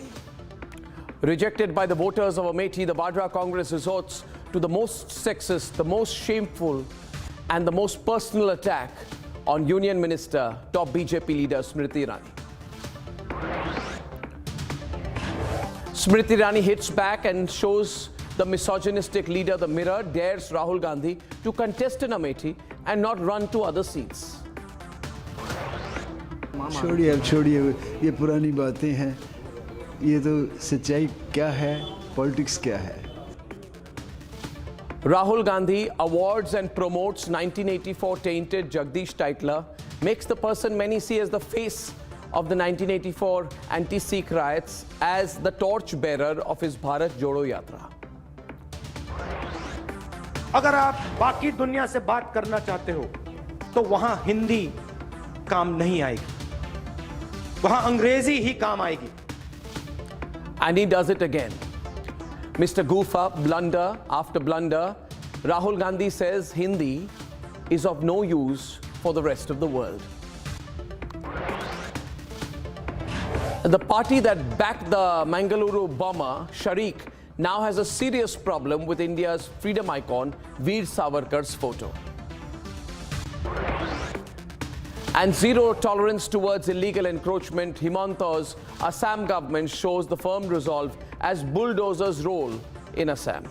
Rejected by the voters of Amethi, the Vadra Congress resorts to the most sexist, the most shameful, and the most personal attack on Union Minister, top BJP leader Smriti Irani. Smriti Irani hits back and shows the misogynistic leader the mirror, dares Rahul Gandhi to contest in Amethi and not run to other seats. छोड़िए अब छोड़िए ये पुरानी बातें हैं ये तो सच्चाई क्या है पॉलिटिक्स क्या है Rahul Gandhi awards and promotes 1984 tainted Jagdish Tytler, makes the person many see as the face of the 1984 anti-Sikh riots as the torch-bearer of his Bharat Jodo Yatra. अगर आप बाकी दुनिया से बात करना चाहते हो तो वहां हिंदी काम नहीं आएगी वहां अंग्रेजी ही काम आएगी And he does it again. Mr. Goof Up, blunder after blunder, Rahul Gandhi says Hindi is of no use for the rest of the world. The party that backed the Mangaluru bomber, Sharik, now has a serious problem with India's freedom icon, Veer Savarkar's photo. And zero tolerance towards illegal encroachment, Himanta's Assam government shows the firm resolve as bulldozers roll in Assam.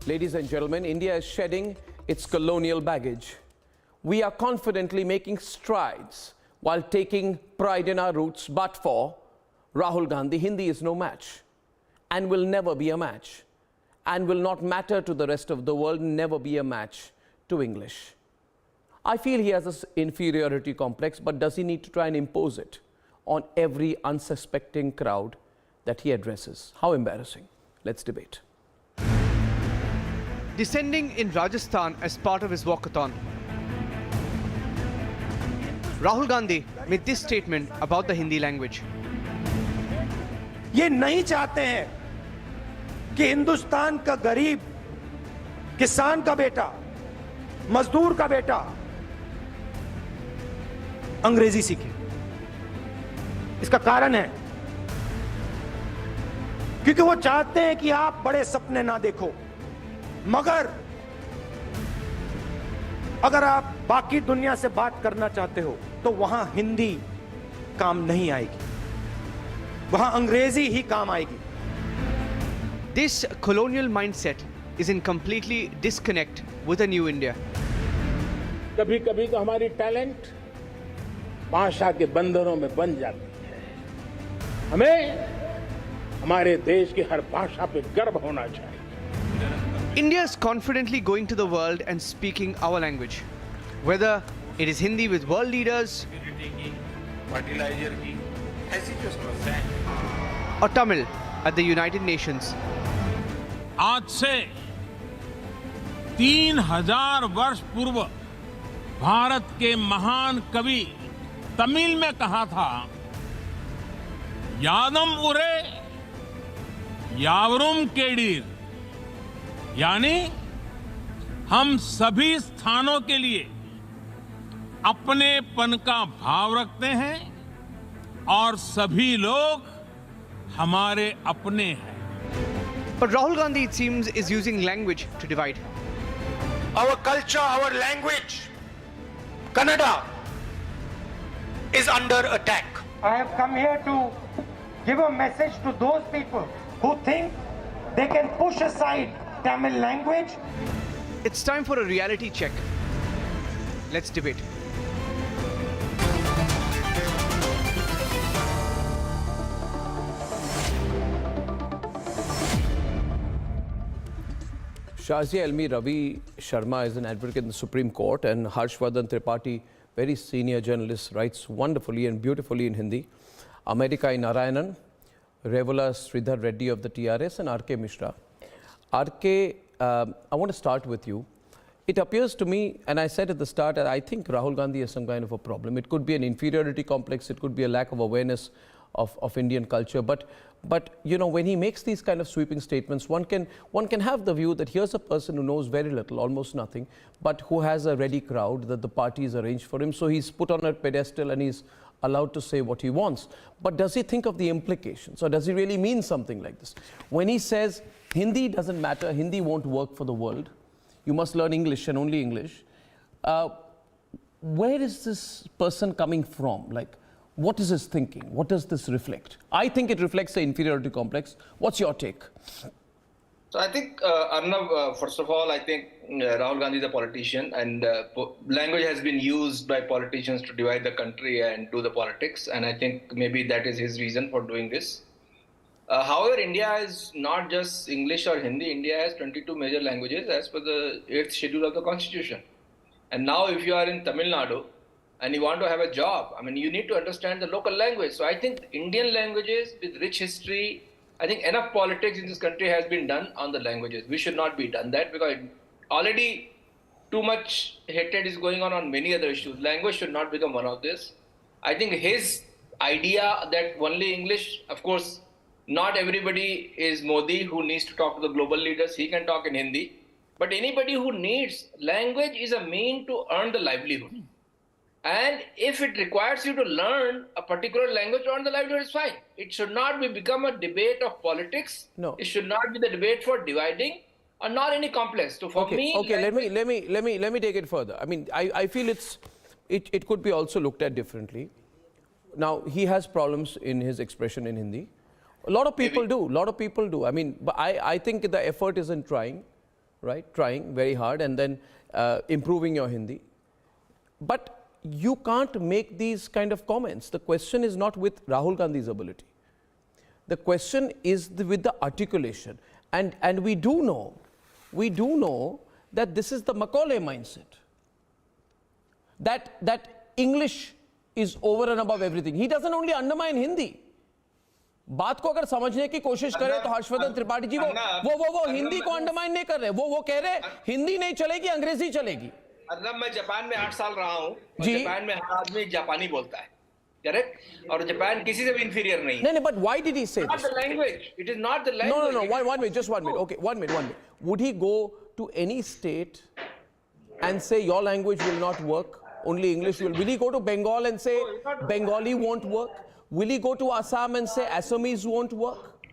Ladies and gentlemen, India is shedding its colonial baggage. We are confidently making strides while taking pride in our roots, but for Rahul Gandhi, Hindi is no match and will never be a match and will not matter to the rest of the world, never be a match to English. I feel he has this inferiority complex, but does he need to try and impose it on every unsuspecting crowd that he addresses? How embarrassing. Let's debate. Descending in Rajasthan as part of his walkathon, Rahul Gandhi made this statement about the Hindi language. ये नहीं चाहते हैं कि हिंदुस्तान का गरीब किसान का बेटा मजदूर का बेटा अंग्रेजी सीखे इसका कारण है क्योंकि वो चाहते हैं कि आप बड़े सपने ना देखो मगर अगर आप बाकी दुनिया से बात करना चाहते हो तो वहां हिंदी काम नहीं आएगी वहां अंग्रेजी ही काम आएगी This colonial mindset is in completely disconnect with a new India. कभी कभी तो हमारी टैलेंट भाषा के बंधनों में बन जाती है हमें हमारे देश की हर भाषा पे गर्व होना चाहिए India is confidently going to the world and speaking our language, whether it is Hindi with world leaders or Tamil at the United Nations. आज से 3000 वर्ष पूर्व भारत के महान कवि तमिल में कहा था यादम उरे यावरुम केडीर यानी हम सभी स्थानों के लिए अपनेपन का भाव रखते हैं और सभी लोग हमारे अपने हैं But Rahul Gandhi, it seems, is using language to divide. Our culture, our language, Kannada, is under attack. I have come here to give a message to those people who think they can push aside Tamil language. It's time for a reality check. Let's debate. Shazia Elmi Ravi Sharma is an advocate in the Supreme Court, and Harshvardhan Tripathi, very senior journalist, writes wonderfully and beautifully in Hindi. Amerikai Narayanan, Revola Sridhar Reddy of the TRS, and R.K. Mishra. R.K., I want to start with you. It appears to me, and I said at the start, I think Rahul Gandhi has some kind of a problem. It could be an inferiority complex, it could be a lack of awareness of Indian culture, but you know, when he makes these kind of sweeping statements, one can have the view that here's a person who knows very little, almost nothing, but who has a ready crowd that the party has arranged for him. So he's put on a pedestal and he's allowed to say what he wants. But does he think of the implications, or does he really mean something like this? When he says Hindi doesn't matter, Hindi won't work for the world, you must learn English and only English, where is this person coming from? Like, what is his thinking? What does this reflect? I think it reflects the inferiority complex. What's your take? So I think, Arnav, first of all, I think Rahul Gandhi is a politician, and language has been used by politicians to divide the country and do the politics. And I think maybe that is his reason for doing this. However, India is not just English or Hindi. India has 22 major languages as per the 8th schedule of the Constitution. And now if you are in Tamil Nadu and you want to have a job, I mean, you need to understand the local language. So I think Indian languages with rich history, I think enough politics in this country has been done on the languages. We should not be done that, because already too much hatred is going on many other issues. Language should not become one of this. I think his idea that only English, of course, not everybody is Modi who needs to talk to the global leaders. He can talk in Hindi. But anybody who needs language is a mean to earn the livelihood. And if it requires you to learn a particular language to earn the livelihood, it's fine. It should not become a debate of politics. No. It should not be the debate for dividing, or not any complex. So for me, let me take it further. I mean, I feel it could be also looked at differently. Now, he has problems in his expression in Hindi. A lot of people do. I mean, but I think the effort is in trying, right? Trying very hard, and then improving your Hindi. But you can't make these kind of comments. The question is not with Rahul Gandhi's ability. The question is with the articulation. And we do know that this is the Macaulay mindset. That English is over and above everything. He doesn't only undermine Hindi. बात को अगर समझने की कोशिश करें तो हर्षवर्धन त्रिपाठी जी वो हिंदी को अंडरमाइन नहीं कर रहे, वो कह रहे हिंदी नहीं चलेगी, अंग्रेजी चलेगी। मतलब मैं जापान में 8 साल रहा हूँ, जापान में हर आदमी जापानी बोलता है, करेक्ट? और जापान किसी से भी inferior नहीं है। नहीं, but why did he say this? Not the language. It is not the language. No. One minute, just 1 minute. Okay, 1 minute. Would he go to any state and say your language will not work, only English will? Will he go to Bengal and say Bengali won't work? Will he go to Assam and say Assamese won't work?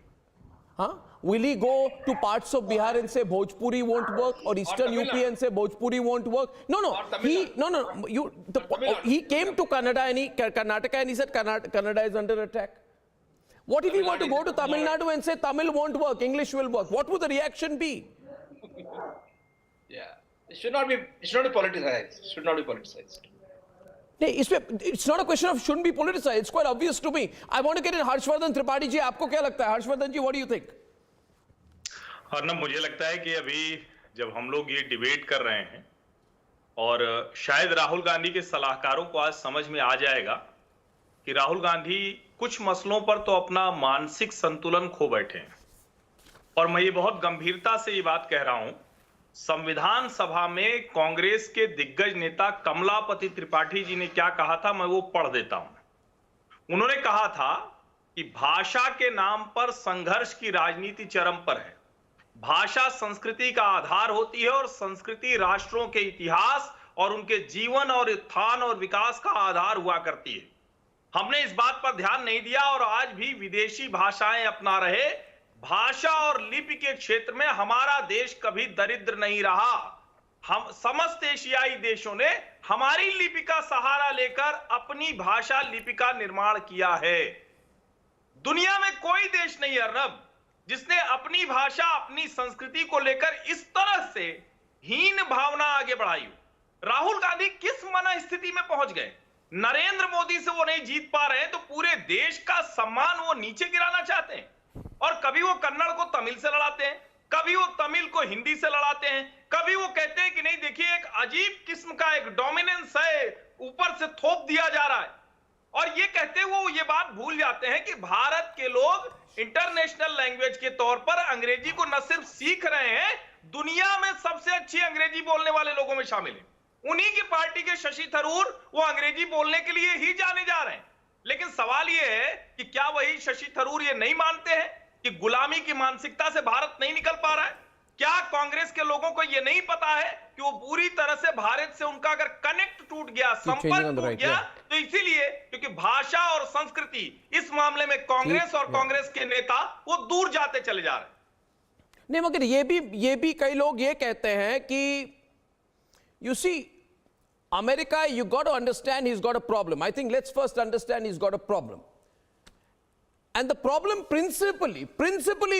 Huh? Will he go to parts of Bihar and say Bhojpuri won't work, or Eastern UP and say Bhojpuri won't work? He came to Karnataka and he said Kannada is under attack. What if he were to go to Tamil Nadu and say Tamil won't work, English will work? What would the reaction be? Yeah, it should not be politicized. It's not a question of shouldn't be politicized. It's quite obvious to me. I want to get in Harshvardhan Tripathi ji. आपको क्या लगता है? Harshvardhan ji, what do you think? Arnab, मुझे लगता है कि अभी जब हम लोग ये डिबेट कर रहे हैं और शायद राहुल गांधी के सलाहकारों को आज समझ में आ जाएगा कि राहुल गांधी कुछ मसलों पर तो अपना मानसिक संतुलन खो बैठे हैं। और मैं ये बहुत गंभीरता से ये बात कह रहा हूं। संविधान सभा में कांग्रेस के दिग्गज नेता कमलापति त्रिपाठी जी ने क्या कहा था, मैं वो पढ़ देता हूं। उन्होंने कहा था कि भाषा के नाम पर संघर्ष की राजनीति चरम पर है। भाषा संस्कृति का आधार होती है और संस्कृति राष्ट्रों के इतिहास और उनके जीवन और उत्थान और विकास का आधार हुआ करती है। हमने इस बात पर ध्यान नहीं दिया और आज भी विदेशी भाषाएं अपना रहे। भाषा और लिपि के क्षेत्र में हमारा देश कभी दरिद्र नहीं रहा। हम समस्त एशियाई देशों ने हमारी लिपि का सहारा लेकर अपनी भाषा लिपि का निर्माण किया है। दुनिया में कोई देश नहीं है अर्नब जिसने अपनी भाषा अपनी संस्कृति को लेकर इस तरह से हीन भावना आगे बढ़ाई हो। राहुल गांधी किस मन स्थिति में पहुंच गए? नरेंद्र मोदी से वो नहीं जीत पा रहे हैं तो पूरे देश का सम्मान वो नीचे गिराना चाहते हैं। और कभी वो कन्नड़ को तमिल से लड़ाते हैं, कभी वो तमिल को हिंदी से लड़ाते हैं, कभी वो कहते हैं कि नहीं देखिए एक अजीब किस्म का एक डोमिनेंस है, ऊपर से थोप दिया जा रहा है। और ये कहते वो ये बात भूल जाते हैं कि भारत के लोग इंटरनेशनल लैंग्वेज के तौर पर अंग्रेजी को न सिर्फ सीख रहे हैं, दुनिया में सबसे अच्छी अंग्रेजी बोलने वाले लोगों में शामिल हैं। उन्हीं की पार्टी के शशि थरूर वो अंग्रेजी बोलने के लिए ही जाने जा रहे हैं। लेकिन सवाल ये है कि क्या वही शशि थरूर ये नहीं मानते हैं कि गुलामी की मानसिकता से भारत नहीं निकल पा रहा है? क्या कांग्रेस के लोगों को ये नहीं पता है कि वो पूरी तरह से भारत से उनका अगर कनेक्ट टूट गया, संपर्क टूट गया, तो इसीलिए क्योंकि भाषा और संस्कृति इस मामले में कांग्रेस और कांग्रेस के नेता वो दूर जाते चले जा रहे हैं। नहीं, मगर ये भी कई लोग ये कहते हैं कि you see, America, you got to understand he's got a problem. I think let's first understand he's got a problem. And the problem principally,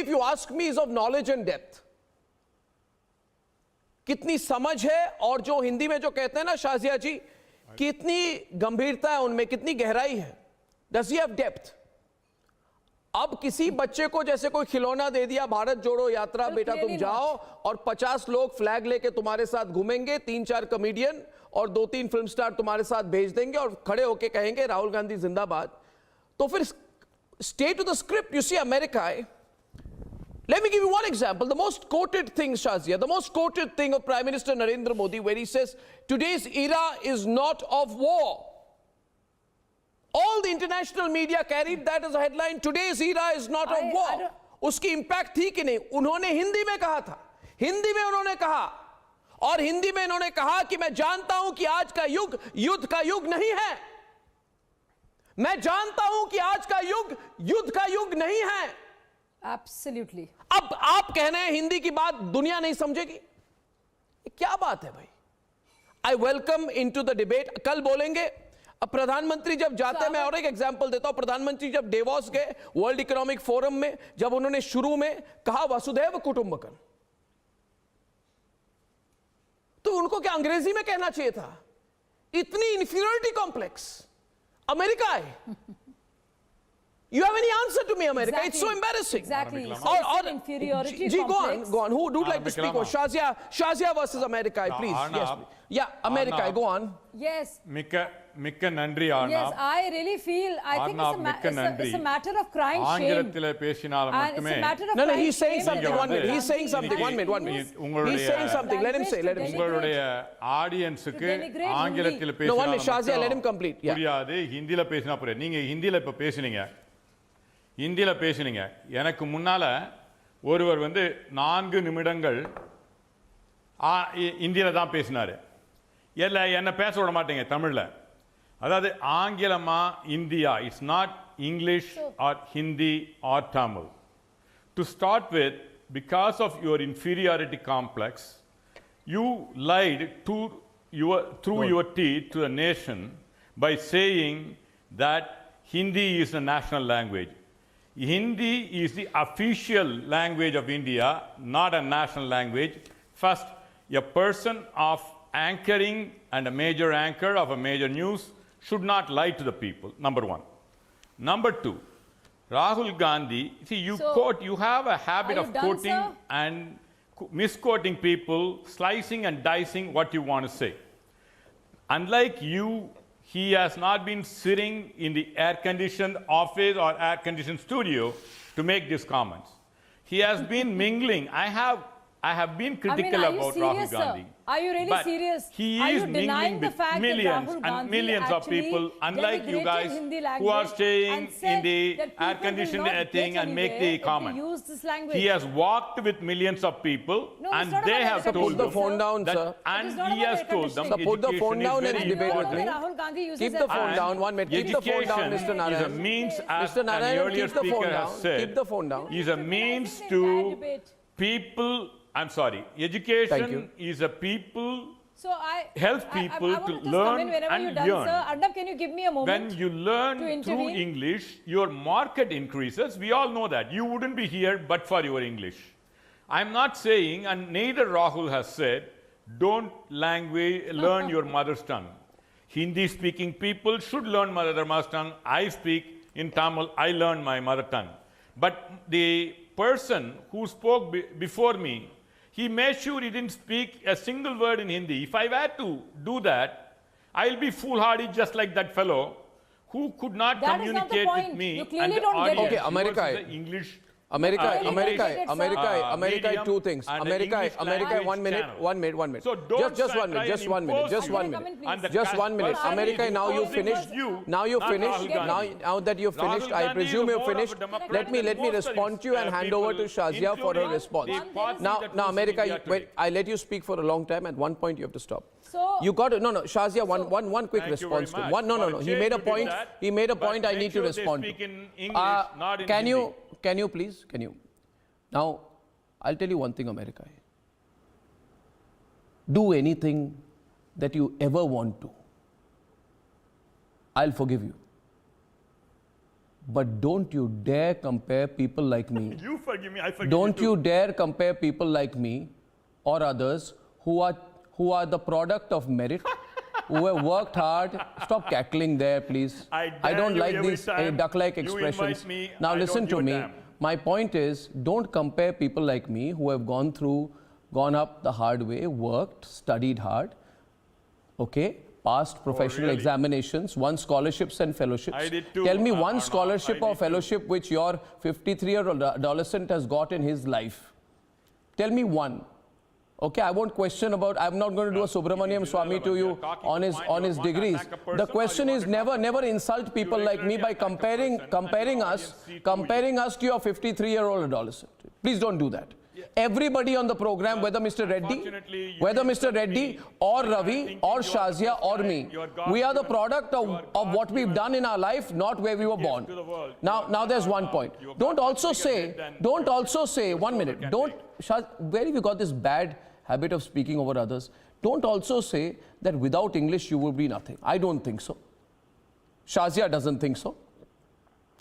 if you ask me, is of knowledge and depth. कितनी समझ है, और जो हिंदी में जो कहते हैं ना शाजिया जी, कितनी गंभीरता है उनमें, कितनी गहराई है. Does he have depth? अब किसी बच्चे को जैसे कोई खिलौना दे दिया, भारत जोड़ो यात्रा, बेटा तुम जाओ, और 50 लोग फ्लैग लेके तुम्हारे साथ घूमेंगे, 3-4 कॉमेडियन और 2-3 फिल्म स्टार तुम्हारे साथ भेज देंगे और खड़े होके कहेंगे राहुल गांधी जिंदाबाद. तो फिर stay to the script. You see, America, let me give you one example. The most quoted thing, Shazia, the most quoted thing of Prime Minister Narendra Modi, where he says, today's era is not of war. All the international media carried that as a headline. Today's era is not of war. उसकी impact थी कि नहीं? उन्होंने हिंदी में कहा था, हिंदी में उन्होंने कहा, और हिंदी में उन्होंने कहा कि मैं जानता हूं कि आज का युग युद्ध का युग नहीं है. मैं जानता हूं कि आज का युग युद्ध का युग नहीं है. Absolutely. अब आप कह रहे हैं हिंदी की बात दुनिया नहीं समझेगी, क्या बात है भाई? I welcome into the debate. कल बोलेंगे. अब प्रधानमंत्री जब जाते हैं, मैं और एक एग्जांपल देता हूं. प्रधानमंत्री जब डेवोस गए वर्ल्ड इकोनॉमिक फोरम में, जब उन्होंने शुरू में कहा वसुधैव कुटुंबकम, तो उनको क्या अंग्रेजी में कहना चाहिए था? इतनी इंफीरियरिटी कॉम्प्लेक्स अमेरिका है. You have any answer to me, America? Exactly. It's so embarrassing. Exactly. Or inferiority go complex. on, go on. Who would like to speak? Shazia versus America, please. Yes, please. Yeah, America, go on. Yes. மிக்க நன்றி ஆனா. Yes, I really feel. I think it's a matter of crying shame. ஆங்கிலத்திலே பேசினால் மட்டுமே. No, he's saying something. 1 minute. He's saying something. 1 minute. He's saying something. Let him say. உங்களுடைய ஆடியன்ஸுக்கு ஆங்கிலத்தில் பேசினால். No, 1 minute. Shazia, let him complete. Yeah. புரியாது. ஹிந்தில பேசினா புரியாது. நீங்க ஹிந்தில இப்ப பேசுனீங்க. ஹிந்தில பேசுனீங்க. எனக்கு முன்னால ஒருவர் 4 நிமிடங்கள் ஹிந்தில தான் பேசினாரு. என்ன பேச விட மாட்டீங்க தமிழ்ல. அதாவது ஆங்கிலமா India, it's not English or Hindi or Tamil. To start with, because of your inferiority complex, you lied through your teeth to the nation by saying that Hindi is the national language. Hindi is the official language of India, not a national language. First, a person of anchoring and a major anchor of a major news should not lie to the people, number 1. Number 2, Rahul Gandhi, see, you have a habit of quoting and misquoting people, slicing and dicing what you want to say. Unlike you, he has not been sitting in the air-conditioned office or air-conditioned studio to make these comments. He has been mingling. I have been critical about Rahul Gandhi. Are you really serious? He is mingling with millions and millions of people, unlike you guys who are staying in the air-conditioned thing and make the comment. He has walked with millions of people, and they have told put the phone down, sir. And he has told them put the phone down and debate with me. Keep the phone down. 1 minute. Keep the phone down, Mr. Narayan. Is a means, as Mr. Narayan, an earlier keep the phone speaker down. has said, Keep the phone down. is a means to people. I'm sorry. Education is a people. So help people to learn and yearn. Sir, Arnab, can you give me a moment? When you learn through English, your market increases. We all know that. You wouldn't be here but for your English. I'm not saying, and neither Rahul has said, don't learn your mother's tongue. Hindi-speaking people should learn their mother's tongue. I speak in Tamil. I learned my mother tongue. But the person who spoke before me, he made sure he didn't speak a single word in Hindi. If I were to do that, I'll be foolhardy just like that fellow who could not communicate with me. You clearly don't get it. Okay, America. The English America, medium, two things. and America, English language 1 minute, channel. 1 minute, 1 minute. So don't just try 1 minute, and just 1 minute, impose just 1 it. minute. And the Just 1 minute. person America, is now you imposing finished. you, Now you not finished. Rahul Gandhi. Now that you've Rahul finished, I Gandhi presume is you've more of a finished. Democrat Let me than most respond of to you and these hand over to people, Shazia for her including response. the party Now, that now, was in America, India wait. today. I let you speak for a long time. At one point, you have to stop. So You got to, no, Shazia, one quick Thank you very response to much. one. No. For a He change made a you did point. that, He made a but point I make need sure to they respond speak to. in English, not in Hindi. Can you please? Can you? Now, I'll tell you one thing, America. Do anything that you ever want to. I'll forgive you. But don't you dare compare people like me. You forgive me, I forgive Don't you. you dare compare people like me or others who are the product of merit, who have worked hard. Stop cackling there, please. I don't dare like you every these time duck-like you invite expressions. me, Now I listen don't to give a me. damn. My point is, don't compare people like me who have gone up the hard way, worked, studied hard, okay, passed professional really? examinations, won scholarships and fellowships. I did too, Tell me one Arnav, scholarship I or did too. fellowship which your 53-year-old adolescent has got in his life. Tell me one. Okay, I won't question about, I'm not going to do a Subramaniam Swami to you on his degrees. The question is never insult people like me by comparing us to your 53-year-old adolescent. Please don't do that. Everybody on the program, whether Mr. Reddy or Ravi or Shazia or me, we are the product of what we've done in our life, not where we were born. Now there's one point. Don't also say, 1 minute, where have you got this bad habit of speaking over others? Don't also say that without English you will be nothing. I don't think so. Shazia doesn't think so.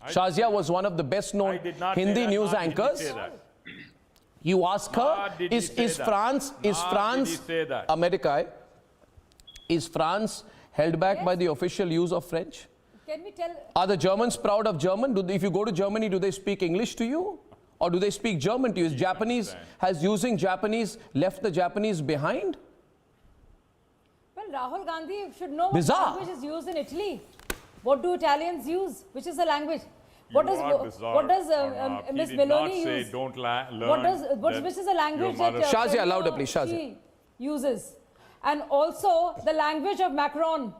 Shazia was one of the best known Hindi news anchors. You ask her, is France America, is France held back by the official use of French? can we tell? Are the Germans proud of German? If you go to Germany, do they speak English to you? Or do they speak German to you? Has using Japanese left the Japanese behind? Well, Rahul Gandhi should know what Bizarre. language is used in Italy. What do Italians use? Which is the language? What does Miss Meloni use? Don't learn. Which is the language that Shazia, louder please, Shazia. she uses? And also the language of Macron.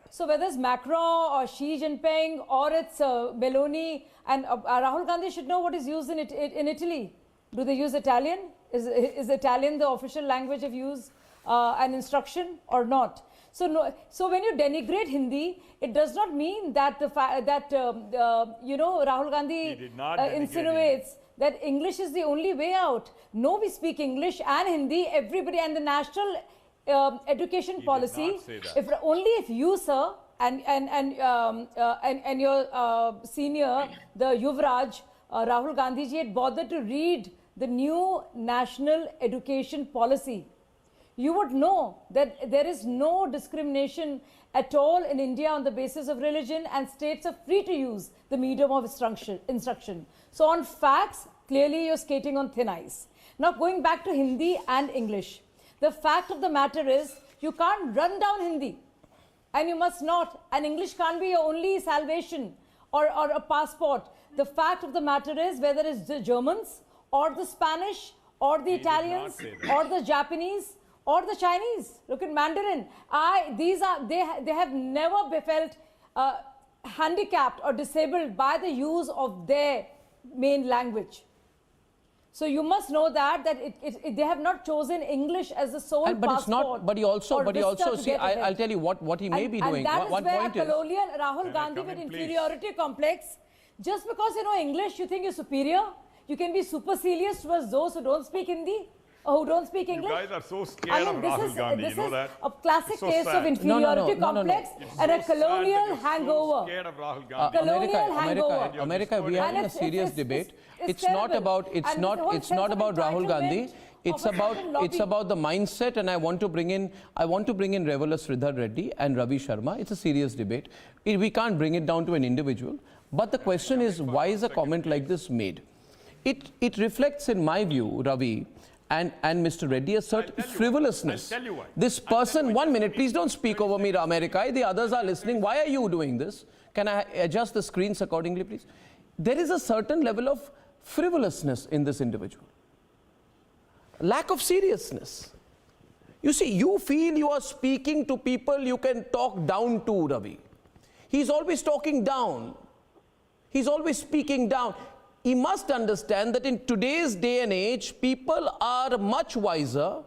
So whether it's Macron or Xi Jinping or it's Meloni, and Rahul Gandhi should know what is used in Italy. Do they use Italian? Is Italian the official language of use and instruction or not? So when you denigrate Hindi, it does not mean that Rahul Gandhi insinuates that English is the only way out. No, we speak English and Hindi. Everybody, and the national education policy. If you, sir, and your senior, the Yuvraj, Rahul Gandhi ji, had bothered to read the new national education policy, you would know that there is no discrimination at all in India on the basis of religion, and states are free to use the medium of instruction. So on facts, clearly you're skating on thin ice. Now going back to Hindi and English, the fact of the matter is you can't run down Hindi, and you must not, and English can't be your only salvation or a passport. The fact of the matter is, whether it's the Germans or the Spanish or the Italians or the Japanese or the Chinese, look at Mandarin. They have never felt handicapped or disabled by the use of their main language. So you must know that they have not chosen English as the sole passport. But it's not. But he also. See, I'll tell you what he may be doing. And that is one where point colonial Rahul Gandhi with inferiority complex. Just because you know English, you think you're superior. You can be supercilious towards those who don't speak Hindi or who don't speak English. You guys are so scared of Rahul Gandhi. This you know that? is a classic So case sad. of inferiority complex and a colonial hangover. Scared of Rahul Gandhi. America, we are in a serious debate. It's not about Rahul Gandhi. It's about the mindset, and I want to bring in Reveller Sridhar Reddy and Ravi Sharma. It's a serious debate. We can't bring it down to an individual. But the question is, why is a comment like this made? It reflects, in my view, Ravi and Mr. Reddy, a certain frivolousness. I'll tell you why. This person, 1 minute, please don't speak over me, America. The others are listening. Why are you doing this? Can I adjust the screens accordingly, please? There is a certain level of frivolousness in this individual. Lack of seriousness. You see, you feel you are speaking to people you can talk down to, Ravi. He's always talking down. He's always speaking down. He must understand that in today's day and age, people are much wiser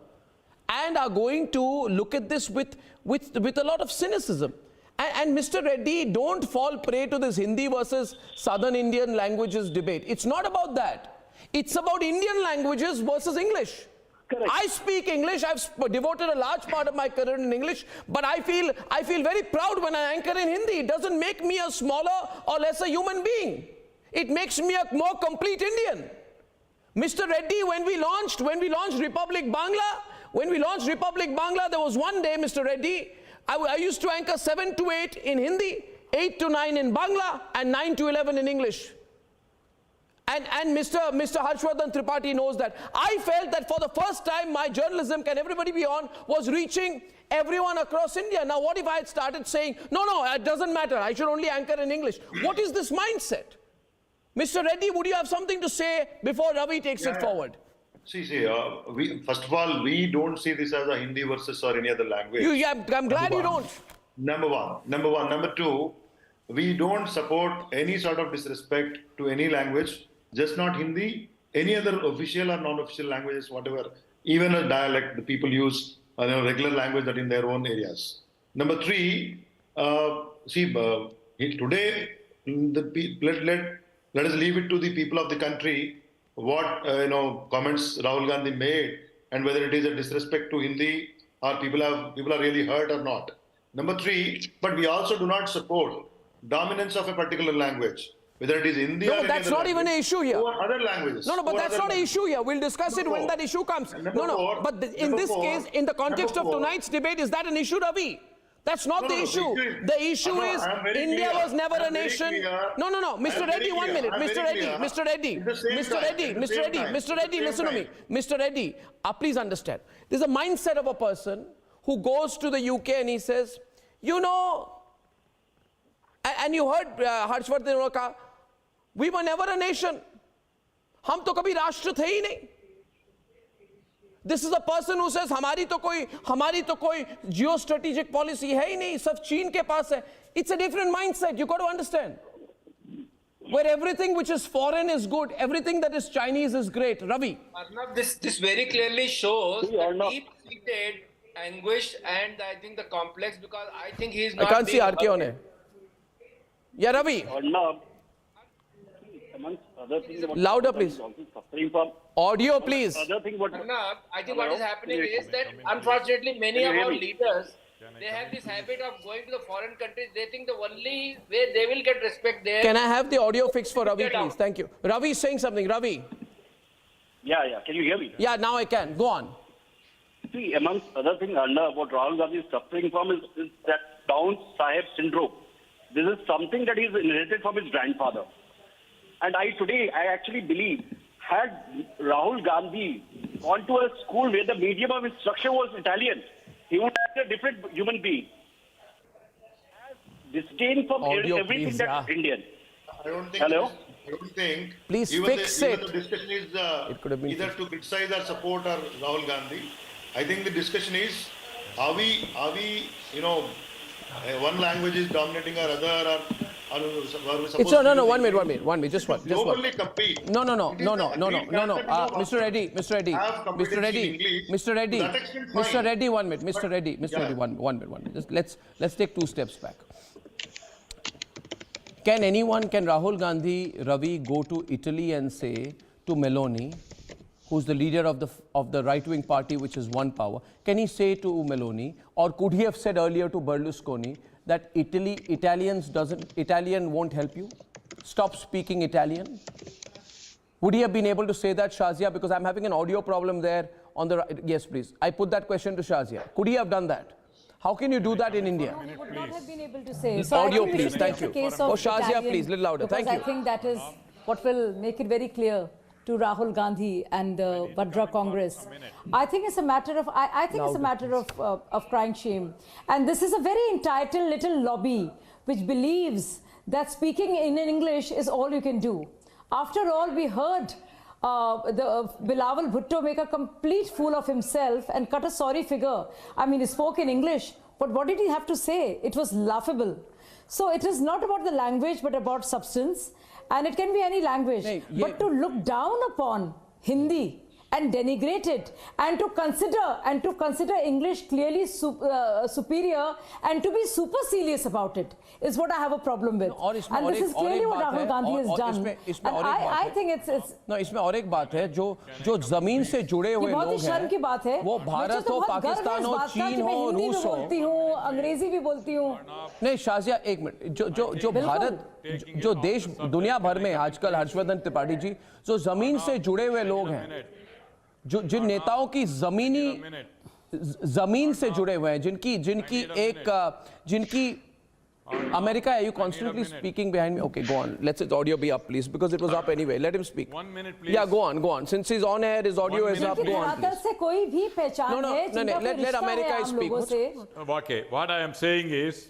and are going to look at this with a lot of cynicism. And Mr. Reddy, don't fall prey to this Hindi versus Southern Indian languages debate. It's not about that. It's about Indian languages versus English. Correct. I speak English. I've devoted a large part of my career in English, but I feel very proud when I anchor in Hindi. It doesn't make me a smaller or lesser human being. It makes me a more complete Indian. Mr. Reddy, when we launched Republic Bangla, there was one day, Mr. Reddy, I used to anchor 7 to 8 in Hindi, 8 to 9 in Bangla, and 9 to 11 in English. And Mr. Harshvardhan Tripathi knows that. I felt that for the first time, my journalism, Can Everybody Be On, was reaching everyone across India. Now, what if I had started saying, no, it doesn't matter, I should only anchor in English? What is this mindset? Mr. Reddy, would you have something to say before Ravi takes it forward? First of all, we don't see this as a Hindi versus or any other language. I'm glad you don't. Number one. Number two, we don't support any sort of disrespect to any language, just not Hindi, any other official or non-official languages, whatever, even a dialect the people use, regular language that in their own areas. Number three, today, let us leave it to the people of the country what comments Rahul Gandhi made and whether it is a disrespect to Hindi or people are really hurt or not. Number three, but we also do not support dominance of a particular language, whether it is Hindi or any that's other not even an issue here. Or other languages. No, but that's not an issue here. We'll discuss it when that issue comes. But in this case, in the context of tonight's debate, is that an issue, Ravi? That's not the issue. The issue is India was never a nation. No. Mr. Reddy, 1 minute. Mr. Reddy, listen to me. Mr. Reddy, please understand. There's a mindset of a person who goes to the UK and he says, and you heard Harshvardhan Kaha, we were never a nation. हम तो कभी राष्ट्र थे ही नहीं. This is a person who says हमारी तो कोई geostrategic policy है ही नहीं, सब चीन के पास है. It's a different mindset. You got to understand. Where everything which is foreign is good, everything that is Chinese is great. Ravi. Arnab, this very clearly shows the deep-seated anguish and I think the complex, because I think he is not. I can't see RK on it. Yeah, Ravi. Arnab, amongst other things, louder, please. Audio, please. Arnab, I think what is happening is that unfortunately many of our leaders, they have this habit of going to the foreign countries. They think the only way they will get respect there. Can I have the audio fixed for Ravi, please? Thank you. Ravi is saying something. Ravi. Yeah. Can you hear me? Yeah, now I can. Go on. See, amongst other things, Arnab, what Rahul Gandhi is suffering from is that Down Sahib syndrome. This is something that he's inherited from his grandfather. And I actually believe, had Rahul Gandhi gone to a school where the medium of instruction was Italian, he would be a different human being. Disdain from everything that's Indian. I don't think. Hello? I don't think. Please fix it. The discussion is either to criticize or support or Rahul Gandhi. I think the discussion is, are we one language is dominating our other, It's no. 1 minute. Just one. Globally compete. No. Mr. Reddy. Mr. Reddy, 1 minute. Mr. Reddy, 1 minute. Let's take 2 steps back. Can Rahul Gandhi, Ravi, go to Italy and say to Meloni, who's the leader of the right-wing party, which is One Power, can he say to Meloni, or could he have said earlier to Berlusconi, that Italian won't help you? Stop speaking Italian? Would he have been able to say that, Shazia? Because I'm having an audio problem there on the right. Yes, please. I put that question to Shazia. Could he have done that? How can you do that in India? No, he would not have been able to say. So audio, please. Thank you. Oh, Shazia, please. A little louder. Thank you. I think that is what will make it very clear to Rahul Gandhi and the Bharat Congress. I think it's a matter of, of crying shame. And this is a very entitled little lobby which believes that speaking in English is all you can do. After all, we heard the Bilawal Bhutto make a complete fool of himself and cut a sorry figure. I mean, he spoke in English, but what did he have to say? It was laughable. So it is not about the language, but about substance. And it can be any language. But to look down upon Hindi and denigrate it, and to consider English clearly superior, and to be supercilious about it, is what I have a problem with. And this is clearly what Rahul Gandhi has done. And I think it's no, इसमें और एक बात है जो जमीन से जुड़े हुए लोग हैं, वो भारत हो, पाकिस्तान हो, चीन हो, रूस हो, बोलती हूँ, अंग्रेजी भी बोलती हूँ. नहीं शाजिया, एक मिनट, जो भारत, जो देश दुनिया भर में आजकल हर्षवर्धन त्रिपाठी जी, जो जमीन से जुड़े हुए लोग हैं, जिन नेताओं की जमीन से जुड़े हुए हैं, जिनकी America, are you constantly speaking behind me? Okay, go on. Let his audio be up, please, because it was up anyway. Let him speak. 1 minute, please. Yeah, go on. Since he's on air, his audio is up. Go on, please. से कोई भी पहचान है, no. Let America speak. Okay, what I am saying is.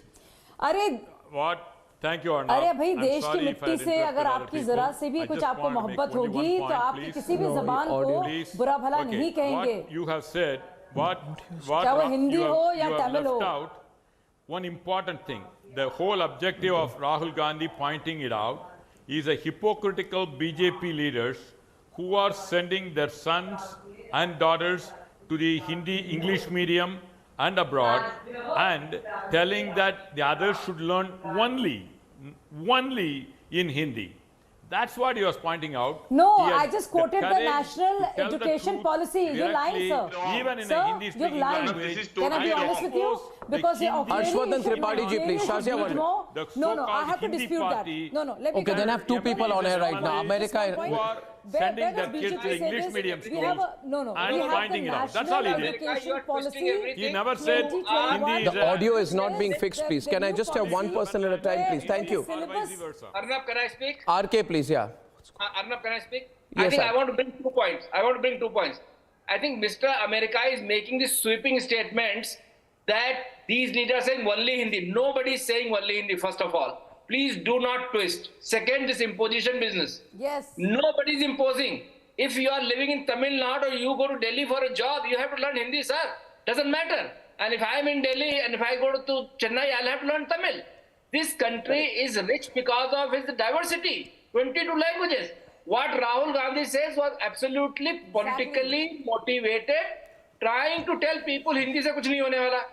Thank you, Arnav. अरे भाई, देश की मिट्टी से अगर आपकी जरा से भी कुछ आपको मोहब्बत होगी, तो आपकी किसी भी जबान को बुरा भला नहीं कहेंगे. What you have said, what क्या वो हिंदी हो या तमिल हो? left out one important thing. The whole objective of Rahul Gandhi pointing it out is a hypocritical BJP leaders who are sending their sons and daughters to the Hindi English medium and abroad, and telling that the others should learn only in Hindi. That's what he was pointing out. No, I just quoted the national education policy. You're lying, sir. Even in a Hindi speaking language. Can I be honest with you? Because Harshvardhan Tripathi ji, please. Shazia, No, I have to dispute that. No, let me. Okay, then I have two people on air right now. America. Sending their kids to English medium schools and finding it out. That's all he did. He never said Hindi. The audio is not being fixed, please. Can I just have one person at a time, please? Thank you. Arnab, can I speak? RK, please, yeah. Arnab, can I speak? Yes, I think sir. I want to bring 2 points. I think Mr. America is making these sweeping statements that these leaders are saying only Hindi. Nobody is saying only Hindi, first of all. Please do not twist. Second, this imposition business. Yes. Nobody is imposing. If you are living in Tamil Nadu or you go to Delhi for a job, you have to learn Hindi, sir. Doesn't matter. And if I am in Delhi and if I go to Chennai, I'll have to learn Tamil. This country is rich because of its diversity. 22 languages. What Rahul Gandhi says was absolutely politically motivated, trying to tell people Hindi se kuch nahi hone wala.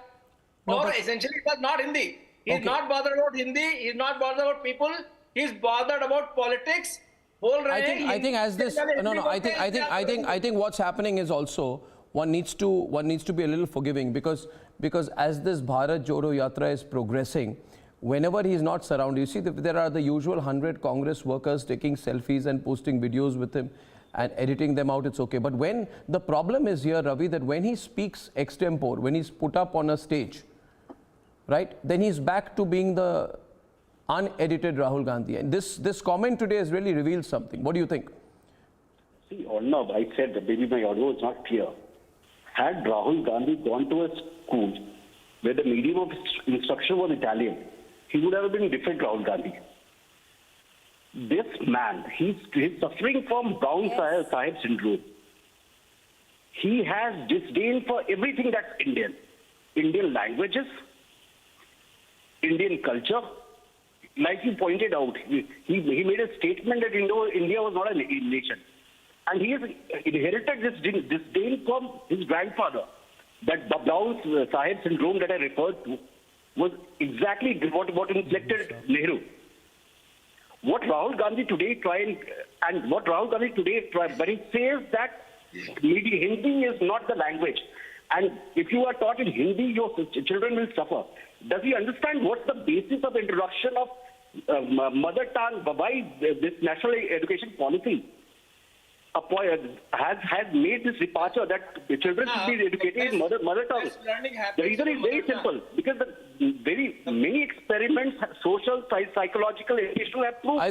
Or essentially it was not Hindi. He's not bothered about Hindi. He's not bothered about people. He's bothered about politics. I think as this I think what's happening is also one needs to be a little forgiving because as this Bharat Jodo Yatra is progressing, whenever he is not surrounded, you see there are the usual 100 Congress workers taking selfies and posting videos with him and editing them out, it's okay. But when the problem is here, Ravi, that when he speaks extempore, when he's put up on a stage, right, then he's back to being the unedited Rahul Gandhi. And this comment today has really revealed something. What do you think? See, Arnab, I said that maybe my audio is not clear. Had Rahul Gandhi gone to a school where the medium of instruction was Italian, he would have been a different Rahul Gandhi. This man, he's suffering from Brown Sahib syndrome. He has disdain for everything that's Indian. Indian languages, Indian culture. Like you pointed out, he made a statement that India was not a nation. And he has inherited this disdain from his grandfather. That Brown Sahib syndrome that I referred to was exactly what inflicted Nehru. What Rahul Gandhi today but he says that Hindi is not the language. And if you are taught in Hindi, your children will suffer. Does he understand what's the basis of introduction of mother tongue by this national education policy? Has made this departure that the children should be educated in mother tongue. The reason is very simple, because very many experiments, social, psychological, educational have proved. I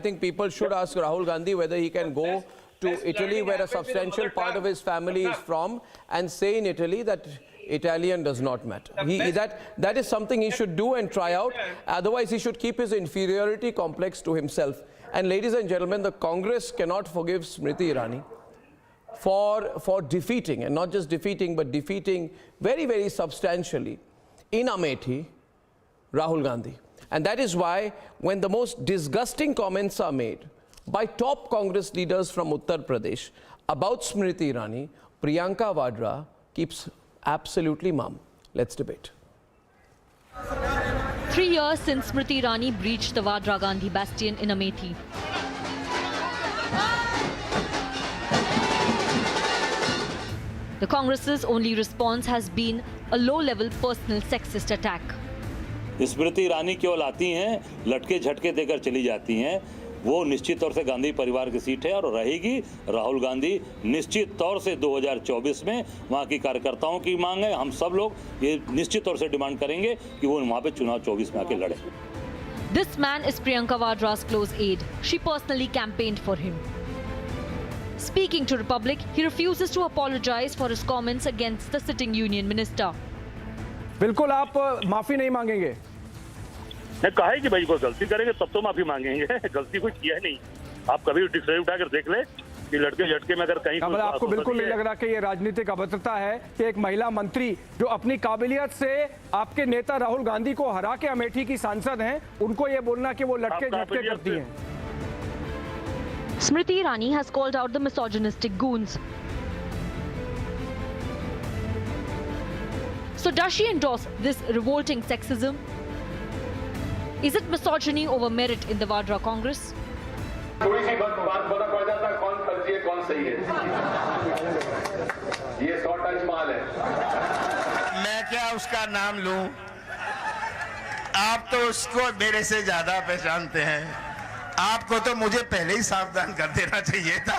think people should ask Rahul Gandhi whether he can go to Italy, where a substantial part of his family is from, and say in Italy that Italian does not matter. That is something he should do and try out. Otherwise, he should keep his inferiority complex to himself. And ladies and gentlemen, the Congress cannot forgive Smriti Irani for defeating, and not just defeating, but defeating very, very substantially in Amethi, Rahul Gandhi. And that is why when the most disgusting comments are made by top Congress leaders from Uttar Pradesh about Smriti Irani, Priyanka Vadra keeps absolutely mum. Let's debate. 3 years since Smriti Irani breached the Vadra Gandhi bastion in Amethi. The Congress's only response has been a low-level personal sexist attack. Smriti Irani केवल आती हैं, लटके झटके देकर चली जाती हैं। वो निश्चित तौर से गांधी परिवार की सीट है और रहेगी। राहुल गांधी निश्चित तौर से 2024 में वहां की कार्यकर्ताओं की मांग है। हम सब लोग ये निश्चित तौर से डिमांड करेंगे कि वो वहां पे चुनाव 24 में आके लड़े। This man is Priyanka Vadra's close aide. She personally campaigned for him. Speaking to Republic, he refuses to apologize for his comments against the sitting union minister. बिल्कुल आप माफी नहीं मांगेंगे? मैं कहा है कि भाई कोई गलती करेंगे तब तो माफी मांगेंगे। गलती कोई किया नहीं। आप कभी डिक्शनरी उठाकर देख ले कि लड़के झटके में अगर कहीं आपको बिल्कुल नहीं लग रहा कि ये राजनीतिक अभद्रता है कि एक महिला मंत्री जो अपनी काबिलियत से आपके नेता राहुल गांधी को हरा के अमेठी की सांसद हैं, उनको ये बोलना कि वो लटके झटके करती हैं? Smriti Irani has called out the misogynistic goons. So does she endorse this revolting sexism? Is it misogyny over merit in the Vadra Congress? थोड़ी सी बात पता पड़ जाता है कौन फर्जी है कौन सही है। ये 100 टच माल है। मैं क्या उसका नाम लूं? आप तो उसको मेरे से ज्यादा पहचानते हैं। आपको तो मुझे पहले ही सावधान कर देना चाहिए था।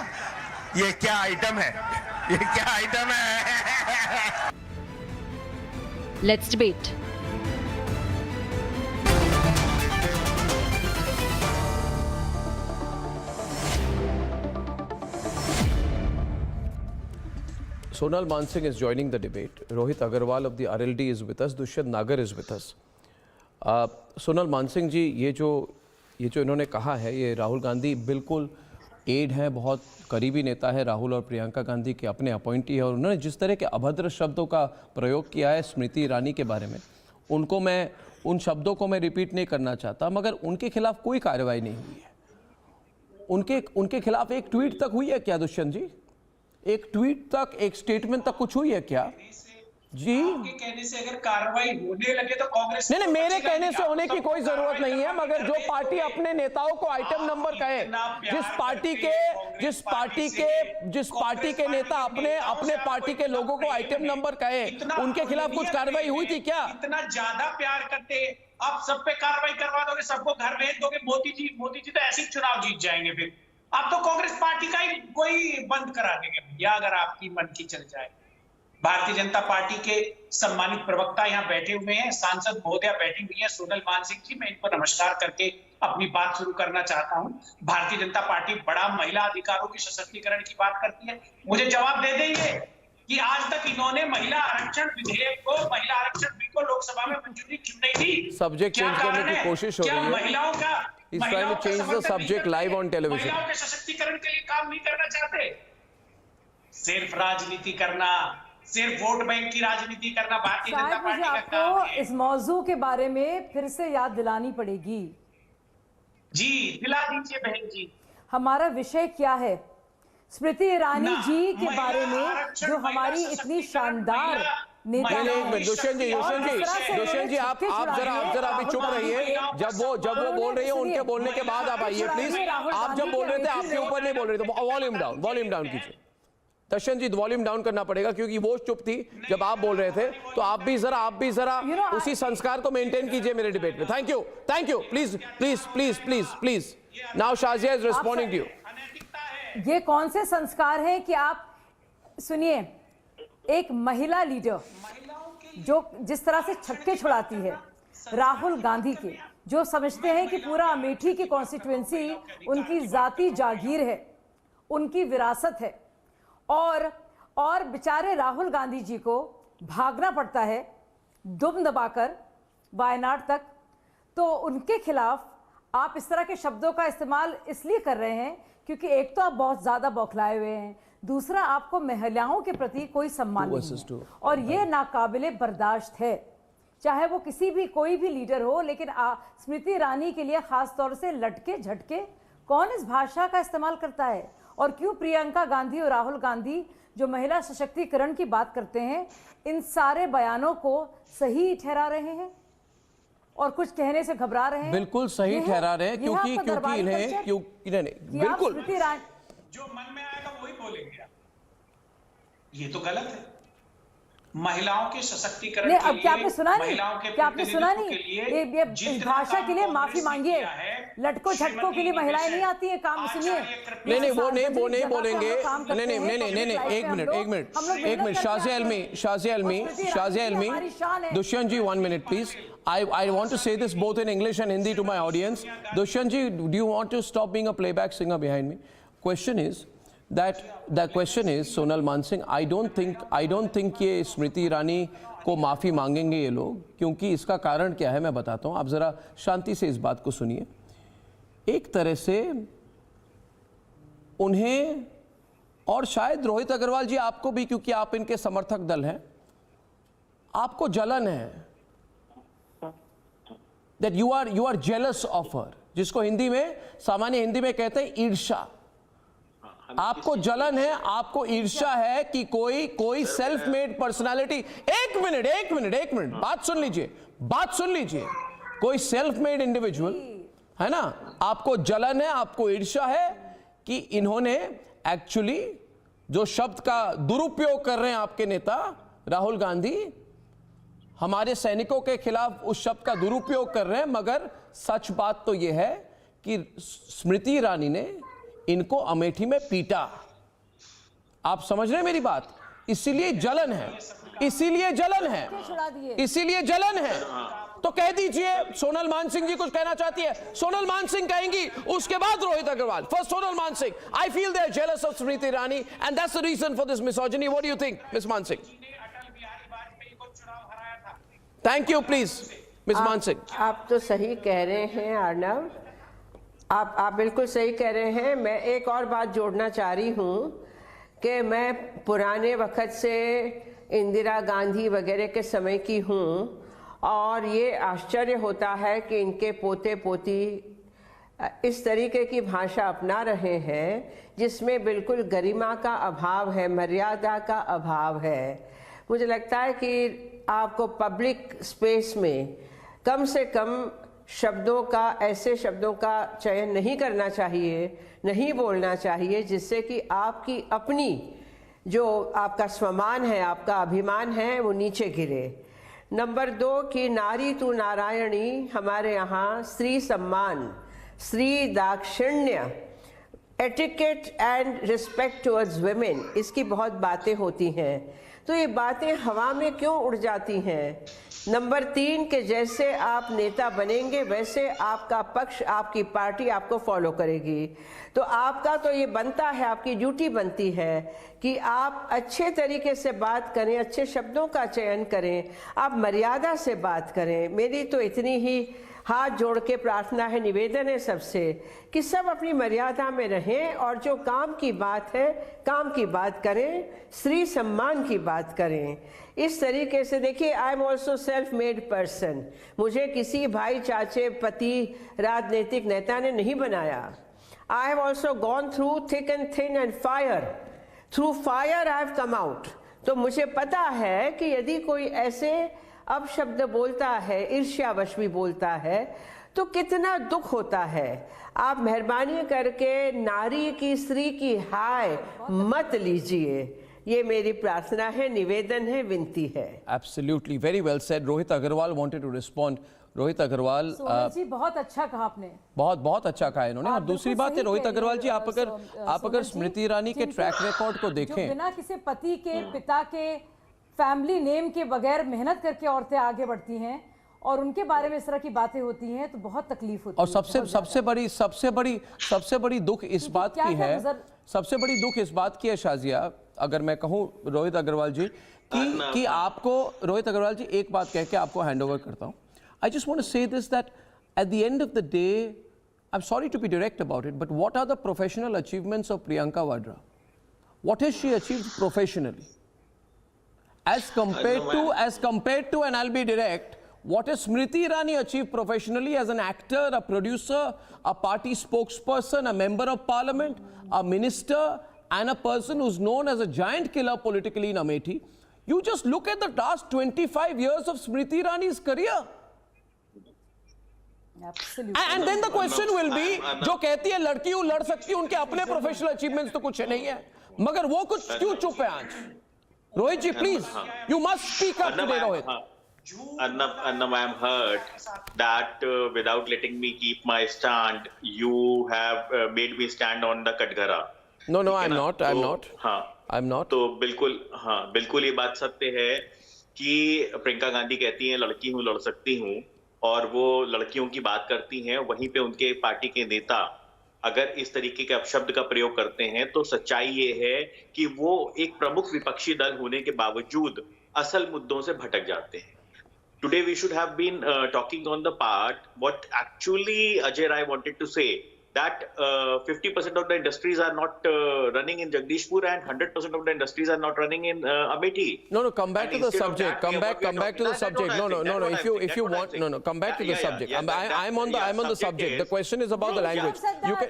ये क्या आइटम है? ये क्या आइटम है? Let's debate. Sonal Mansingh is joining the debate. Rohit Agarwal of the RLD is with us. Dushyant Nagar is with us. Sonal Mansingh जी, ये जो इन्होंने कहा है, ये राहुल गांधी बिल्कुल एड है, बहुत करीबी नेता है राहुल और प्रियंका गांधी के अपने अपॉइंटी है, और उन्होंने जिस तरह के अभद्र शब्दों का प्रयोग किया है स्मृति ईरानी के बारे में, उन शब्दों को मैं रिपीट नहीं करना चाहता, मगर उनके खिलाफ कोई कार्रवाई नहीं हुई है। उनके खिलाफ एक ट्वीट तक हुई है क्या दुष्यंत जी? एक ट्वीट तक, एक स्टेटमेंट तक कुछ हुई है क्या जी? आपके कहने से अगर कार्रवाई होने लगे तो कांग्रेस नहीं, मेरे कहने से होने की कोई जरूरत नहीं है, मगर जो पार्टी अपने नेताओं को आइटम नंबर कहे, जिस पार्टी के नेता अपने पार्टी के लोगों को आइटम नंबर कहे, उनके खिलाफ कुछ कार्रवाई हुई थी क्या? इतना ज्यादा प्यार करते, आप सब पे कार्रवाई करवा दोगे, सबको घर भेज दोगे, मोदी जी तो ऐसे ही चुनाव जीत जाएंगे। फिर आप तो कांग्रेस पार्टी का ही कोई बंद करा देंगे भैया, अगर आपकी मन की चल जाए। भारतीय जनता पार्टी के सम्मानित प्रवक्ता यहाँ बैठे हुए हैं, सांसद महोदया बैठी हुई है, सोनल मानसिंह जी, मैं इनको नमस्कार करके अपनी बात शुरू करना चाहता हूँ। भारतीय जनता पार्टी बड़ा महिला अधिकारों के सशक्तिकरण की बात करती है। मुझे जवाब दे देंगे कि आज तक इन्होंने महिला आरक्षण विधेयक को, महिला आरक्षण बिल को लोकसभा में मंजूरी क्यों नहीं दी? सब्जेक्ट चेंज करने की कोशिश हो रही है। महिलाओं का सब्जेक्ट लाइव ऑन टेलीविजन। महिलाओं के सशक्तिकरण के लिए काम नहीं करना चाहते, सिर्फ राजनीति करना, सिर्फ वोट बैंक की राजनीति करना भारतीय जनता पार्टी का काम है। इस मौजू के बारे में फिर से याद दिलानी पड़ेगी। जी दिला दीजिए बहन जी। हमारा विषय क्या है? स्मृति ईरानी जी के बारे में, जो हमारी इतनी शानदार नेता है। दुष्यंत जी आप जरा अभी चुप रहिए। जब वो बोल रही है, उनके बोलने के बाद आप आइए प्लीज। आप जब बोल रहे थे, आपके ऊपर नहीं बोल रहे थे। वॉल्यूम डाउन कीजिए। दर्शन जी, वॉल्यूम डाउन करना पड़ेगा, क्योंकि वो चुप थी जब आप बोल रहे थे। तो आप भी जरा उसी संस्कार को मेंटेन कीजिए मेरे डिबेट में। Thank you. Please now Shazia is responding to you. ये कौन से संस्कार हैं कि आप सुनिए, एक महिला लीडर जो जिस तरह से छक्के छुड़ाती है राहुल गांधी के, जो समझते हैं कि पूरा अमेठी की कॉन्स्टिट्यूएंसी उनकी जाती जागीर है, उनकी विरासत है, और बेचारे राहुल गांधी जी को भागना पड़ता है दुम दबाकर वायनाड तक, तो उनके खिलाफ आप इस तरह के शब्दों का इस्तेमाल इसलिए कर रहे हैं क्योंकि एक तो आप बहुत ज़्यादा बौखलाए हुए हैं, दूसरा आपको महिलाओं के प्रति कोई सम्मान नहीं है और ये नाकाबिले बर्दाश्त है, चाहे वो किसी भी कोई भी लीडर हो। लेकिन स्मृति ईरानी के लिए ख़ास तौर से लटके झटके कौन इस भाषा का इस्तेमाल करता है, और क्यों प्रियंका गांधी और राहुल गांधी जो महिला सशक्तिकरण की बात करते हैं इन सारे बयानों को सही ठहरा रहे हैं और कुछ कहने से घबरा रहे हैं? बिल्कुल सही ठहरा रहे हैं क्योंकि इन्हें बिल्कुल जो मन में आएगा वही बोलेंगे आप। ये तो गलत है। महिलाओं के सशक्तिकरण के लिए, क्या आपने सुना नहीं? महिलाओं के क्या आपने सुना नहीं? ये इस भाषा के लिए माफी मांगिए। लटकों झटकों के लिए महिलाएं नहीं आती हैं, काम सुनिए। नहीं वो नहीं बोलेंगे। नहीं एक minute Shazia Ilmi Dushyant ji 1 minute please. I want to say this both in English and Hindi to my audience. Dushyan ji, do you want to stop being a playback singer behind me? Question is that the question is Sonal Mansingh, I don't think ये स्मृति ईरानी को माफ़ी मांगेंगे ये लोग, क्योंकि इसका कारण क्या है मैं बताता हूँ। आप ज़रा शांति से इस बात को सुनिए। एक तरह से उन्हें और शायद रोहित अग्रवाल जी आपको भी, क्योंकि आप इनके समर्थक दल हैं, आपको जलन है that you are jealous of her, जिसको हिंदी में सामान्य हिंदी में कहते हैं ईर्ष्या। आपको जलन है, आपको ईर्ष्या है कि कोई सेल्फ मेड पर्सनालिटी, एक मिनट बात सुन लीजिए, कोई सेल्फ मेड इंडिविजुअल है ना, आपको जलन है, आपको ईर्ष्या है कि इन्होंने एक्चुअली जो शब्द का दुरुपयोग कर रहे हैं आपके नेता राहुल गांधी, हमारे सैनिकों के खिलाफ उस शब्द का दुरुपयोग कर रहे हैं। मगर सच बात तो यह है कि स्मृति ईरानी ने इनको अमेठी में पीटा। आप समझ रहे हैं मेरी बात? इसीलिए जलन है। तो कह दीजिए, सोनल मानसिंह जी कुछ कहना चाहती है, सोनल मानसिंह कहेंगी, उसके बाद Rohit Agarwal. First Sonal Mansingh, I feel they are jealous of Smriti Irani and that's the reason for this misogyny. What do you think miss Mansingh? Thank you please miss Mansingh. आप तो सही कह रहे हैं अर्नब, आप बिल्कुल सही कह रहे हैं। मैं एक और बात जोड़ना चाह रही हूँ कि मैं पुराने वक्त से इंदिरा गांधी वगैरह के समय की हूँ और ये आश्चर्य होता है कि इनके पोते पोती इस तरीके की भाषा अपना रहे हैं जिसमें बिल्कुल गरिमा का अभाव है, मर्यादा का अभाव है। मुझे लगता है कि आपको पब्लिक स्पेस में कम से कम ऐसे शब्दों का चयन नहीं करना चाहिए, नहीं बोलना चाहिए जिससे कि आपकी अपनी जो आपका स्वाभिमान है, आपका अभिमान है, वो नीचे गिरे। नंबर 2 कि नारी तू नारायणी, हमारे यहाँ स्त्री सम्मान, स्त्री दाक्षिण्य, etiquette and respect towards women, इसकी बहुत बातें होती हैं। तो ये बातें हवा में क्यों उड़ जाती हैं? नंबर 3 के जैसे आप नेता बनेंगे वैसे आपका पक्ष, आपकी पार्टी आपको फॉलो करेगी। तो आपका तो ये बनता है, आपकी ड्यूटी बनती है कि आप अच्छे तरीके से बात करें, अच्छे शब्दों का चयन करें, आप मर्यादा से बात करें। मेरी तो इतनी ही हाथ जोड़ के प्रार्थना है, निवेदन है सबसे कि सब अपनी मर्यादा में रहें और जो काम की बात है काम की बात करें, स्त्री सम्मान की बात करें। इस तरीके से देखिए, I am also self made person, मुझे किसी भाई चाचे पति राजनीतिक नेता ने नहीं बनाया। I have also gone through thick and thin and fire, through fire I have come out. तो मुझे पता है कि यदि कोई ऐसे अपशब्द बोलता है, ईर्ष्यावश भी बोलता है, तो कितना दुख होता है। आप मेहरबानी करके नारी की, स्त्री की हाय मत लीजिए, ये मेरी प्रार्थना है, निवेदन है, विनती है। Absolutely, very well said. Rohit Agarwal wanted to respond. Rohit Agarwal जी बहुत अच्छा कहा आपने, बहुत अच्छा कहा इन्होंने। और दूसरी बात है रोहित अग्रवाल जी, आप अगर स्मृति ईरानी के ट्रैक रिकॉर्ड को देखें, बिना किसी पति के, पिता के, फैमिली नेम के बगैर मेहनत करके औरतें आगे बढ़ती हैं और उनके बारे में इस तरह की बातें होती हैं तो बहुत तकलीफ होती है। और सबसे बड़ी दुख इस बात की है, सबसे बड़ी दुख इस बात की है शाजिया अगर मैं कहूँ रोहित अग्रवाल जी कि आपको रोहित अग्रवाल जी एक बात कह के आपको हैंडओवर करता हूँ. I just want to say this, that at the end of the day, I'm sorry to be direct about it, but what are the professional achievements of Priyanka Vadra? What has she achieved professionally? As compared to, and I'll be direct, what has Smriti Irani achieved professionally as an actor, a producer, a party spokesperson, a member of parliament, a minister, and a person who's known as a giant killer politically in Amethi? You just look at the last 25 years of Smriti Irani's career. Absolutely. And then the question will be, जो कहती है लड़की हूँ लड़ सकती हूँ, उनके अपने प्रोफेशनल अचीवमेंट्स तो कुछ नहीं है, मगर वो कुछ क्यों चुप है आज? Rohit ji, please, you must speak up today, Rohit. Arnab, I am hurt that without letting me keep my stand, you have made me stand on the Katghara. No, I'm not. I'm not. तो बिल्कुल ये बात सत्य है कि प्रियंका गांधी कहती हैं लड़की हूँ लड़ सकती हूँ, और वो लड़कियों की बात करती हैं, वहीं पे उनके पार्टी के नेता अगर इस तरीके के अपशब्द का प्रयोग करते हैं तो सच्चाई ये है कि वो एक प्रमुख विपक्षी दल होने के बावजूद असल मुद्दों से भटक जाते हैं. Today we should have been talking on the part what actually Ajay Rai wanted to say, that 50% of the industries are not running in Jagdishpur and 100% of the industries are not running in Amethi. No, come back to the subject. Come back to the subject. No. If you want, no, come back to the subject. I'm on the subject. The question is about the language. You can.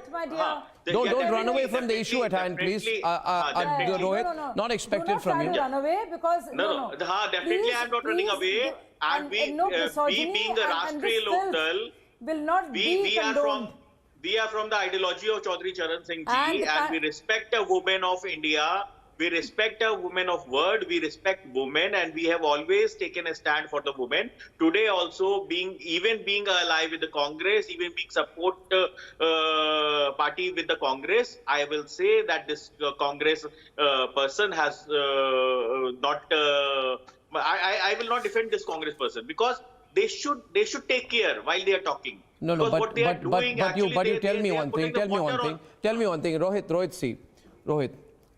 Don't run away from the issue at hand, please. Rohit, not expected from you. Do not run away because No, definitely I'm not running away. And we being a Rashtriya Lokdal, will not be condoned. We are from the ideology of Chaudhary Charan Singh ji, and we respect a woman of India, we respect a woman of word, we respect women, and we have always taken a stand for the women. Today also, being alive with the Congress, even being support party with the Congress, I will say that this Congress person has not. I will not defend this Congress person because they should take care while they are talking. No, but you tell me one thing. Rohit,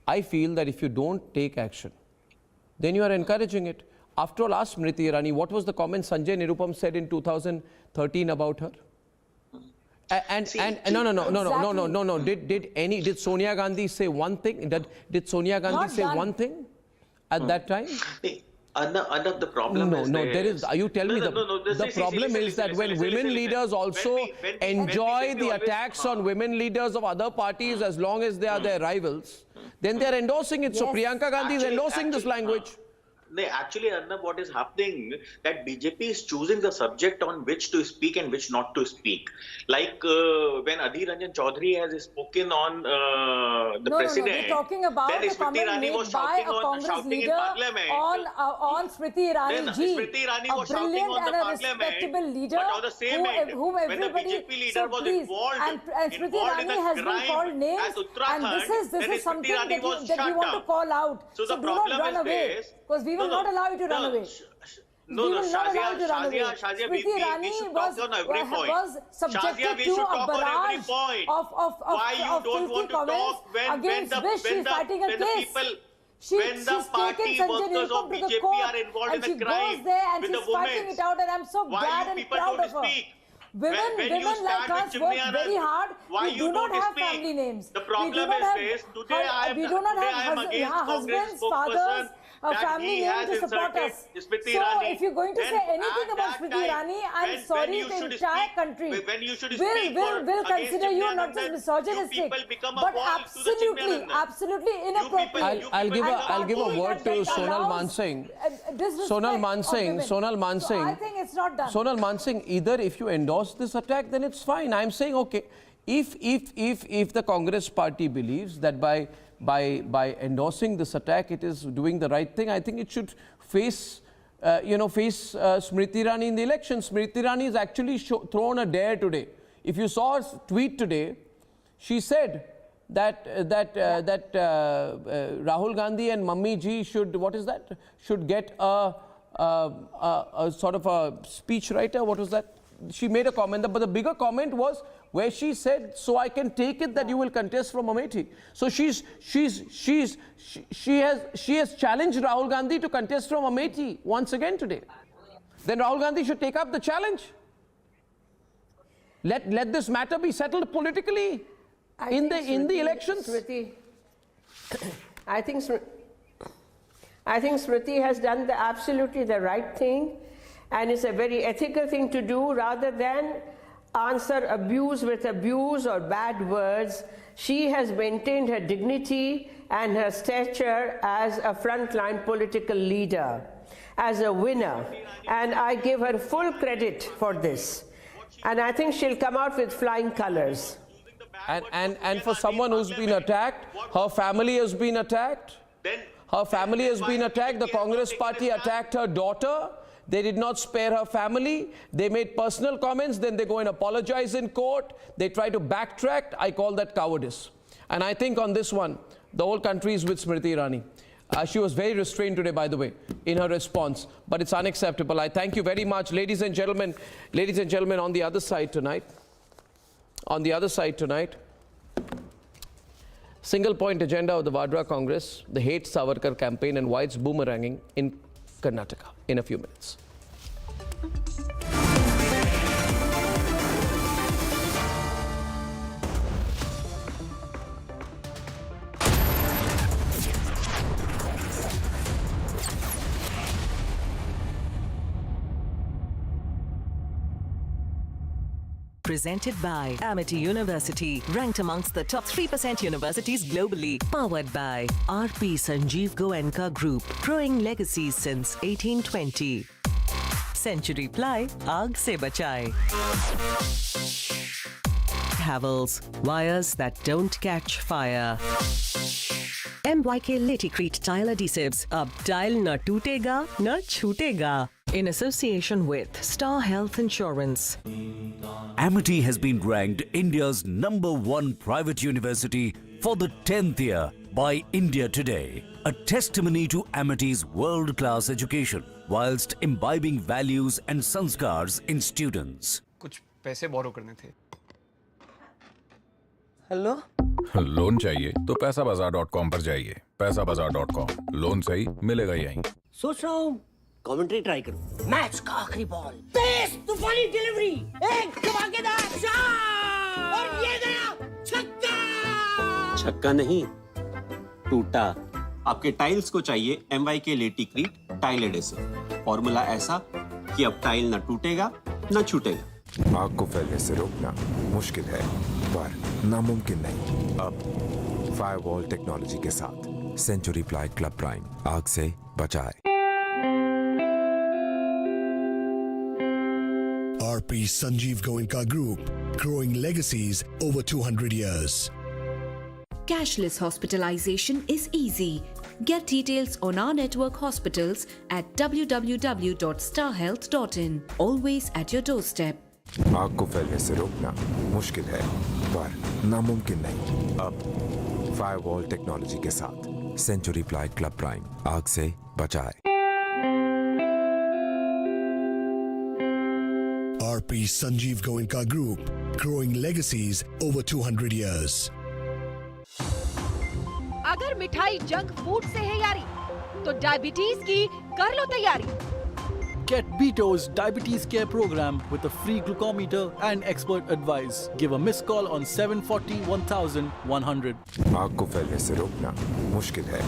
I feel that if you don't take action, then you are encouraging it. After all, ask Smriti Irani, what was the comment Sanjay Nirupam said in 2013 about her? No. Did Sonia Gandhi say one thing? Did Sonia Gandhi say one thing at that time? The problem you tell me the problem is that when women leaders also enjoy the attacks on women leaders of other parties as long as they are their rivals, then they are endorsing it. So Priyanka Gandhi is endorsing this language. Actually, Arnab, what is happening that BJP is choosing the subject on which to speak and which not to speak. Like when Adhir Ranjan Chaudhary has spoken on the president. No, we're talking about the comment made by a Congress leader on Smriti Irani ji, a brilliant and a respectable leader whom everybody. So please, and Smriti Irani has been called names, and this is something that you want to call out. So do not run away. Because we will not allow you to run away. We will not allow you to run away. Smriti Irani was subjected to a barrage of filthy comments against which she is fighting a case. She's taken Sanjay Nirupam to the court and she goes there and she's fighting it out, and I'm so glad and proud of her. Women like us work very hard. We do not have family names. The problem is this. Today I am against husbands, fathers, a family name to support us. So if you're going to say anything about Smriti Irani, I'm sorry, the entire country will consider you not just misogynistic, but absolutely inappropriate. I'll give a word to Sonal Mansingh. Sonal Mansingh. So I think it's not done. Sonal Mansingh, either if you endorse this attack, then it's fine. I'm saying, okay, if the Congress party believes that by endorsing this attack, it is doing the right thing, I think it should face Smriti Irani in the election. Smriti Irani has actually thrown a dare today. If you saw her tweet today, she said that Rahul Gandhi and Mammi ji should get a sort of a speech writer. What was that? She made a comment, but the bigger comment was, where she said, so I can take it that you will contest from Amethi. So she has challenged Rahul Gandhi to contest from Amethi once again today. Then Rahul Gandhi should take up the challenge. Let this matter be settled politically in the elections. Smriti, I think Smriti has done absolutely the right thing, and it's a very ethical thing to do. Rather than answer abuse with abuse or bad words, she has maintained her dignity and her stature as a frontline political leader, as a winner, and I give her full credit for this. And I think she'll come out with flying colors. And for someone who's been attacked, her family has been attacked. Her family has been attacked. The Congress party attacked her daughter. They did not spare her family. They made personal comments. Then they go and apologize in court. They try to backtrack. I call that cowardice. And I think on this one, the whole country is with Smriti Irani. She was very restrained today, by the way, in her response. But it's unacceptable. I thank you very much, ladies and gentlemen. Ladies and gentlemen, on the other side tonight, single point agenda of the Vadra Congress, the Hate Savarkar campaign and why it's boomeranging in Karnataka in a few minutes. Presented by Amity University, ranked amongst the top 3% universities globally. Powered by RP Sanjeev Goenka Group, growing legacies since 1820. Century Ply, Aag se bachai. Havels, wires that don't catch fire. MYK Laticrete Tile Adhesives, ab tile na tootega, na chhootega. In association with Star Health Insurance. Amity has been ranked India's #1 private university for the 10th year by India Today. A testimony to Amity's world-class education whilst imbibing values and sanskars in students. कुछ पैसे बोरो करने थे. Hello loan चाहिए तो पैसाबाजार.com पर जाइए. पैसाबाजार.com, loan सही मिलेगा यहीं. सोच रहा हूँ कमेंट्री ट्राई करूं. मैच का आखिरी बॉल, तेज तूफानी डिलीवरी, एक धमाकेदार शॉट और ये गया छक्का. छक्का नहीं, टूटा. आपके टाइल्स को चाहिए MYK लेटिक्रीट टाइल एडेसिव. फॉर्मूला ऐसा कि अब टाइल ना टूटेगा ना छूटेगा. आग को फैलने से रोकना मुश्किल है पर नामुमकिन नहीं. अब फायरवॉल टेक्नोलॉजी के साथ सेंचुरी प्लाई क्लब प्राइम आग से बचाए. RP Sanjeev Goenka Group, growing legacies over 200 years. Cashless hospitalization is easy. Get details on our network hospitals at www.starhealth.in. Always at your doorstep. आग को फैलने से रोकना मुश्किल है पर नामुमकिन नहीं. अब फायरवॉल टेक्नोलॉजी के साथ सेंचुरी प्लाई क्लब प्राइम आग से बचाए. RP Sanjeev Goenka Group, growing legacies over 200 years. अगर मिठाई जंक फूड से है यारी, तो डायबिटीज की कर लो तैयारी. Get Beto's Diabetes Care Program with a free glucometer and expert advice. Give a missed call on 740-1100. आग को फैलने से रोकना मुश्किल है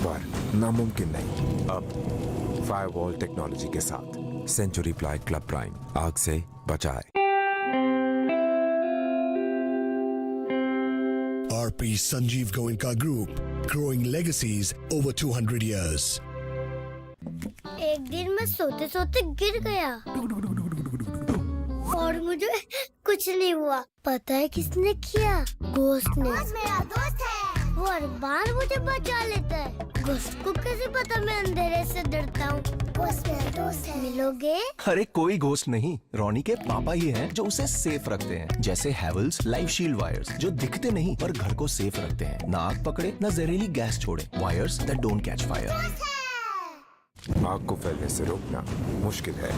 पर नामुमकिन नहीं. अब फायरवॉल टेक्नोलॉजी के साथ सेंचुरी प्लाई क्लब प्राइम आग से बचाए. RP Sanjeev Goenka Group, growing legacies over 200 years. एक दिन मैं सोते सोते गिर गया और मुझे कुछ नहीं हुआ. पता है किसने किया? घोस्ट ने. मेरा दोस्त है, वो हर बार मुझे बचा लेता है. घोस्ट को कैसे पता मैं अंधेरे से डरता हूँ? घोस्ट मेरा दोस्त है. मिलोगे? अरे कोई घोस्ट नहीं, रोनी के पापा ही हैं जो उसे सेफ रखते हैं. जैसे हैवल्स लाइफ शील्ड वायर्स जो दिखते नहीं पर घर को सेफ रखते हैं. ना आग पकड़े ना जहरीली गैस छोड़े. Wires that don't catch fire. आग को फैलने से रोकना मुश्किल है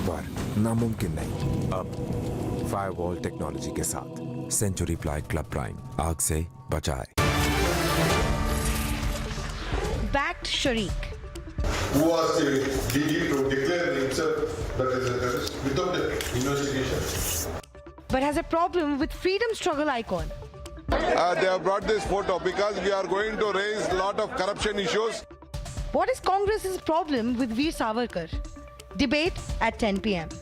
पर नामुमकिन नहीं. अब फायरवॉल टेक्नोलॉजी के साथ सेंचुरी प्लाई क्लब प्राइम आग से बचाए। Backed Sharik. Who asked the DG to declare himself that is a terrorist without an investigation? But has a problem with freedom struggle icon. They have brought this photo because we are going to raise a lot of corruption issues. What is Congress's problem with Veer Savarkar? Debate at 10 p.m.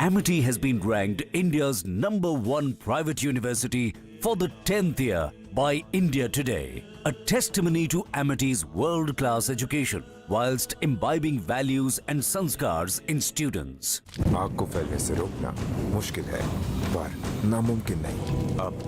Amity has been ranked India's #1 private university for the 10th year by India Today, a testimony to Amity's world-class education whilst imbibing values and sanskars in students. आग को फैलने से रोकना मुश्किल है पर नामुमकिन नहीं। अब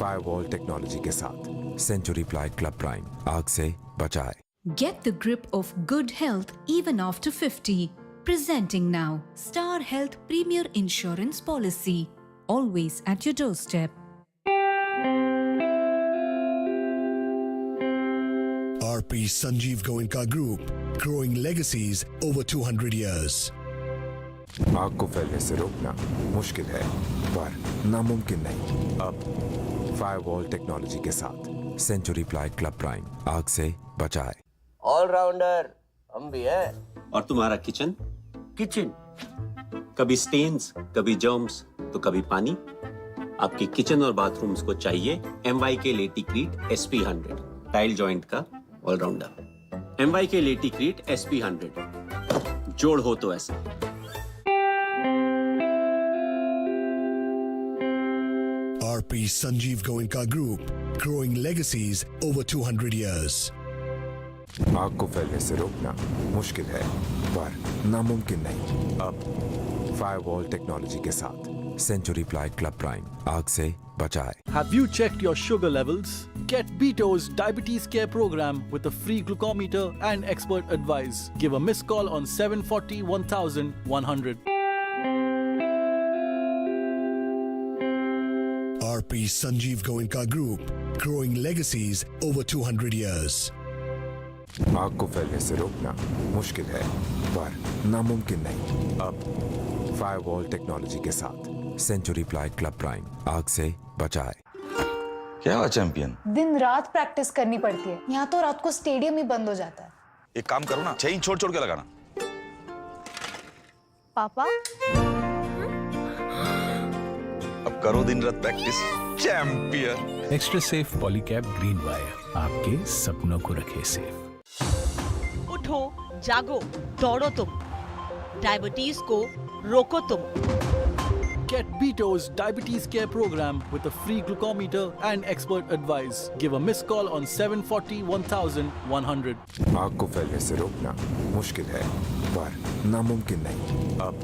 फायरवॉल टेक्नोलॉजी के साथ सेंचुरी प्लाई क्लब प्राइम आग से बचाए। Get the grip of good health even after 50. Presenting now Star Health Premier Insurance Policy. Always at your doorstep. RP Sanjeev Goenka Group, growing legacies over 200 years. आग को फैलने से रोकना मुश्किल है पर नामुमकिन नहीं। अब फायरवॉल टेक्नोलॉजी के साथ सेंचुरी प्लाई क्लब प्राइम आग से बचाए। ऑलराउंडर हम भी हैं। और तुम्हारा किचन कभी स्टेन्स, कभी जर्म्स, तो कभी पानी। आपके किचन और बाथरूम्स को चाहिए MYK लेटिक्रीट SP100, टाइल जॉइंट का ऑलराउंडर। MYK लेटिक्रीट SP100, जोड़ हो तो ऐसा। RP Sanjeev Goenka Group, growing legacies over 200 years. आग को फैलने से रोकना मुश्किल है पर नामुमकिन नहीं। अब फायरवॉल टेक्नोलॉजी के साथ सेंचुरी प्लाई क्लब प्राइम आग से बचाए। Have you checked your sugar levels? Get Beto's diabetes care program with a free glucometer and expert advice. Give a missed call on 740 1100. RP Sanjeev Goenka Group, growing legacies over 200 years. आग को फैलने से रोकना मुश्किल है पर नामुमकिन नहीं। अब फायरवॉल टेक्नोलॉजी के साथ सेंचुरी प्लाई क्लब प्राइम आग से बचाए। क्या हुआ चैंपियन? दिन रात प्रैक्टिस करनी पड़ती है। यहाँ तो रात को स्टेडियम ही बंद हो जाता है। एक काम करो ना, चेन छोड़ छोड़ के लगाना। पापा अब करो दिन रात practice. Champion. Extra safe Polycab green wire आपके सपनों को रखे सेफ। उठो, जागो, दौड़ो तुम। डायबिटीज को रोको तुम। Get Beto's diabetes care program with a free glucometer and expert advice. Give a missed call on 740 1100. आग को फैलने से रोकना मुश्किल है पर नामुमकिन नहीं। अब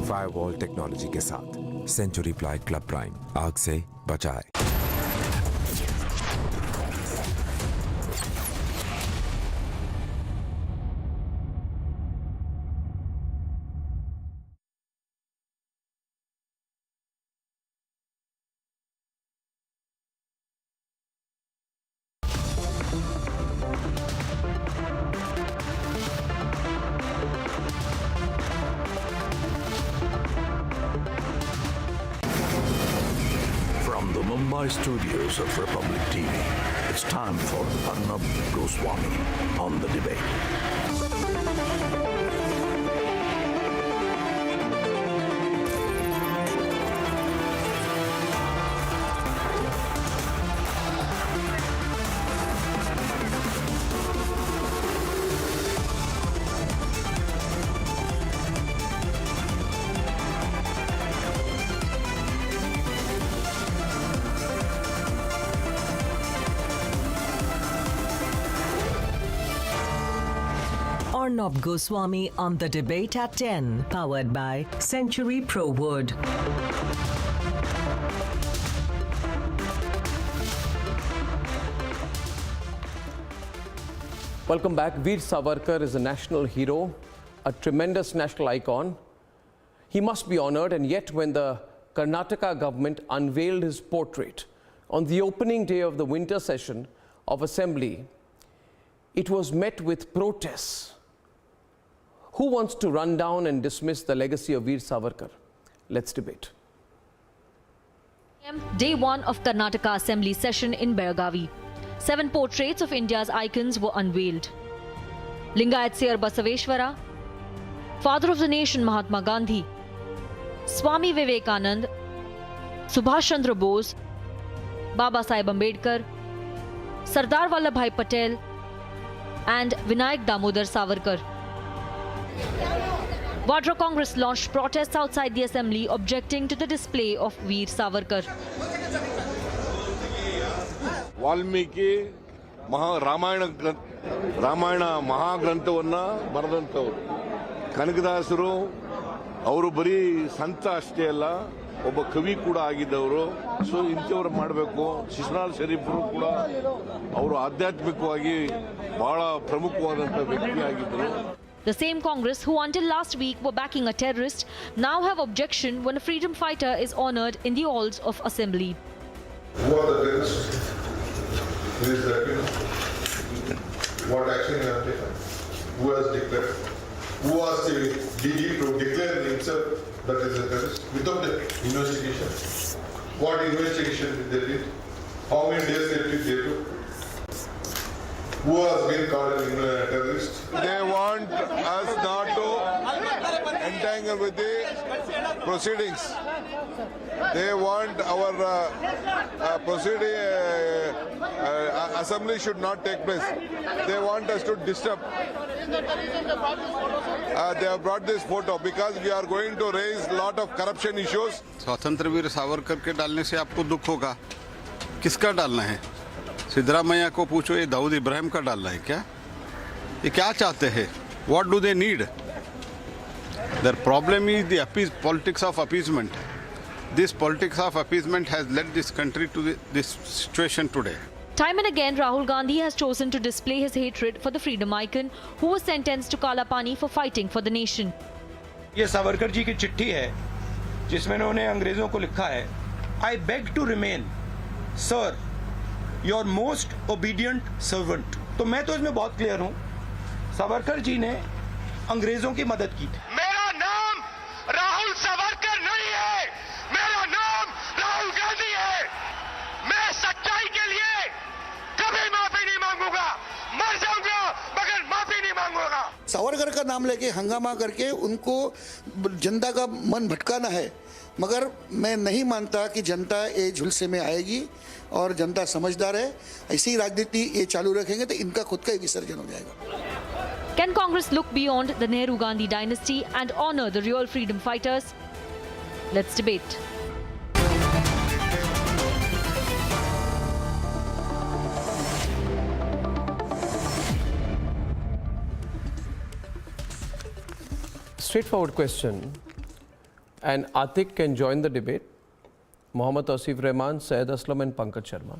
फायरवॉल टेक्नोलॉजी के साथ सेंचुरी प्लाई क्लब प्राइम आग से बचाए। From the Mumbai studios of Republic TV, it's time for Arnab Goswami on the debate. Arnab Goswami on the debate at 10, powered by Century Pro Wood. Welcome back. Veer Savarkar is a national hero a tremendous national icon. He must be honored, and yet when the Karnataka government unveiled his portrait on the opening day of the winter session of Assembly, it was met with protests. Who wants to run down and dismiss the legacy of Veer Savarkar? Let's debate. Day 1 of Karnataka Assembly session in Belagavi. 7 portraits of India's icons were unveiled. Lingayat Seer Basaveshwara, Father of the Nation Mahatma Gandhi, Swami Vivekanand, Subhash Chandra Bose, Baba Saheb Ambedkar, Sardar Vallabhbhai Patel, and Vinayak Damodar Savarkar. Yatra Congress launched protests outside the assembly objecting to the display of Veer Savarkar. Valmiki Ramayana ಮಹಾಗ್ರಂಥವನ್ನು ಬರೆದಂಥವ್ರು. ಕನಕದಾಸರು ಅವರು ಬರೀ ಸಂತ ಅಷ್ಟೇ ಅಲ್ಲ, ಒಬ್ಬ ಕವಿ ಕೂಡ ಆಗಿದ್ದವರು. So ಇಂಥವ್ರು ಮಾಡಬೇಕು. ಶಿಶ್ನಾಳ್ ಶರೀಫರು ಕೂಡ ಅವರು ಆಧ್ಯಾತ್ಮಿಕವಾಗಿ ಬಹಳ ಪ್ರಮುಖವಾದಂಥ ವ್ಯಕ್ತಿ ಆಗಿದ್ದರು. The same Congress who until last week were backing a terrorist now have objection when a freedom fighter is honoured in the halls of assembly. Who are the terrorists? Who is that? What action they have taken? Who has declared? Who asked the DG to declare himself that is a terrorist without the investigation? What investigation did they do? How many days they took? Who has been called a terrorist? They want us not to entangle with the proceedings. They want our assembly should not take place. They want us to disturb. They have brought this photo because we are going to raise a lot of corruption issues. स्वतंत्र वीर सावरकर के डालने से आपको दुख होगा. किसका डालना है? सिद्धरामैया को पूछो, ये दाऊद इब्राहिम का डालना है क्या? ये क्या चाहते हैं? What do they need? Their problem is the politics of appeasement. This politics of appeasement has led this country to this situation today. Time and again, Rahul Gandhi has chosen to display his hatred for the freedom icon who was sentenced to Kala Pani for fighting for the nation. ये सावरकर जी की चिट्ठी है जिसमें उन्होंने अंग्रेजों को लिखा है, I beg to remain, sir, your most obedient servant. तो मैं तो इसमें बहुत क्लियर हूं, सावरकर जी ने अंग्रेजों की मदद की थी. मेरा नाम राहुल सावरकर नहीं है, मेरा नाम राहुल गांधी है. मैं सच्चाई के लिए कभी माफी नहीं मांगूंगा, मर जाऊंगा मगर माफी नहीं मांगूंगा. सावरकर का नाम लेके हंगामा करके उनको जनता का मन भटकाना है, मगर मैं नहीं मानता कि जनता ये झुलसे में आएगी और जनता समझदार है. ऐसी राजनीति ये चालू रखेंगे तो इनका खुद का ही विसर्जन हो जाएगा. Can Congress look beyond the Nehru-Gandhi dynasty and honour the real freedom fighters? Let's debate. Straightforward question, and Atik can join the debate. Mohammad Asif Rahman, Syed Aslam and Pankaj Sharma.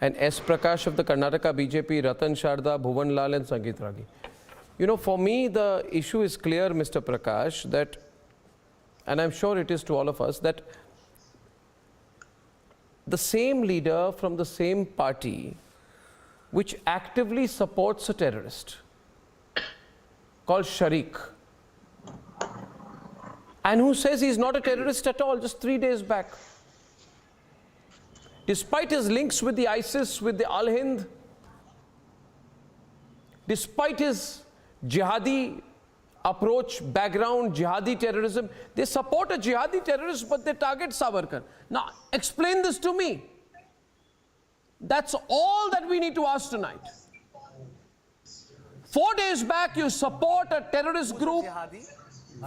And S. Prakash of the Karnataka BJP, Ratan Sharda, Bhuvan Lal and Sangeet Ragi. You know, for me, the issue is clear, Mr. Prakash, that, and I'm sure it is to all of us, that the same leader from the same party which actively supports a terrorist called Sharik, and who says he's not a terrorist at all just 3 days back, despite his links with the ISIS, with the Al-Hind, despite his jihadi approach, background, jihadi terrorism, they support a jihadi terrorist but they target Savarkar. Now, explain this to me. That's all that we need to ask tonight. 4 days back, you support a terrorist group.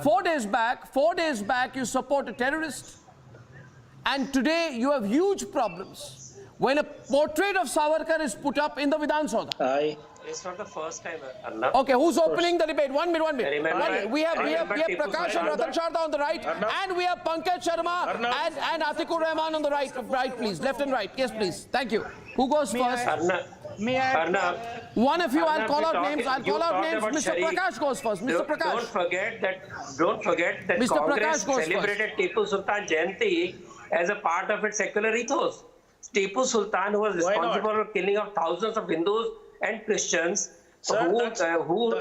4 days back, you support a terrorist. And today, you have huge problems when a portrait of Savarkar is put up in the Vidhan Sabha. It's not the first time. Okay, who's opening the debate? 1 minute. We have Prakash and Ratan Sharda on the right, and we have Pankaj Sharma and Atikur Rahman on the right. Right, please. Left and right. Yes, please. Thank you. Who goes first? May I? One of you, I'll Arnab, call we out talked names. about- I'll you call out talked names. about Mr. Sharif. Prakash goes first. Mr. Prakash. Don't forget that Mr. Congress Prakash goes celebrated Tipu Sultan Jayanti as a part of its secular ethos. Tipu Sultan, who was responsible for killing of thousands of Hindus and Christians, who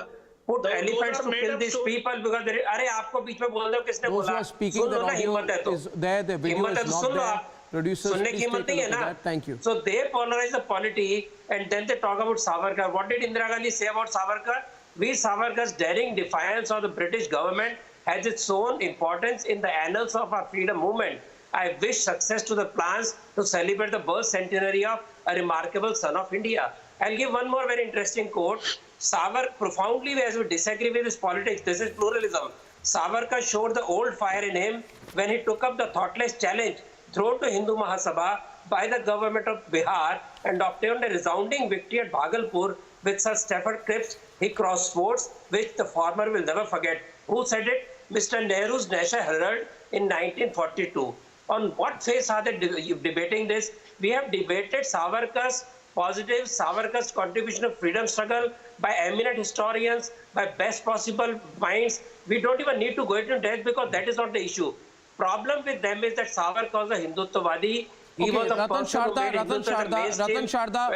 put elephants to kill these people because they अरे आपको बीच में बोल दो किसने Those बोला? who are speaking, soon the लो ना, audio हिम्मत है तो। is there. The video हिम्मत है is तो not सुन लो there. आप। Producers, सुनने please की take a हिम्मत नहीं है look at ना? that. Thank you. So they polarize the polity and then they talk about Savarkar. What did Indira Gandhi say about Savarkar? We Savarkar's daring defiance of the British government has its own importance in the annals of our freedom movement. I wish success to the plans to celebrate the birth centenary of a remarkable son of India. I'll give one more very interesting quote. Savarkar, profoundly as we disagree with his politics, this is pluralism. Savarkar showed the old fire in him when he took up the thoughtless challenge thrown to Hindu Mahasabha by the government of Bihar and obtained a resounding victory at Bhagalpur with such Stafford Cripps he crossed swords, which the former will never forget. Who said it? Mr. Nehru's National Herald in 1942. On what face are they debating this? We have debated Savarkar's positives, Savarkar's contribution to freedom struggle by eminent historians, by best possible minds. We don't even need to go into depth because that is not the issue. Problem with them is that Savarkar was a Hindutvadi. He was a Ratan person who made Sharda, Hindutva the mainstream.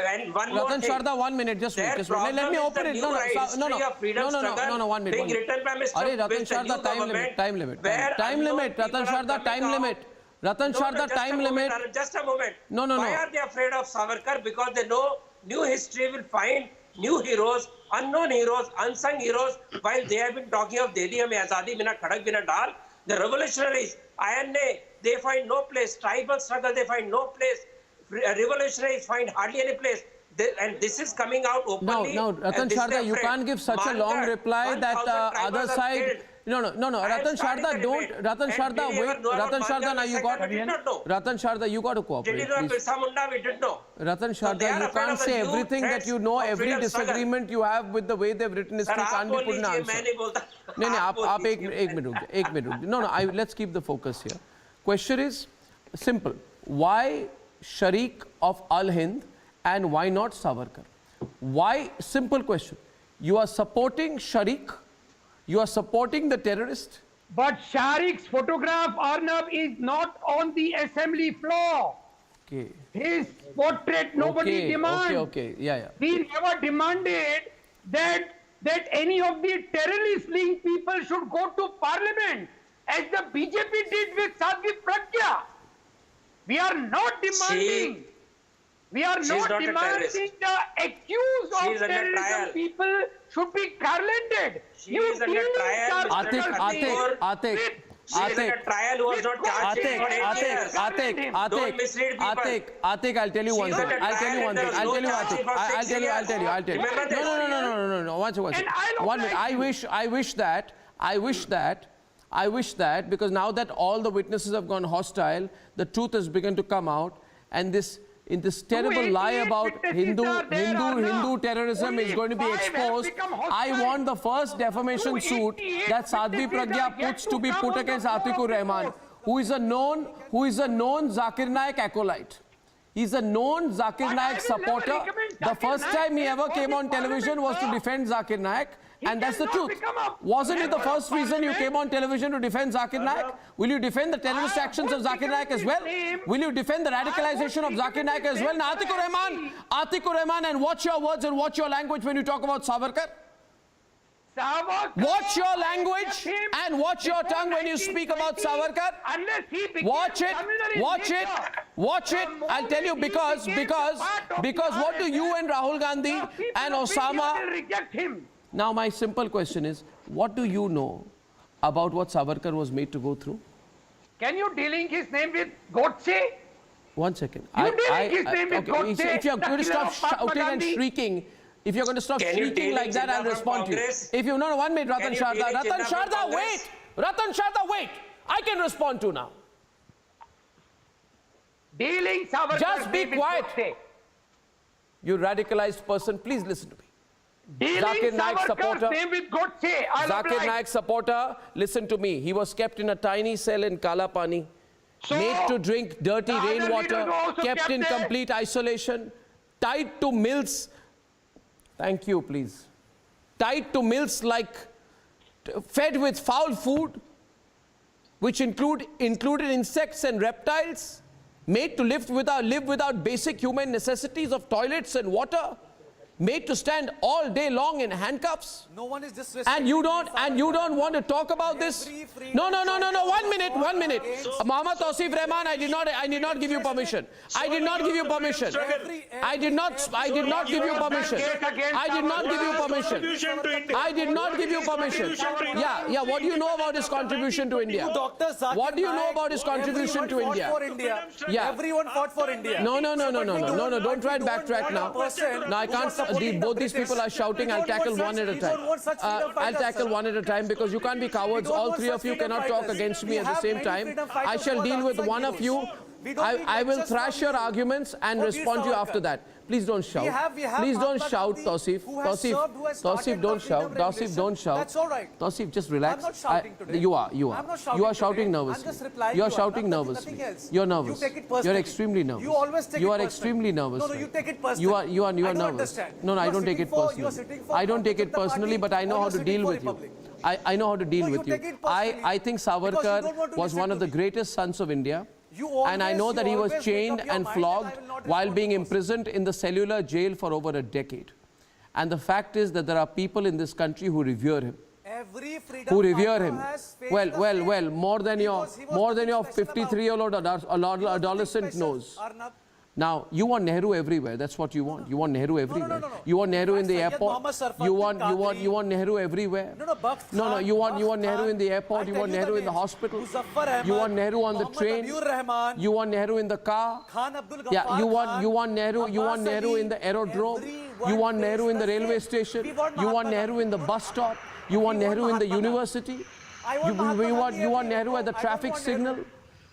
And one more Ratan thing. Sharda, 1 minute, just Their wait. Just wait. Let problem me is open the it. new No, history of freedom struggle 1 minute. being written by Mr. Arey, Ratan with the new Sharda, time government, limit, time limit. where Time unknown limit, Ratan people are Sharda, time coming limit. Ratan Sharda, time limit. Just a moment. No. Why are they afraid of Savarkar? Because they know new history will find new heroes, unknown heroes, unsung heroes, while they have been talking of Dedi Hame Azadi Bina Khadak Bina Dal. The revolutionaries, INA, they find no place. Tribal struggle, they find no place. Revolutionaries find hardly any place. And this is coming out openly. No, Ratan Sharda, you can't give such a long reply that other side. No. Ratan Sharda, don't. Ratan Sharda, wait. Ratan Sharda, now you got. Ratan Sharda, you got to cooperate. Please. Ratan Sharda, you can't say everything that you know, every disagreement you have with the way they've written history can't be put in answer. No, आप एक minute रुक. No, let's keep the focus here. Question is simple. Why Sharik of Al Hind and why not Savarkar? Why? Simple question. You are supporting Sharik. You are supporting the terrorist. But Sharik's photograph, Arnab, is not on the assembly floor. Okay. His portrait, nobody demands. Okay. Yeah. We never demanded that any of the terrorist-linked people should go to parliament, as the BJP did with Sadhvi Pragya. We are not demanding. We are not demanding the accused of terrorism people should be garlanded. She is under trial. Atik. She is under trial who was not charged for 8 years. Don't mislead people. Atik, I'll tell you one thing. I'll tell you, Atik. No. One minute. I wish that because now that all the witnesses have gone hostile, the truth has begun to come out, and this terrible lie about Hindu terrorism is going to be exposed. I want the first defamation suit that Sadhvi Pragya puts to be put against Atikur Rahman, who is a known Zakir Naik acolyte. He's a known Zakir Naik supporter. The first time he ever came on television was to defend Zakir Naik. And that's the truth. Wasn't it the first reason you came on television to defend Zakir Naik? Will you defend the terrorist actions of Zakir Naik as well? Will you defend the radicalization of Zakir Naik as well? Now, Atikur Rahman, and watch your words and watch your language when you talk about Savarkar. Watch your language and watch your tongue when you speak about Savarkar. Watch it. I'll tell you because what do you and Rahul Gandhi and Osama... Now, my simple question is, what do you know about what Savarkar was made to go through? Can you delink his name with Godse? 1 second. If you're going to stop shouting and shrieking, like that, I'll respond to you. If you know, 1 minute, Ratan Sharda, wait. Ratan Sharda, wait. I can respond to now. Just be quiet. You radicalized person, please listen to me. Zakir Naik supporter, listen to me. He was kept in a tiny cell in Kalapani, made to drink dirty rainwater, kept in complete isolation. tied to mills, thank you please, tied to mills like fed with foul food, which included insects and reptiles, made to live without basic human necessities of toilets and water, made to stand all day long in handcuffs. No one is disrespecting. And you don't want to talk about this? No. 1 minute. Mohammad Tausif Rahman, I did not give you permission. I did not give you permission. I did not give you permission. I did not give you permission. I did not give you permission. Yeah. What do you know about his contribution to India? What do you know about his contribution to India? Yeah. Everyone fought for India. No. Don't try and backtrack now. No, I can't. Both these people are shouting. I'll tackle one at a time. I'll tackle one at a time because you can't be cowards. All three of you cannot talk against me at the same time. I shall deal with one of you. I will thrash your arguments and respond to you after that. Please don't shout. Please don't shout, Tausif. Tausif, don't shout. Tausif, don't shout. That's all right. Tausif, just relax. I'm not shouting today. You are. I'm not shouting You are shouting today. nervously. I'm just replying. You are shouting nervously. You're nervous. You take it personally. You're extremely nervous. You always take it You are personally. extremely nervous. No, you take it personally. You are I don't nervous. understand. No, I don't take it personally. I don't take it personally, but I know how to deal with you. I know how to deal with you. I think Savarkar was one of the greatest sons of India. And I know that he was chained and flogged while being imprisoned in the cellular jail for over a decade. And the fact is that there are people in this country who revere him. Who revere him. Well, more than your 53-year-old adolescent knows. Now, you want Nehru everywhere. That's what you want. You want Nehru everywhere. You want Nehru in the airport. You want Nehru everywhere. No. You want Nehru in the airport. You want Nehru in the hospital. You want Nehru on the train. You want Nehru in the car. Yeah. You want Nehru. You want Nehru in the aerodrome. You want Nehru in the railway station. You want Nehru in the bus stop. You want Nehru in the university. You want Nehru at the traffic signal.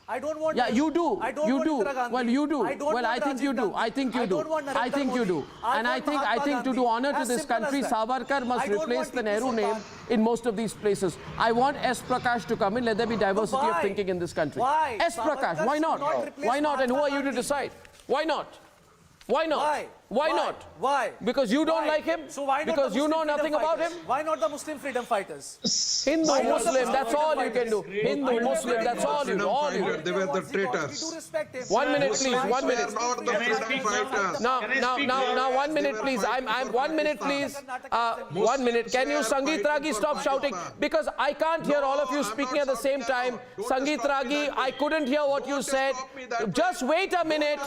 I don't want. Yeah, you do. You do. Well, you do. I don't well, I think you do. I think you do. I think you do. And I think to do honor to this country, Savarkar must replace the Nehru name in most of these places. I want S. Prakash to come in. Let there be diversity of thinking in this country. Why? S. Prakash. Why not? Why not? And who are you to decide? Why not? Why not? Why not? Why? Because you don't like him? So why not? Because you know nothing about him? Why not the Muslim freedom fighters? Hindu, Muslim, that's all you can do. Hindu, Muslim, that's all you do. All you do. They were the traitors. 1 minute, please. 1 minute. Not the freedom fighters. Now, 1 minute, please. I'm 1 minute, please. 1 minute. Can you, Sangeet Ragi, stop shouting? Because I can't hear all of you speaking at the same time. Sangeet Ragi, I couldn't hear what you said. Just wait a minute.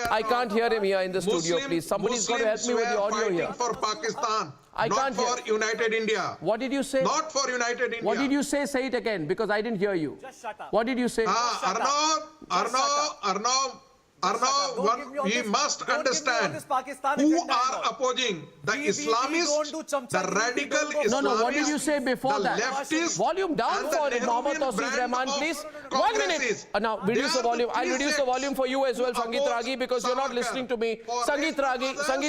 I can't hear him here in the studio, please. Somebody's got to help me with the audio here. For Pakistan. I can't hear. Not for United India. What did you say? Not for United India. What did you say? Say it again, because I didn't hear you. Just shut up. What did you say? Arnav, we must understand who are opposing the Islamists, the radical Islamists. No, what did you say before the that? Leftists, volume down for Mohammad Tausif Rahman, please. 1 minute. Now, reduce the volume. I'll reduce the volume for you as well, Sangeet Ragi, because you're not listening to me. Sangeet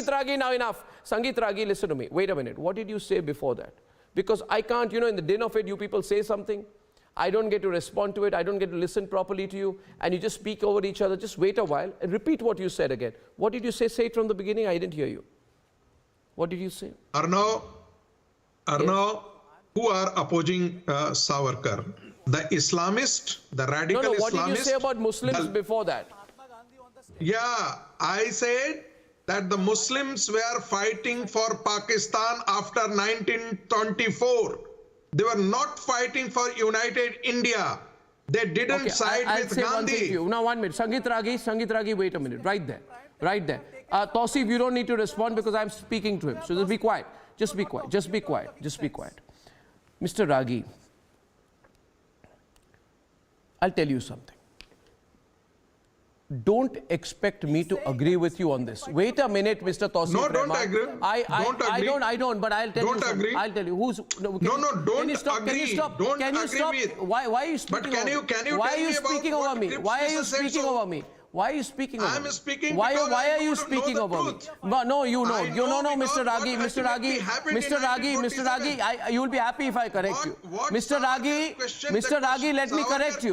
Ragi, now enough. Sangeet Ragi, listen to me. Wait a minute. What did you say before that? Because I can't, in the din of it, you people say something. I don't get to respond to it. I don't get to listen properly to you. And you just speak over each other. Just wait a while and repeat what you said again. What did you say? Say it from the beginning. I didn't hear you. What did you say? Arnav, who are opposing Savarkar? The Islamist, the radical Islamists. What did you say about Muslims before that? Yeah, I said that the Muslims were fighting for Pakistan after 1924. They were not fighting for United India. They didn't side I'll with say Gandhi. One thing to you. Now, 1 minute. Sangeet Ragi, wait a minute. Right there. Tausif, you don't need to respond because I'm speaking to him. So just be quiet. Just be quiet. Mr. Ragi, I'll tell you something. Don't expect me to agree with you on this. Wait a minute, Mr. Tausif Rahman. Don't agree. I don't, but I'll tell you. Don't agree. I'll tell you. Don't agree. Can you stop? Why are you speaking over me? Why are you speaking over me? Why are you speaking over me? Why are you speaking over me? I'm speaking why because are you I speaking know the over me? truth. No, you know. I know Mr. Ragi, Mr. Ragi, you'll be happy if I correct you. Mr. Ragi, let me correct you.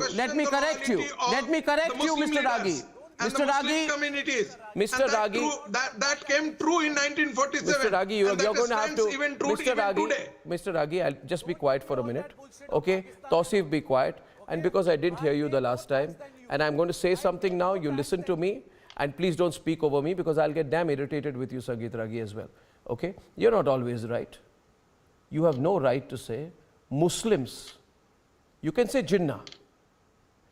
Mr. Ragi, and Mr. the Muslim Ragi, communities. Mr. And that Ragi, that came true in 1947. Mr. Ragi, you're going to have to. Even true Mr. even Ragi, today. Mr. Ragi, I'll just be quiet for a minute. Okay, Tausif, be quiet. And because I didn't hear you the last time, and I'm going to say something now, you listen to me, and please don't speak over me because I'll get damn irritated with you, Sangeet Ragi, as well. Okay, you're not always right. You have no right to say Muslims. You can say Jinnah.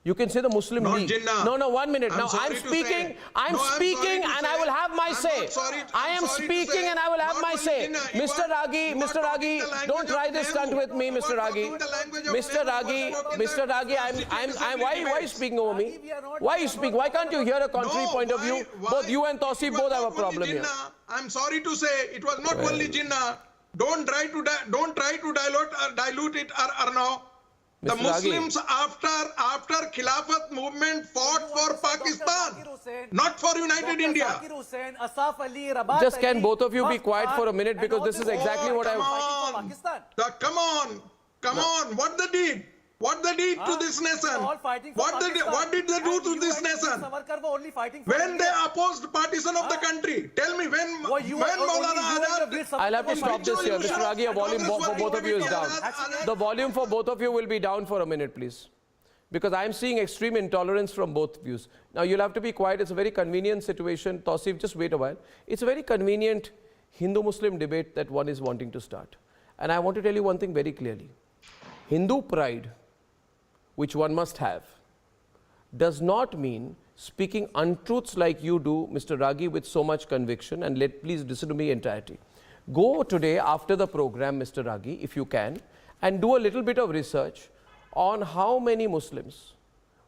You can say the Muslim League. Jinnah. No, 1 minute. I'm Now sorry I'm to speaking. say. I'm No, I'm speaking, sorry to and say. I will have my I'm say. not sorry- I I'm am sorry to speaking, say. and I will have Not my only say. Jinnah, you Mr. are- Ragi, you are Mr. Ragi, talking the language don't try of this Nehru. stunt with me, You are Mr. Ragi. talking the language of Mr. Nehru. Ragi, You are talking Mr. the Ragi, why are you speaking over me? Why are you speaking? Why can't you hear a contrary point of view? Both you and Tausif both have a problem here. I'm sorry to say, it was not only Jinnah. Don't try to dilute it or no. The Mr. Ragi. Muslims after Khilafat movement fought for Pakistan, not for United India. Just can both of you be quiet for a minute because this is exactly what I. Come on, what they did? What they did to this nation? What did they do to this nation? When they opposed partition of the country, tell me when Maulana Azad. I'll have to stop this here. Mr. Ragi, your volume for both of you is down. The volume for both of you will be down for a minute, please. Because I'm seeing extreme intolerance from both views. Now, you'll have to be quiet. It's a very convenient situation. Tausif, just wait a while. It's a very convenient Hindu-Muslim debate that one is wanting to start. And I want to tell you one thing very clearly. Hindu pride, which one must have, does not mean speaking untruths like you do, Mr. Ragi, with so much conviction, and please listen to me entirety. Go today after the program, Mr. Ragi, if you can, and do a little bit of research on how many Muslims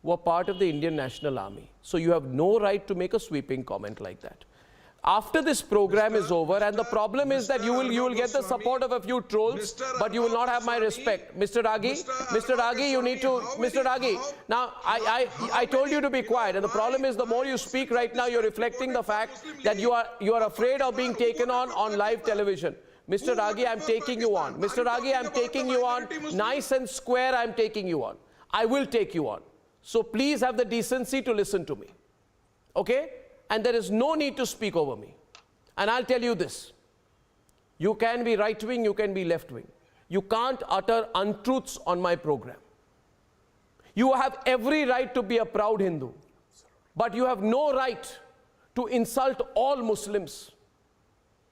were part of the Indian National Army. So you have no right to make a sweeping comment like that. After this program is over, and the problem is that you will get the support of a few trolls, but you will not have my respect. Mr. Ragi, you need to, Mr. Ragi, now I told you to be quiet, and the problem is the more you speak right now, you're reflecting the fact that you are afraid of being taken on live television. Mr. Ragi, I'm taking you on. Mr. Ragi, I'm taking you on. Nice and square, I'm taking you on. I will take you on. So please have the decency to listen to me. Okay? And there is no need to speak over me. And I'll tell you this. You can be right-wing, you can be left-wing. You can't utter untruths on my program. You have every right to be a proud Hindu. But you have no right to insult all Muslims.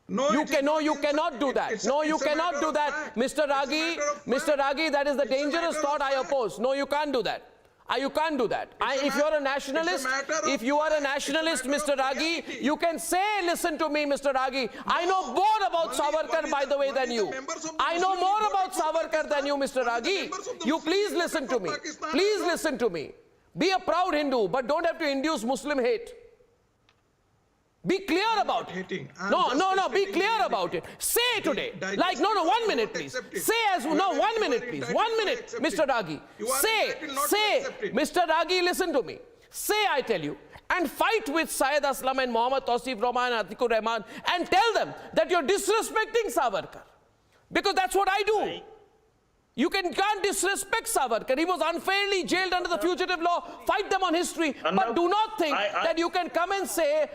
You cannot do that. No, you cannot do that. Mr. Ragi, that is the dangerous thought I oppose. No, you can't do that. You can't do that. If you're a nationalist, Mr. Ragi, you can say, listen to me, Mr. Ragi. I know more about Savarkar, by the way, than you. I know more about Savarkar than you, Mr. Ragi. You please listen to me. Please listen to me. Be a proud Hindu, but don't have to induce Muslim hate. Be clear about it. No, be clear about it. Say today. Like, no, 1 minute, please. Say 1 minute, please. 1 minute, Mr. Ragi. Say, Mr. Ragi, listen to me. Say, I tell you, and fight with Syed Aslam and Mohammad Tausif Rahman and Atikur Rahman and tell them that you're disrespecting Savarkar. Because that's what I do. You can't disrespect Savarkar. He was unfairly jailed under the fugitive law. Fight them on history. But do not think that you can come and say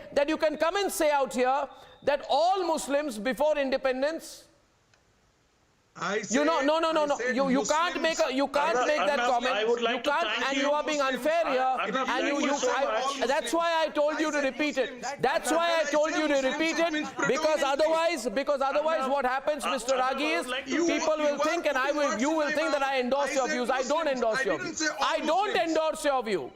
out here that all Muslims before independence. You can't make that comment. You can't, and you are being unfair here. And that's why I told you to repeat it. That's why I told you to repeat it, because otherwise what happens, Mr. Ragi, is people will think, and you will think that I endorse your views. I don't endorse your views. I don't endorse your view.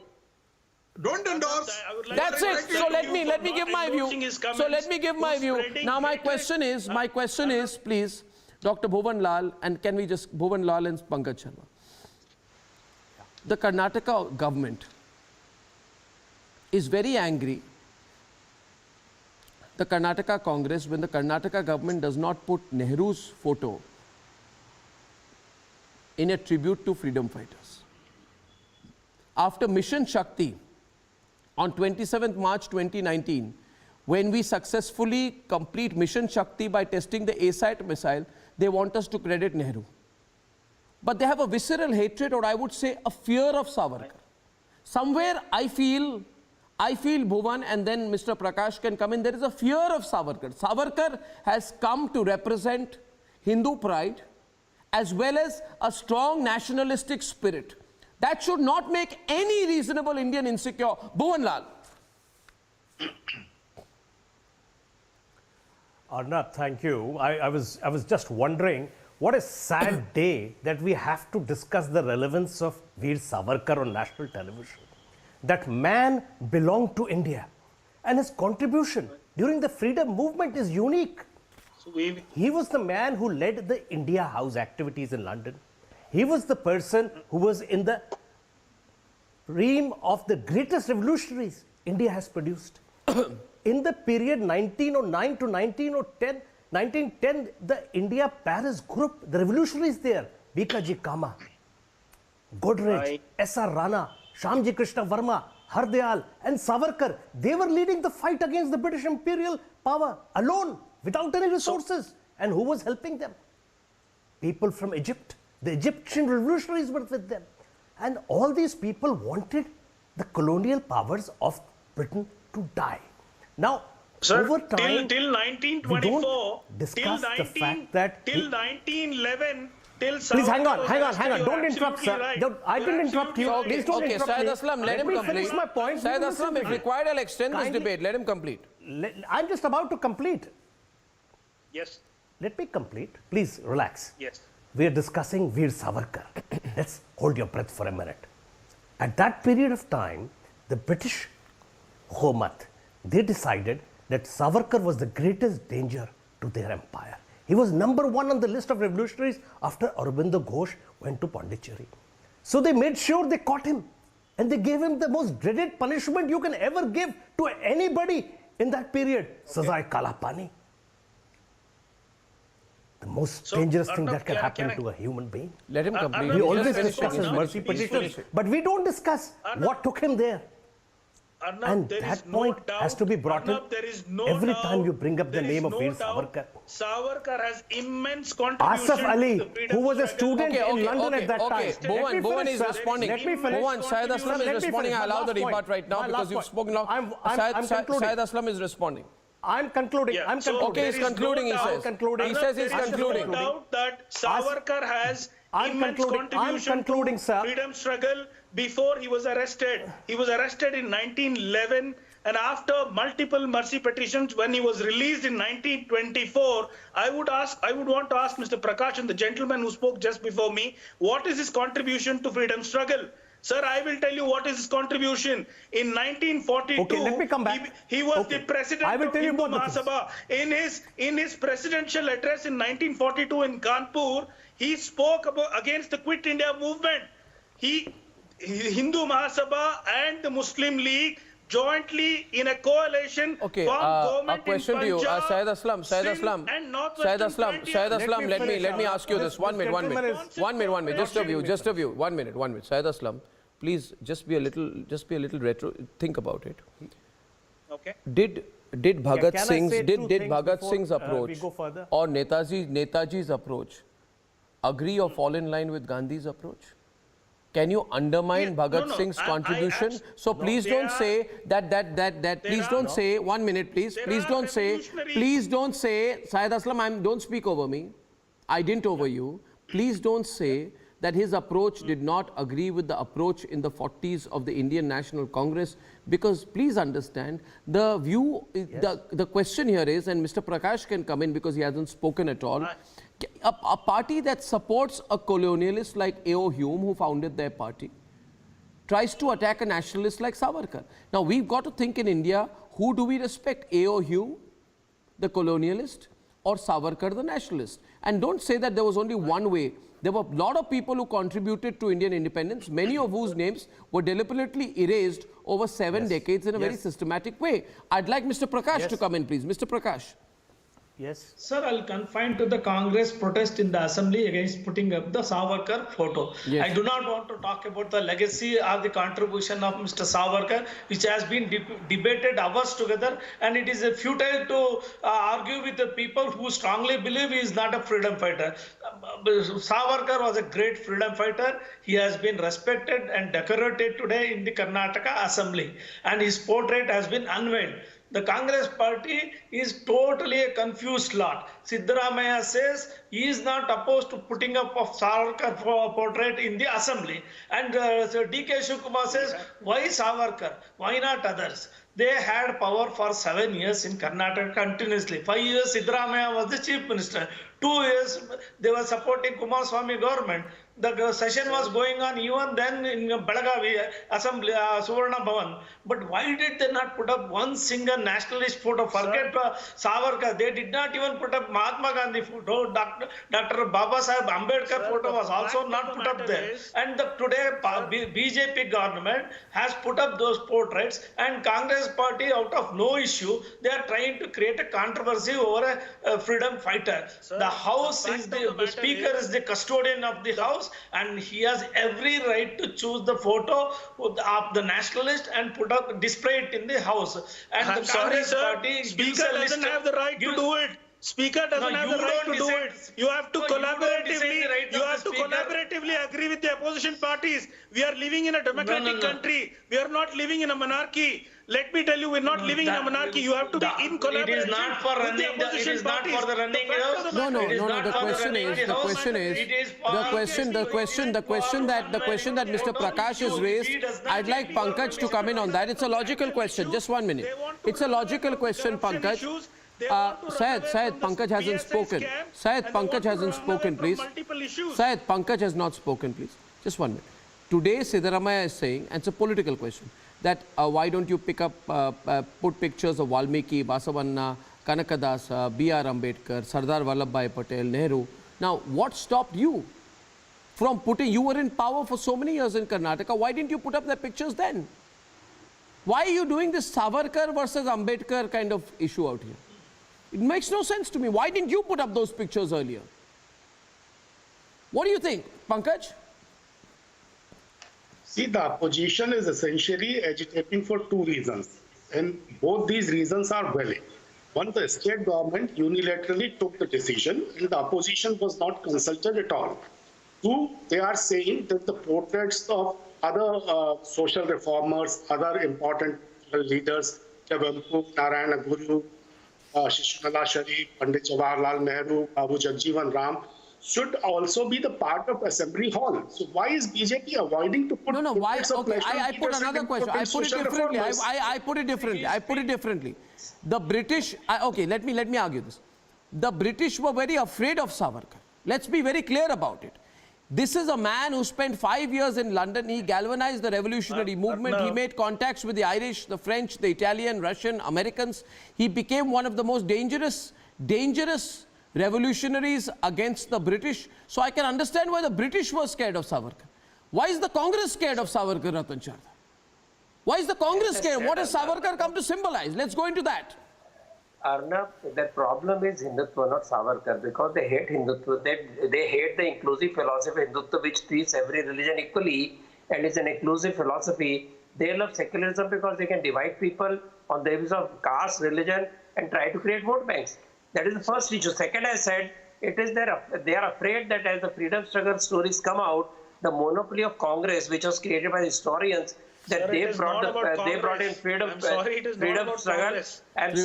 Don't endorse. That's it. So let me give my view. So let me give my view. Now my question is, please, Dr. Bhuvan Lal, and can we just, Bhuvan Lal and Pankaj Sharma. The Karnataka government is very angry. The Karnataka Congress, when the Karnataka government does not put Nehru's photo in a tribute to freedom fighters. After Mission Shakti, on 27th March 2019, when we successfully complete Mission Shakti by testing the A-sat missile, they want us to credit Nehru. But they have a visceral hatred, or I would say a fear of Savarkar. Somewhere I feel I feel, Bhuvan, and then Mr. Prakash can come in, there is a fear of Savarkar. Savarkar has come to represent Hindu pride as well as a strong nationalistic spirit. That should not make any reasonable Indian insecure. Bhuvan Lal. Arnab, thank you. I was just wondering, what a sad day that we have to discuss the relevance of Veer Savarkar on national television. That man belonged to India, and his contribution during the freedom movement is unique. He was the man who led the India House activities in London. He was the person who was in the realm of the greatest revolutionaries India has produced. In the period 1909 to 1910, the India-Paris group, the revolutionaries there, Bikaji Kama, Godrej, S.R. Rana, Shamji Krishna Verma, Hardyal and Savarkar, they were leading the fight against the British imperial power alone, without any resources. And who was helping them? People from Egypt. The Egyptian revolutionaries were with them. And all these people wanted the colonial powers of Britain to die. Now, Sir, over time, till 1924, discuss the fact that till 1911, till please hang on. You're Don't interrupt, sir. right. I didn't interrupt you. Right. Please don't interrupt Syed me. Aslam, let him complete. Finish my point. Syed Aslam, if required, I'll extend this debate. Let him complete. I'm just about to complete. Yes. Let me complete. Please relax. Yes. We are discussing Veer Savarkar. Let's hold your breath for a minute. At that period of time, the British Hukumat, they decided that Savarkar was the greatest danger to their empire. He was number one on the list of revolutionaries after Aurobindo Ghosh went to Pondicherry. So they made sure they caught him, and they gave him the most dreaded punishment you can ever give to anybody in that period, Sazai Kala Pani. The most dangerous thing that can happen to a human being. Let him complete. We always discuss his mercy petition, but we don't discuss what took him there. And that point has to be brought in every time you bring up the name of Veer Savarkar. Savarkar has immense contribution. Asaf Ali, who was a student in London at that time. Bhuvan is responding. Bhuvan, Syed Aslam is responding. I allow the debate right now because you've spoken now. Syed Aslam is responding. I'm concluding. Yeah. I'm concluding. Okay, he's concluding, he says. He says he's concluding. No doubt that Savarkar has immense contribution to freedom struggle before he was arrested. He was arrested in 1911, and after multiple mercy petitions, when he was released in 1924, I would want to ask Mr. Prakash and the gentleman who spoke just before me, what is his contribution to freedom struggle? Sir, I will tell you what is his contribution. In 1942, okay, let me come back. He was the president of Hindu Mahasabha. In his presidential address in 1942 in Kanpur, he spoke against the Quit India movement. Hindu Mahasabha and the Muslim League jointly in a coalition formed government a question in to you, Punjab, Syed Aslam, let me ask you this. One minute, just a view. One minute. Syed Aslam, please just be a little retro. Think about it. Okay. Did Bhagat Singh's approach or Netaji's approach agree or fall in line with Gandhi's approach? Can you undermine Bhagat Singh's contribution? So please don't say that. Please don't say. 1 minute, please. Please don't say. Syed Aslam, don't speak over me. I didn't over you. Please don't say that his approach did not agree with the approach in the 40s of the Indian National Congress, because please understand the view. The question here is, and Mr. Prakash can come in because he hasn't spoken at all. A party that supports a colonialist like A.O. Hume, who founded their party, tries to attack a nationalist like Savarkar. Now, we've got to think in India, who do we respect? A.O. Hume, the colonialist, or Savarkar, the nationalist? And don't say that there was only one way. There were a lot of people who contributed to Indian independence, many of whose names were deliberately erased over 7 decades in a very systematic way. I'd like Mr. Prakash to come in, please. Mr. Prakash. Yes. Sir, I'll confine to the Congress protest in the assembly against putting up the Savarkar photo. Yes. I do not want to talk about the legacy or the contribution of Mr. Savarkar, which has been debated hours together, and it is futile to argue with the people who strongly believe he is not a freedom fighter. Savarkar was a great freedom fighter. He has been respected and decorated today in the Karnataka assembly, and his portrait has been unveiled. The Congress party is totally a confused lot. Siddaramaiah says he is not opposed to putting up of Savarkar portrait in the assembly. And so D.K. Shivakumar says, why Savarkar? Why not others? They had power for 7 years in Karnataka continuously. 5 years Siddaramaiah was the chief minister. 2 years they were supporting Kumaraswamy government. The session was going on even then in Belagavi Assembly, Suvarna Bhavan. But why did they not put up one single nationalist photo? Forget Savarkar. They did not even put up Mahatma Gandhi photo. Dr. Baba Saheb Ambedkar photo was also not put up there. And today BJP government has put up those portraits, and Congress party, out of no issue, they are trying to create a controversy over a freedom fighter. The House is the Speaker is the custodian of the House, and he has every right to choose the photo of the nationalist and put up, display it in the House. And I'm the sorry, Congress sir. party Speaker doesn't have the right to do it. Speaker doesn't have the right to do it. You have to collaboratively. You have to collaboratively agree with the opposition parties. We are living in a democratic country. We are not living in a monarchy. Let me tell you, we're not living in a monarchy. You have to be in collaboration. It is not for running. It is not for the running. No. The question that Mr. Prakash has raised, I'd like Pankaj to come in on that. It's a logical question. Just 1 minute. It's a logical question, Pankaj. Syed, Pankaj hasn't spoken. Syed, Pankaj hasn't spoken, please. Syed, Pankaj has not spoken, please. Just 1 minute. Today, Siddaramaiah is saying, and it's a political question, that why don't you pick up, put pictures of Valmiki, Basavanna, Kanakadas, B.R. Ambedkar, Sardar Vallabhbhai Patel, Nehru. Now, what stopped you from putting, you were in power for so many years in Karnataka, why didn't you put up their pictures then? Why are you doing this Savarkar versus Ambedkar kind of issue out here? It makes no sense to me. Why didn't you put up those pictures earlier? What do you think, Pankaj? See, the opposition is essentially agitating for two reasons, and both these reasons are valid. One, the state government unilaterally took the decision, and the opposition was not consulted at all. Two, they are saying that the portraits of other social reformers, other important leaders, Tawang, Narayana Guru, Shishmala Sharif, Pandit Jawaharlal Nehru, Babu Jagjivan Ram, should also be the part of Assembly Hall. So why is BJP avoiding to put why? Okay, I put another question. I put it differently. I put it differently. The British, okay, let me argue this. The British were very afraid of Savarkar. Let's be very clear about it. This is a man who spent 5 years in London. He galvanized the revolutionary movement. He made contacts with the Irish, the French, the Italian, Russian, Americans. He became one of the most dangerous revolutionaries against the British. So I can understand why the British were scared of Savarkar. Why is the Congress scared of Savarkar, Ratan Chadha? Why is the Congress scared? What has Savarkar come to symbolize? Let's go into that. Arnab, the problem is Hindutva, not Savarkar, because they hate Hindutva. They hate the inclusive philosophy of Hindutva, which treats every religion equally and is an inclusive philosophy. They love secularism because they can divide people on the basis of caste, religion, and try to create vote banks. That is the first issue. Second, I said, it is they are afraid that as the freedom struggle stories come out, the monopoly of Congress, which was created by the historians, that sir, they brought in freedom struggle. I'm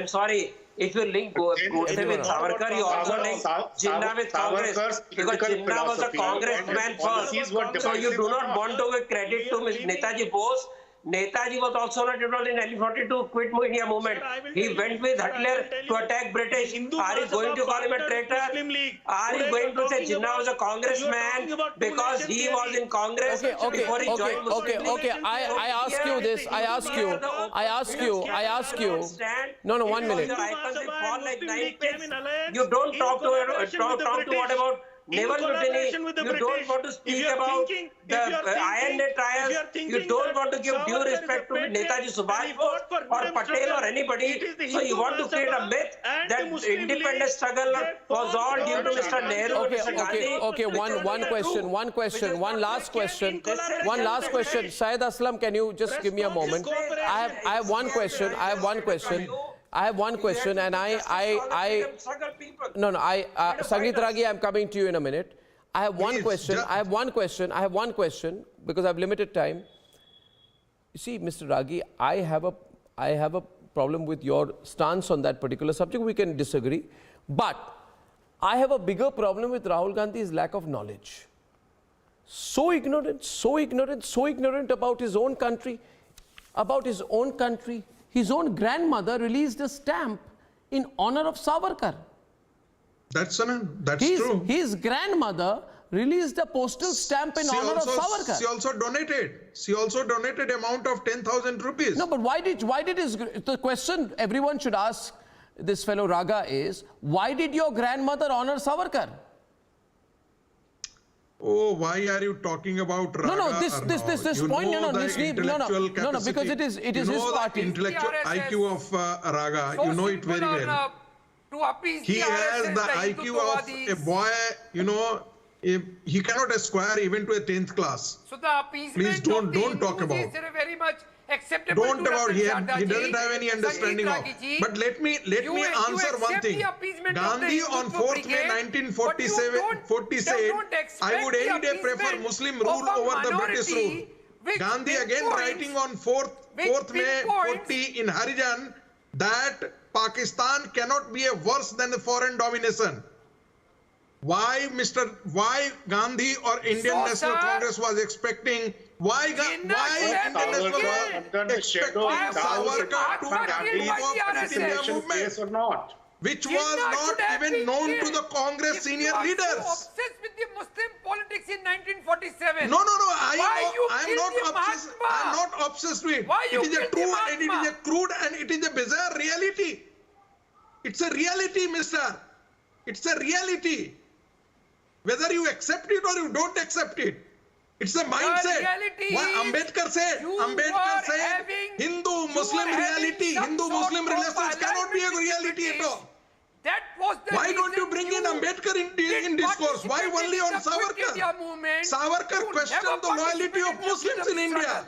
sorry. If you link Godse with Savarkar, you also link Jinnah with Congress, because Jinnah was a congressman first. So you do not want to give credit to Netaji Bose. Netaji was also not involved in 1942 quit India movement. He went with Hitler to attack British. Are you going to call him a traitor? Are you going to say Jinnah was a congressman because he was in Congress before he joined Muslim League? Okay. I ask you. No, 1 minute. You don't talk to what about naval mutiny, you don't want to speak about the Iron trials, you don't want to give due respect to Netaji Subhash Bose or Patel or anybody. So you want to create a myth that independence struggle was all due to Mr. Nehru and Mr. Gandhi. Okay. One last question. Syed Aslam, can you just give me a moment? I have one question, and Sangeet Ragi, I'm coming to you in a minute. I have one question, because I have limited time. You see, Mr. Ragi, I have a problem with your stance on that particular subject. We can disagree, but I have a bigger problem with Rahul Gandhi's lack of knowledge. So ignorant about his own country, His own grandmother released a stamp in honor of Savarkar. That's true. His grandmother released a postal stamp in honor of Savarkar. She also donated amount of 10,000 rupees. No, but why did the question everyone should ask this fellow Raga is, why did your grandmother honor Savarkar? Oh, why are you talking about Raga? No, this point, because it is his party. Intellectual IQ of Raga, you know it very well. He has the IQ of a boy, he cannot aspire even to a 10th class. So the appeasement please don't talk about. Is very much acceptable. Don't about he doesn't have any understanding of. But let me answer one thing. Gandhi on 4th May 1940 said, I would any day prefer Muslim rule over the British rule. Gandhi again writing on 4th May 40 in Harijan that Pakistan cannot be a worse than the foreign domination. Why Gandhi or Indian National Congress was expecting Indian National Congress expecting Savarkar to lead of India movement, or not? Which was not even known to the Congress senior leaders. Obsessed with the Muslim politics in 1947. No. I'm not obsessed with. It is a true and it is a crude and it is a bizarre reality. It's a reality, mister. It's a reality. Whether you accept it or you don't accept it. It's a mindset. What Ambedkar said, Hindu-Muslim reality, Hindu-Muslim relations cannot be a reality at all. Why don't you bring in Ambedkar in discourse? Why only on Savarkar? Savarkar questioned the loyalty of Muslims in India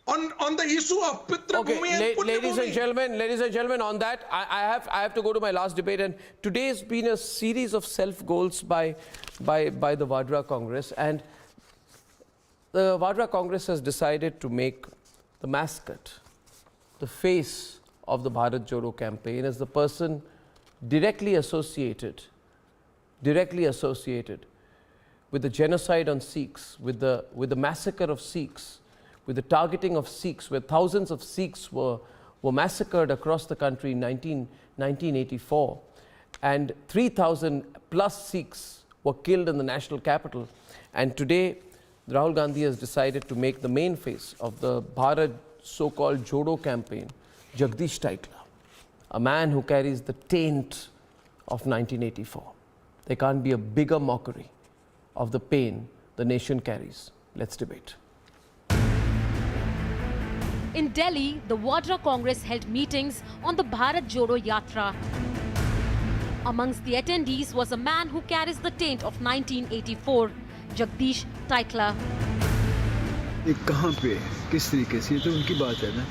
on the issue of Pitra Bhumi and Punya ladies and gentlemen, on that, I have to go to my last debate, and today has been a series of self-goals by the Vadra Congress, and the Vadra Congress has decided to make the mascot, the face of the Bharat Jodo campaign as the person directly associated with the genocide on Sikhs, with the massacre of Sikhs, with the targeting of Sikhs, where thousands of Sikhs were massacred across the country in 1984, and 3,000 plus Sikhs were killed in the national capital. And today, Rahul Gandhi has decided to make the main face of the Bharat so-called Jodo campaign, Jagdish Tytler, a man who carries the taint of 1984. There can't be a bigger mockery of the pain the nation carries. Let's debate. In Delhi, the Vadra Congress held meetings on the Bharat Jodo Yatra. Amongst the attendees was a man who carries the taint of 1984, Jagdish Tytler. कहाँ पे किस तरीके से ये तो उनकी बात है ना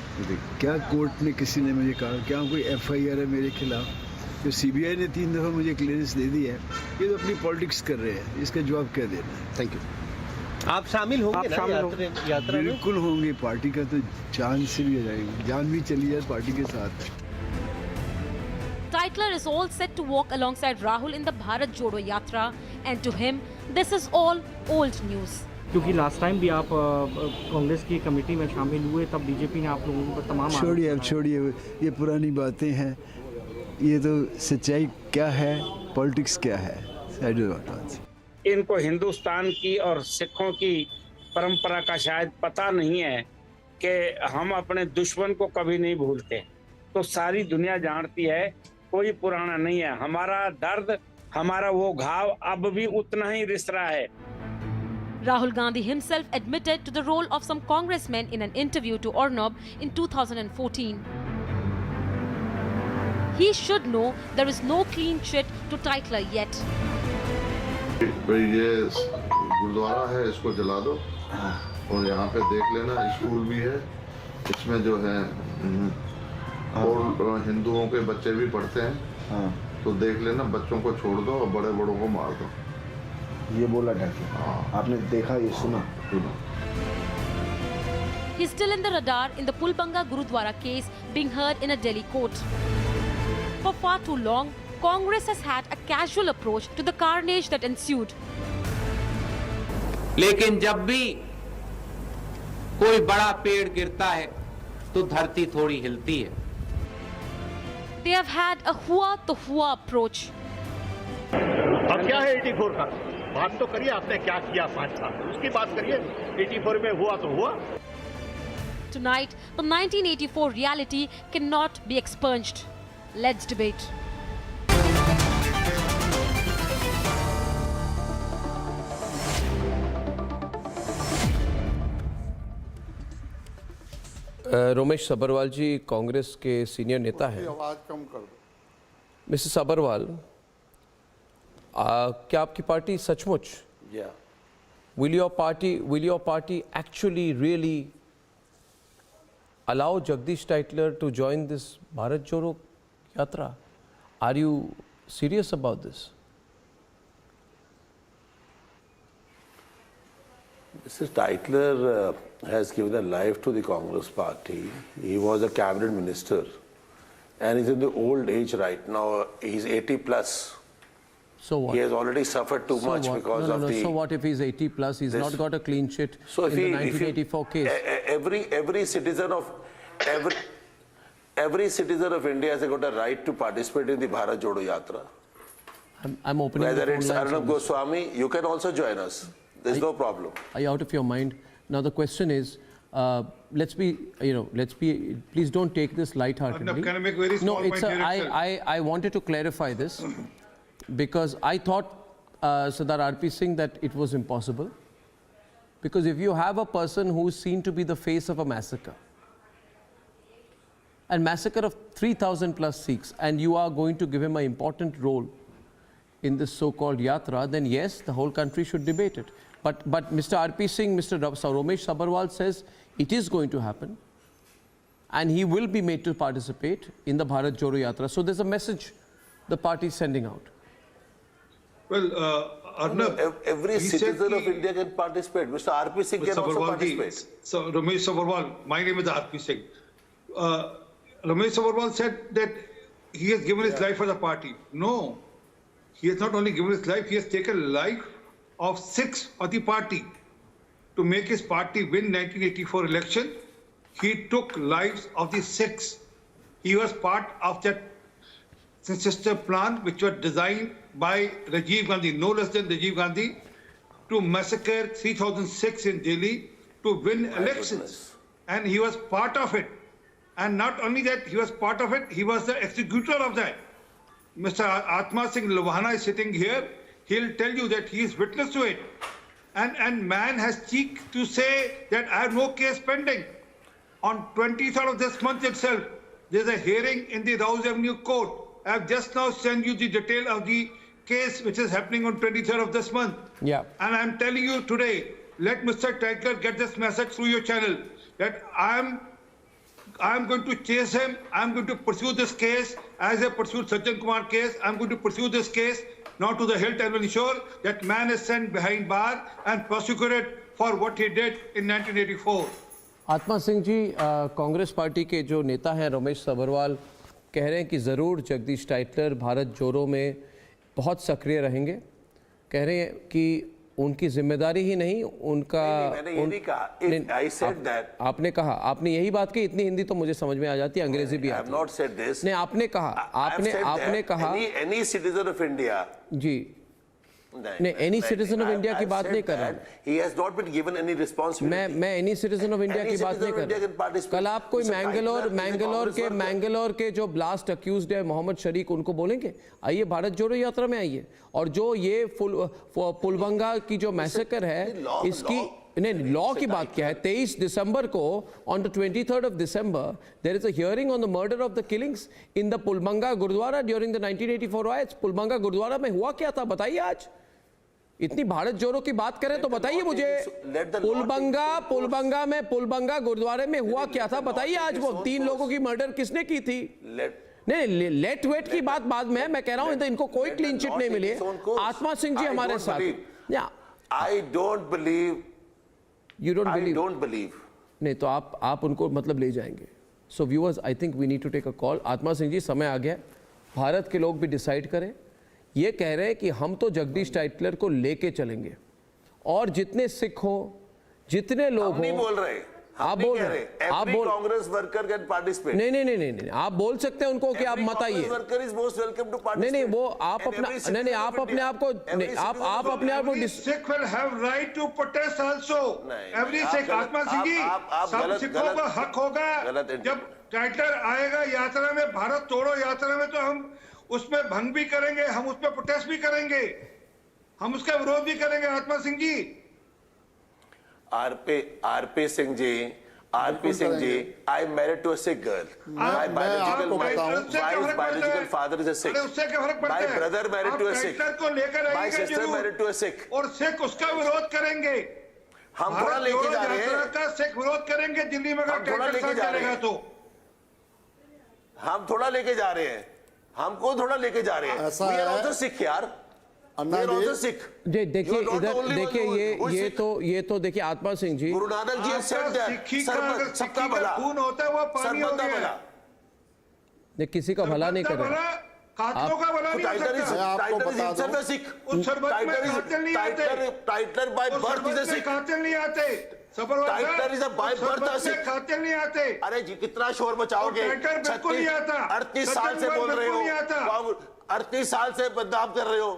क्या कोर्ट ने किसी ने मुझे कहा क्या कोई एफआईआर है मेरे खिलाफ जो सीबीआई ने 3 दफा मुझे क्लियरेंस दे दी है ये तो अपनी पॉलिटिक्स कर रहे हैं इसका जवाब क्या देना है थैंक यू आप शामिल होंगे ना यात्रा में बिल्कुल होंगे पार्टी का तो जान से भी जाएंगे जान भी चली जाए पार्टी के साथ Tytler is all set to walk alongside Rahul in the Bharat Jodo Yatra, and to him, this is all old news. क्योंकि लास्ट टाइम भी आप कांग्रेस की कमेटी में शामिल हुए तब बीजेपी ने आप लोगों को तमाम छोड़िए ये पुरानी बातें हैं ये तो सच्चाई क्या है पॉलिटिक्स क्या है इनको हिंदुस्तान की और सिखों की परंपरा का शायद पता नहीं है कि हम अपने दुश्मन को कभी नहीं भूलते तो सारी दुनिया जानती है कोई पुराना नहीं है हमारा दर्द हमारा वो घाव अब भी उतना ही रिस रहा है। Rahul Gandhi himself admitted to the role of some congressmen in an interview to Arnab in 2014. He should know there is no clean sheet to Tytler yet. ये गुरुद्वारा है, इसको जला दो और यहाँ पे देख लेना स्कूल भी है, इसमें जो है और हिंदुओं के बच्चे भी पढ़ते हैं, तो देख लेना, बच्चों को छोड़ दो और बड़े बड़ों को मार दो। ये बोला टाइटलर, आपने देखा, ये सुना? He's still in the radar in the Pulbanga Gurudwara case being heard in a Delhi court. For far too long, Congress has had a casual approach to the carnage that ensued. लेकिन जब भी कोई बड़ा पेड़ गिरता है तो धरती थोड़ी हिलती है। They have had a hua to hua approach. अब क्या है 84 का? बात तो करिए, आपने क्या किया 5 साल, उसकी बात करिए। 84 में हुआ तो हुआ। Tonight, the 1984 reality cannot be expunged. Let's debate. Romesh Sabharwal ji Congress के सीनियर नेता हैं। आवाज कम कर दो। मिसेस सबरवाल, क्या आपकी पार्टी सचमुच will your party actually really allow Jagdish Tytler to join this Bharat Jodo Yatra? Are you serious about this? Mr. Tytler has given a life to the Congress party. He was a cabinet minister and he's in the old age right now. He's 80 plus. So what? He has already suffered too much what? because of the... So what if he's 80 plus? He's not got a clean sheet So in the 1984 case. Every citizen of every citizen of India has got a right to participate in the Bharat Jodo Yatra. I'm opening Whether the it's phone lines Arnab on this. Goswami, you can also join us. There's no problem. Are you out of your mind? Now the question is, please don't take this lightheartedly. Can I make a very small point here itself? I wanted to clarify this because I thought, Sardar R.P. Singh, that it was impossible. Because if you have a person who is seen to be the face of a massacre, and massacre of 3,000 plus Sikhs, and you are going to give him an important role in this so-called Yatra, then yes, the whole country should debate it. But Mr. R.P. Singh, Mr. Romesh Sabharwal says it is going to happen and he will be made to participate in the Bharat Jodo Yatra. So there's a message the party is sending out. Well, Arnab, every citizen of India can participate. Mr. R.P. Singh can also participate. So, Ramesh Savarwal, my name is R.P. Singh. Ramesh Savarwal said that he has given his life for the party. No, he has not only given his life, he has taken life of 6 of the party to make his party win 1984 election. He took lives of the 6. He was part of that sinister plan which was designed by Rajiv Gandhi, no less than Rajiv Gandhi, to massacre 3006 in Delhi to win elections. And he was part of it. And not only that, he was part of it, he was the executor of that. Mr. Atma Singh Lohana is sitting here. He'll tell you that he is witness to it. And man has cheek to say that I have no case pending. On 23rd of this month itself, there's a hearing in the Rouse Avenue Court. I have just now sent you the detail of the case which is happening on 23rd of this month. Yeah. And I'm telling you today, let Mr. Tytler get this message through your channel that I'm going to chase him. I'm going to pursue this case as I pursued Sajjan Kumar case. I'm going to pursue this case now to the hilt and will ensure that man is sent behind bar and prosecuted for what he did in 1984. आत्मा सिंह जी, Congress party के जो नेता हैं रमेश सबरवाल कह रहे हैं कि ज़रूर जगदीश टाइटलर भारत जोड़ो में बहुत सक्रिय रहेंगे। कह रहे हैं कि उनकी जिम्मेदारी ही नहीं, उनका मैंने ये नहीं कहा। I said that. आपने कहा, आपने यही बात की। इतनी हिंदी तो मुझे समझ में आ जाती है, अंग्रेजी भी आती है। I have not said this. नहीं, आपने कहा, आपने कहा any citizen of India जी नहीं, एनी सिटीजन ऑफ इंडिया की बात नहीं कर रहा हूं। He has not been given any responsibility. मैं एनी सिटीजन ऑफ इंडिया की बात नहीं कर रहा। कल आप कोई मैंगलोर के जो ब्लास्ट अक्यूज्ड है मोहम्मद शरीक, उनको बोलेंगे आइए भारत जोड़ो यात्रा में आइए। और जो ये पुलबंगा की जो मैसेकर है, इसकी नहीं, लॉ की बात क्या है? 23 दिसंबर को on the 23rd of December there is a hearing on the murder of the killings in the Pul Bangash gurdwara during the 1984 riots। Pul Bangash gurdwara में हुआ क्या था बताइए। आज इतनी भारत जोड़ो की बात करें तो बताइए मुझे, पुलबंगा गुरुद्वारे में हुआ क्या था बताइए। आज वो 3 लोगों की मर्डर किसने की थी? नहीं, लेट वेट की बात बाद में है। मैं कह रहा हूं इनको कोई क्लीन चिट नहीं मिली। आत्मा सिंह जी हमारे साथ। I don't believe. You don't believe? I don't believe. नहीं तो आप उनको मतलब ले जाएंगे। So viewers, I think we need to take a call। आत्मा सिंह जी समय आ गया, भारत के लोग भी डिसाइड करें। ये कह रहे हैं कि हम तो जगदीश टाइटलर को लेके चलेंगे और जितने सिख हो, जितने लोग हो। नहीं बोल रहे, आप बोल रहे हैं, आप बोल कांग्रेस वर्कर कैन पार्टिसिपेट। नहीं, आप बोल सकते हैं उनको कि आप मत आइए। Worker is most welcome to participate. नहीं, वो आप अपना नहीं, आप अपने आप को आप अपने आप को Sikh will have right to protest also. Every Sikh, आत्मा सिंह जी, सब सिखों का हक होगा। जब टाइटलर आएगा यात्रा में, भारत तोड़ो यात्रा में, तो हम उसमें भंग भी करेंगे, हम उस पर प्रोटेस्ट भी करेंगे, हम उसका विरोध भी करेंगे। Atma Singh ji, RP Singh ji, I married to a Sikh girl. My biological father is a Sikh. My brother married to a Sikh. My sister married to a Sikh. और सिख उसका विरोध करेंगे। हम थोड़ा लेके जा रहे हैं। का सिख विरोध करेंगे दिल्ली में, हम थोड़ा लेके जा रहे हैं तो हम थोड़ा लेके जा रहे हैं, हमको थोड़ा लेके जा रहे हैं। We are also Sikh यार। देखिए इधर देखिए, ये तो देखिए आत्मा सिंह जी, गुरु नानक जी सबका भला खून होता है वो पानी हो गया। नहीं, किसी का भला नहीं कर रहे। कातलों का भला नहीं Tytler by birth is a Sikh. कातिल नहीं आते। Tytler is a by birth a Sikh. कातिल नहीं आते। अरे जी कितना शोर मचाओगे? 38 साल से बोल रहे हो, 38 साल से बदनाम कर रहे हो।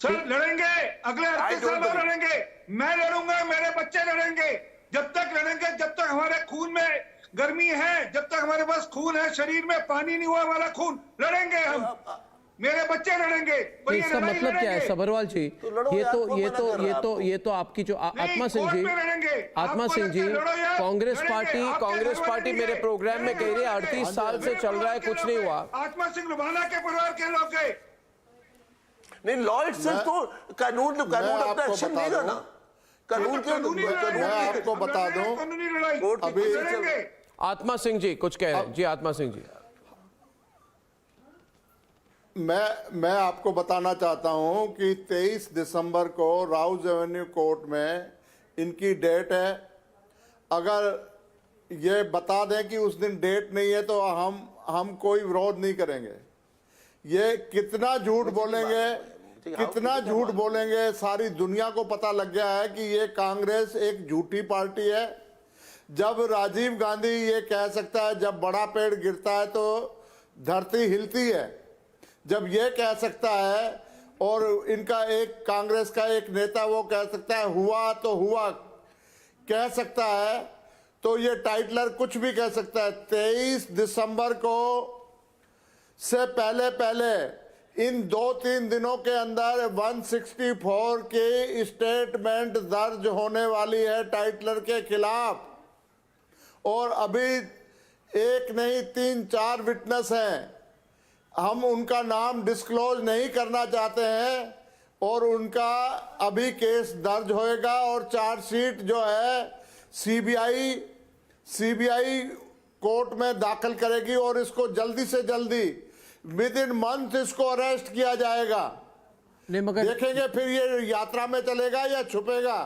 सर लड़ेंगे, अगले 38 साल में लड़ेंगे। मैं लड़ूंगा, मेरे बच्चे लड़ेंगे। जब तक लड़ेंगे, जब तक हमारे खून में गर्मी है, जब तक हमारे पास खून है, शरीर में पानी नहीं हुआ वाला खून, लड़ेंगे हम। मेरे बच्चे लड़ेंगे। इसका मतलब क्या है सबरवाल जी? ये तो आपकी जो आत्मा सिंह जी, कांग्रेस पार्टी मेरे प्रोग्राम में कह रही है 38 साल से चल रहा है, कुछ नहीं हुआ। आत्मा सिंह लुबाना के परिवार के लोग गए। नहीं, लॉ इटसेल्फ तो कानून अपना एक्शन देगा ना। कानून आपको बता दूं, अभी आत्मा सिंह जी कुछ कह रहे हैं। जी आत्मा सिंह जी, मैं आपको बताना चाहता हूं कि 23 दिसंबर को राउज एवेन्यू कोर्ट में इनकी डेट है। अगर ये बता दें कि उस दिन डेट नहीं है तो हम कोई विरोध नहीं करेंगे। ये कितना झूठ बोलेंगे, सारी दुनिया को पता लग गया है कि ये कांग्रेस एक झूठी पार्टी है। जब राजीव गांधी ये कह सकता है जब बड़ा पेड़ गिरता है तो धरती हिलती है, जब ये कह सकता है, और इनका एक कांग्रेस का एक नेता वो कह सकता है हुआ तो हुआ कह सकता है, तो ये टाइटलर कुछ भी कह सकता है। 23 दिसंबर को से पहले इन 2-3 दिनों के अंदर 164 की स्टेटमेंट दर्ज होने वाली है टाइटलर के खिलाफ। और अभी एक नहीं 3-4 विटनेस हैं। हम उनका नाम डिस्क्लोज नहीं करना चाहते हैं और उनका अभी केस दर्ज होएगा और चार्जशीट जो है सीबीआई कोर्ट में दाखिल करेगी और इसको जल्दी से जल्दी विद इन मंथ इसको अरेस्ट किया जाएगा। नहीं मगर देखेंगे फिर ये यात्रा में चलेगा या छुपेगा।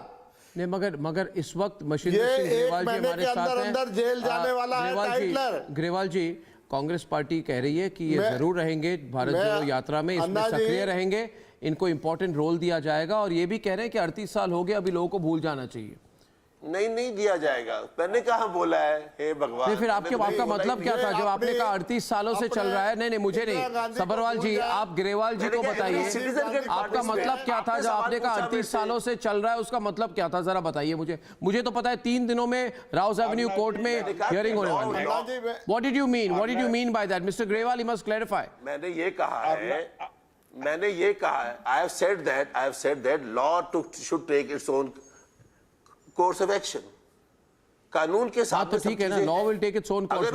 नहीं मगर इस वक्त मशीन ये 1 महीने के अंदर जेल जाने वाला है टाइटलर। ग्रेवाल जी, कांग्रेस पार्टी कह रही है कि ये जरूर रहेंगे भारत जोड़ो यात्रा में, इसमें सक्रिय रहेंगे, इनको इंपॉर्टेंट रोल दिया जाएगा और ये भी कह रहे हैं कि 38 साल हो गए, अभी लोगों को भूल जाना चाहिए। नहीं दिया जाएगा। मैंने कहा बोला है, हे भगवान। नहीं, फिर आपका मतलब क्या था जब आपने कहा 38 सालों से चल रहा है? नहीं, मुझे नहीं, सबरवाल जी, आप ग्रेवाल जी को बताइए, आपका मतलब क्या था जब आपने कहा 38 सालों से चल रहा है? उसका मतलब क्या था, जरा बताइए मुझे तो पता है 3 दिनों में राउस एवेन्यू कोर्ट में हियरिंग होने वाली है। What did you mean by that mister Grewal? You must clarify. मैंने ये कहा है, I have said that law should take its own course of action. कानून के साथ तो ठीक है ना, law will take its own course,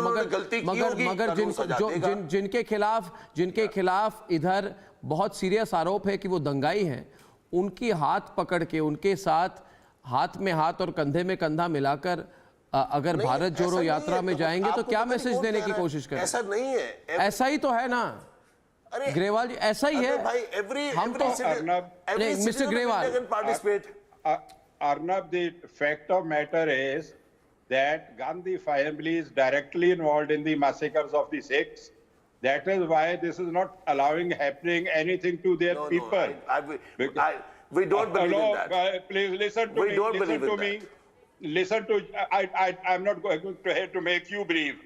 मगर जिनके खिलाफ इधर बहुत सीरियस आरोप है कि वो दंगाई हैं, उनकी हाथ पकड़ के उनके साथ हाथ में हाथ और कंधे में कंधा मिलाकर अगर भारत जोड़ो यात्रा में जाएंगे तो क्या मैसेज देने की कोशिश करें? ऐसा नहीं है, ऐसा ही तो है ना ग्रेवाल जी, ऐसा ही है। हम तो नहीं, mister Grewal, Arnab, the fact of matter is that Gandhi family is directly involved in the massacres of the Sikhs. That is why this is not allowing happening anything to their people. We don't believe in that. Please listen to me. Listen to me. Listen to. I'm not going to make you believe.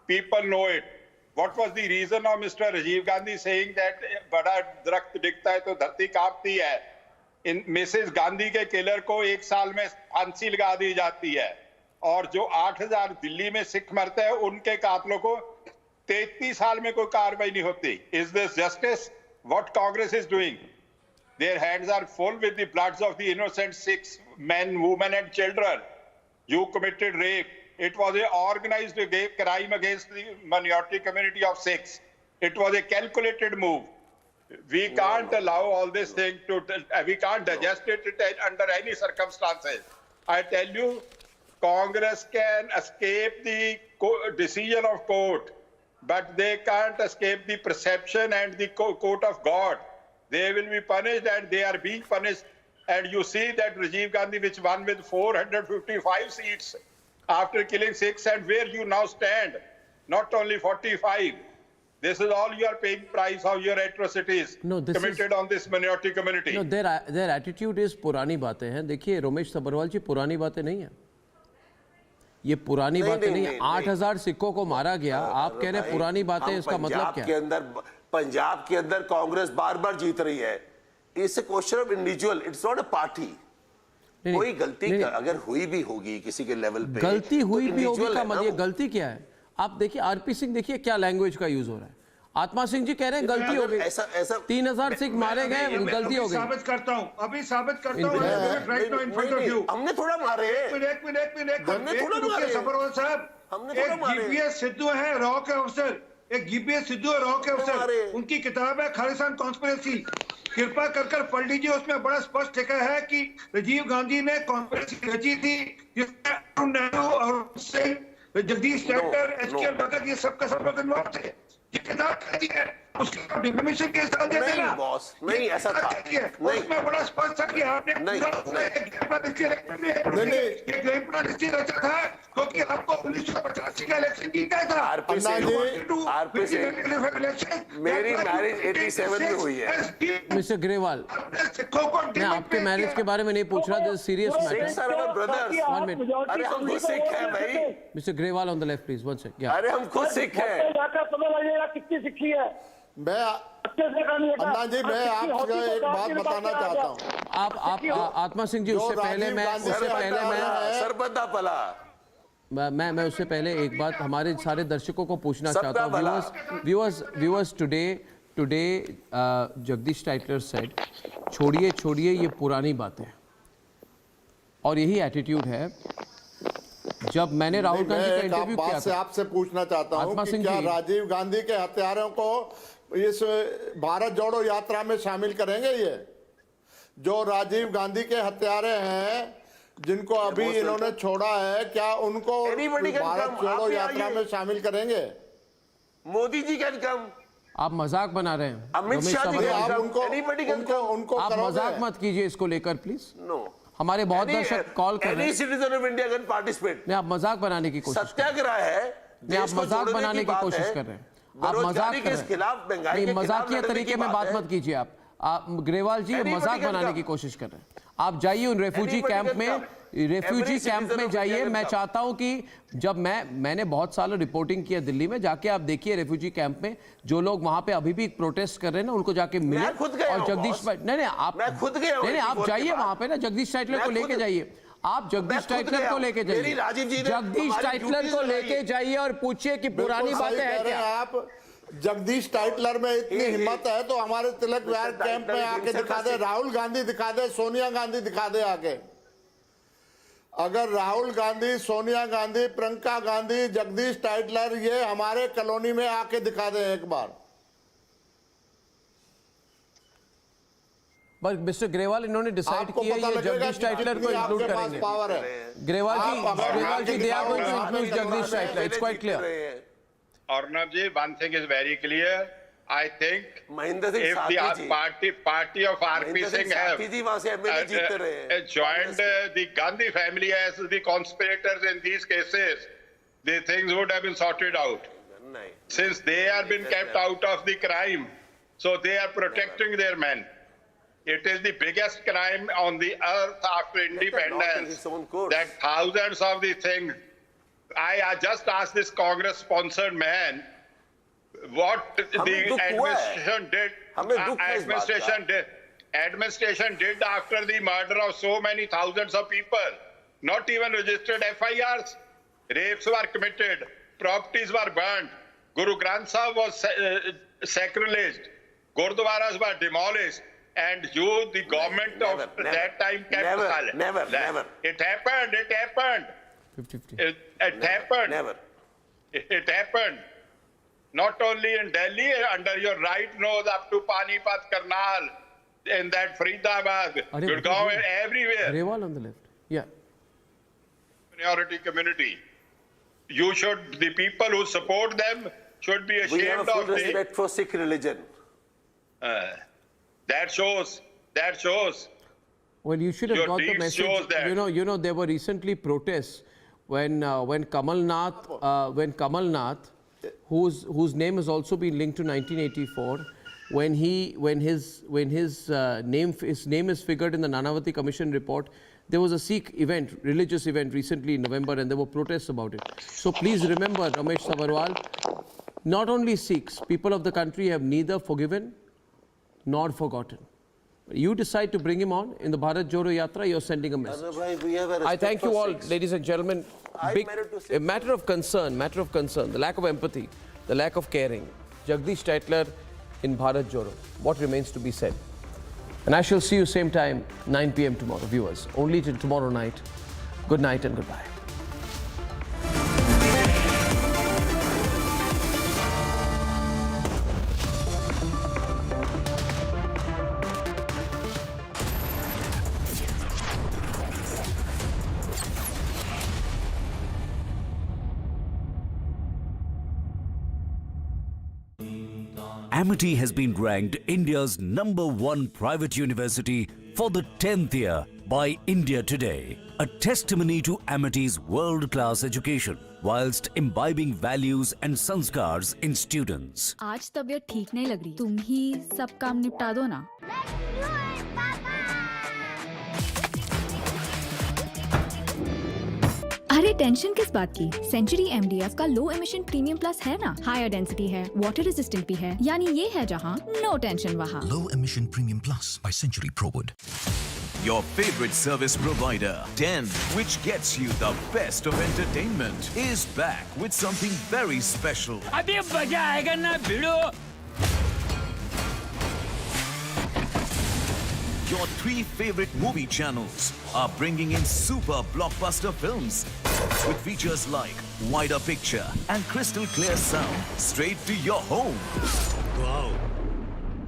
People know it. What was the reason of Mr. Rajiv Gandhi saying that बड़ा दरख्त दिखता है तो धरती कांपती है? In Mrs Gandhi के killer को 1 साल में फांसी लगा दी जाती है, और जो 8000 दिल्ली में सिख मरते हैं उनके कातलों को 33 साल में कोई कार्रवाई नहीं होती। Is this justice? What Congress is doing? Their hands are full with the bloods of the innocent Sikhs, men, women and children. You committed rape. It was an organized crime against the minority community of Sikhs. It was a calculated move. We can't allow all this thing to, we can't digest it under any circumstances. I tell you, Congress can escape the decision of court, but they can't escape the perception and the court of God. They will be punished, and they are being punished. And you see that Rajiv Gandhi, which won with 455 seats after killing 6, and where you now stand, not only 45. This is all you are paying price of your atrocities committed on this minority community. No, their attitude is पुरानी बातें हैं। देखिए रोमेश सबरवाल जी, पुरानी बातें नहीं है ये, पुरानी बातें नहीं है। 8000 सिखों को मारा गया, आप कह रहे हैं पुरानी बातें, इसका मतलब क्या है? पंजाब के अंदर कांग्रेस बार-बार जीत रही है। It's a question of individual, it's not a party. कोई गलती अगर हुई भी होगी किसी के लेवल पे, गलती हुई भी होगी का मतलब, ये गलती क्या है? आप देखिए आरपी सिंह, देखिए क्या लैंग्वेज का यूज हो रहा है। आत्मा सिंह जी कह रहे हैं गलती हो गई, 3000 सिख मारे गए, गलती हो गई। अभी साबित करता हूं हमने थोड़ा मारे, एक मिनट सबरवाल साहब, एक जीपीएस सिद्धू है रॉ के अफसर, एक जीपीएस सिद्धू है रॉ के अफसर, उनकी किताब है खालिस्तान कॉन्स्पिरेसी, कृपा कर पढ़ लीजिए। उसमें बड़ा स्पष्ट लिखा है कि राजीव गांधी ने कॉन्स्पिरेसी रची थी जिसमें नेहरू और जगदीश टाइटलर, एचके भगत, ये सबका सब इन्वॉल्व थे। ये किताब कहती है उसका डिफेमेशन केस डाल देते हैं ना। बॉस नहीं, ऐसा था नहीं, उसमें बड़ा स्पष्ट था कि आपने रचा था क्योंकि आपको 1985 का इलेक्शन जीता था। मेरी मैरिज 87 में हुई है। मिस्टर ग्रेवाल, मैं आपके मैरिज के बारे में नहीं पूछ रहा, दिस सीरियस मैटर। 1 मिनट, अरे हम खुद सिख हैं भाई। Mister Grewal on the left please, 1 second. अरे हम खुद सिख हैं। कितनी सिखी है? मैं अन्ना जी, मैं आपको एक बात बताना चाहता हूँ। आप आत्मा सिंह जी, उससे पहले मैं सरबता पला, मैं उससे पहले एक बात हमारे सारे दर्शकों को पूछना चाहता हूँ। Viewers, today Jagdish Tytler said, छोड़िए ये पुरानी बातें, और यही एटीट्यूड है। जब मैंने राहुल गांधी का इंटरव्यू किया था, आपसे पूछना चाहता हूं कि क्या राजीव गांधी के हत्यारों को इस भारत जोड़ो यात्रा में शामिल करेंगे? ये जो राजीव गांधी के हत्यारे हैं जिनको अभी इन्होंने छोड़ा है, क्या उनको भारत जोड़ो यात्रा में शामिल करेंगे? Modi ji can come. आप मजाक बना रहे हैं, अमित शाह जी, उनको आप मजाक मत कीजिए इसको लेकर प्लीज। हमारे बहुत दर्शक कॉल कर रहे हैं। Citizen of India can participate. नहीं, आप मजाक बनाने की कोशिश, सत्याग्रह है, नहीं आप मजाक बनाने की कोशिश कर रहे हैं, आप मजाक कर रहे हैं, मजाकिया तरीके में बात मत कीजिए। आप ग्रेवाल जी मजाक बनाने की कोशिश कर रहे हैं। आप जाइए उन रेफ्यूजी कैंप में, रेफ्यूजी कैंप में जाइए। मैं चाहता हूं कि जब मैंने बहुत सालों रिपोर्टिंग किया दिल्ली में, जाके आप देखिए रेफ्यूजी कैंप में जो लोग वहां पे अभी भी प्रोटेस्ट कर रहे हैं ना, उनको जाके मिले। और जगदीश नहीं आप जाइए वहां पे ना, जगदीश टाइटलर को लेके जाइए, आप जगदीश टाइटलर को लेके जाइए, जगदीश टाइटलर को लेके जाइए और पूछिए कि पुरानी बातें हैं क्या। आप जगदीश टाइटलर में इतनी हिम्मत है तो हमारे तिलक विहार कैंप में आके दिखा दे, राहुल गांधी दिखा दे, सोनिया गांधी दिखा दे आके। अगर राहुल गांधी, सोनिया गांधी, प्रियंका गांधी, जगदीश टाइटलर ये हमारे कॉलोनी में आके दिखा दे एक बार। पर मिस्टर ग्रेवाल, इन्होंने डिसाइड किया ये जगदीश टाइटलर को इंक्लूड करेंगे। ग्रेवाल जी, they are going to include Jagdish Tytler. It's quite clear. Arnab ji, one thing is very clear. I think if the party of RP Singh have joined the Gandhi family as the conspirators in these cases, the things would have been sorted out. Since they have been kept out of the crime, so they are protecting their men. It is the biggest crime on the earth after independence that thousands of the things. I just asked this Congress-sponsored man what the administration did after the murder of so many thousands of people. Not even registered FIRs. Rapes were committed. Properties were burned. Guru Granth Sahib was sacrileged. Gurdwaras were demolished. And you, the government of that time, kept silent. Never. It happened. 50-50. It happened. Never. It happened. Not only in Delhi, under your right nose up to Panipat, Karnal, in that Faridabad, Gurgaon, everywhere. Grewal on the left. Yeah. Minority community. You should, the people who support them should be ashamed We have a full of respect for Sikh religion. That shows. Well, you should have Your got the deeds message. shows that. You know, there were recently protests when Kamal Nath, whose name has also been linked to 1984, when his name is figured in the Nanavati Commission report. There was a Sikh event, religious event recently in November, and there were protests about it. So please remember, Ramesh Savarwal, not only Sikhs, people of the country have neither forgiven nor forgotten. You decide to bring him on in the Bharat Jodo Yatra, you're sending a message. I thank you all, ladies and gentlemen. A matter of concern, the lack of empathy, the lack of caring. Jagdish Tytler in Bharat Jodo. What remains to be said? And I shall see you same time, 9 p.m. tomorrow, viewers. Only till tomorrow night. Good night and goodbye. Amity has been ranked India's #1 private university for the 10th year by India Today, a testimony to Amity's world-class education whilst imbibing values and sanskars in students. आज तबीयत ठीक नहीं लग रही, तुम ही सब काम निपटा दो ना। अरे टेंशन किस बात की? सेंचुरी MDF का लो एमिशन प्रीमियम प्लस है ना, हायर डेंसिटी है, वाटर रेजिस्टेंट भी है, यानी ये है जहाँ नो टेंशन वहाँ। Low emission premium plus by Century ProWood. Your favorite service provider, 10, which gets you the best of entertainment, is back with something very special. अभी मजा आएगा ना भिड़ो। Your 3 favorite movie channels are bringing in super blockbuster films with features like wider picture and crystal clear sound straight to your home. Wow.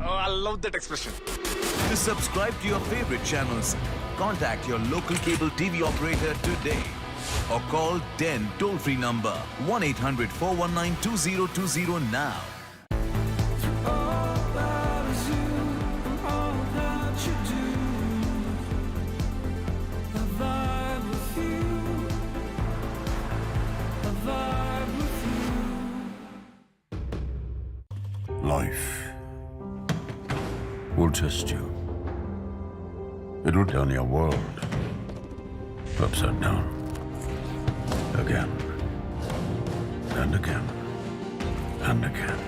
Oh, I love that expression. To subscribe to your favorite channels, contact your local cable TV operator today or call 10 toll-free number 1-800-419-2020 now. Life will test you. It would turn your world upside down. Again. And again. And again.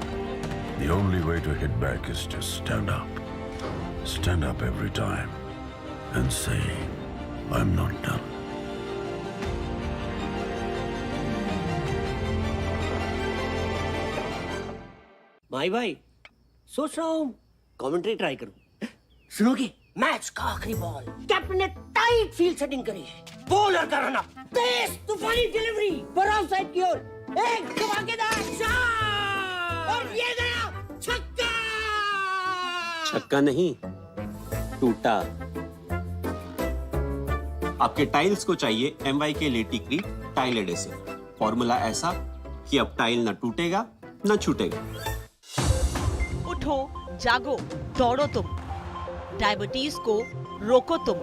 The only way to hit back is to stand up. Stand up every time. And say, I'm not done. भाई सोच रहा हूँ commentary try करूं। सुनोगे? Match का आखिरी ball captain ने tight field setting करी है। बॉलर का रन अप, तेज तूफानी डिलीवरी, बराबर साइड की ओर एक धमाकेदार शॉट और ये गया छक्का। छक्का नहीं, टूटा। आपके टाइल्स को चाहिए MYK लेटिक्रीट टाइल एडेसिव। फॉर्मूला ऐसा कि अब टाइल न टूटेगा न छूटेगा। उठो, जागो, दौड़ो तुम, डायबिटीज को रोको तुम।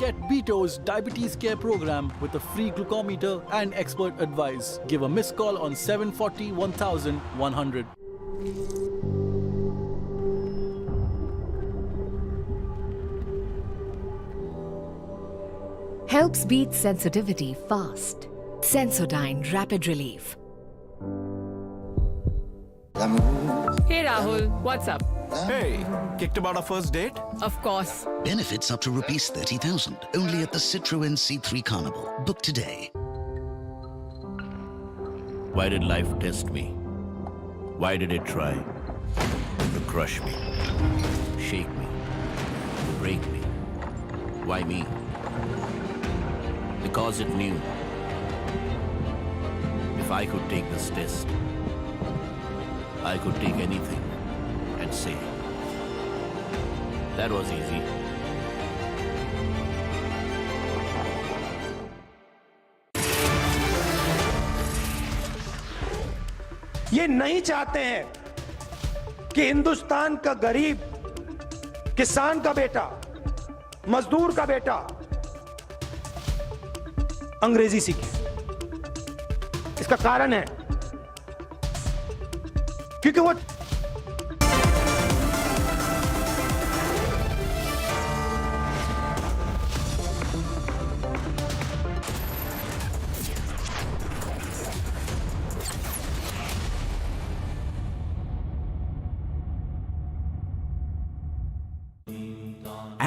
Get Beto's Diabetes Care Program with a free glucometer and expert advice. Give a missed call on 740 1100. Helps beat sensitivity fast. Sensodyne Rapid Relief. Hey Rahul, what's up? Hey, kicked about our first date? Of course. Benefits up to rupees 30,000 only at the Citroën C3 Carnival. Book today. Why did life test me? Why did it try to crush me, shake me, break me? Why me? Because it knew if I could take this test, I could take anything and say, that was easy. ये नहीं चाहते हैं कि हिंदुस्तान का गरीब, किसान का बेटा, मजदूर का बेटा अंग्रेजी सीखे। इसका कारण है क्योंकि वो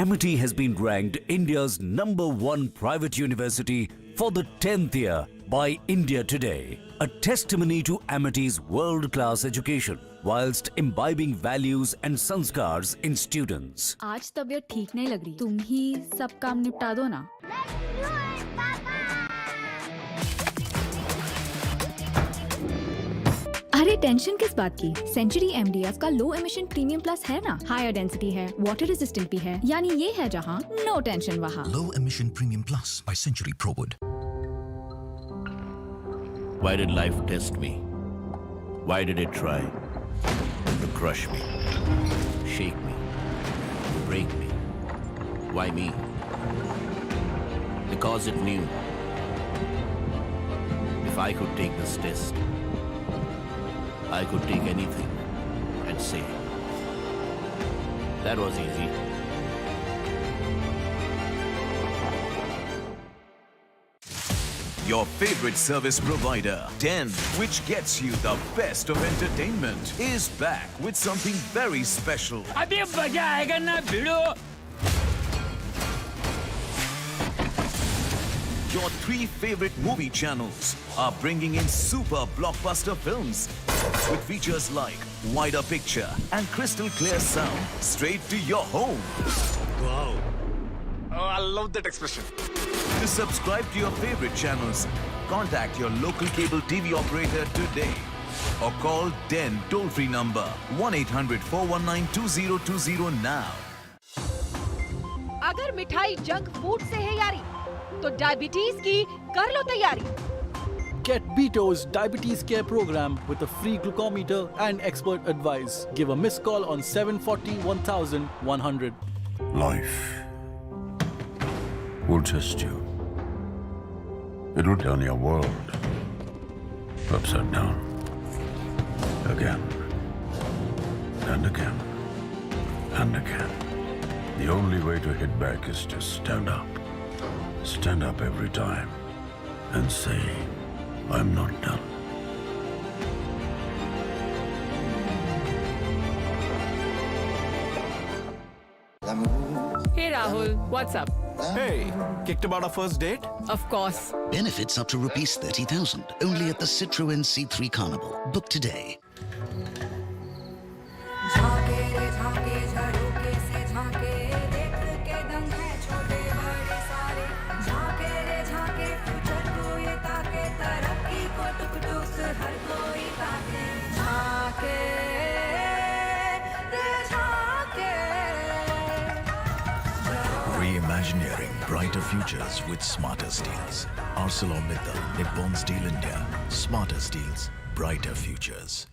Amity has been ranked India's #1 private university for the 10th year by India Today, a testimony to Amity's world-class education whilst imbibing values and sanskars in students. आज तबीयत ठीक नहीं लग रही, तुम ही सब काम निपटा दो ना। अरे टेंशन किस बात की? सेंचुरी MDF का लो एमिशन प्रीमियम प्लस है ना, हायर डेंसिटी है, वाटर रेजिस्टेंट भी है, यानी ये है जहाँ नो टेंशन वहाँ। Low emission premium plus by Century ProWood. Why did life test me? Why did it try to crush me, shake me, break me? Why me? Because it knew if I could take this test, I could take anything and say, that was easy. Your favorite service provider, 10, which gets you the best of entertainment, is back with something very special. अभी मजा आएगा ना भिड़ो। Your 3 favorite movie channels are bringing in super blockbuster films with features like wider picture and crystal clear sound straight to your home. Wow. Oh, I love that expression. To subscribe to your favorite channels, contact your local cable TV operator today or call 10 toll-free number 1-800-419-2020 now. अगर मिठाई junk food से है यारी, तो diabetes की कर लो तैयारी। Get Beto's Diabetes Care Program with a free glucometer and expert advice. Give a missed call on 740 1100. Life will test you. It will turn your world upside down. Again. And again. And again. The only way to hit back is to stand up. Stand up every time and say, I'm not done. Hey Rahul, what's up? Hey, kicked about our first date? Of course. Benefits up to rupees 30,000 only at the Citroën C3 Carnival. Book today. Reimagineering brighter futures with smarter steels. ArcelorMittal, Nippon Steel India. Smarter steels, brighter futures.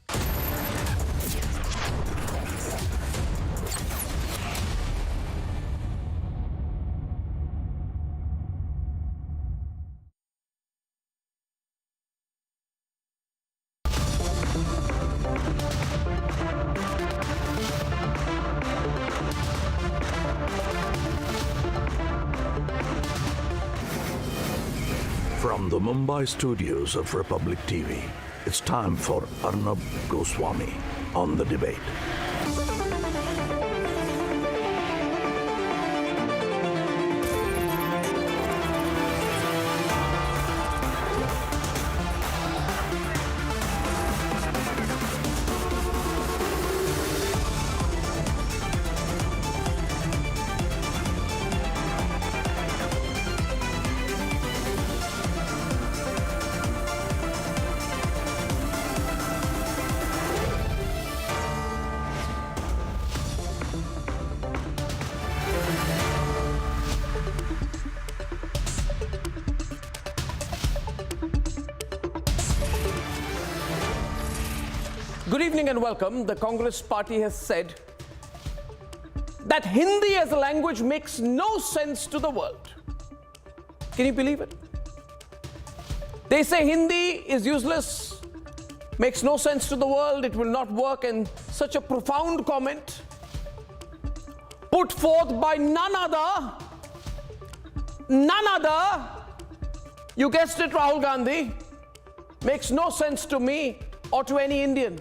From the Mumbai studios of Republic TV, it's time for Arnab Goswami on The Debate. Good evening and welcome. The Congress party has said that Hindi as a language makes no sense to the world. Can you believe it? They say Hindi is useless, makes no sense to the world, it will not work, and such a profound comment put forth by none other, you guessed it, Rahul Gandhi, makes no sense to me or to any Indian.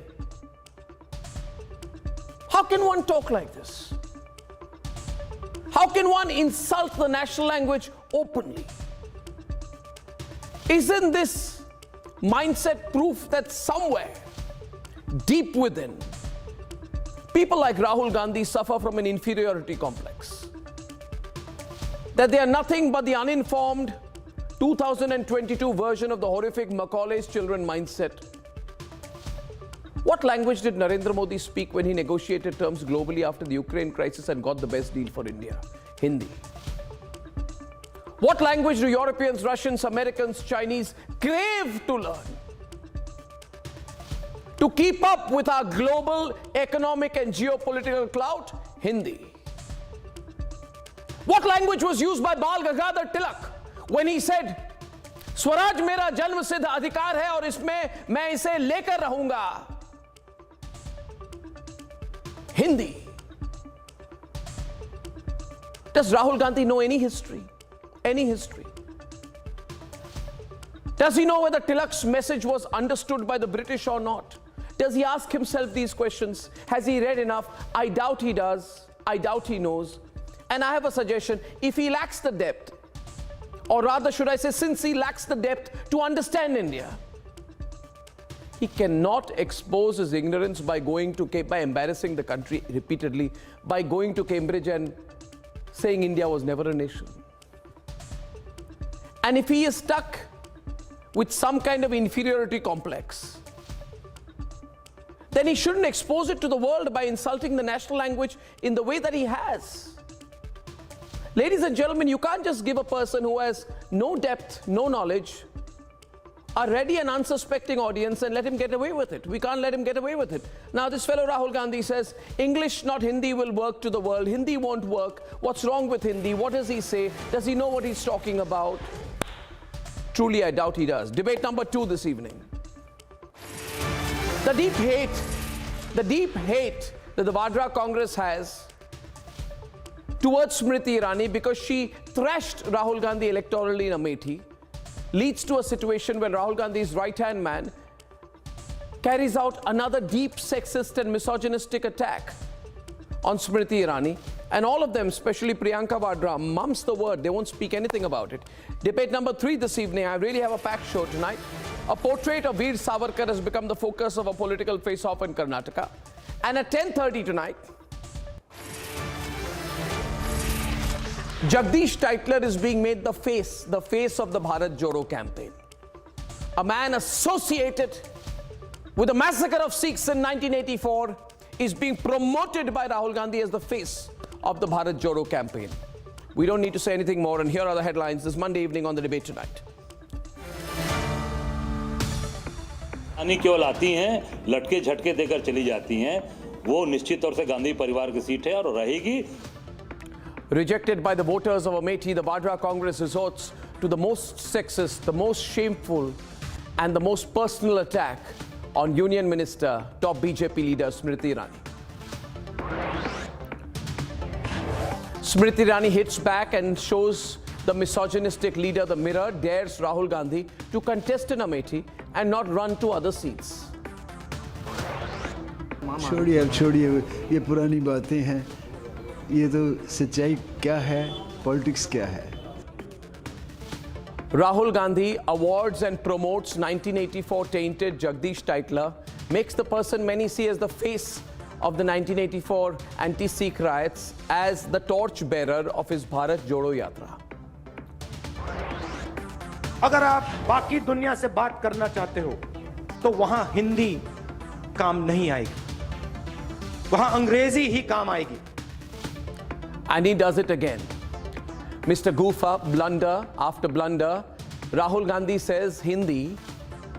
How can one talk like this? How can one insult the national language openly? Isn't this mindset proof that somewhere, deep within, people like Rahul Gandhi suffer from an inferiority complex? That they are nothing but the uninformed 2022 version of the horrific Macaulay's children mindset. What language did Narendra Modi speak when he negotiated terms globally after the Ukraine crisis and got the best deal for India? Hindi. What language do Europeans, Russians, Americans, Chinese crave to learn to keep up with our global economic and geopolitical clout? Hindi. What language was used by Bal Gangadhar Tilak when he said, Swaraj मेरा जन्म सिद्ध अधिकार है और इसमें मैं इसे लेकर रहूंगा? Hindi. Does Rahul Gandhi know any history? Any history? Does he know whether Tilak's message was understood by the British or not? Does he ask himself these questions? Has he read enough? I doubt he does. I doubt he knows. And I have a suggestion. If he lacks the depth, or rather should I say, since he lacks the depth to understand India, he cannot expose his ignorance by embarrassing the country repeatedly, by going to Cambridge and saying India was never a nation. And if he is stuck with some kind of inferiority complex, then he shouldn't expose it to the world by insulting the national language in the way that he has. Ladies and gentlemen, you can't just give a person who has no depth, no knowledge, a ready and unsuspecting audience and let him get away with it. We can't let him get away with it. Now this fellow Rahul Gandhi says, English, not Hindi, will work to the world. Hindi won't work. What's wrong with Hindi? What does he say? Does he know what he's talking about? Truly, I doubt he does. Debate number 2 this evening. The deep hate that the Vadra Congress has towards Smriti Irani because she thrashed Rahul Gandhi electorally in Amethi leads to a situation where Rahul Gandhi's right-hand man carries out another deep sexist and misogynistic attack on Smriti Irani, and all of them, especially Priyanka Vadra, mumps the word. They won't speak anything about it. Debate number 3 this evening. I really have a packed show tonight. A portrait of Veer Savarkar has become the focus of a political face-off in Karnataka. And at 10:30 tonight, Jagdish Tytler is being made the face of the Bharat Jodo campaign. A man associated with the massacre of Sikhs in 1984 is being promoted by Rahul Gandhi as the face of the Bharat Jodo campaign. We don't need to say anything more, and here are the headlines this Monday evening on the Debate Tonight. केवल आती हैं, लटके झटके देकर चली जाती हैं, वो निश्चित तौर से गांधी परिवार की सीट है और रहेगी. Rejected by the voters of Amethi, the Vadra Congress resorts to the most sexist, the most shameful, and the most personal attack on Union Minister, top BJP leader Smriti Irani. Smriti Irani hits back and shows the misogynistic leader the mirror, dares Rahul Gandhi to contest in Amethi and not run to other seats. छोड़िए अब छोड़िए, ये पुरानी बातें हैं. ये तो सच्चाई क्या है, पॉलिटिक्स क्या है. Rahul Gandhi awards and promotes 1984 tainted Jagdish Tytler, makes the person many see as the face of the 1984 anti-Sikh riots as the torch-bearer of his Bharat Jodo Yatra. अगर आप बाकी दुनिया से बात करना चाहते हो तो वहां हिंदी काम नहीं आएगी, वहां अंग्रेजी ही काम आएगी. And he does it again. Mr. Goofa, blunder after blunder, Rahul Gandhi says Hindi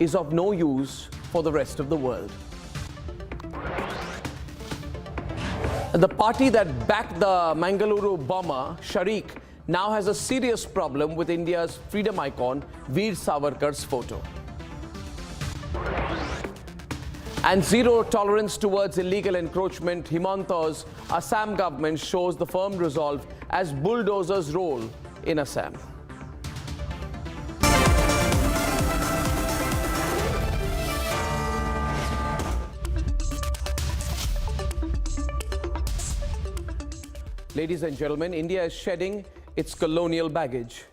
is of no use for the rest of the world. The party that backed the Mangaluru bomber, Sharik, now has a serious problem with India's freedom icon, Veer Savarkar's photo. And zero tolerance towards illegal encroachment, Himanta's Assam government shows the firm resolve as bulldozers roll in Assam. Ladies and gentlemen, India is shedding its colonial baggage.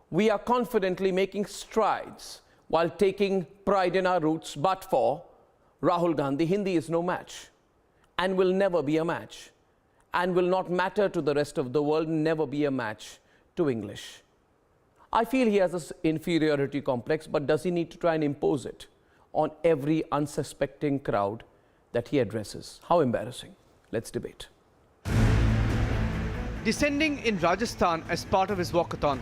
We are confidently making strides while taking pride in our roots, but for Rahul Gandhi, Hindi is no match and will never be a match and will not matter to the rest of the world, never be a match to English. I feel he has an inferiority complex, but does he need to try and impose it on every unsuspecting crowd that he addresses? How embarrassing. Let's debate. Descending in Rajasthan as part of his walkathon,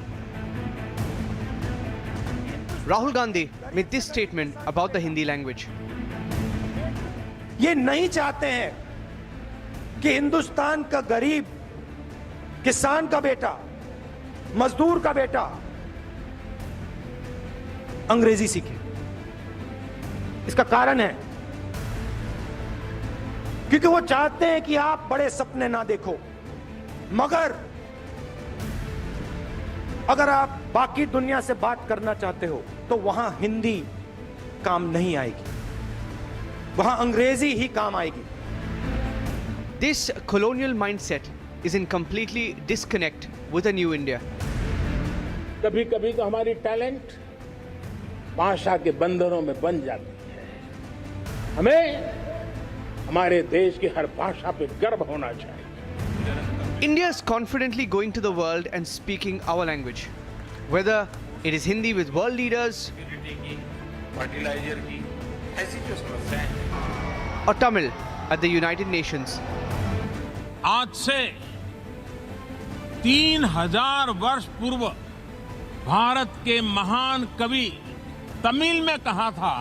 Rahul Gandhi made this statement about the Hindi language. ये नहीं चाहते हैं कि हिंदुस्तान का गरीब किसान का बेटा, मजदूर का बेटा अंग्रेजी सीखे. इसका कारण है क्योंकि वो चाहते हैं कि आप बड़े सपने ना देखो, मगर अगर आप बाकी दुनिया से बात करना चाहते हो तो वहां हिंदी काम नहीं आएगी, वहां अंग्रेजी ही काम आएगी. This colonial mindset is in completely disconnect with a new India. कभी कभी तो हमारी टैलेंट भाषा के बंधनों में बन जाती है. हमें हमारे देश की हर भाषा पे गर्व होना चाहिए. India is confidently going to the world and speaking our language, whether it is Hindi with world leaders or Tamil at the United Nations. आज से 3000 वर्ष पूर्व भारत के महान कवि तमिल में कहा था,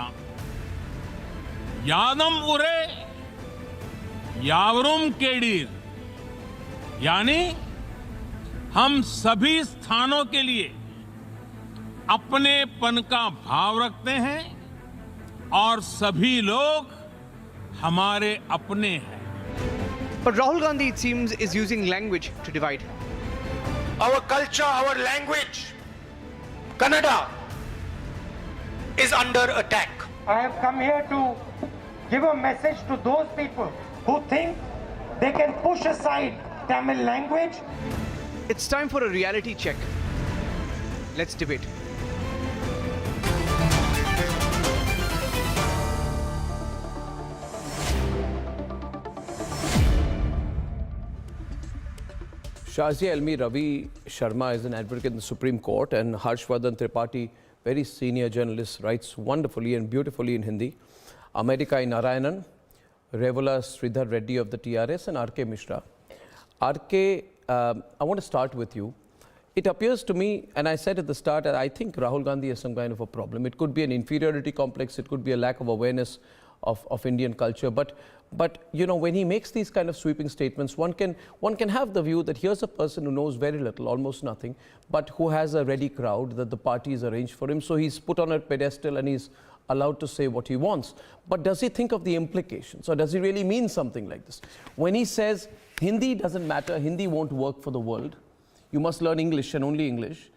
यादम उरे यावरुम केडीर, यानी हम सभी स्थानों के लिए अपनेपन का भाव रखते हैं और सभी लोग हमारे अपने हैं. But Rahul Gandhi, it seems, is using language to divide. Our culture, our language, Kannada, is under attack. I have come here to give a message to those people who think they can push aside Tamil language. It's time for a reality check. Let's debate. Shazia Elmi Ravi Sharma is an advocate in the Supreme Court, and Harshvardhan Tripathi, very senior journalist, writes wonderfully and beautifully in Hindi. Amerikai Narayanan, Revola Sridhar Reddy of the TRS, and R.K. Mishra. R.K., I want to start with you. It appears to me, and I said at the start, that I think Rahul Gandhi has some kind of a problem. It could be an inferiority complex, it could be a lack of awareness of Indian culture, but you know, when he makes these kind of sweeping statements, one can have the view that here's a person who knows very little, almost nothing, but who has a ready crowd that the party is arranged for him, so he's put on a pedestal and he's allowed to say what he wants. But does he think of the implications, or does he really mean something like this? When he says Hindi doesn't matter, Hindi won't work for the world, you must learn English and only English,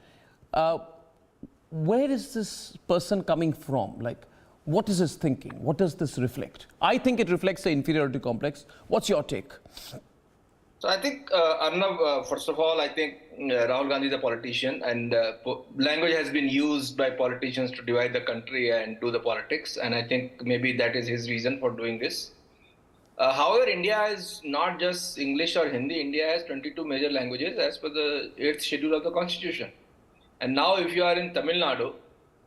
where is this person coming from? Like, what is his thinking? What does this reflect? I think it reflects the inferiority complex. What's your take? So I think, Arnav, first of all, I think Rahul Gandhi is a politician, and language has been used by politicians to divide the country and do the politics, and I think maybe that is his reason for doing this. However, India is not just English or Hindi. India has 22 major languages as per the 8th schedule of the Constitution. And now if you are in Tamil Nadu,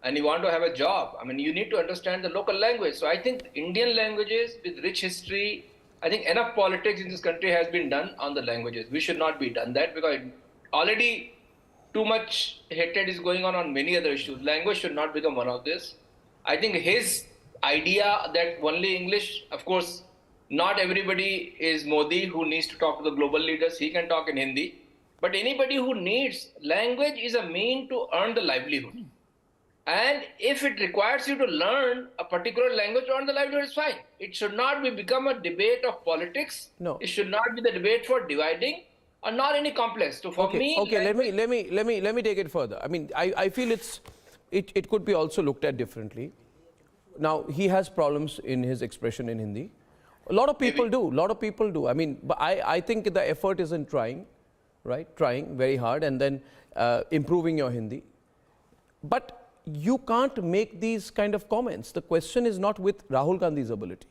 and you want to have a job, I mean, you need to understand the local language. So I think Indian languages with rich history, I think enough politics in this country has been done on the languages. We should not be done that, because already too much hatred is going on many other issues. Language should not become one of this. I think his idea that only English, of course, not everybody is Modi who needs to talk to the global leaders. He can talk in Hindi. But anybody who needs language is a mean to earn the livelihood. And if it requires you to learn a particular language to earn the livelihood, it's fine. It should not become a debate of politics. No. It should not be the debate for dividing, or not any complex. So for me, let me take it further. I mean, I feel it could be also looked at differently. Now, he has problems in his expression in Hindi. A lot of people do. I mean, but I think the effort is in trying, right? Trying very hard, and then improving your Hindi. But you can't make these kind of comments. The question is not with Rahul Gandhi's ability.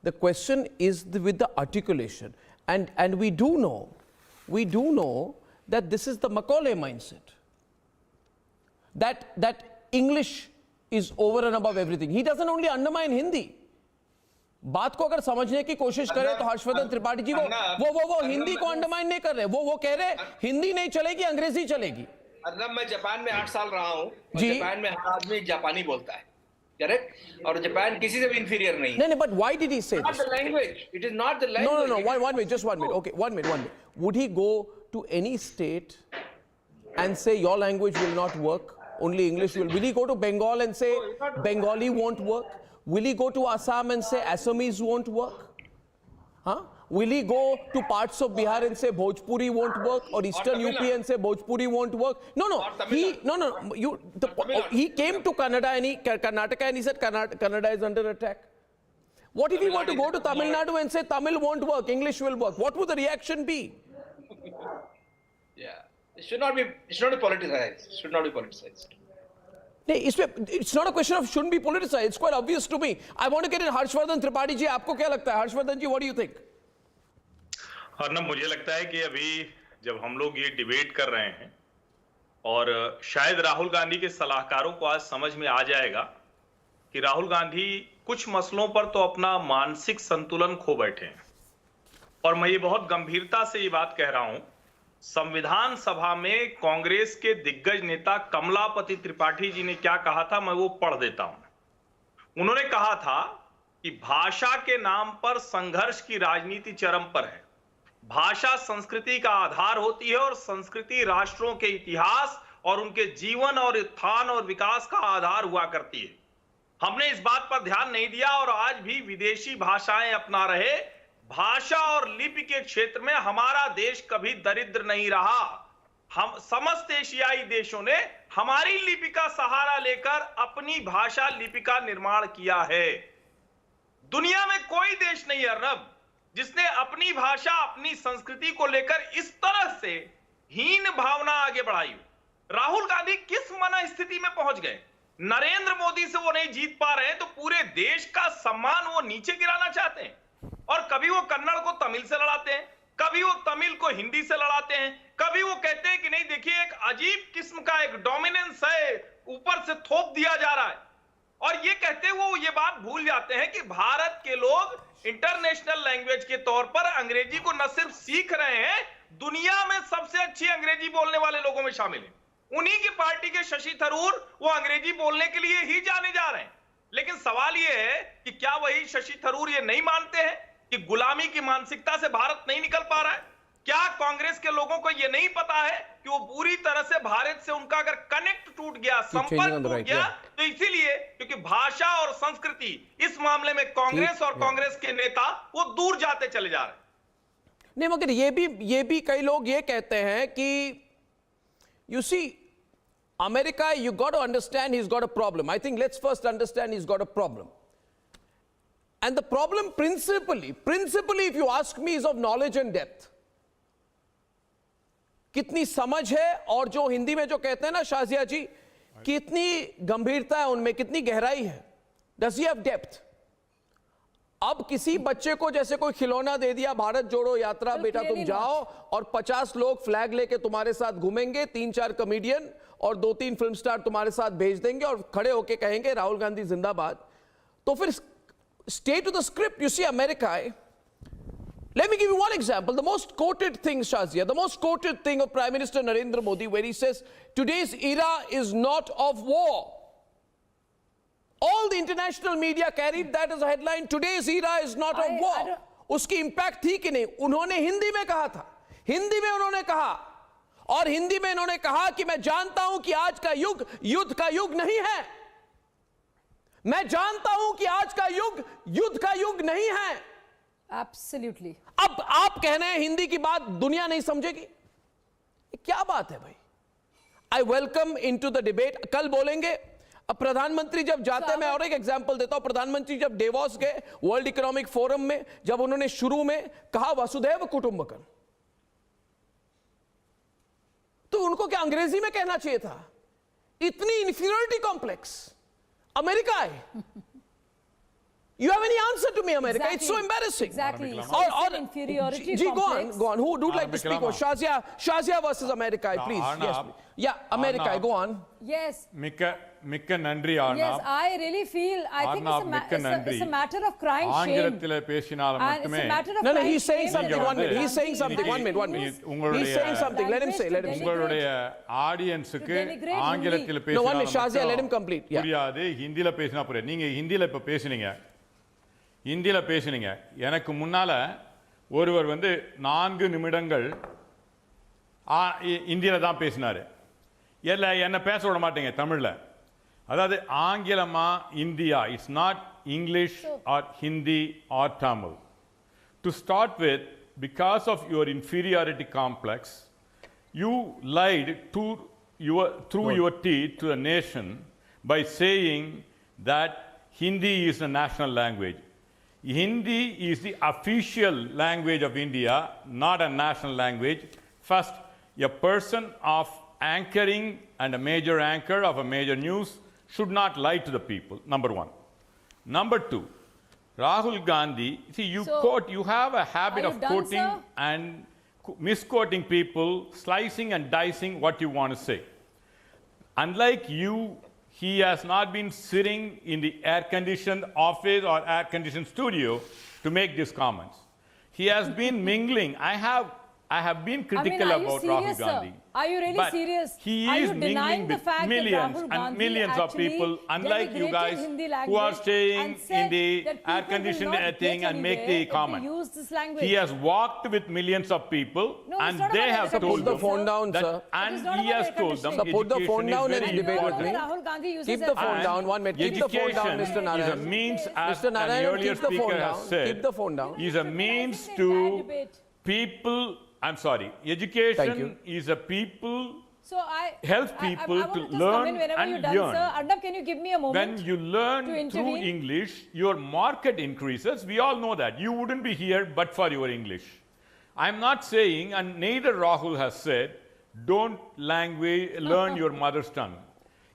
The question is with the articulation. And we do know that this is the Macaulay mindset. That English is over and above everything. He doesn't only undermine Hindi. बात को अगर समझने की कोशिश करें तो हर्षवर्धन त्रिपाठी जी वो हिंदी को अंडरमाइन नहीं कर रहे, वो कह रहे हिंदी नहीं चलेगी, अंग्रेजी चलेगी. अर्नब, मैं जापान में 8 साल रहा हूँ. जापान में हर आदमी जापानी बोलता है, करेक्ट? और जापान किसी से भी इंफीरियर नहीं. नहीं, but why did he say this? Not the language. It is not the language. No. One minute, just 1 minute. Okay, one minute. Would he go to any state and say your language will not work, only English will? Will he go to Bengal and say Bengali won't work? Will he go to Assam and say Assamese won't work? Huh? Will he go to parts of Bihar and say Bhojpuri won't work, or Eastern UP and say Bhojpuri won't work? He came to Karnataka and he said Kannada is under attack. What if he were to go to Tamil Nadu and say Tamil won't work, English will work? What would the reaction be? Yeah, it should not be politicized. It should not be politicized. It's not a question of shouldn't be politicized. It's quite obvious to me. I want to get in Harshvardhan Tripathi ji. आपको क्या लगता है? Harshvardhan ji, what do you think? Arnab, मुझे लगता है कि अभी जब हम लोग ये डिबेट कर रहे हैं, और शायद राहुल गांधी के सलाहकारों को आज समझ में आ जाएगा कि राहुल गांधी कुछ मसलों पर तो अपना मानसिक संतुलन खो बैठे हैं. और मैं ये बहुत गंभीरता से ये बात कह रहा हूं. संविधान सभा में कांग्रेस के दिग्गज नेता कमलापति त्रिपाठी जी ने क्या कहा था, मैं वो पढ़ देता हूं. उन्होंने कहा था कि भाषा के नाम पर संघर्ष की राजनीति चरम पर है. भाषा संस्कृति का आधार होती है, और संस्कृति राष्ट्रों के इतिहास और उनके जीवन और उत्थान और विकास का आधार हुआ करती है. हमने इस बात पर ध्यान नहीं दिया, और आज भी विदेशी भाषाएं अपना रहे भाषा और लिपि के क्षेत्र में हमारा देश कभी दरिद्र नहीं रहा। हम समस्त एशियाई देशों ने हमारी लिपि का सहारा लेकर अपनी भाषा लिपि का निर्माण किया है। दुनिया में कोई देश नहीं है अर्नब जिसने अपनी भाषा अपनी संस्कृति को लेकर इस तरह से हीन भावना आगे बढ़ाई। राहुल गांधी किस मन स्थिति में पहुंच गए? नरेंद्र मोदी से वो नहीं जीत पा रहे हैं तो पूरे देश का सम्मान वो नीचे गिराना चाहते हैं। और कभी वो कन्नड़ को तमिल से लड़ाते हैं, कभी वो तमिल को हिंदी से लड़ाते हैं, कभी वो कहते हैं कि नहीं देखिए एक अजीब किस्म का एक डोमिनेंस है, ऊपर से थोप दिया जा रहा है। और ये कहते वो ये बात भूल जाते हैं कि भारत के लोग इंटरनेशनल लैंग्वेज के तौर पर अंग्रेजी को न सिर्फ सीख रहे हैं, दुनिया में सबसे अच्छी अंग्रेजी बोलने वाले लोगों में शामिल हैं। उन्हीं की पार्टी के शशि थरूर वो अंग्रेजी बोलने के लिए ही जाने जा रहे हैं। लेकिन सवाल ये है कि क्या वही शशि थरूर ये नहीं मानते हैं कि गुलामी की मानसिकता से भारत नहीं निकल पा रहा है? क्या कांग्रेस के लोगों को यह नहीं पता है कि वो पूरी तरह से भारत से उनका अगर कनेक्ट टूट गया, संपर्क टूट गया, तो इसीलिए क्योंकि भाषा और संस्कृति इस मामले में कांग्रेस और कांग्रेस के नेता वो दूर जाते चले जा रहे हैं। नहीं, मगर ये भी कई लोग ये कहते हैं कि you see, America, you got to understand he's got a problem. I think let's first understand he's got a problem. And the problem principally, if you ask me, is of knowledge and depth. कितनी समझ है, और जो हिंदी में जो कहते हैं ना शाजिया जी, कितनी गंभीरता है उनमें, कितनी गहराई है. Does he have depth? अब किसी बच्चे को जैसे कोई खिलौना दे दिया, भारत जोड़ो यात्रा, बेटा तुम जाओ, और 50 लोग फ्लैग लेके तुम्हारे साथ घूमेंगे, 3-4 कॉमेडियन और 2-3 फिल्म स्टार तुम्हारे साथ भेज देंगे और खड़े होके कहेंगे राहुल गांधी जिंदाबाद. तो फिर stay to the script. You see, America, let me give you one example. The most quoted thing, Shazia, the most quoted thing of Prime Minister Narendra Modi, where he says, today's era is not of war. All the international media carried that as a headline. Today's era is not of war. उसकी impact थी कि नहीं? उन्होंने हिंदी में कहा था, हिंदी में उन्होंने कहा, और हिंदी में उन्होंने कहा कि मैं जानता हूं कि आज का युग युद्ध का युग नहीं है. मैं जानता हूं कि आज का युग युद्ध का युग नहीं है. Absolutely. अब आप कह रहे हैं हिंदी की बात दुनिया नहीं समझेगी, क्या बात है भाई? I welcome into the debate. कल बोलेंगे. अब प्रधानमंत्री जब जाते हैं, मैं और एक एग्जांपल देता हूं. प्रधानमंत्री जब डेवोस गए वर्ल्ड इकोनॉमिक फोरम में, जब उन्होंने शुरू में कहा वसुधैव कुटुंबकम, तो उनको क्या अंग्रेजी में कहना चाहिए था? इतनी इंफीरियरिटी कॉम्प्लेक्स अमेरिका है. You have any answer to me, America? Exactly. It's so embarrassing. Exactly. Or inferiority Gee, complex. go on. Who would like to speak? Shazia versus America, please. Yes, please. Yeah, America, go on. Yes. மிக்க நன்றி ஆனா. Yes, I really feel, I think it's a matter of crying shame. ஆங்கிலத்திலே பேசினால் மட்டுமே. No, he's saying something. 1 minute. He's saying something. 1 minute. He's saying something. Let him say. உங்களுடைய ஆடியன்ஸுக்கு ஆங்கிலத்தில் பேசினால் No, 1 minute. Shazia, let him complete. புரியாது. ஹிந்தில பேசினா புரியாது. நீங்க ஹிந்தில இப்ப பேசுனீங்க. ஹிந்தில பேசுனீங்க. எனக்கு முன்னால ஒருவர் 4 நிமிடங்கள் ஹிந்தில தான் பேசினாரு. என்ன பேச விட மாட்டீங்க தமிழ்ல. அதாவது ஆங்கிலமா India, it's not English or Hindi or Tamil. To start with, because of your inferiority complex, you lied through your teeth to the nation by saying that Hindi is the national language. Hindi is the official language of India, not a national language. First, a person of anchoring and a major anchor of a major news should not lie to the people, number 1. Number 2, Rahul Gandhi, see, you have a habit of quoting and misquoting people, slicing and dicing what you want to say. Unlike you, he has not been sitting in the air-conditioned office or air-conditioned studio to make these comments. He has been mingling. I have I have been critical are you about serious, Rahul Gandhi. Sir? Are you really but serious? He are is you denying mingling the with fact millions that Rahul and Gandhi millions of people, unlike you guys who are staying in the air-conditioned thing and make the comment. He has walked with millions of people and they have told him. Put the phone down, sir. And he has told them education put the phone down and debate with me. Keep the phone down. 1 minute. Keep the phone down, Mr. Narayan. Is a means, as Mr. an Narayan, earlier keep the phone speaker down. has said, Keep the phone down. is a means to people. I'm sorry. Education is a people. So helps people I to and learn and you're done, yearn. Sir. Arnab, can you give me a moment? When you learn through English, your market increases. We all know that. You wouldn't be here but for your English. I'm not saying, and neither Rahul has said, don't learn your mother's tongue.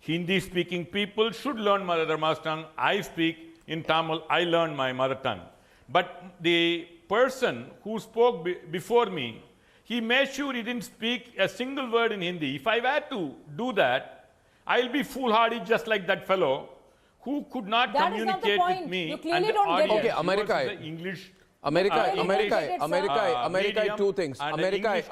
Hindi-speaking people should learn their mother tongue. I speak in Tamil. I learned my mother tongue. But the person who spoke before me, he made sure he didn't speak a single word in Hindi. If I were to do that, I'll be foolhardy just like that fellow who could not communicate with me. You clearly don't get it. Okay, America. English. America, two things. America,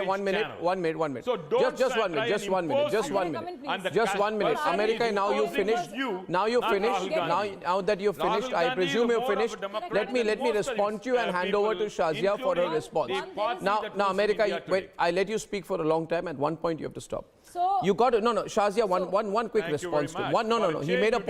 1 minute. So just 1 minute, just 1 minute, just 1 minute. Just 1 minute. America, now you finished. Now you finished. Now that you've finished, I presume you've finished. Let me respond to you and hand over to Shazia for her response. Now, America, wait, I let you speak for a long time. At one point, you have to stop. So you got to, no, Shazia, one quick response to him. No. He made a point.